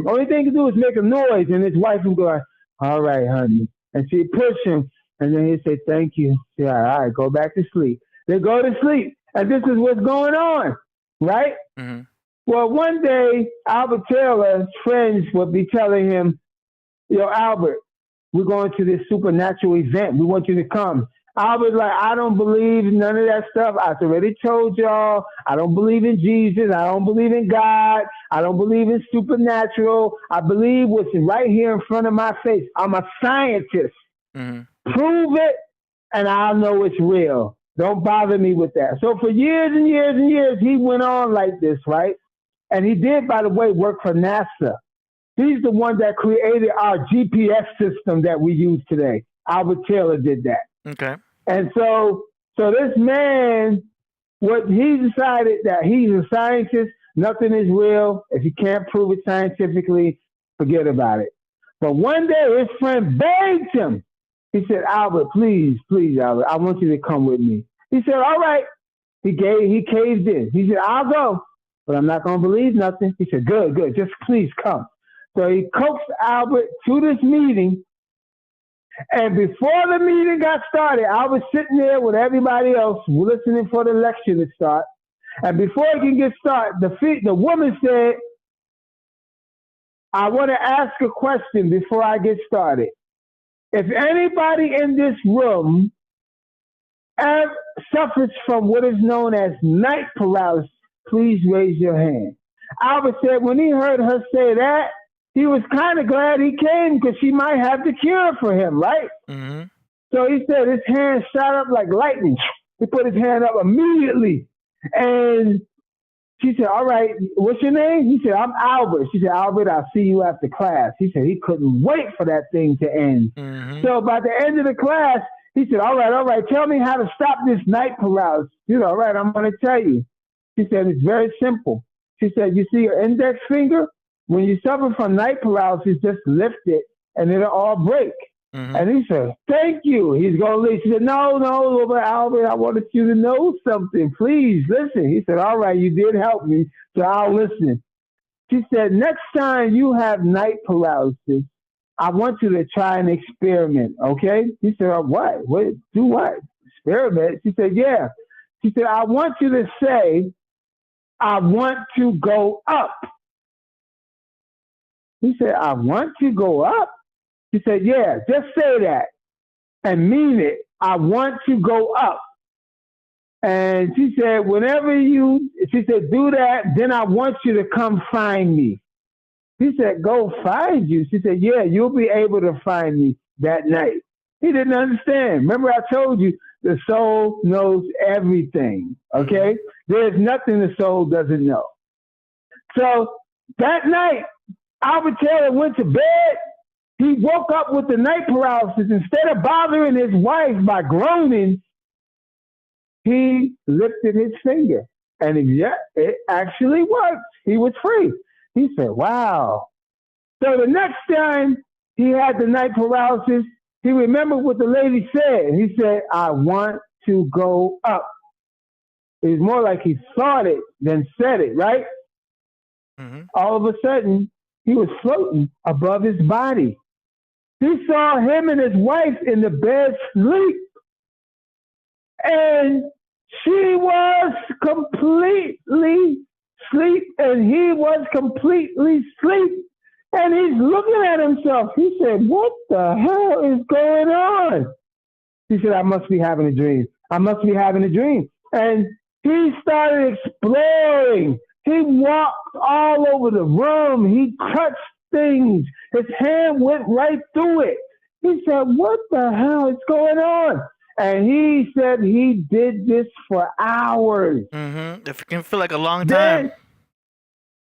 Speaker 8: Only thing he could do is make a noise. And his wife would go, all right, honey. And she'd push him. And then he'd say, thank you. Yeah, all right, go back to sleep. They go to sleep. And this is what's going on, right?
Speaker 4: Mm-hmm.
Speaker 8: Well, one day, Albert Taylor's friends would be telling him, Albert, we're going to this supernatural event. We want you to come. I was like, I don't believe none of that stuff. I've already told y'all, I don't believe in Jesus. I don't believe in God. I don't believe in supernatural. I believe what's right here in front of my face. I'm a scientist.
Speaker 4: Mm-hmm.
Speaker 8: Prove it, and I'll know it's real. Don't bother me with that. So for years and years and years, he went on like this, right? And he did, by the way, work for NASA. He's the one that created our GPS system that we use today. Albert Taylor did that.
Speaker 4: Okay.
Speaker 8: And so this man, what he decided that he's a scientist, nothing is real. If you can't prove it scientifically, forget about it. But one day his friend begged him. He said, Albert, please, Albert, I want you to come with me. He said, all right. He caved in. He said, I'll go, but I'm not going to believe nothing. He said, good, just please come. So he coaxed Albert to this meeting. And before the meeting got started, I was sitting there with everybody else listening for the lecture to start. And before it can get started, the woman said, I want to ask a question before I get started. If anybody in this room suffers from what is known as night paralysis, please raise your hand. Albert said when he heard her say that, he was kind of glad he came because she might have the cure for him, right?
Speaker 4: Mm-hmm.
Speaker 8: So he said his hand shot up like lightning. He put his hand up immediately. And she said, all right, what's your name? He said, I'm Albert. She said, Albert, I'll see you after class. He said he couldn't wait for that thing to end.
Speaker 4: Mm-hmm.
Speaker 8: So by the end of the class, he said, all right, tell me how to stop this night paralysis. You know, all right, I'm going to tell you. She said, it's very simple. She said, you see your index finger? When you suffer from night paralysis, just lift it and it'll all break.
Speaker 4: Mm-hmm.
Speaker 8: And he said, thank you. He's going to leave. She said, no, Albert, I wanted you to know something. Please listen. He said, all right, you did help me, so I'll listen. She said, next time you have night paralysis, I want you to try an experiment, okay? He said, what? Do what? Experiment? She said, yeah. She said, I want you to say, I want to go up. He said, I want to go up? She said, yeah, just say that and mean it. I want to go up. And she said, she said, do that, then I want you to come find me. He said, go find you? She said, yeah, you'll be able to find me that night. He didn't understand. Remember I told you, the soul knows everything, okay? There's nothing the soul doesn't know. So that night, Albert Taylor went to bed. He woke up with the night paralysis. Instead of bothering his wife by groaning, he lifted his finger. And it actually worked. He was free. He said, wow. So the next time he had the night paralysis, he remembered what the lady said. He said, I want to go up. It was more like he thought it than said it, right?
Speaker 4: Mm-hmm.
Speaker 8: All of a sudden, he was floating above his body. He saw him and his wife in the bed sleep. And she was completely asleep, and he was completely asleep. And he's looking at himself. He said, what the hell is going on? He said, I must be having a dream. I must be having a dream. And he started exploring. He walked all over the room. He touched things. His hand went right through it. He said, what the hell is going on? And he said he did this for hours.
Speaker 4: Mm-hmm. It can feel like a long time.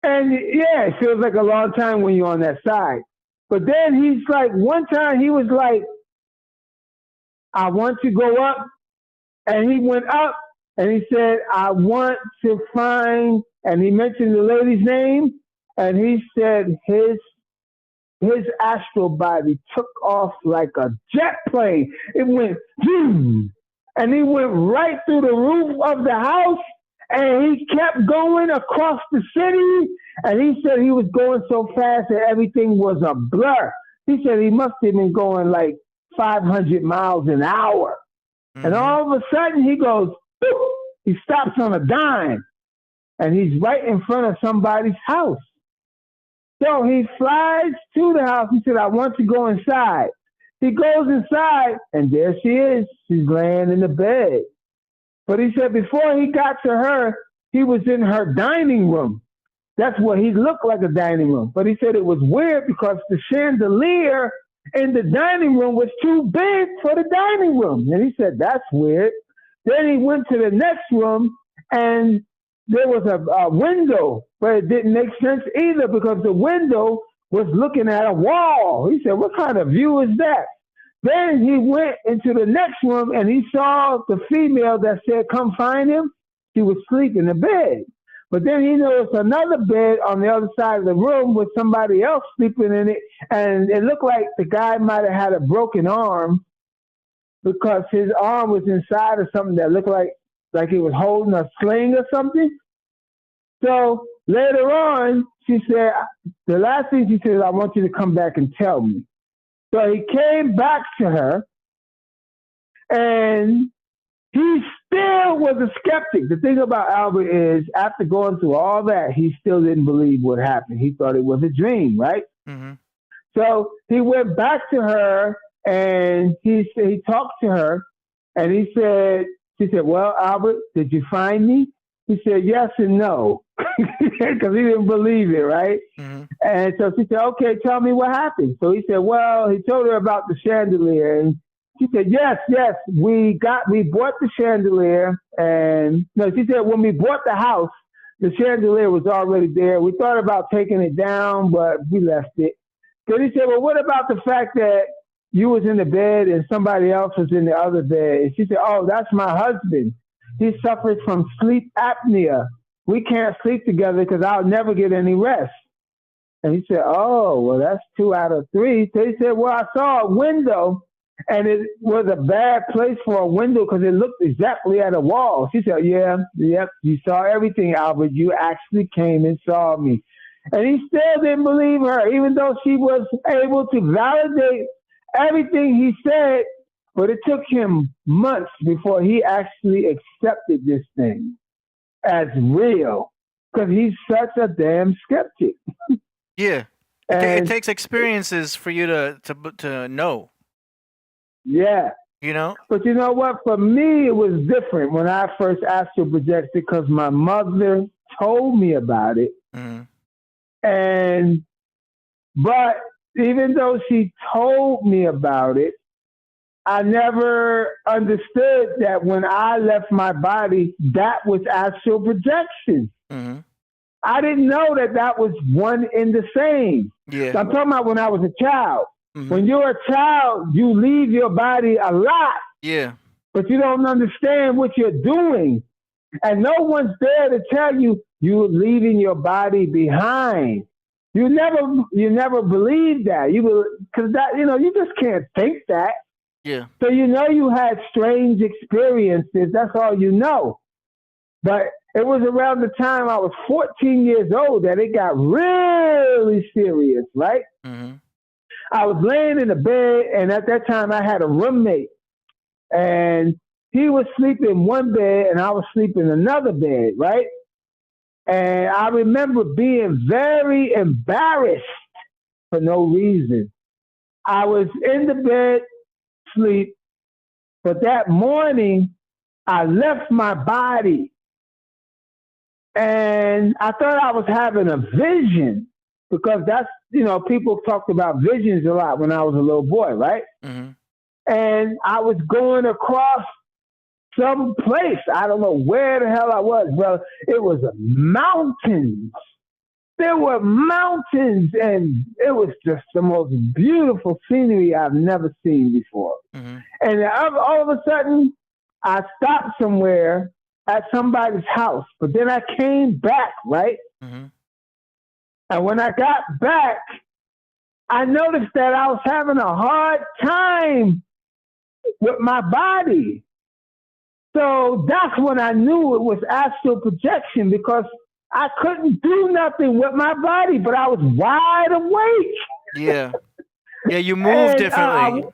Speaker 8: And yeah, it feels like a long time when you're on that side. But then he's like, one time he was like, I want to go up. And he went up and he said, I want to find, and he mentioned the lady's name. And he said his astral body took off like a jet plane. It went, zoom, and he went right through the roof of the house. And he kept going across the city. And he said he was going so fast that everything was a blur. He said he must have been going like 500 miles an hour. Mm-hmm. And all of a sudden he goes, boop, he stops on a dime. And he's right in front of somebody's house. So he flies to the house. He said, I want to go inside. He goes inside, and there she is. She's laying in the bed. But he said before he got to her, he was in her dining room. That's what he looked like, a dining room. But he said it was weird because the chandelier in the dining room was too big for the dining room. And he said, that's weird. Then he went to the next room, and there was a window, but it didn't make sense either because the window was looking at a wall. He said, what kind of view is that? Then he went into the next room, and he saw the female that said, come find him. She was asleep in the bed. But then he noticed another bed on the other side of the room with somebody else sleeping in it, and it looked like the guy might have had a broken arm because his arm was inside of something that looked like he was holding a sling or something. So later on, she said, the last thing she said is, I want you to come back and tell me. So he came back to her, and he still was a skeptic. The thing about Albert is, after going through all that, he still didn't believe what happened. He thought it was a dream, right?
Speaker 4: Mm-hmm.
Speaker 8: So he went back to her, and he talked to her, and she said, well, Albert, did you find me? He said, yes and no, because he didn't believe it, right?
Speaker 4: Mm-hmm.
Speaker 8: And so she said, okay, tell me what happened. So he said, well, he told her about the chandelier, and she said, yes, we bought the chandelier. And no, she said, when we bought the house, the chandelier was already there. We thought about taking it down, but we left it. Then he said, well, what about the fact that you was in the bed and somebody else was in the other bed? And she said, oh, that's my husband. He suffers from sleep apnea. We can't sleep together because I'll never get any rest. And he said, oh, well, that's 2 out of 3. So he said, well, I saw a window, and it was a bad place for a window because it looked exactly at a wall. She said, yep, you saw everything, Albert. You actually came and saw me. And he still didn't believe her, even though she was able to validate everything he said. But it took him months before he actually accepted this thing as real because he's such a damn skeptic.
Speaker 4: Yeah. It takes experiences for you to know.
Speaker 8: Yeah.
Speaker 4: You know?
Speaker 8: But you know what? For me, it was different when I first astral projected because my mother told me about it.
Speaker 4: Mm-hmm.
Speaker 8: But even though she told me about it, I never understood that when I left my body, that was astral projection.
Speaker 4: Mm-hmm.
Speaker 8: I didn't know that was one and the same.
Speaker 4: Yeah.
Speaker 8: So I'm talking about when I was a child.
Speaker 4: Mm-hmm.
Speaker 8: When you're a child, you leave your body a lot.
Speaker 4: Yeah.
Speaker 8: But you don't understand what you're doing. And no one's there to tell you you're leaving your body behind. You never believe that. Because you just can't think that.
Speaker 4: Yeah.
Speaker 8: So you had strange experiences. That's all you know. But it was around the time I was 14 years old that it got really serious, right?
Speaker 4: Mm-hmm.
Speaker 8: I was laying in the bed, and at that time I had a roommate. And he was sleeping in one bed, and I was sleeping in another bed, right? And I remember being very embarrassed for no reason. I was in the bed, sleep, but that morning I left my body, and I thought I was having a vision because that's, people talked about visions a lot when I was a little boy, right?
Speaker 4: Mm-hmm.
Speaker 8: And I was going across some place. I don't know where the hell I was, brother. It was mountains. There were mountains, and it was just the most beautiful scenery I've never seen before.
Speaker 4: Mm-hmm.
Speaker 8: And all of a sudden, I stopped somewhere at somebody's house, but then I came back, right?
Speaker 4: Mm-hmm.
Speaker 8: And when I got back, I noticed that I was having a hard time with my body. So that's when I knew it was astral projection because I couldn't do nothing with my body, but I was wide awake.
Speaker 4: Yeah. Yeah, you move differently.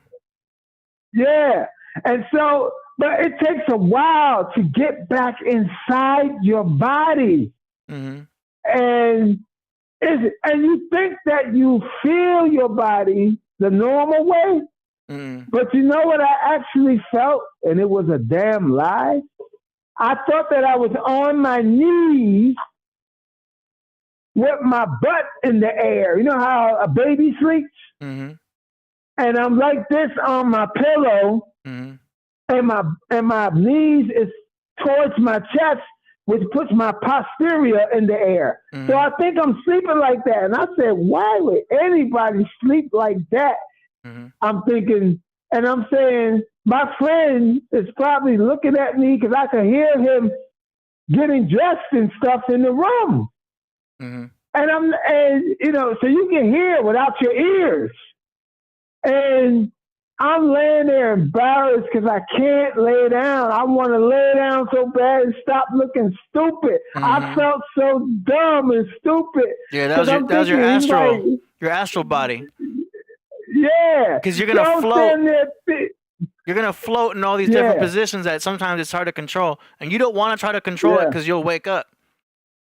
Speaker 8: Yeah. And so, but it takes a while to get back inside your body.
Speaker 4: Mm-hmm.
Speaker 8: And you think that you feel your body the normal way, But you know what I actually felt? And it was a damn lie. I thought that I was on my knees with my butt in the air. You know how a baby sleeps?
Speaker 4: Mm-hmm.
Speaker 8: And I'm like this on my pillow, and my knees is towards my chest, which puts my posterior in the air. So I think I'm sleeping like that. And I said, why would anybody sleep like that? I'm thinking, and I'm saying, my friend is probably looking at me because I could hear him getting dressed and stuff in the room. And you know, so you can hear without your ears. And I'm laying there embarrassed because I can't lay down. I want to lay down so bad and stop looking stupid. I felt so dumb and stupid.
Speaker 4: Yeah, that was your astral body.
Speaker 8: Yeah.
Speaker 4: Because you're gonna float. You're gonna float in all these different positions that sometimes it's hard to control, and you don't want to try to control it because you'll wake up.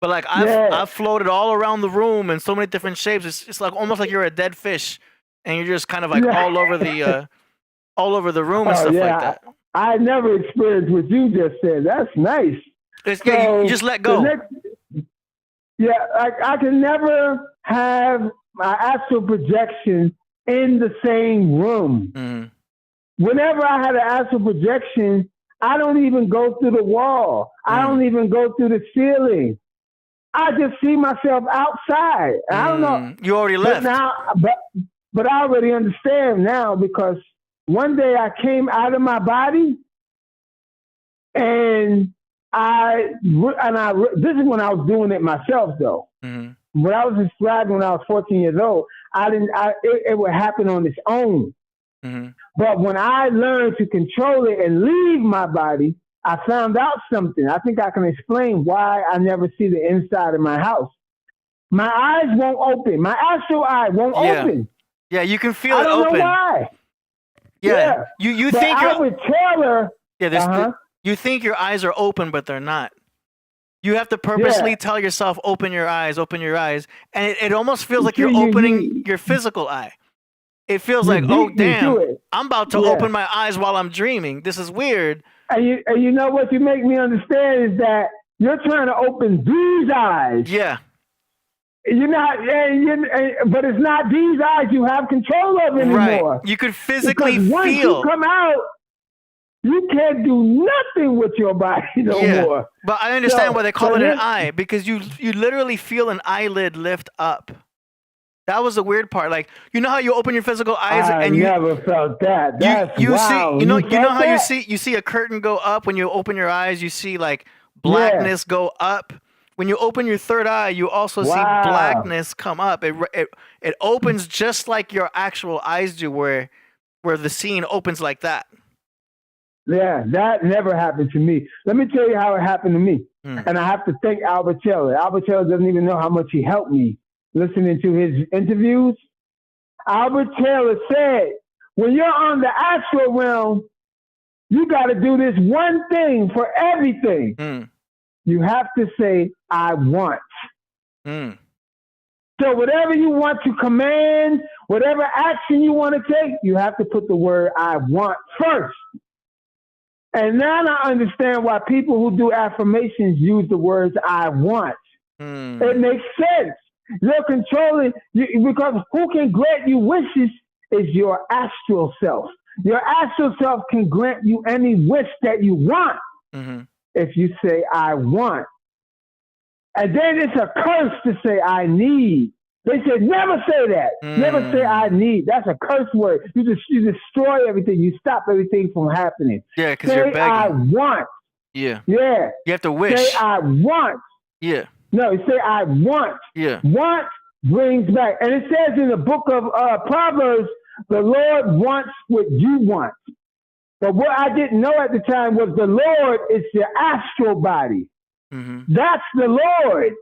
Speaker 4: But like I've floated all around the room in so many different shapes. It's like almost like you're a dead fish, and you're just kind of like all over the room and stuff like that.
Speaker 8: I never experienced what you just said. That's nice.
Speaker 4: You just let go.
Speaker 8: I can never have my astral projection in the same room. Whenever I had an astral projection, I don't even go through the wall. I don't even go through the ceiling. I just see myself outside. I don't know.
Speaker 4: You already left.
Speaker 8: But I already understand now because one day I came out of my body and this is when I was doing it myself though. When I was describing when I was 14 years old, it would happen on its own. But when I learned to control it and leave my body, I found out something. I think I can explain why I never see the inside of my house. My eyes won't open. My astral eye won't open.
Speaker 4: Yeah, you can feel it open.
Speaker 8: I don't know why.
Speaker 4: Yeah. You
Speaker 8: but
Speaker 4: think
Speaker 8: I would tell her.
Speaker 4: Yeah, you think your eyes are open, but they're not. You have to purposely tell yourself, open your eyes, and it almost feels like you're opening your physical eye. It feels like, oh damn, I'm about to open my eyes while I'm dreaming. This is weird.
Speaker 8: And you know what you make me understand is that you're trying to open these eyes.
Speaker 4: Yeah.
Speaker 8: You're not, but it's not these eyes you have control of anymore.
Speaker 4: Right. You could physically
Speaker 8: because once
Speaker 4: feel.
Speaker 8: You come out, you can't do nothing with your body no more.
Speaker 4: But I understand why they call it an eye, because you literally feel an eyelid lift up. That was the weird part. Like, you know how you open your physical eyes and you
Speaker 8: never felt that. That's
Speaker 4: you
Speaker 8: wow.
Speaker 4: see, you know how you see a curtain go up when you open your eyes. You see like blackness go up. When you open your third eye, you also see blackness come up. It opens just like your actual eyes do, where the scene opens like that.
Speaker 8: Yeah, that never happened to me. Let me tell you how it happened to me. And I have to thank Albert Taylor. Albert Taylor doesn't even know how much he helped me listening to his interviews. Albert Taylor said, when you're on the astral realm, you got to do this one thing for everything. You have to say, I want. So whatever you want to command, whatever action you want to take, you have to put the word I want first. And now I understand why people who do affirmations use the words I want. It makes sense. You're controlling, because who can grant you wishes is your astral self. Your astral self can grant you any wish that you want if you say I want. And then it's a curse to say I need. They said never say that. Never say I need. That's a curse word. You destroy everything. You stop everything from happening.
Speaker 4: Yeah, because you're begging.
Speaker 8: I want.
Speaker 4: Yeah.
Speaker 8: Yeah.
Speaker 4: You have to wish.
Speaker 8: Say I want.
Speaker 4: Yeah.
Speaker 8: No, say I want.
Speaker 4: Yeah.
Speaker 8: Want brings back. And it says in the book of Proverbs, the Lord wants what you want. But what I didn't know at the time was the Lord is your astral body. That's the Lord.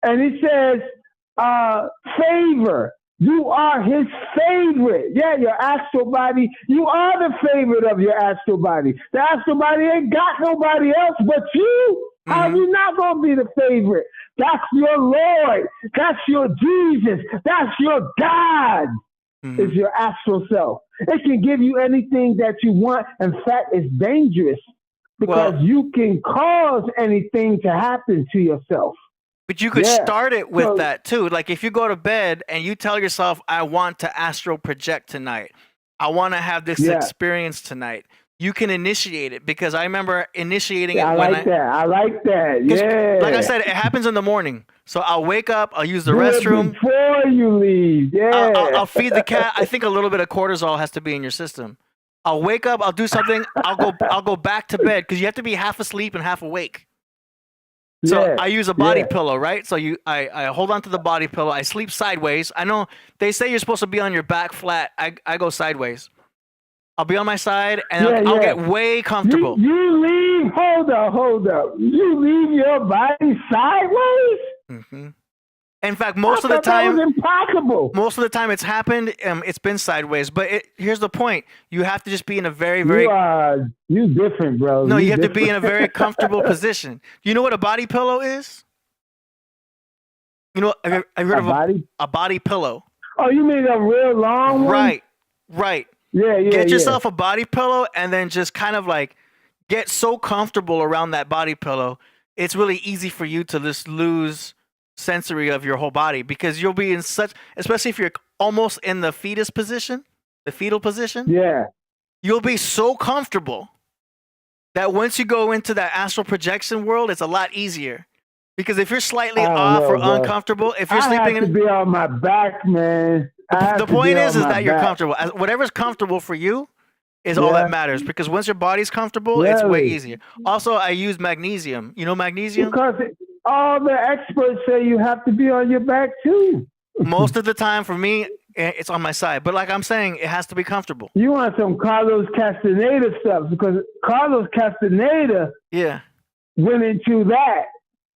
Speaker 8: And he says, favor. You are his favorite. Yeah, your astral body. You are the favorite of your astral body. The astral body ain't got nobody else but you. How are you not going to be the favorite? That's your Lord. That's your Jesus. That's your God. Is your astral self. It can give you anything that you want. In fact, it's dangerous because you can cause anything to happen to yourself.
Speaker 4: But you could start it with that too. Like if you go to bed and you tell yourself, I want to astral project tonight. I want to have this experience tonight. You can initiate it because I remember initiating it
Speaker 8: I like that. Yeah.
Speaker 4: Like I said, it happens in the morning. So I'll wake up, I'll use the restroom.
Speaker 8: Before you leave,
Speaker 4: I'll feed the cat. I think a little bit of cortisol has to be in your system. I'll wake up, I'll do something, I'll go back to bed because you have to be half asleep and half awake. So I use a body pillow, right? So I hold on to the body pillow. I sleep sideways. I know they say you're supposed to be on your back flat. I go sideways. I'll be on my side and I'll get way comfortable.
Speaker 8: You leave, hold up. You leave your body sideways?
Speaker 4: Mm-hmm. In fact, most of the time,
Speaker 8: that was impossible.
Speaker 4: Most of the time it's happened, it's been sideways. But here's the point. You have to just be in a very,
Speaker 8: you different, bro.
Speaker 4: No, you have to be in a very comfortable position. You know what a body pillow is? You know, have you heard of a body pillow?
Speaker 8: Oh, you mean a real long one?
Speaker 4: Right.
Speaker 8: Yeah.
Speaker 4: Get yourself a body pillow and then just kind of like get so comfortable around that body pillow. It's really easy for you to just lose sensory of your whole body because you'll be in such, especially if you're almost in the fetal position. Yeah. You'll be so comfortable that once you go into that astral projection world, it's a lot easier. Because if you're slightly off or uncomfortable, if you're sleeping
Speaker 8: I have to be on my back, man.
Speaker 4: The point is that you're comfortable. Whatever's comfortable for you is all that matters. Because once your body's comfortable, it's way easier. Also, I use magnesium. You know magnesium?
Speaker 8: Because all the experts say you have to be on your back too.
Speaker 4: Most of the time, for me, it's on my side. But like I'm saying, it has to be comfortable.
Speaker 8: You want some Carlos Castaneda stuff because Carlos Castaneda went into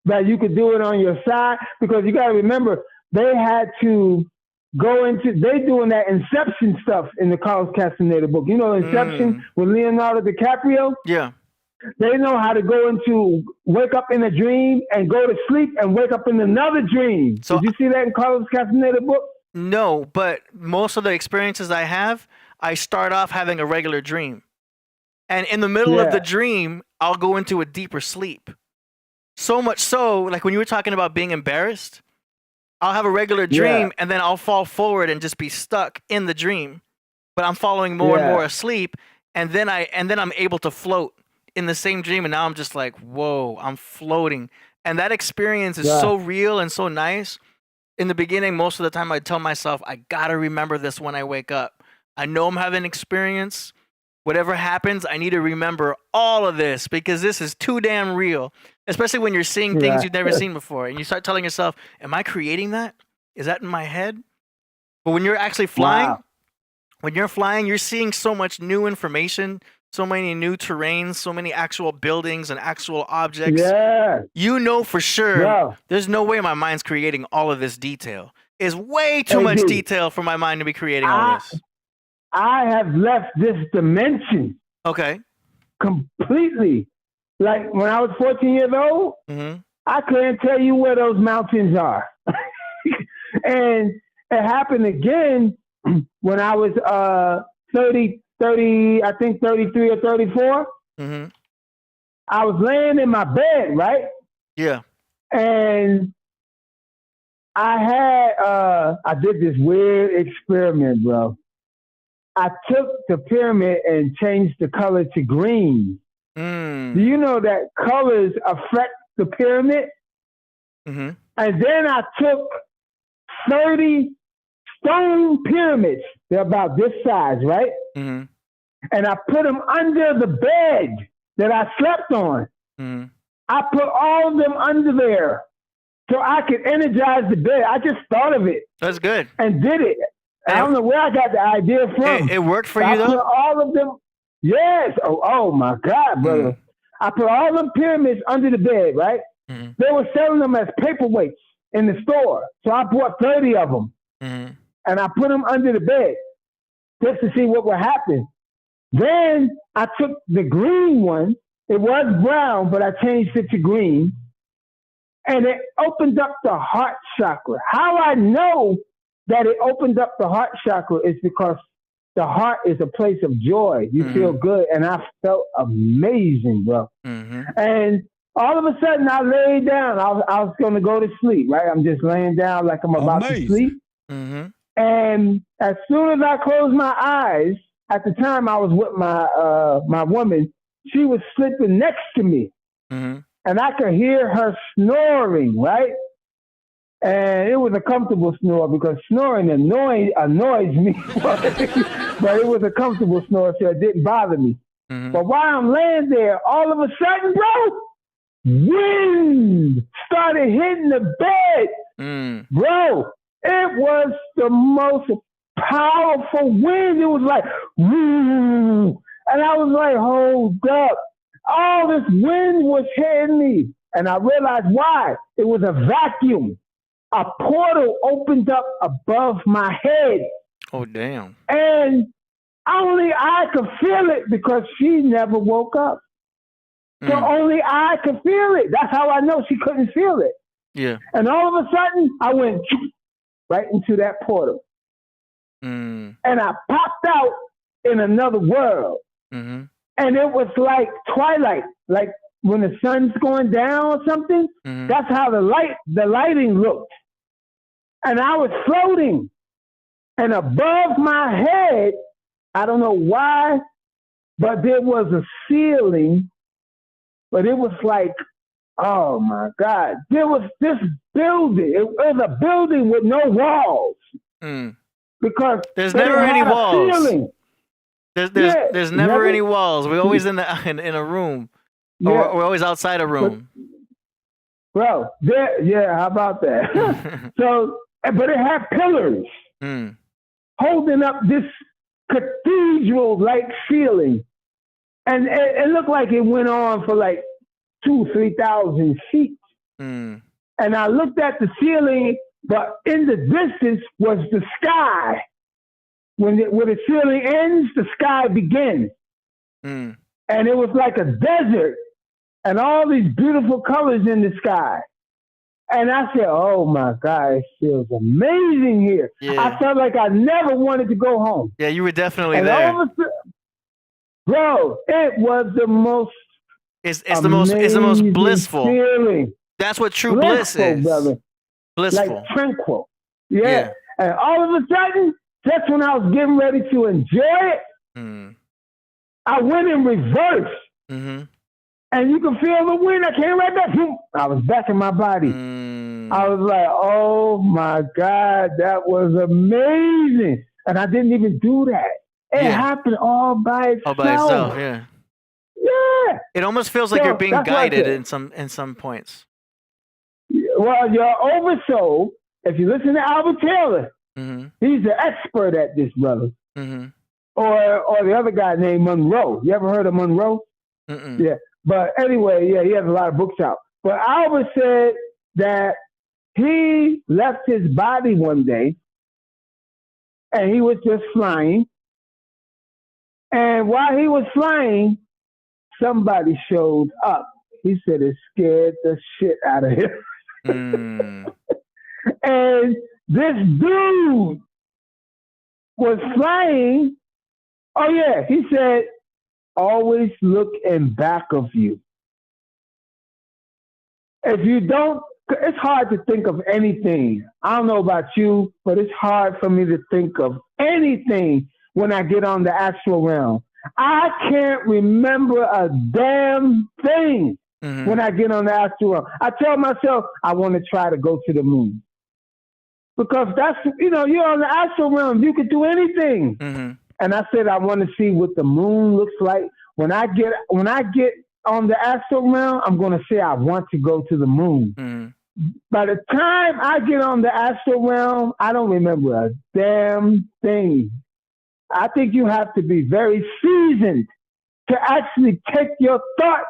Speaker 8: that you could do it on your side because you got to remember they had to they doing that Inception stuff in the Carlos Castaneda book. You know Inception with Leonardo DiCaprio?
Speaker 4: Yeah.
Speaker 8: They know how to go into wake up in a dream and go to sleep and wake up in another dream. So, did you see that in Carlos Castaneda book?
Speaker 4: No, but most of the experiences I have, I start off having a regular dream. And in the middle of the dream, I'll go into a deeper sleep. So much so, like when you were talking about being embarrassed, I'll have a regular dream and then I'll fall forward and just be stuck in the dream. But I'm falling more and more asleep, and then I'm able to float in the same dream, and now I'm just like, whoa, I'm floating. And that experience is so real and so nice. In the beginning, most of the time I'd tell myself, I gotta remember this when I wake up. I know I'm having an experience. Whatever happens, I need to remember all of this because this is too damn real. Especially when you're seeing things you've never seen before. And you start telling yourself, am I creating that? Is that in my head? But when you're actually flying, you're seeing so much new information, so many new terrains, so many actual buildings and actual objects.
Speaker 8: Yeah.
Speaker 4: You know for sure, there's no way my mind's creating all of this detail. It's way too much detail for my mind to be creating all this.
Speaker 8: I have left this dimension.
Speaker 4: Okay.
Speaker 8: Completely. Like when I was 14 years old, I couldn't tell you where those mountains are. And it happened again when I was 30, I think 33 or 34. I was laying in my bed, right?
Speaker 4: Yeah.
Speaker 8: And I did this weird experiment, bro. I took the pyramid and changed the color to green. Do you know that colors affect the pyramid? And then I took 30 stone pyramids. They're about this size, right? And I put them under the bed that I slept on. I put all of them under there so I could energize the bed. I just thought of it.
Speaker 4: That's good.
Speaker 8: And did it. I don't know where I got the idea from.
Speaker 4: It worked for you, though?
Speaker 8: I put all of them. Yes. Oh my God, brother. I put all them pyramids under the bed, right? They were selling them as paperweights in the store. So I bought 30 of them. And I put them under the bed just to see what would happen. Then I took the green one. It was brown, but I changed it to green. And it opened up the heart chakra. How I know that it opened up the heart chakra is because the heart is a place of joy. You feel good. And I felt amazing, bro. And all of a sudden, I laid down. I was going to go to sleep, right? I'm just laying down like I'm about to sleep. And as soon as I closed my eyes, at the time I was with my woman, she was sleeping next to me. And I could hear her snoring, right? And it was a comfortable snore because snoring annoys me. But it was a comfortable snore, so it didn't bother me. But while I'm laying there, all of a sudden, bro, wind started hitting the bed. Bro, it was the most powerful wind. It was like, woo. And I was like, hold up. All this wind was hitting me. And I realized why. It was a vacuum. A portal opened up above my head.
Speaker 4: Oh, damn.
Speaker 8: And only I could feel it because she never woke up. So only I could feel it. That's how I know she couldn't feel it.
Speaker 4: Yeah.
Speaker 8: And all of a sudden, I went right into that portal. And I popped out in another world. And it was like twilight, like when the sun's going down or something. That's how the lighting looked. And I was floating. And above my head, I don't know why, but there was a ceiling. But it was like, oh my God, there was this building. It was a building with no walls. Because
Speaker 4: there's never any walls.
Speaker 8: Ceiling.
Speaker 4: There's never any walls. We're always in a room. Or we're always outside a room.
Speaker 8: Bro, how about that? But it had pillars holding up this cathedral-like ceiling. And it looked like it went on for like 2,000-3,000 feet. And I looked at the ceiling, but in the distance was the sky. When the ceiling ends, the sky begins. And it was like a desert and all these beautiful colors in the sky. And I said, oh my God, it feels amazing here. I felt like I never wanted to go home.
Speaker 4: Yeah, you were definitely there.
Speaker 8: All of a sudden, bro, it was the most
Speaker 4: it's the most blissful
Speaker 8: feeling.
Speaker 4: That's what true bliss is.
Speaker 8: Brother.
Speaker 4: Blissful.
Speaker 8: Like tranquil. Yeah. And all of a sudden, just when I was getting ready to enjoy it, I went in reverse. And you can feel the wind. I came right back. I was back in my body. I was like, oh my God, that was amazing. And I didn't even do that. It happened all by itself.
Speaker 4: All by itself, yeah.
Speaker 8: Yeah.
Speaker 4: It almost feels like you're being guided in some points.
Speaker 8: Well, your oversoul, if you listen to Albert Taylor, he's the expert at this, brother. Or the other guy named Monroe. You ever heard of Monroe? Yeah. But anyway, he has a lot of books out. But Albert said that he left his body one day and he was just flying. And while he was flying, somebody showed up. He said it scared the shit out of him. And this dude was flying. Oh, yeah. He said, always look in back of you. If you don't, it's hard to think of anything. I don't know about you, but it's hard for me to think of anything when I get on the astral realm. I can't remember a damn thing when I get on the astral realm. I tell myself I want to try to go to the moon. Because that's, you're on the astral realm. You could do anything. And I said, I want to see what the moon looks like. When I get on the astral realm, I'm going to say I want to go to the moon. By the time I get on the astral realm, I don't remember a damn thing. I think you have to be very seasoned to actually take your thoughts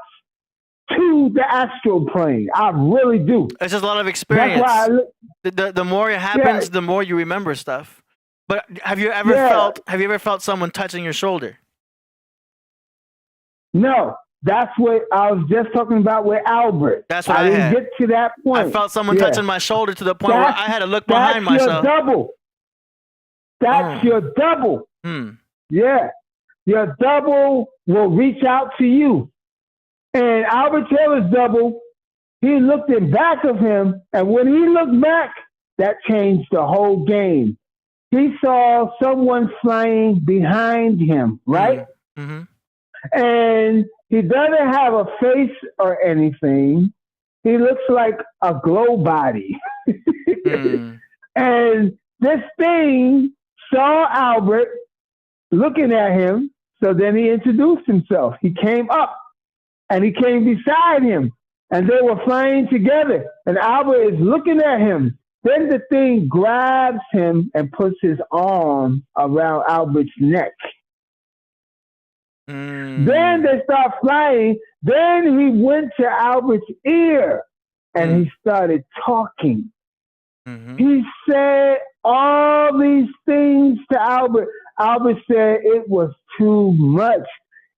Speaker 8: to the astral plane. I really do.
Speaker 4: It's just a lot of experience.
Speaker 8: That's why
Speaker 4: the more it happens, the more you remember stuff. But have you ever felt someone touching your shoulder?
Speaker 8: No, that's what I was just talking about with Albert.
Speaker 4: That's what
Speaker 8: I didn't get to that point.
Speaker 4: I felt someone touching my shoulder to the point where I had to look behind myself.
Speaker 8: That's your double. Yeah. Your double will reach out to you. And Albert Taylor's double, he looked in back of him, and when he looked back, that changed the whole game. He saw someone flying behind him, right?
Speaker 4: Mm-hmm.
Speaker 8: And he doesn't have a face or anything. He looks like a glow body. And this thing saw Albert looking at him, so then he introduced himself. He came up, and he came beside him, and they were flying together, and Albert is looking at him. Then the thing grabs him and puts his arm around Albert's neck. Then they start flying. Then he went to Albert's ear and he started talking. He said all these things to Albert. Albert said it was too much.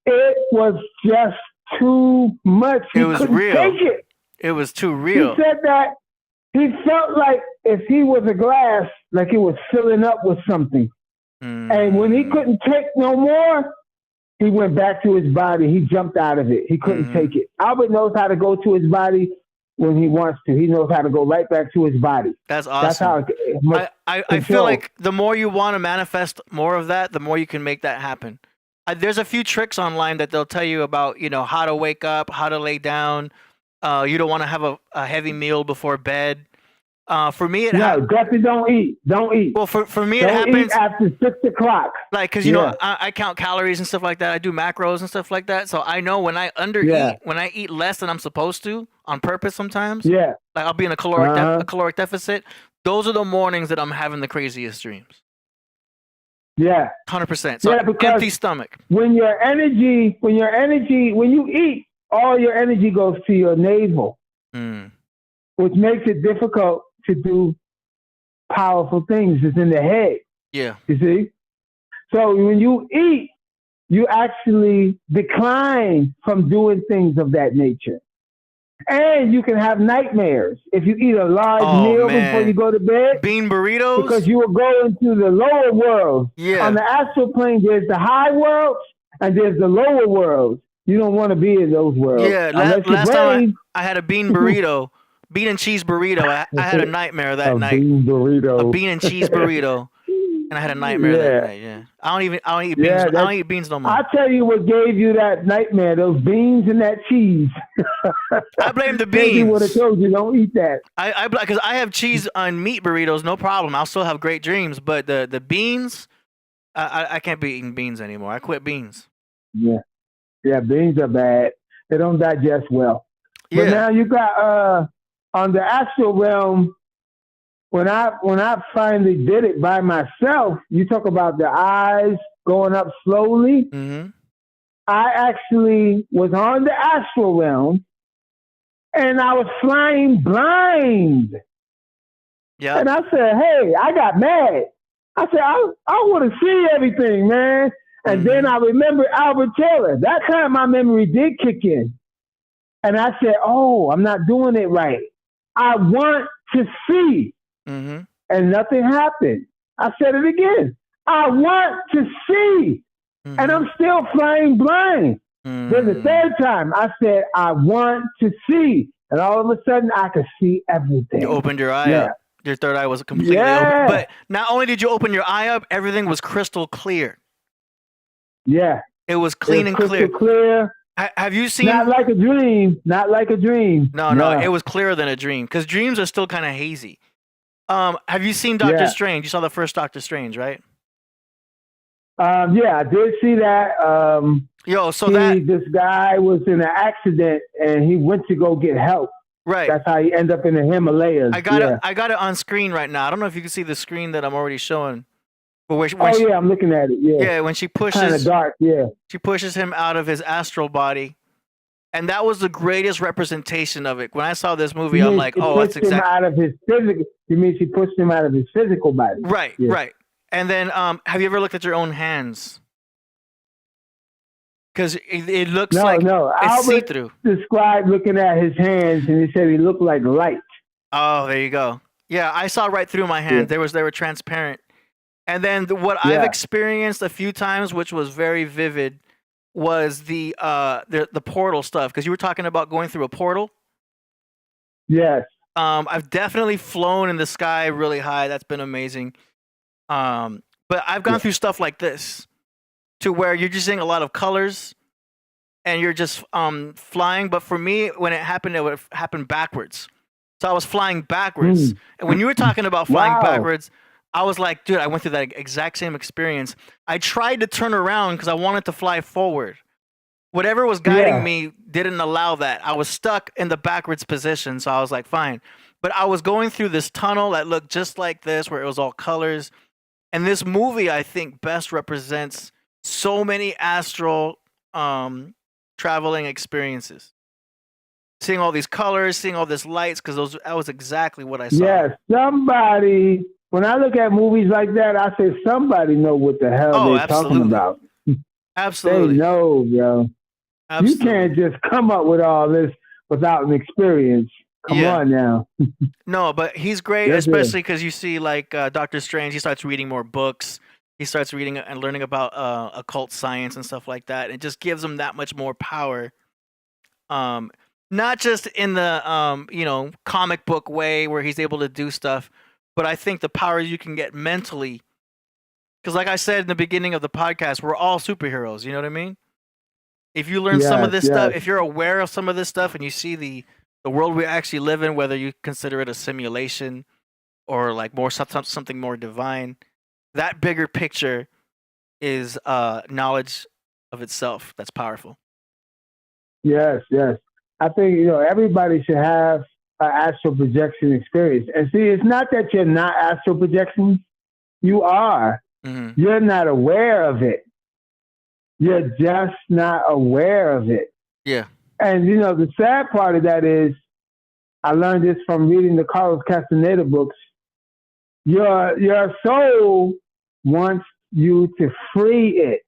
Speaker 8: It was just too much. He couldn't take it.
Speaker 4: It was too real.
Speaker 8: He said that he felt like if he was a glass, like it was filling up with something. And when he couldn't take no more, he went back to his body. He jumped out of it. He couldn't take it. Albert knows how to go to his body when he wants to. He knows how to go right back to his body.
Speaker 4: That's awesome.
Speaker 8: That's how
Speaker 4: I feel like the more you want to manifest more of that, the more you can make that happen. There's a few tricks online that they'll tell you about, how to wake up, how to lay down. You don't want to have a heavy meal before bed. For me,
Speaker 8: definitely don't eat. Don't eat.
Speaker 4: Well, for me,
Speaker 8: don't
Speaker 4: it happens
Speaker 8: eat after 6 o'clock.
Speaker 4: Like, because I count calories and stuff like that. I do macros and stuff like that. So I know when I undereat, when I eat less than I'm supposed to on purpose sometimes.
Speaker 8: Yeah.
Speaker 4: Like I'll be in a caloric deficit. Those are the mornings that I'm having the craziest dreams.
Speaker 8: Yeah.
Speaker 4: 100%. So empty stomach.
Speaker 8: When you eat, all your energy goes to your navel, which makes it difficult to do powerful things. It's in the head.
Speaker 4: Yeah.
Speaker 8: You see? So when you eat, you actually decline from doing things of that nature. And you can have nightmares if you eat a large meal before you go to bed.
Speaker 4: Bean burritos?
Speaker 8: Because you will go into the lower world.
Speaker 4: Yeah.
Speaker 8: On the astral plane, there's the high worlds and there's the lower worlds. You don't want to be in those worlds.
Speaker 4: Yeah, last time I had a bean burrito, bean and cheese burrito. I had a nightmare that night.
Speaker 8: Bean burrito.
Speaker 4: A bean and cheese burrito. And I had a nightmare that night, yeah. I don't eat beans. I don't eat beans no more.
Speaker 8: I'll tell you what gave you that nightmare, those beans and that cheese.
Speaker 4: I blame the beans.
Speaker 8: Maybe would have told you don't eat that.
Speaker 4: Because I have cheese on meat burritos, no problem. I'll still have great dreams. But the beans, I can't be eating beans anymore. I quit beans.
Speaker 8: Yeah. Yeah, beans are bad. They don't digest well.
Speaker 4: Yeah.
Speaker 8: But now you got on the astral realm, when I finally did it by myself, you talk about the eyes going up slowly. I actually was on the astral realm and I was flying blind.
Speaker 4: Yeah.
Speaker 8: And I said, hey, I got mad. I said, I want to see everything, man. And then I remembered Albert Taylor. That time my memory did kick in. And I said, oh, I'm not doing it right. I want to see. And nothing happened. I said it again. I want to see. And I'm still flying blind. Then the third time, I said, I want to see. And all of a sudden, I could see everything.
Speaker 4: You opened your eye up. Your third eye was completely open. But not only did you open your eye up, everything was crystal clear.
Speaker 8: Yeah.
Speaker 4: It was clean and clear.
Speaker 8: Clear.
Speaker 4: Have you seen?
Speaker 8: Not like a dream. Not like a dream.
Speaker 4: No. It was clearer than a dream. Because dreams are still kind of hazy. Have you seen Doctor Strange? You saw the first Doctor Strange, right?
Speaker 8: Yeah, I did see that. This guy was in an accident and he went to go get help.
Speaker 4: Right.
Speaker 8: That's how he ended up in the Himalayas.
Speaker 4: I got it on screen right now. I don't know if you can see the screen that I'm already showing. But
Speaker 8: I'm looking at it. Yeah.
Speaker 4: Yeah, when she pushes,
Speaker 8: kind of dark. Yeah.
Speaker 4: She pushes him out of his astral body, and that was the greatest representation of it. When I saw this movie, I'm like, oh, that's exactly.
Speaker 8: Out of his physical. You mean she pushed him out of his physical body?
Speaker 4: Right.
Speaker 8: Yeah.
Speaker 4: Right. And then, have you ever looked at your own hands? Because it looks it's
Speaker 8: Albert
Speaker 4: see-through.
Speaker 8: Described looking at his hands, and he said he looked like light.
Speaker 4: Oh, there you go. Yeah, I saw right through my hands. They were transparent. And then what I've experienced a few times, which was very vivid, was the portal stuff. Because you were talking about going through a portal.
Speaker 8: Yes.
Speaker 4: I've definitely flown in the sky really high. That's been amazing. But I've gone through stuff like this, to where you're just seeing a lot of colors, and you're just flying. But for me, when it would happen backwards. So I was flying backwards. And when you were talking about flying backwards, I was like, dude, I went through that exact same experience. I tried to turn around because I wanted to fly forward. Whatever was guiding me didn't allow that. I was stuck in the backwards position, so I was like, fine. But I was going through this tunnel that looked just like this, where it was all colors. And this movie, I think, best represents so many astral traveling experiences. Seeing all these colors, seeing all this lights, because that was exactly what I saw.
Speaker 8: Yes, somebody. When I look at movies like that, I say somebody know what the hell they're talking about.
Speaker 4: Absolutely.
Speaker 8: They know, bro.
Speaker 4: Absolutely.
Speaker 8: You can't just come up with all this without an experience. Come on now.
Speaker 4: No, but he's great, especially because you see, like, Doctor Strange, he starts reading more books. He starts reading and learning about occult science and stuff like that. It just gives him that much more power. Not just in the, comic book way where he's able to do stuff, but I think the power you can get mentally. Because like I said in the beginning of the podcast, we're all superheroes. You know what I mean? If you learn some of this stuff, if you're aware of some of this stuff and you see the world we actually live in, whether you consider it a simulation or like something more divine, that bigger picture is knowledge of itself. That's powerful.
Speaker 8: Yes. I think, everybody should have an astral projection experience. And see, it's not that you're not astral projections. You are. Mm-hmm. You're not aware of it. You're just not aware of it.
Speaker 4: Yeah.
Speaker 8: And, the sad part of that is, I learned this from reading the Carlos Castaneda books. Your soul wants you to free it.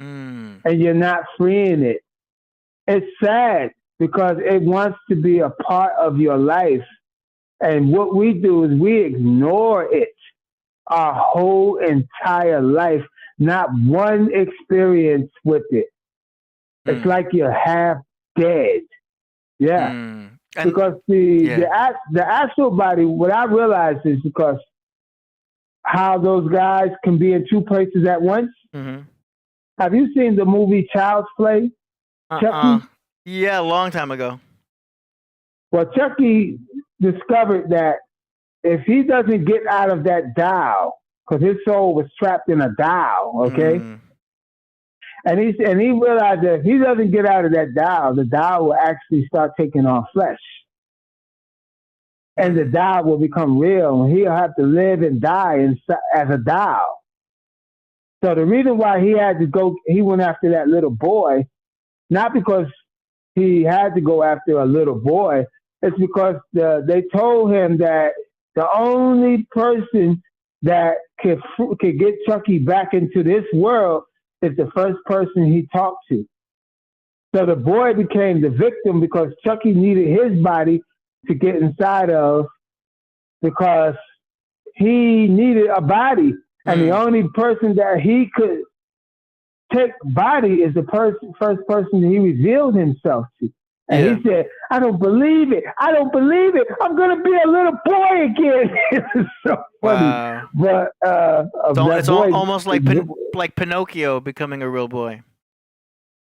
Speaker 8: And you're not freeing it. It's sad because it wants to be a part of your life. And what we do is we ignore it our whole entire life. Not one experience with it. It's like you're half dead. Yeah. Because the astral body, what I realized is because how those guys can be in two places at once. Mm-hmm. Have you seen the movie Child's Play? Chucky?
Speaker 4: Yeah, a long time ago.
Speaker 8: Well, Chucky discovered that if he doesn't get out of that dial, because his soul was trapped in a dial, okay? And he realized that if he doesn't get out of that dial, the dial will actually start taking on flesh. And the dial will become real, and he'll have to live and die as a dial. So the reason why he went after that little boy, not because he had to go after a little boy, it's because they told him that the only person that could get Chucky back into this world is the first person he talked to. So the boy became the victim because Chucky needed his body to get inside of because he needed a body. And the only person that he could take body is the first person he revealed himself to. And he said, I don't believe it. I'm going to be a little boy again. It's so funny.
Speaker 4: Wow.
Speaker 8: But
Speaker 4: it's almost like Pinocchio becoming a real boy.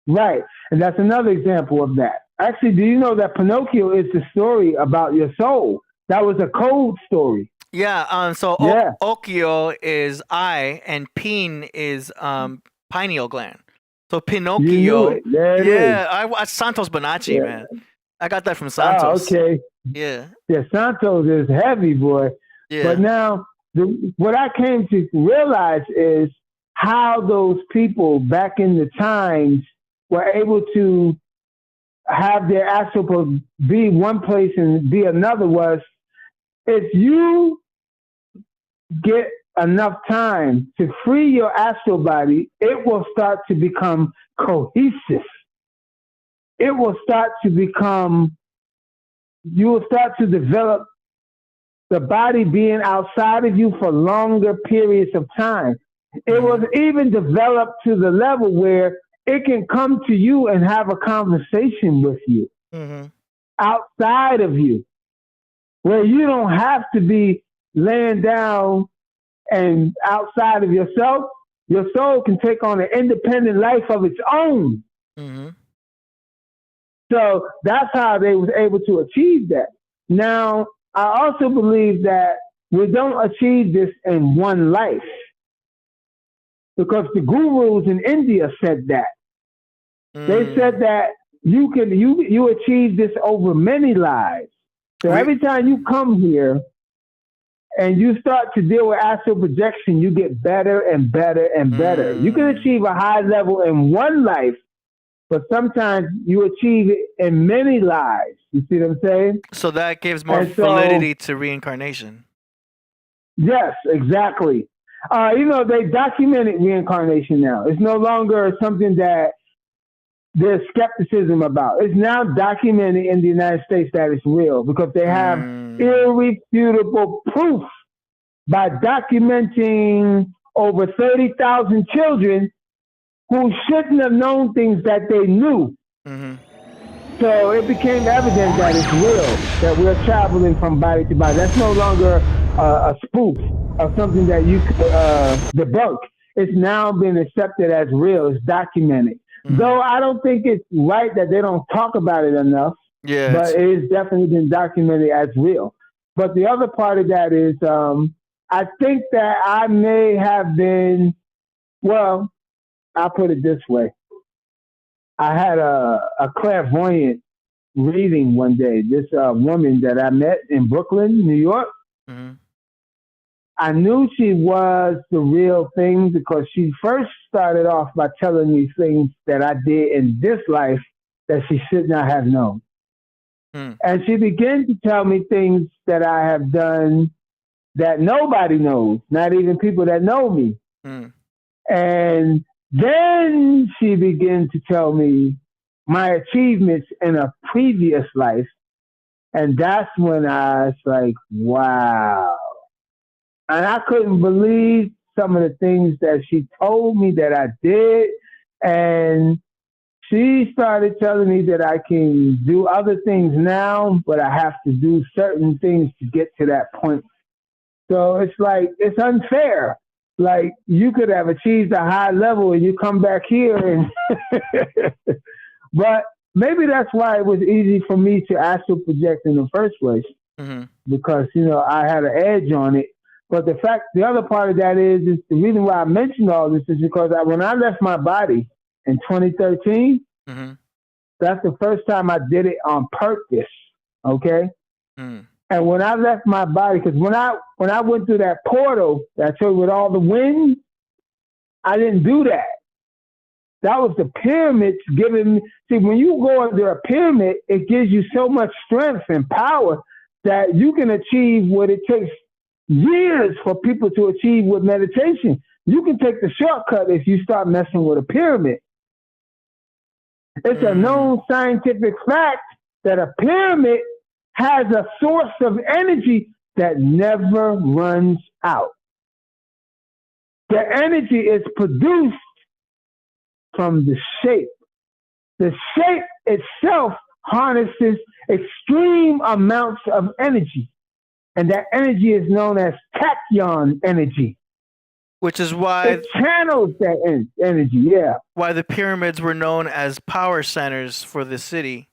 Speaker 8: Right. And that's another example of that. Actually, do you know that Pinocchio is the story about your soul? That was a code story.
Speaker 4: Yeah. Occhio is eye, and pin is pineal gland. So Pinocchio. I Santos Bonacci, man. I got that from Santos.
Speaker 8: Oh, okay.
Speaker 4: Yeah.
Speaker 8: Yeah, Santos is heavy, boy. Yeah. But now, what I came to realize is how those people back in the times were able to have their astral be one place and be another was if you get enough time to free your astral body, it will start to become cohesive. It will start to become, you will start to develop the body being outside of you for longer periods of time. It was even developed to the level where it can come to you and have a conversation with you outside of you, where you don't have to be laying down and outside of yourself. Your soul can take on an independent life of its own. So that's how they was able to achieve that. Now, I also believe that we don't achieve this in one life, because the gurus in India said that. They said that you achieve this over many lives. So every time you come here and you start to deal with astral projection, you get better and better and better. You can achieve a high level in one life, but sometimes you achieve it in many lives. You see what I'm saying?
Speaker 4: So that gives more validity to reincarnation.
Speaker 8: Yes, exactly. They documented reincarnation now. It's no longer something that there's skepticism about. It's now documented in the United States that it's real, because they have irrefutable proof by documenting over 30,000 children who shouldn't have known things that they knew. So it became evident that it's real, that we're traveling from body to body. That's no longer a spoof or something that you could debunk. It's now been accepted as real. It's documented. Though I don't think it's right that they don't talk about it enough, but it has definitely been documented as real. But the other part of that is, I think that I may have been, well, I'll put it this way. I had a clairvoyant reading one day. This woman that I met in Brooklyn, New York, I knew she was the real thing because she first started off by telling me things that I did in this life that she should not have known. And she began to tell me things that I have done that nobody knows, not even people that know me. And then she began to tell me my achievements in a previous life. And that's when I was like, wow. And I couldn't believe some of the things that she told me that I did. And she started telling me that I can do other things now, but I have to do certain things to get to that point. So it's like, it's unfair. Like, you could have achieved a high level and you come back here and but maybe that's why it was easy for me to astral project in the first place, because, I had an edge on it. But the other part of that is the reason why I mentioned all this is because when I left my body in 2013, that's the first time I did it on purpose, okay? And when I left my body, because when I went through that portal that I told you with all the wind, I didn't do that. That was the pyramids giving me. See, when you go under a pyramid, it gives you so much strength and power that you can achieve what it takes years for people to achieve with meditation. You can take the shortcut if you start messing with a pyramid. It's a known scientific fact that a pyramid has a source of energy that never runs out. The energy is produced from the shape. The shape itself harnesses extreme amounts of energy. And that energy is known as tachyon energy.
Speaker 4: Which is why
Speaker 8: it channels that energy, yeah.
Speaker 4: Why the pyramids were known as power centers for the city.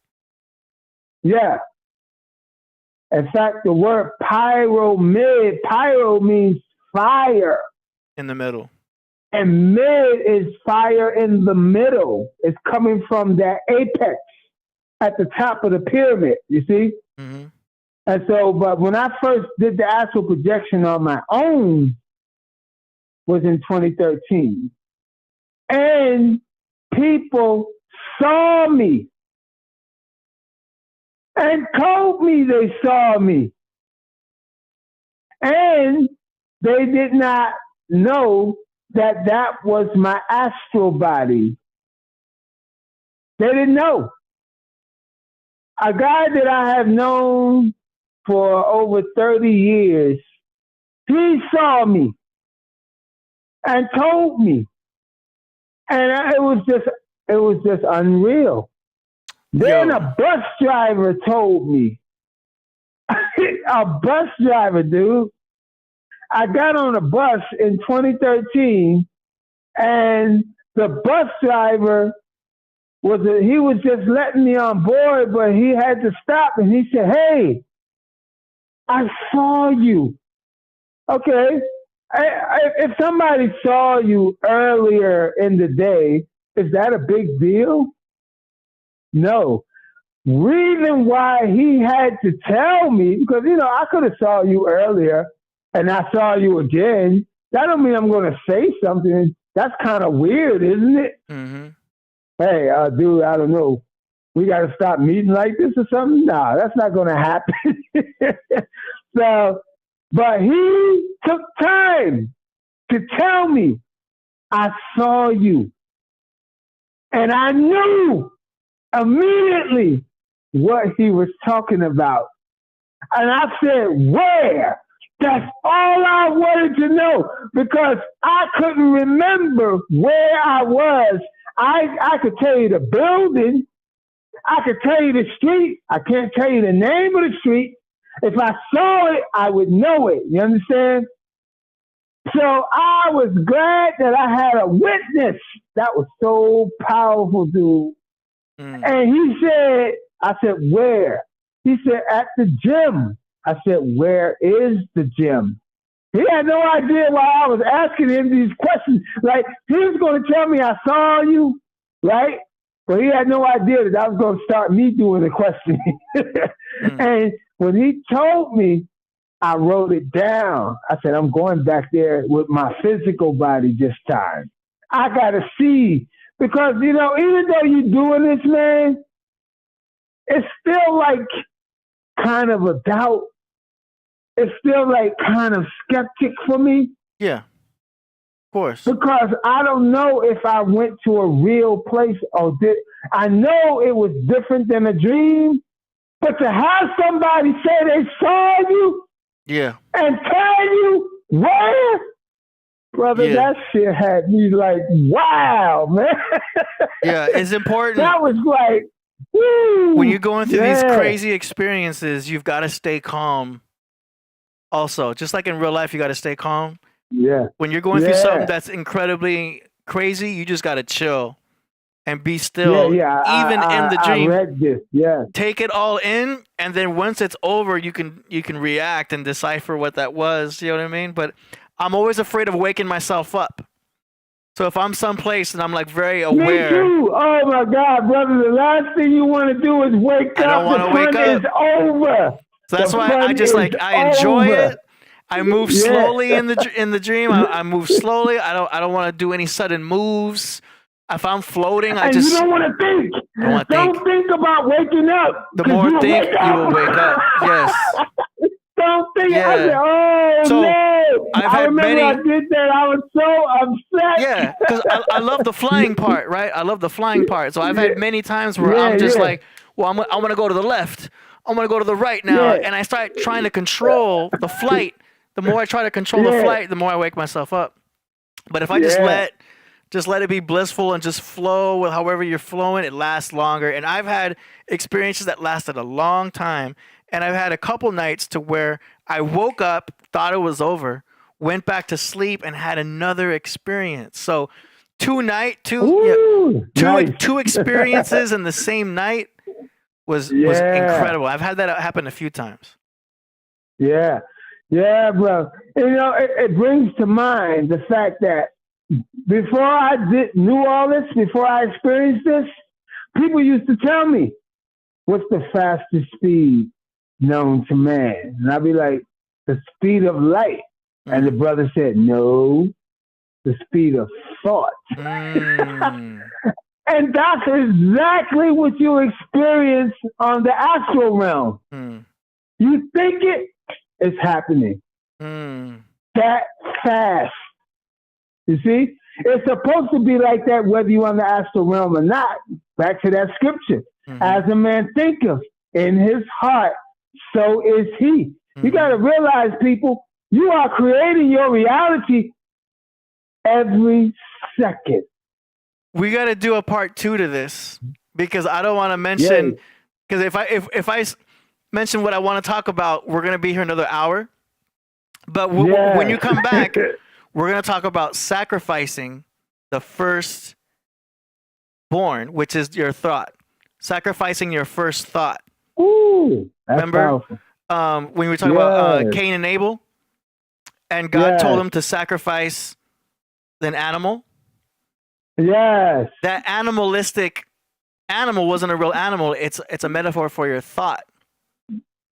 Speaker 8: Yeah. In fact, the word pyro means fire.
Speaker 4: In the middle.
Speaker 8: And mid is fire in the middle. It's coming from that apex at the top of the pyramid, you see? And so, but when I first did the astral projection on my own was in 2013. And people saw me and told me they saw me. And they did not know that that was my astral body. They didn't know. A guy that I have known for over 30 years, he saw me and told me. And it was just unreal. Then a bus driver told me. A bus driver, dude. I got on a bus in 2013, and the bus driver he was just letting me on board, but he had to stop, and he said, "Hey, I saw you." Okay. If somebody saw you earlier in the day, is that a big deal? No. Reason why he had to tell me, because, I could have saw you earlier and I saw you again. That don't mean I'm going to say something. That's kind of weird, isn't it?
Speaker 4: Mm-hmm.
Speaker 8: Hey, dude, I don't know. We got to stop meeting like this or something? Nah, that's not going to happen. But he took time to tell me, I saw you. And I knew immediately what he was talking about. And I said, where? That's all I wanted to know, because I couldn't remember where I was. I could tell you the building. I could tell you the street. I can't tell you the name of the street. If I saw it, I would know it. You understand? So I was glad that I had a witness. That was so powerful, dude. And he said, I said, where? He said, at the gym. I said, where is the gym? He had no idea why I was asking him these questions. Like, he was going to tell me I saw you, right? But he had no idea that I was going to start me doing the questioning. And when he told me, I wrote it down. I said, I'm going back there with my physical body this time. I got to see. Because, even though you're doing this, man, it's still like kind of a doubt. It's still like kind of skeptic for me.
Speaker 4: Yeah, of course. Because
Speaker 8: I don't know if I went to a real place or did. I know it was different than a dream, but to have somebody say they saw you, and tell you where, brother, that shit had me like, wow, man.
Speaker 4: Yeah, it's important.
Speaker 8: That was like, woo,
Speaker 4: when you're going through these crazy experiences, you've got to stay calm. Also, just like in real life, you got to stay calm.
Speaker 8: Yeah.
Speaker 4: When you're going through something that's incredibly crazy, you just got to chill and be still.
Speaker 8: Yeah,
Speaker 4: even in the dream.
Speaker 8: I read this. Yeah.
Speaker 4: Take it all in, and then once it's over, you can react and decipher what that was. You know what I mean? But I'm always afraid of waking myself up. So if I'm someplace and I'm like very aware.
Speaker 8: Me too. Oh my God, brother! The last thing you want to do is wake up.
Speaker 4: I don't want to wake up.
Speaker 8: Is over.
Speaker 4: So that's why I just I enjoy it. I move slowly in the dream. I move slowly. I don't want to do any sudden moves. If I'm floating,
Speaker 8: you don't want to think. Don't think about waking up.
Speaker 4: The more you think, you will wake up. Yes.
Speaker 8: Don't think.
Speaker 4: Yeah.
Speaker 8: I said, oh
Speaker 4: so
Speaker 8: no! I remember I did that. I was so upset.
Speaker 4: Yeah, because I love the flying part, right? I love the flying part. So I've had many times where I'm just like, well, I'm going to go to the left. I'm going to go to the right now. And I start trying to control the flight. The more I try to control the flight, the more I wake myself up. But if I just let it be blissful and just flow with however you're flowing, it lasts longer. And I've had experiences that lasted a long time. And I've had a couple nights to where I woke up, thought it was over, went back to sleep, and had another experience. So two experiences in the same night was incredible. I've had that happen a few times.
Speaker 8: Yeah, bro. It brings to mind the fact that before I knew all this, before I experienced this, people used to tell me, what's the fastest speed known to man? And I'd be like, the speed of light. And the brother said, no, the speed of thought. And that's exactly what you experience on the astral realm. You think it's happening. That fast. You see? It's supposed to be like that whether you're on the astral realm or not. Back to that scripture. As a man thinketh in his heart, so is he. You got to realize, people, you are creating your reality every second.
Speaker 4: We got to do a part 2 to this because I don't want to mention, because if I mention what I want to talk about, we're going to be here another hour. But when you come back, we're going to talk about sacrificing the first born, which is your thought. Sacrificing your first thought.
Speaker 8: Ooh, that's
Speaker 4: remember
Speaker 8: powerful.
Speaker 4: when we were talking about Cain and Abel, and God told him to sacrifice an animal?
Speaker 8: Yes.
Speaker 4: That animalistic animal wasn't a real animal. It's a metaphor for your thought.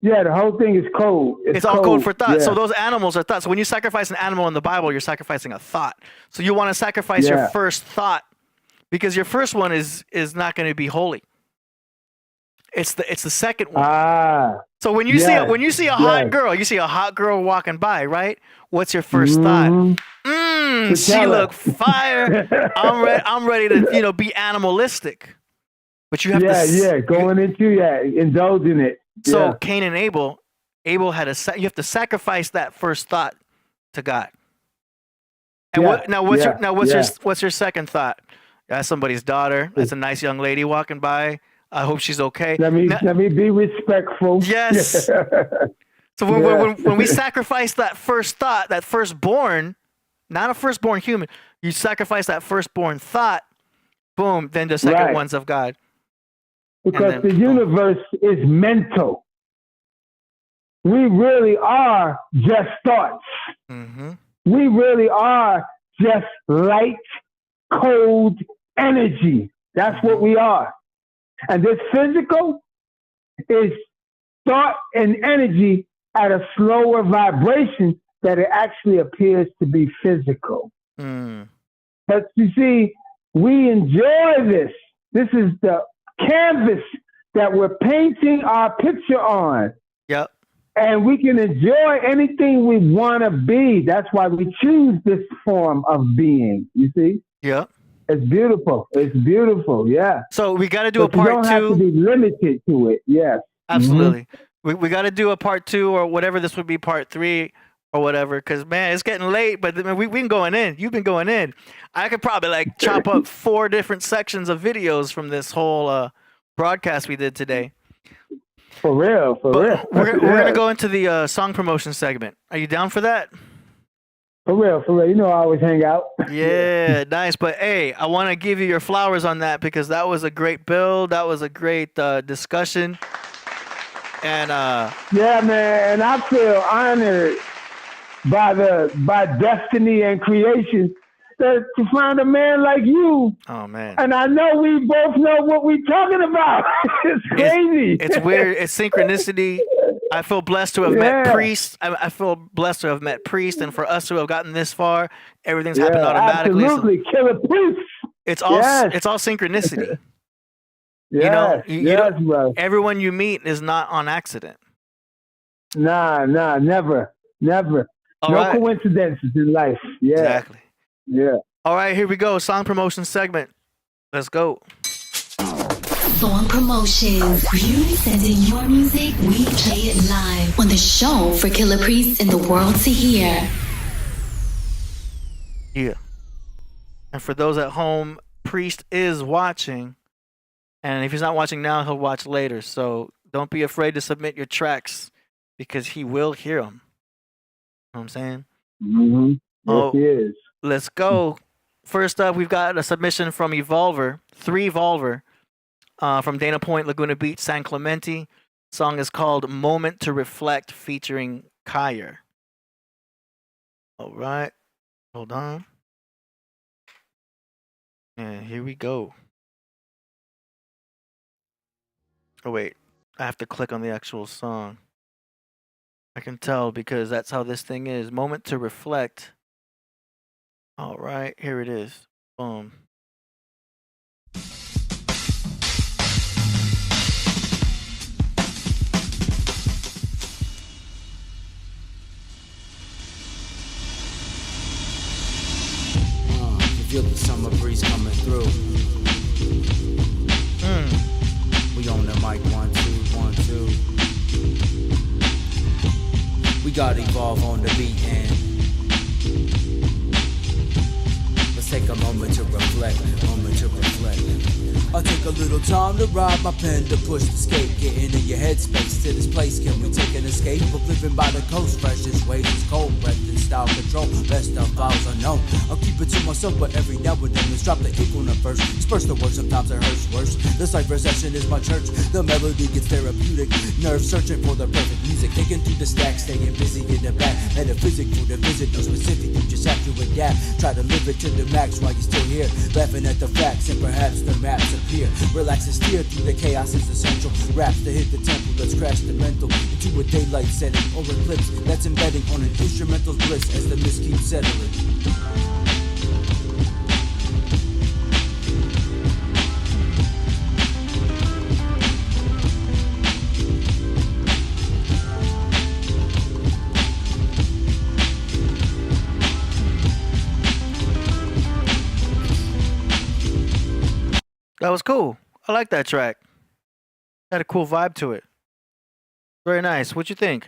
Speaker 8: Yeah, the whole thing is code.
Speaker 4: It's all code for thought. Yeah. So those animals are thoughts. So when you sacrifice an animal in the Bible, you're sacrificing a thought. So you want to sacrifice your first thought because your first one is not going to be holy. It's the second one. So when you see a hot girl, you see a hot girl walking by, right? What's your first thought? She look fire. I'm ready to be animalistic. But you have to
Speaker 8: going into indulging it.
Speaker 4: So Cain and Abel had you have to sacrifice that first thought to God. And what's your second thought? That's somebody's daughter. That's a nice young lady walking by. I hope she's okay.
Speaker 8: Let me be respectful.
Speaker 4: Yes. So when we sacrifice that first thought, that firstborn, not a firstborn human, you sacrifice that firstborn thought, boom, then the second one's of God.
Speaker 8: Because the universe is mental. We really are just thoughts.
Speaker 4: Mm-hmm.
Speaker 8: We really are just light, cold energy. That's what we are. And this physical is thought and energy at a slower vibration that it actually appears to be physical. But you see, we enjoy this. This is the canvas that we're painting our picture on.
Speaker 4: Yep.
Speaker 8: And we can enjoy anything we want to be. That's why we choose this form of being. You see?
Speaker 4: Yep.
Speaker 8: It's beautiful. It's beautiful. Yeah.
Speaker 4: So we got to do a part 2.
Speaker 8: You don't have to be limited to it. Yes.
Speaker 4: Absolutely. We got to do a part 2 or whatever. This would be part 3 or whatever. Because, man, it's getting late. But we've been going in. You've been going in. I could probably chop up 4 different sections of videos from this whole broadcast we did today.
Speaker 8: For real.
Speaker 4: We're going to go into the song promotion segment. Are you down for that?
Speaker 8: For real. You know I always hang out.
Speaker 4: Yeah, nice. But, hey, I want to give you your flowers on that because that was a great build. That was a great discussion. And
Speaker 8: yeah, man. And I feel honored by destiny and creation to find a man like you.
Speaker 4: Oh, man.
Speaker 8: And I know we both know what we're talking about. It's crazy.
Speaker 4: It's weird. It's synchronicity. I feel blessed to have met Priest. I feel blessed to have met Priest. And for us to have gotten this far, everything's happened automatically.
Speaker 8: Absolutely. Killah Priest.
Speaker 4: It's all synchronicity.
Speaker 8: Bro.
Speaker 4: Everyone you meet is not on accident.
Speaker 8: Nah, never.
Speaker 4: All
Speaker 8: no
Speaker 4: right.
Speaker 8: coincidences in life. Yeah.
Speaker 4: Exactly.
Speaker 8: Yeah.
Speaker 4: All right, here we go. Song promotion segment. Let's go.
Speaker 11: Song promotions. You send in your music, we play it live on the show for Killah Priest and the world to hear.
Speaker 4: Yeah. And for those at home, Priest is watching. And if he's not watching now, he'll watch later. So don't be afraid to submit your tracks because he will hear them. You know what I'm saying?
Speaker 8: Mm-hmm. Yes, he is.
Speaker 4: Let's go. First up, we've got a submission from Volver, 3 Volver, from Dana Point, Laguna Beach, San Clemente. The song is called Moment to Reflect, featuring Kyer. All right. Hold on. And here we go. Oh, wait. I have to click on the actual song. I can tell because that's how this thing is. Moment to Reflect. All right, here it is. Boom.
Speaker 12: You feel the summer breeze coming through. We on the mic, 1, 2, 1, 2. We gotta evolve on the beat and let's take a moment to reflect, I'll take a little time to ride my pen to push the skate, getting in your headspace to this place. Can we take an escape of living by the coast? Freshest waves, cold breath and style control. Best of files unknown. I'll keep it to myself, but every now and then let's drop the ink on the verse. Disperse the words, sometimes it hurts worse. This life recession is my church. The melody gets therapeutic. Nerve searching for the perfect music. Taking through the stack, staying busy in the back. Metaphysical to visit, no specific. You just have to adapt. Try to live it to the max while you're still here. Laughing at the facts and perhaps the maps appear. Relax and steer through the chaos is essential. Raps to hit the temple, let's crash the mental into a daylight setting or eclipse that's embedding on an instrumental's bliss as the mist keeps settling.
Speaker 4: That was cool. I like that track. Had a cool vibe to it. Very nice. What you think?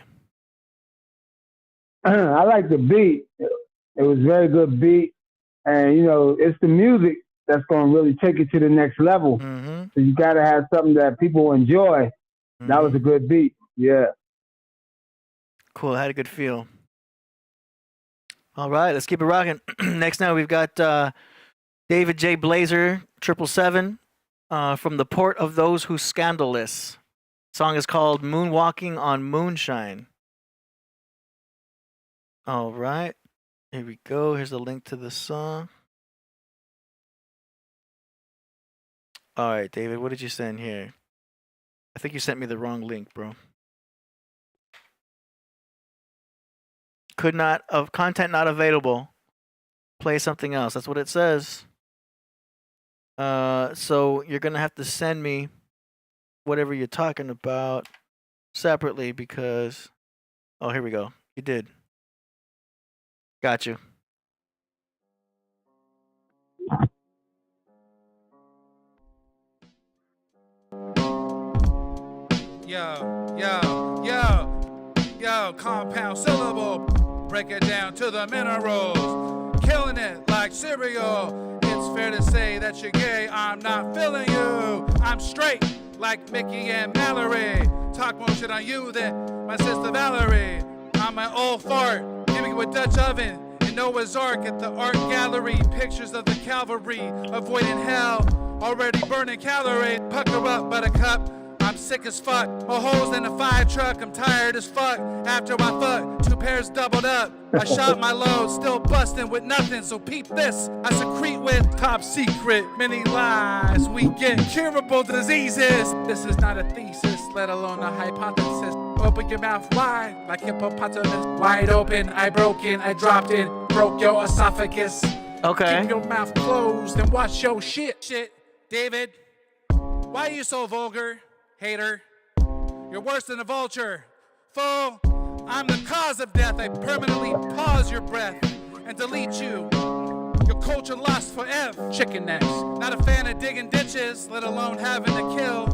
Speaker 8: I like the beat. It was very good beat. And, you know, it's the music that's going to really take it to the next level.
Speaker 4: Mm-hmm.
Speaker 8: So you got to have something that people enjoy. Mm-hmm. That was a good beat. Yeah.
Speaker 4: Cool. Had a good feel. All right. Let's keep it rocking. Next now we've got David J. Blazer, 777. From the Port of Those Who Scandalous. Song is called Moonwalking on Moonshine. All right. Here we go. Here's a link to the song. All right, David, what did you send here? I think you sent me the wrong link, bro. Content not available. Play something else. That's what it says. So you're gonna have to send me whatever you're talking about separately because oh, here we go. You did. Got you.
Speaker 13: Yo, compound syllable. Break it down to the minerals. Killing it like cereal. It's fair to say that you're gay, I'm not feeling you. I'm straight, like Mickey and Mallory. Talk more shit on you than my sister Valerie. I'm an old fart, giving you a Dutch oven in Noah's Ark at the art gallery. Pictures of the cavalry, avoiding hell, already burning calories. Pucker up, buttercup, I'm sick as fuck. More holes than a fire truck, I'm tired as fuck. After I fuck, 2 pairs doubled up. I shot my load, still busting with nothing, so peep this. I secrete with top secret, many lies. We get curable diseases. This is not a thesis, let alone a hypothesis. Open your mouth wide, like hippopotamus. Wide open, I broke in, I dropped in, broke your esophagus.
Speaker 4: Okay.
Speaker 13: Keep your mouth closed and watch your shit. David, why are you so vulgar? Hater, you're worse than a vulture. Fool, I'm the cause of death. I permanently pause your breath and delete you. Your culture lost forever. Chicken necks, not a fan of digging ditches, let alone having to kill.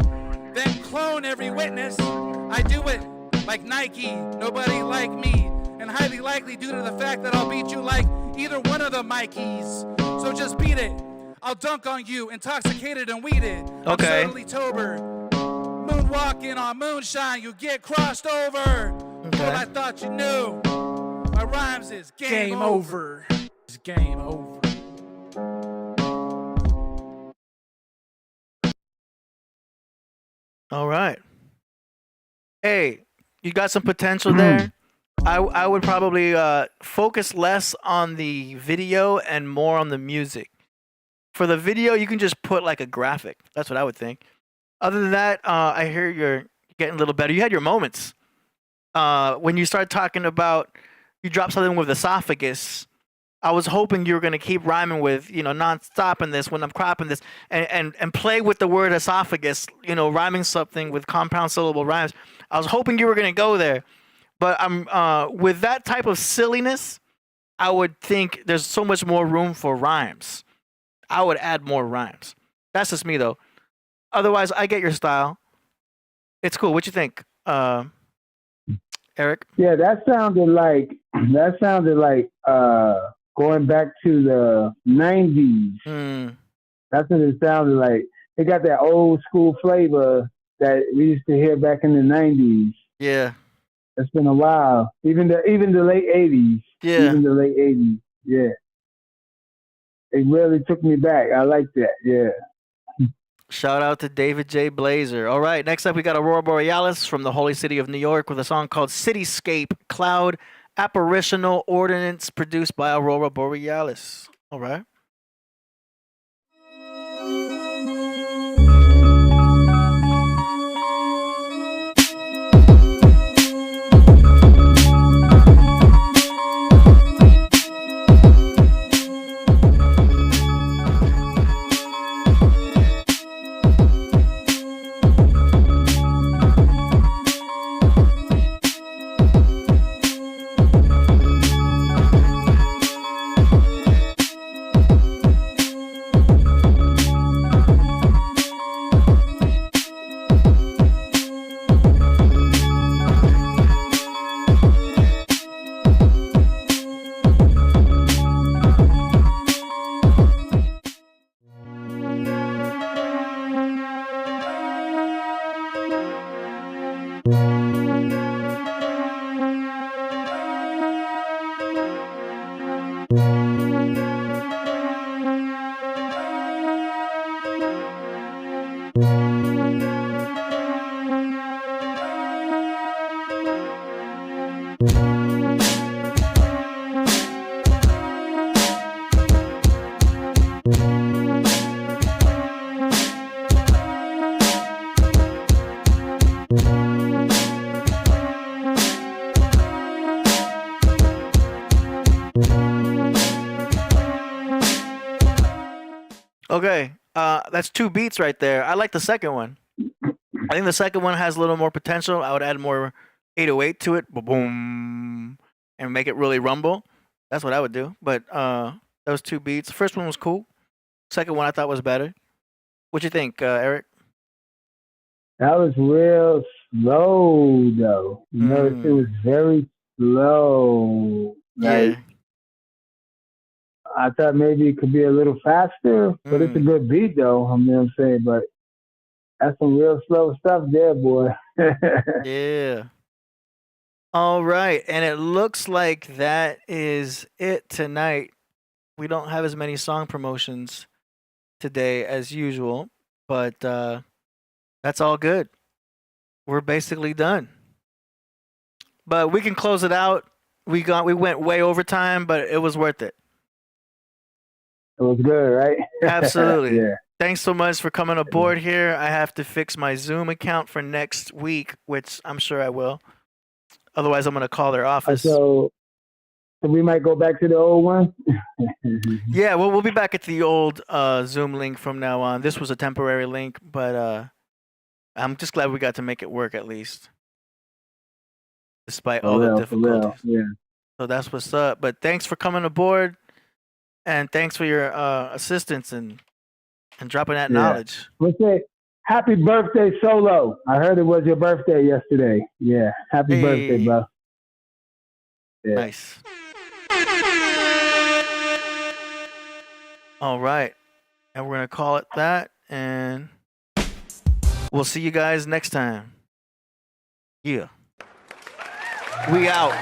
Speaker 13: Then clone every witness. I do it like Nike, nobody like me, and highly likely due to the fact that I'll beat you like either one of the Mikeys. So just beat it. I'll dunk on you, intoxicated and weeded.
Speaker 4: Okay.
Speaker 13: I'm certainly tober. Moonwalking on moonshine, you get crossed over.
Speaker 4: Okay.
Speaker 13: Well, I thought you knew. My rhymes is game over. It's game over.
Speaker 4: All right. Hey, you got some potential there. I would probably focus less on the video and more on the music. For the video, you can just put like a graphic. That's what I would think. Other than that, I hear you're getting a little better. You had your moments. When you started talking about, you dropped something with esophagus, I was hoping you were going to keep rhyming with, non-stop in this when I'm cropping this and play with the word esophagus, rhyming something with compound syllable rhymes. I was hoping you were going to go there. But I'm with that type of silliness, I would think there's so much more room for rhymes. I would add more rhymes. That's just me, though. Otherwise, I get your style. It's cool. What you think? Eric?
Speaker 8: Yeah, that sounded like going back to the 90s. That's what it sounded like. It got that old school flavor that we used to hear back in the 90s.
Speaker 4: Yeah.
Speaker 8: It's been a while. Even the late 80s.
Speaker 4: Yeah.
Speaker 8: Even the late 80s. Yeah. It really took me back. I like that. Yeah.
Speaker 4: Shout out to David J. Blazer. All right, next up we got Aurora Borealis from the Holy City of New York with a song called Cityscape Cloud Apparitional Ordinance produced by Aurora Borealis. All right. Okay, that's 2 beats right there. I like the second one. I think the second one has a little more potential. I would add more 808 to it, boom, and make it really rumble. That's what I would do. But those 2 beats. The first one was cool. Second one I thought was better. What you think, Eric?
Speaker 8: That was real slow, though. You notice it was very slow. Like,
Speaker 4: Yeah.
Speaker 8: I thought maybe it could be a little faster, but it's a good beat, though. I mean, I'm saying, but that's some real slow stuff there, boy.
Speaker 4: Yeah. All right, and it looks like that is it tonight. We don't have as many song promotions today as usual, but that's all good. We're basically done. But we can close it out. We went way over time, but it was worth it.
Speaker 8: It was good, right?
Speaker 4: Absolutely.
Speaker 8: Yeah.
Speaker 4: Thanks so much for coming aboard here. I have to fix my Zoom account for next week, which I'm sure I will. Otherwise, I'm going to call their office.
Speaker 8: So we might go back to the old one?
Speaker 4: Yeah, well, we'll be back at the old Zoom link from now on. This was a temporary link, but I'm just glad we got to make it work at least. Despite all the difficulties.
Speaker 8: Yeah.
Speaker 4: So that's what's up. But thanks for coming aboard. And thanks for your assistance and dropping that knowledge.
Speaker 8: Let's say happy birthday, Solo. I heard it was your birthday yesterday. Yeah, happy birthday, bro. Yeah.
Speaker 4: Nice. All right. And we're going to call it that. And we'll see you guys next time. Yeah. We out.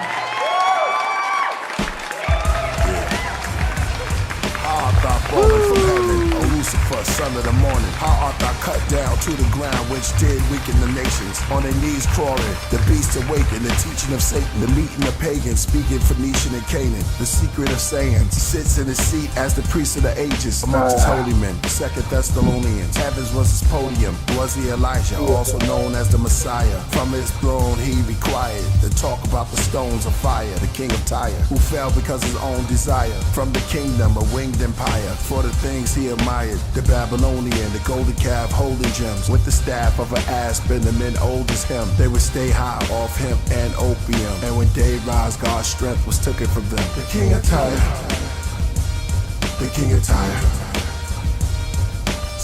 Speaker 3: Falling from heaven, O Lucifer, son of the morning. How art thou cut down to the ground, which did weaken the nations? On their knees crawling, the beast awakened, the teaching of Satan, the meeting of pagans, speaking Phoenician and Canaan. The secret of sayings sits in his seat as the priest of the ages amongst his holy men. 2 Thessalonians, heavens was his podium. Was he Elijah, also known as the Messiah? From his throne he required to talk about the stones of fire, the king of Tyre, who fell because of his own desire. From the kingdom, a winged empire, for the things he admired, the Babylonian, the golden calf holding gems, with the staff of an aspen, the men old as him. They would stay high off hemp and opium, and when day rise, God's strength was taken from them. The king of Tyre, the king of Tyre,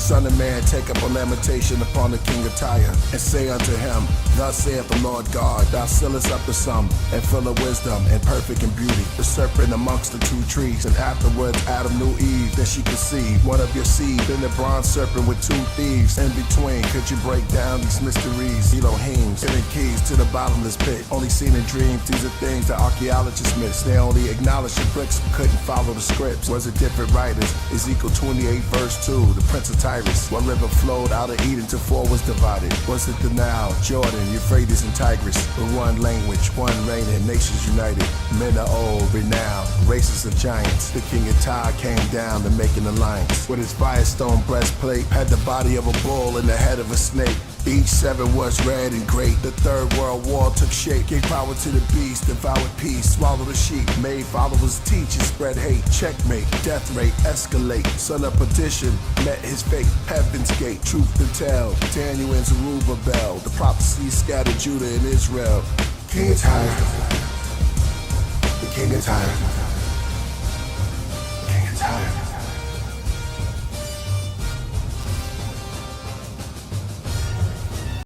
Speaker 3: Son of man, take up a lamentation upon the king of Tyre, and say unto him, thus saith the Lord God, thou sealest up the sum, and full of wisdom, and perfect in beauty. The serpent amongst the two trees, and afterwards Adam knew Eve, that she conceived one of your seed, then the bronze serpent with two thieves. In between, could you break down these mysteries? Elohim's hidden keys to the bottomless pit, only seen in dreams. These are things that archaeologists miss. They only acknowledged the bricks, couldn't follow the scripts. Was it different writers? Ezekiel 28 verse 2, the prince of Tyrus. One river flowed out of Eden till four was divided. Was it the Nile, Jordan, Euphrates, and Tigris? With one language, one reigning, nations united. Men of old, renowned, races of giants. The king of Tyre came down to make an alliance. With his firestone breastplate, had the body of a bull and the head of a snake. Each seven was red and great. The third world war took shape. Gave power to the beast, devoured peace, swallowed the sheep. Made followers teach and spread hate. Checkmate, death rate, escalate. Son of perdition, met his fate. Heaven's gate, truth to tell. Daniel and Zerubbabel. The prophecy scattered Judah and Israel. King of Tyre. The king of Tyre. King of Tyre.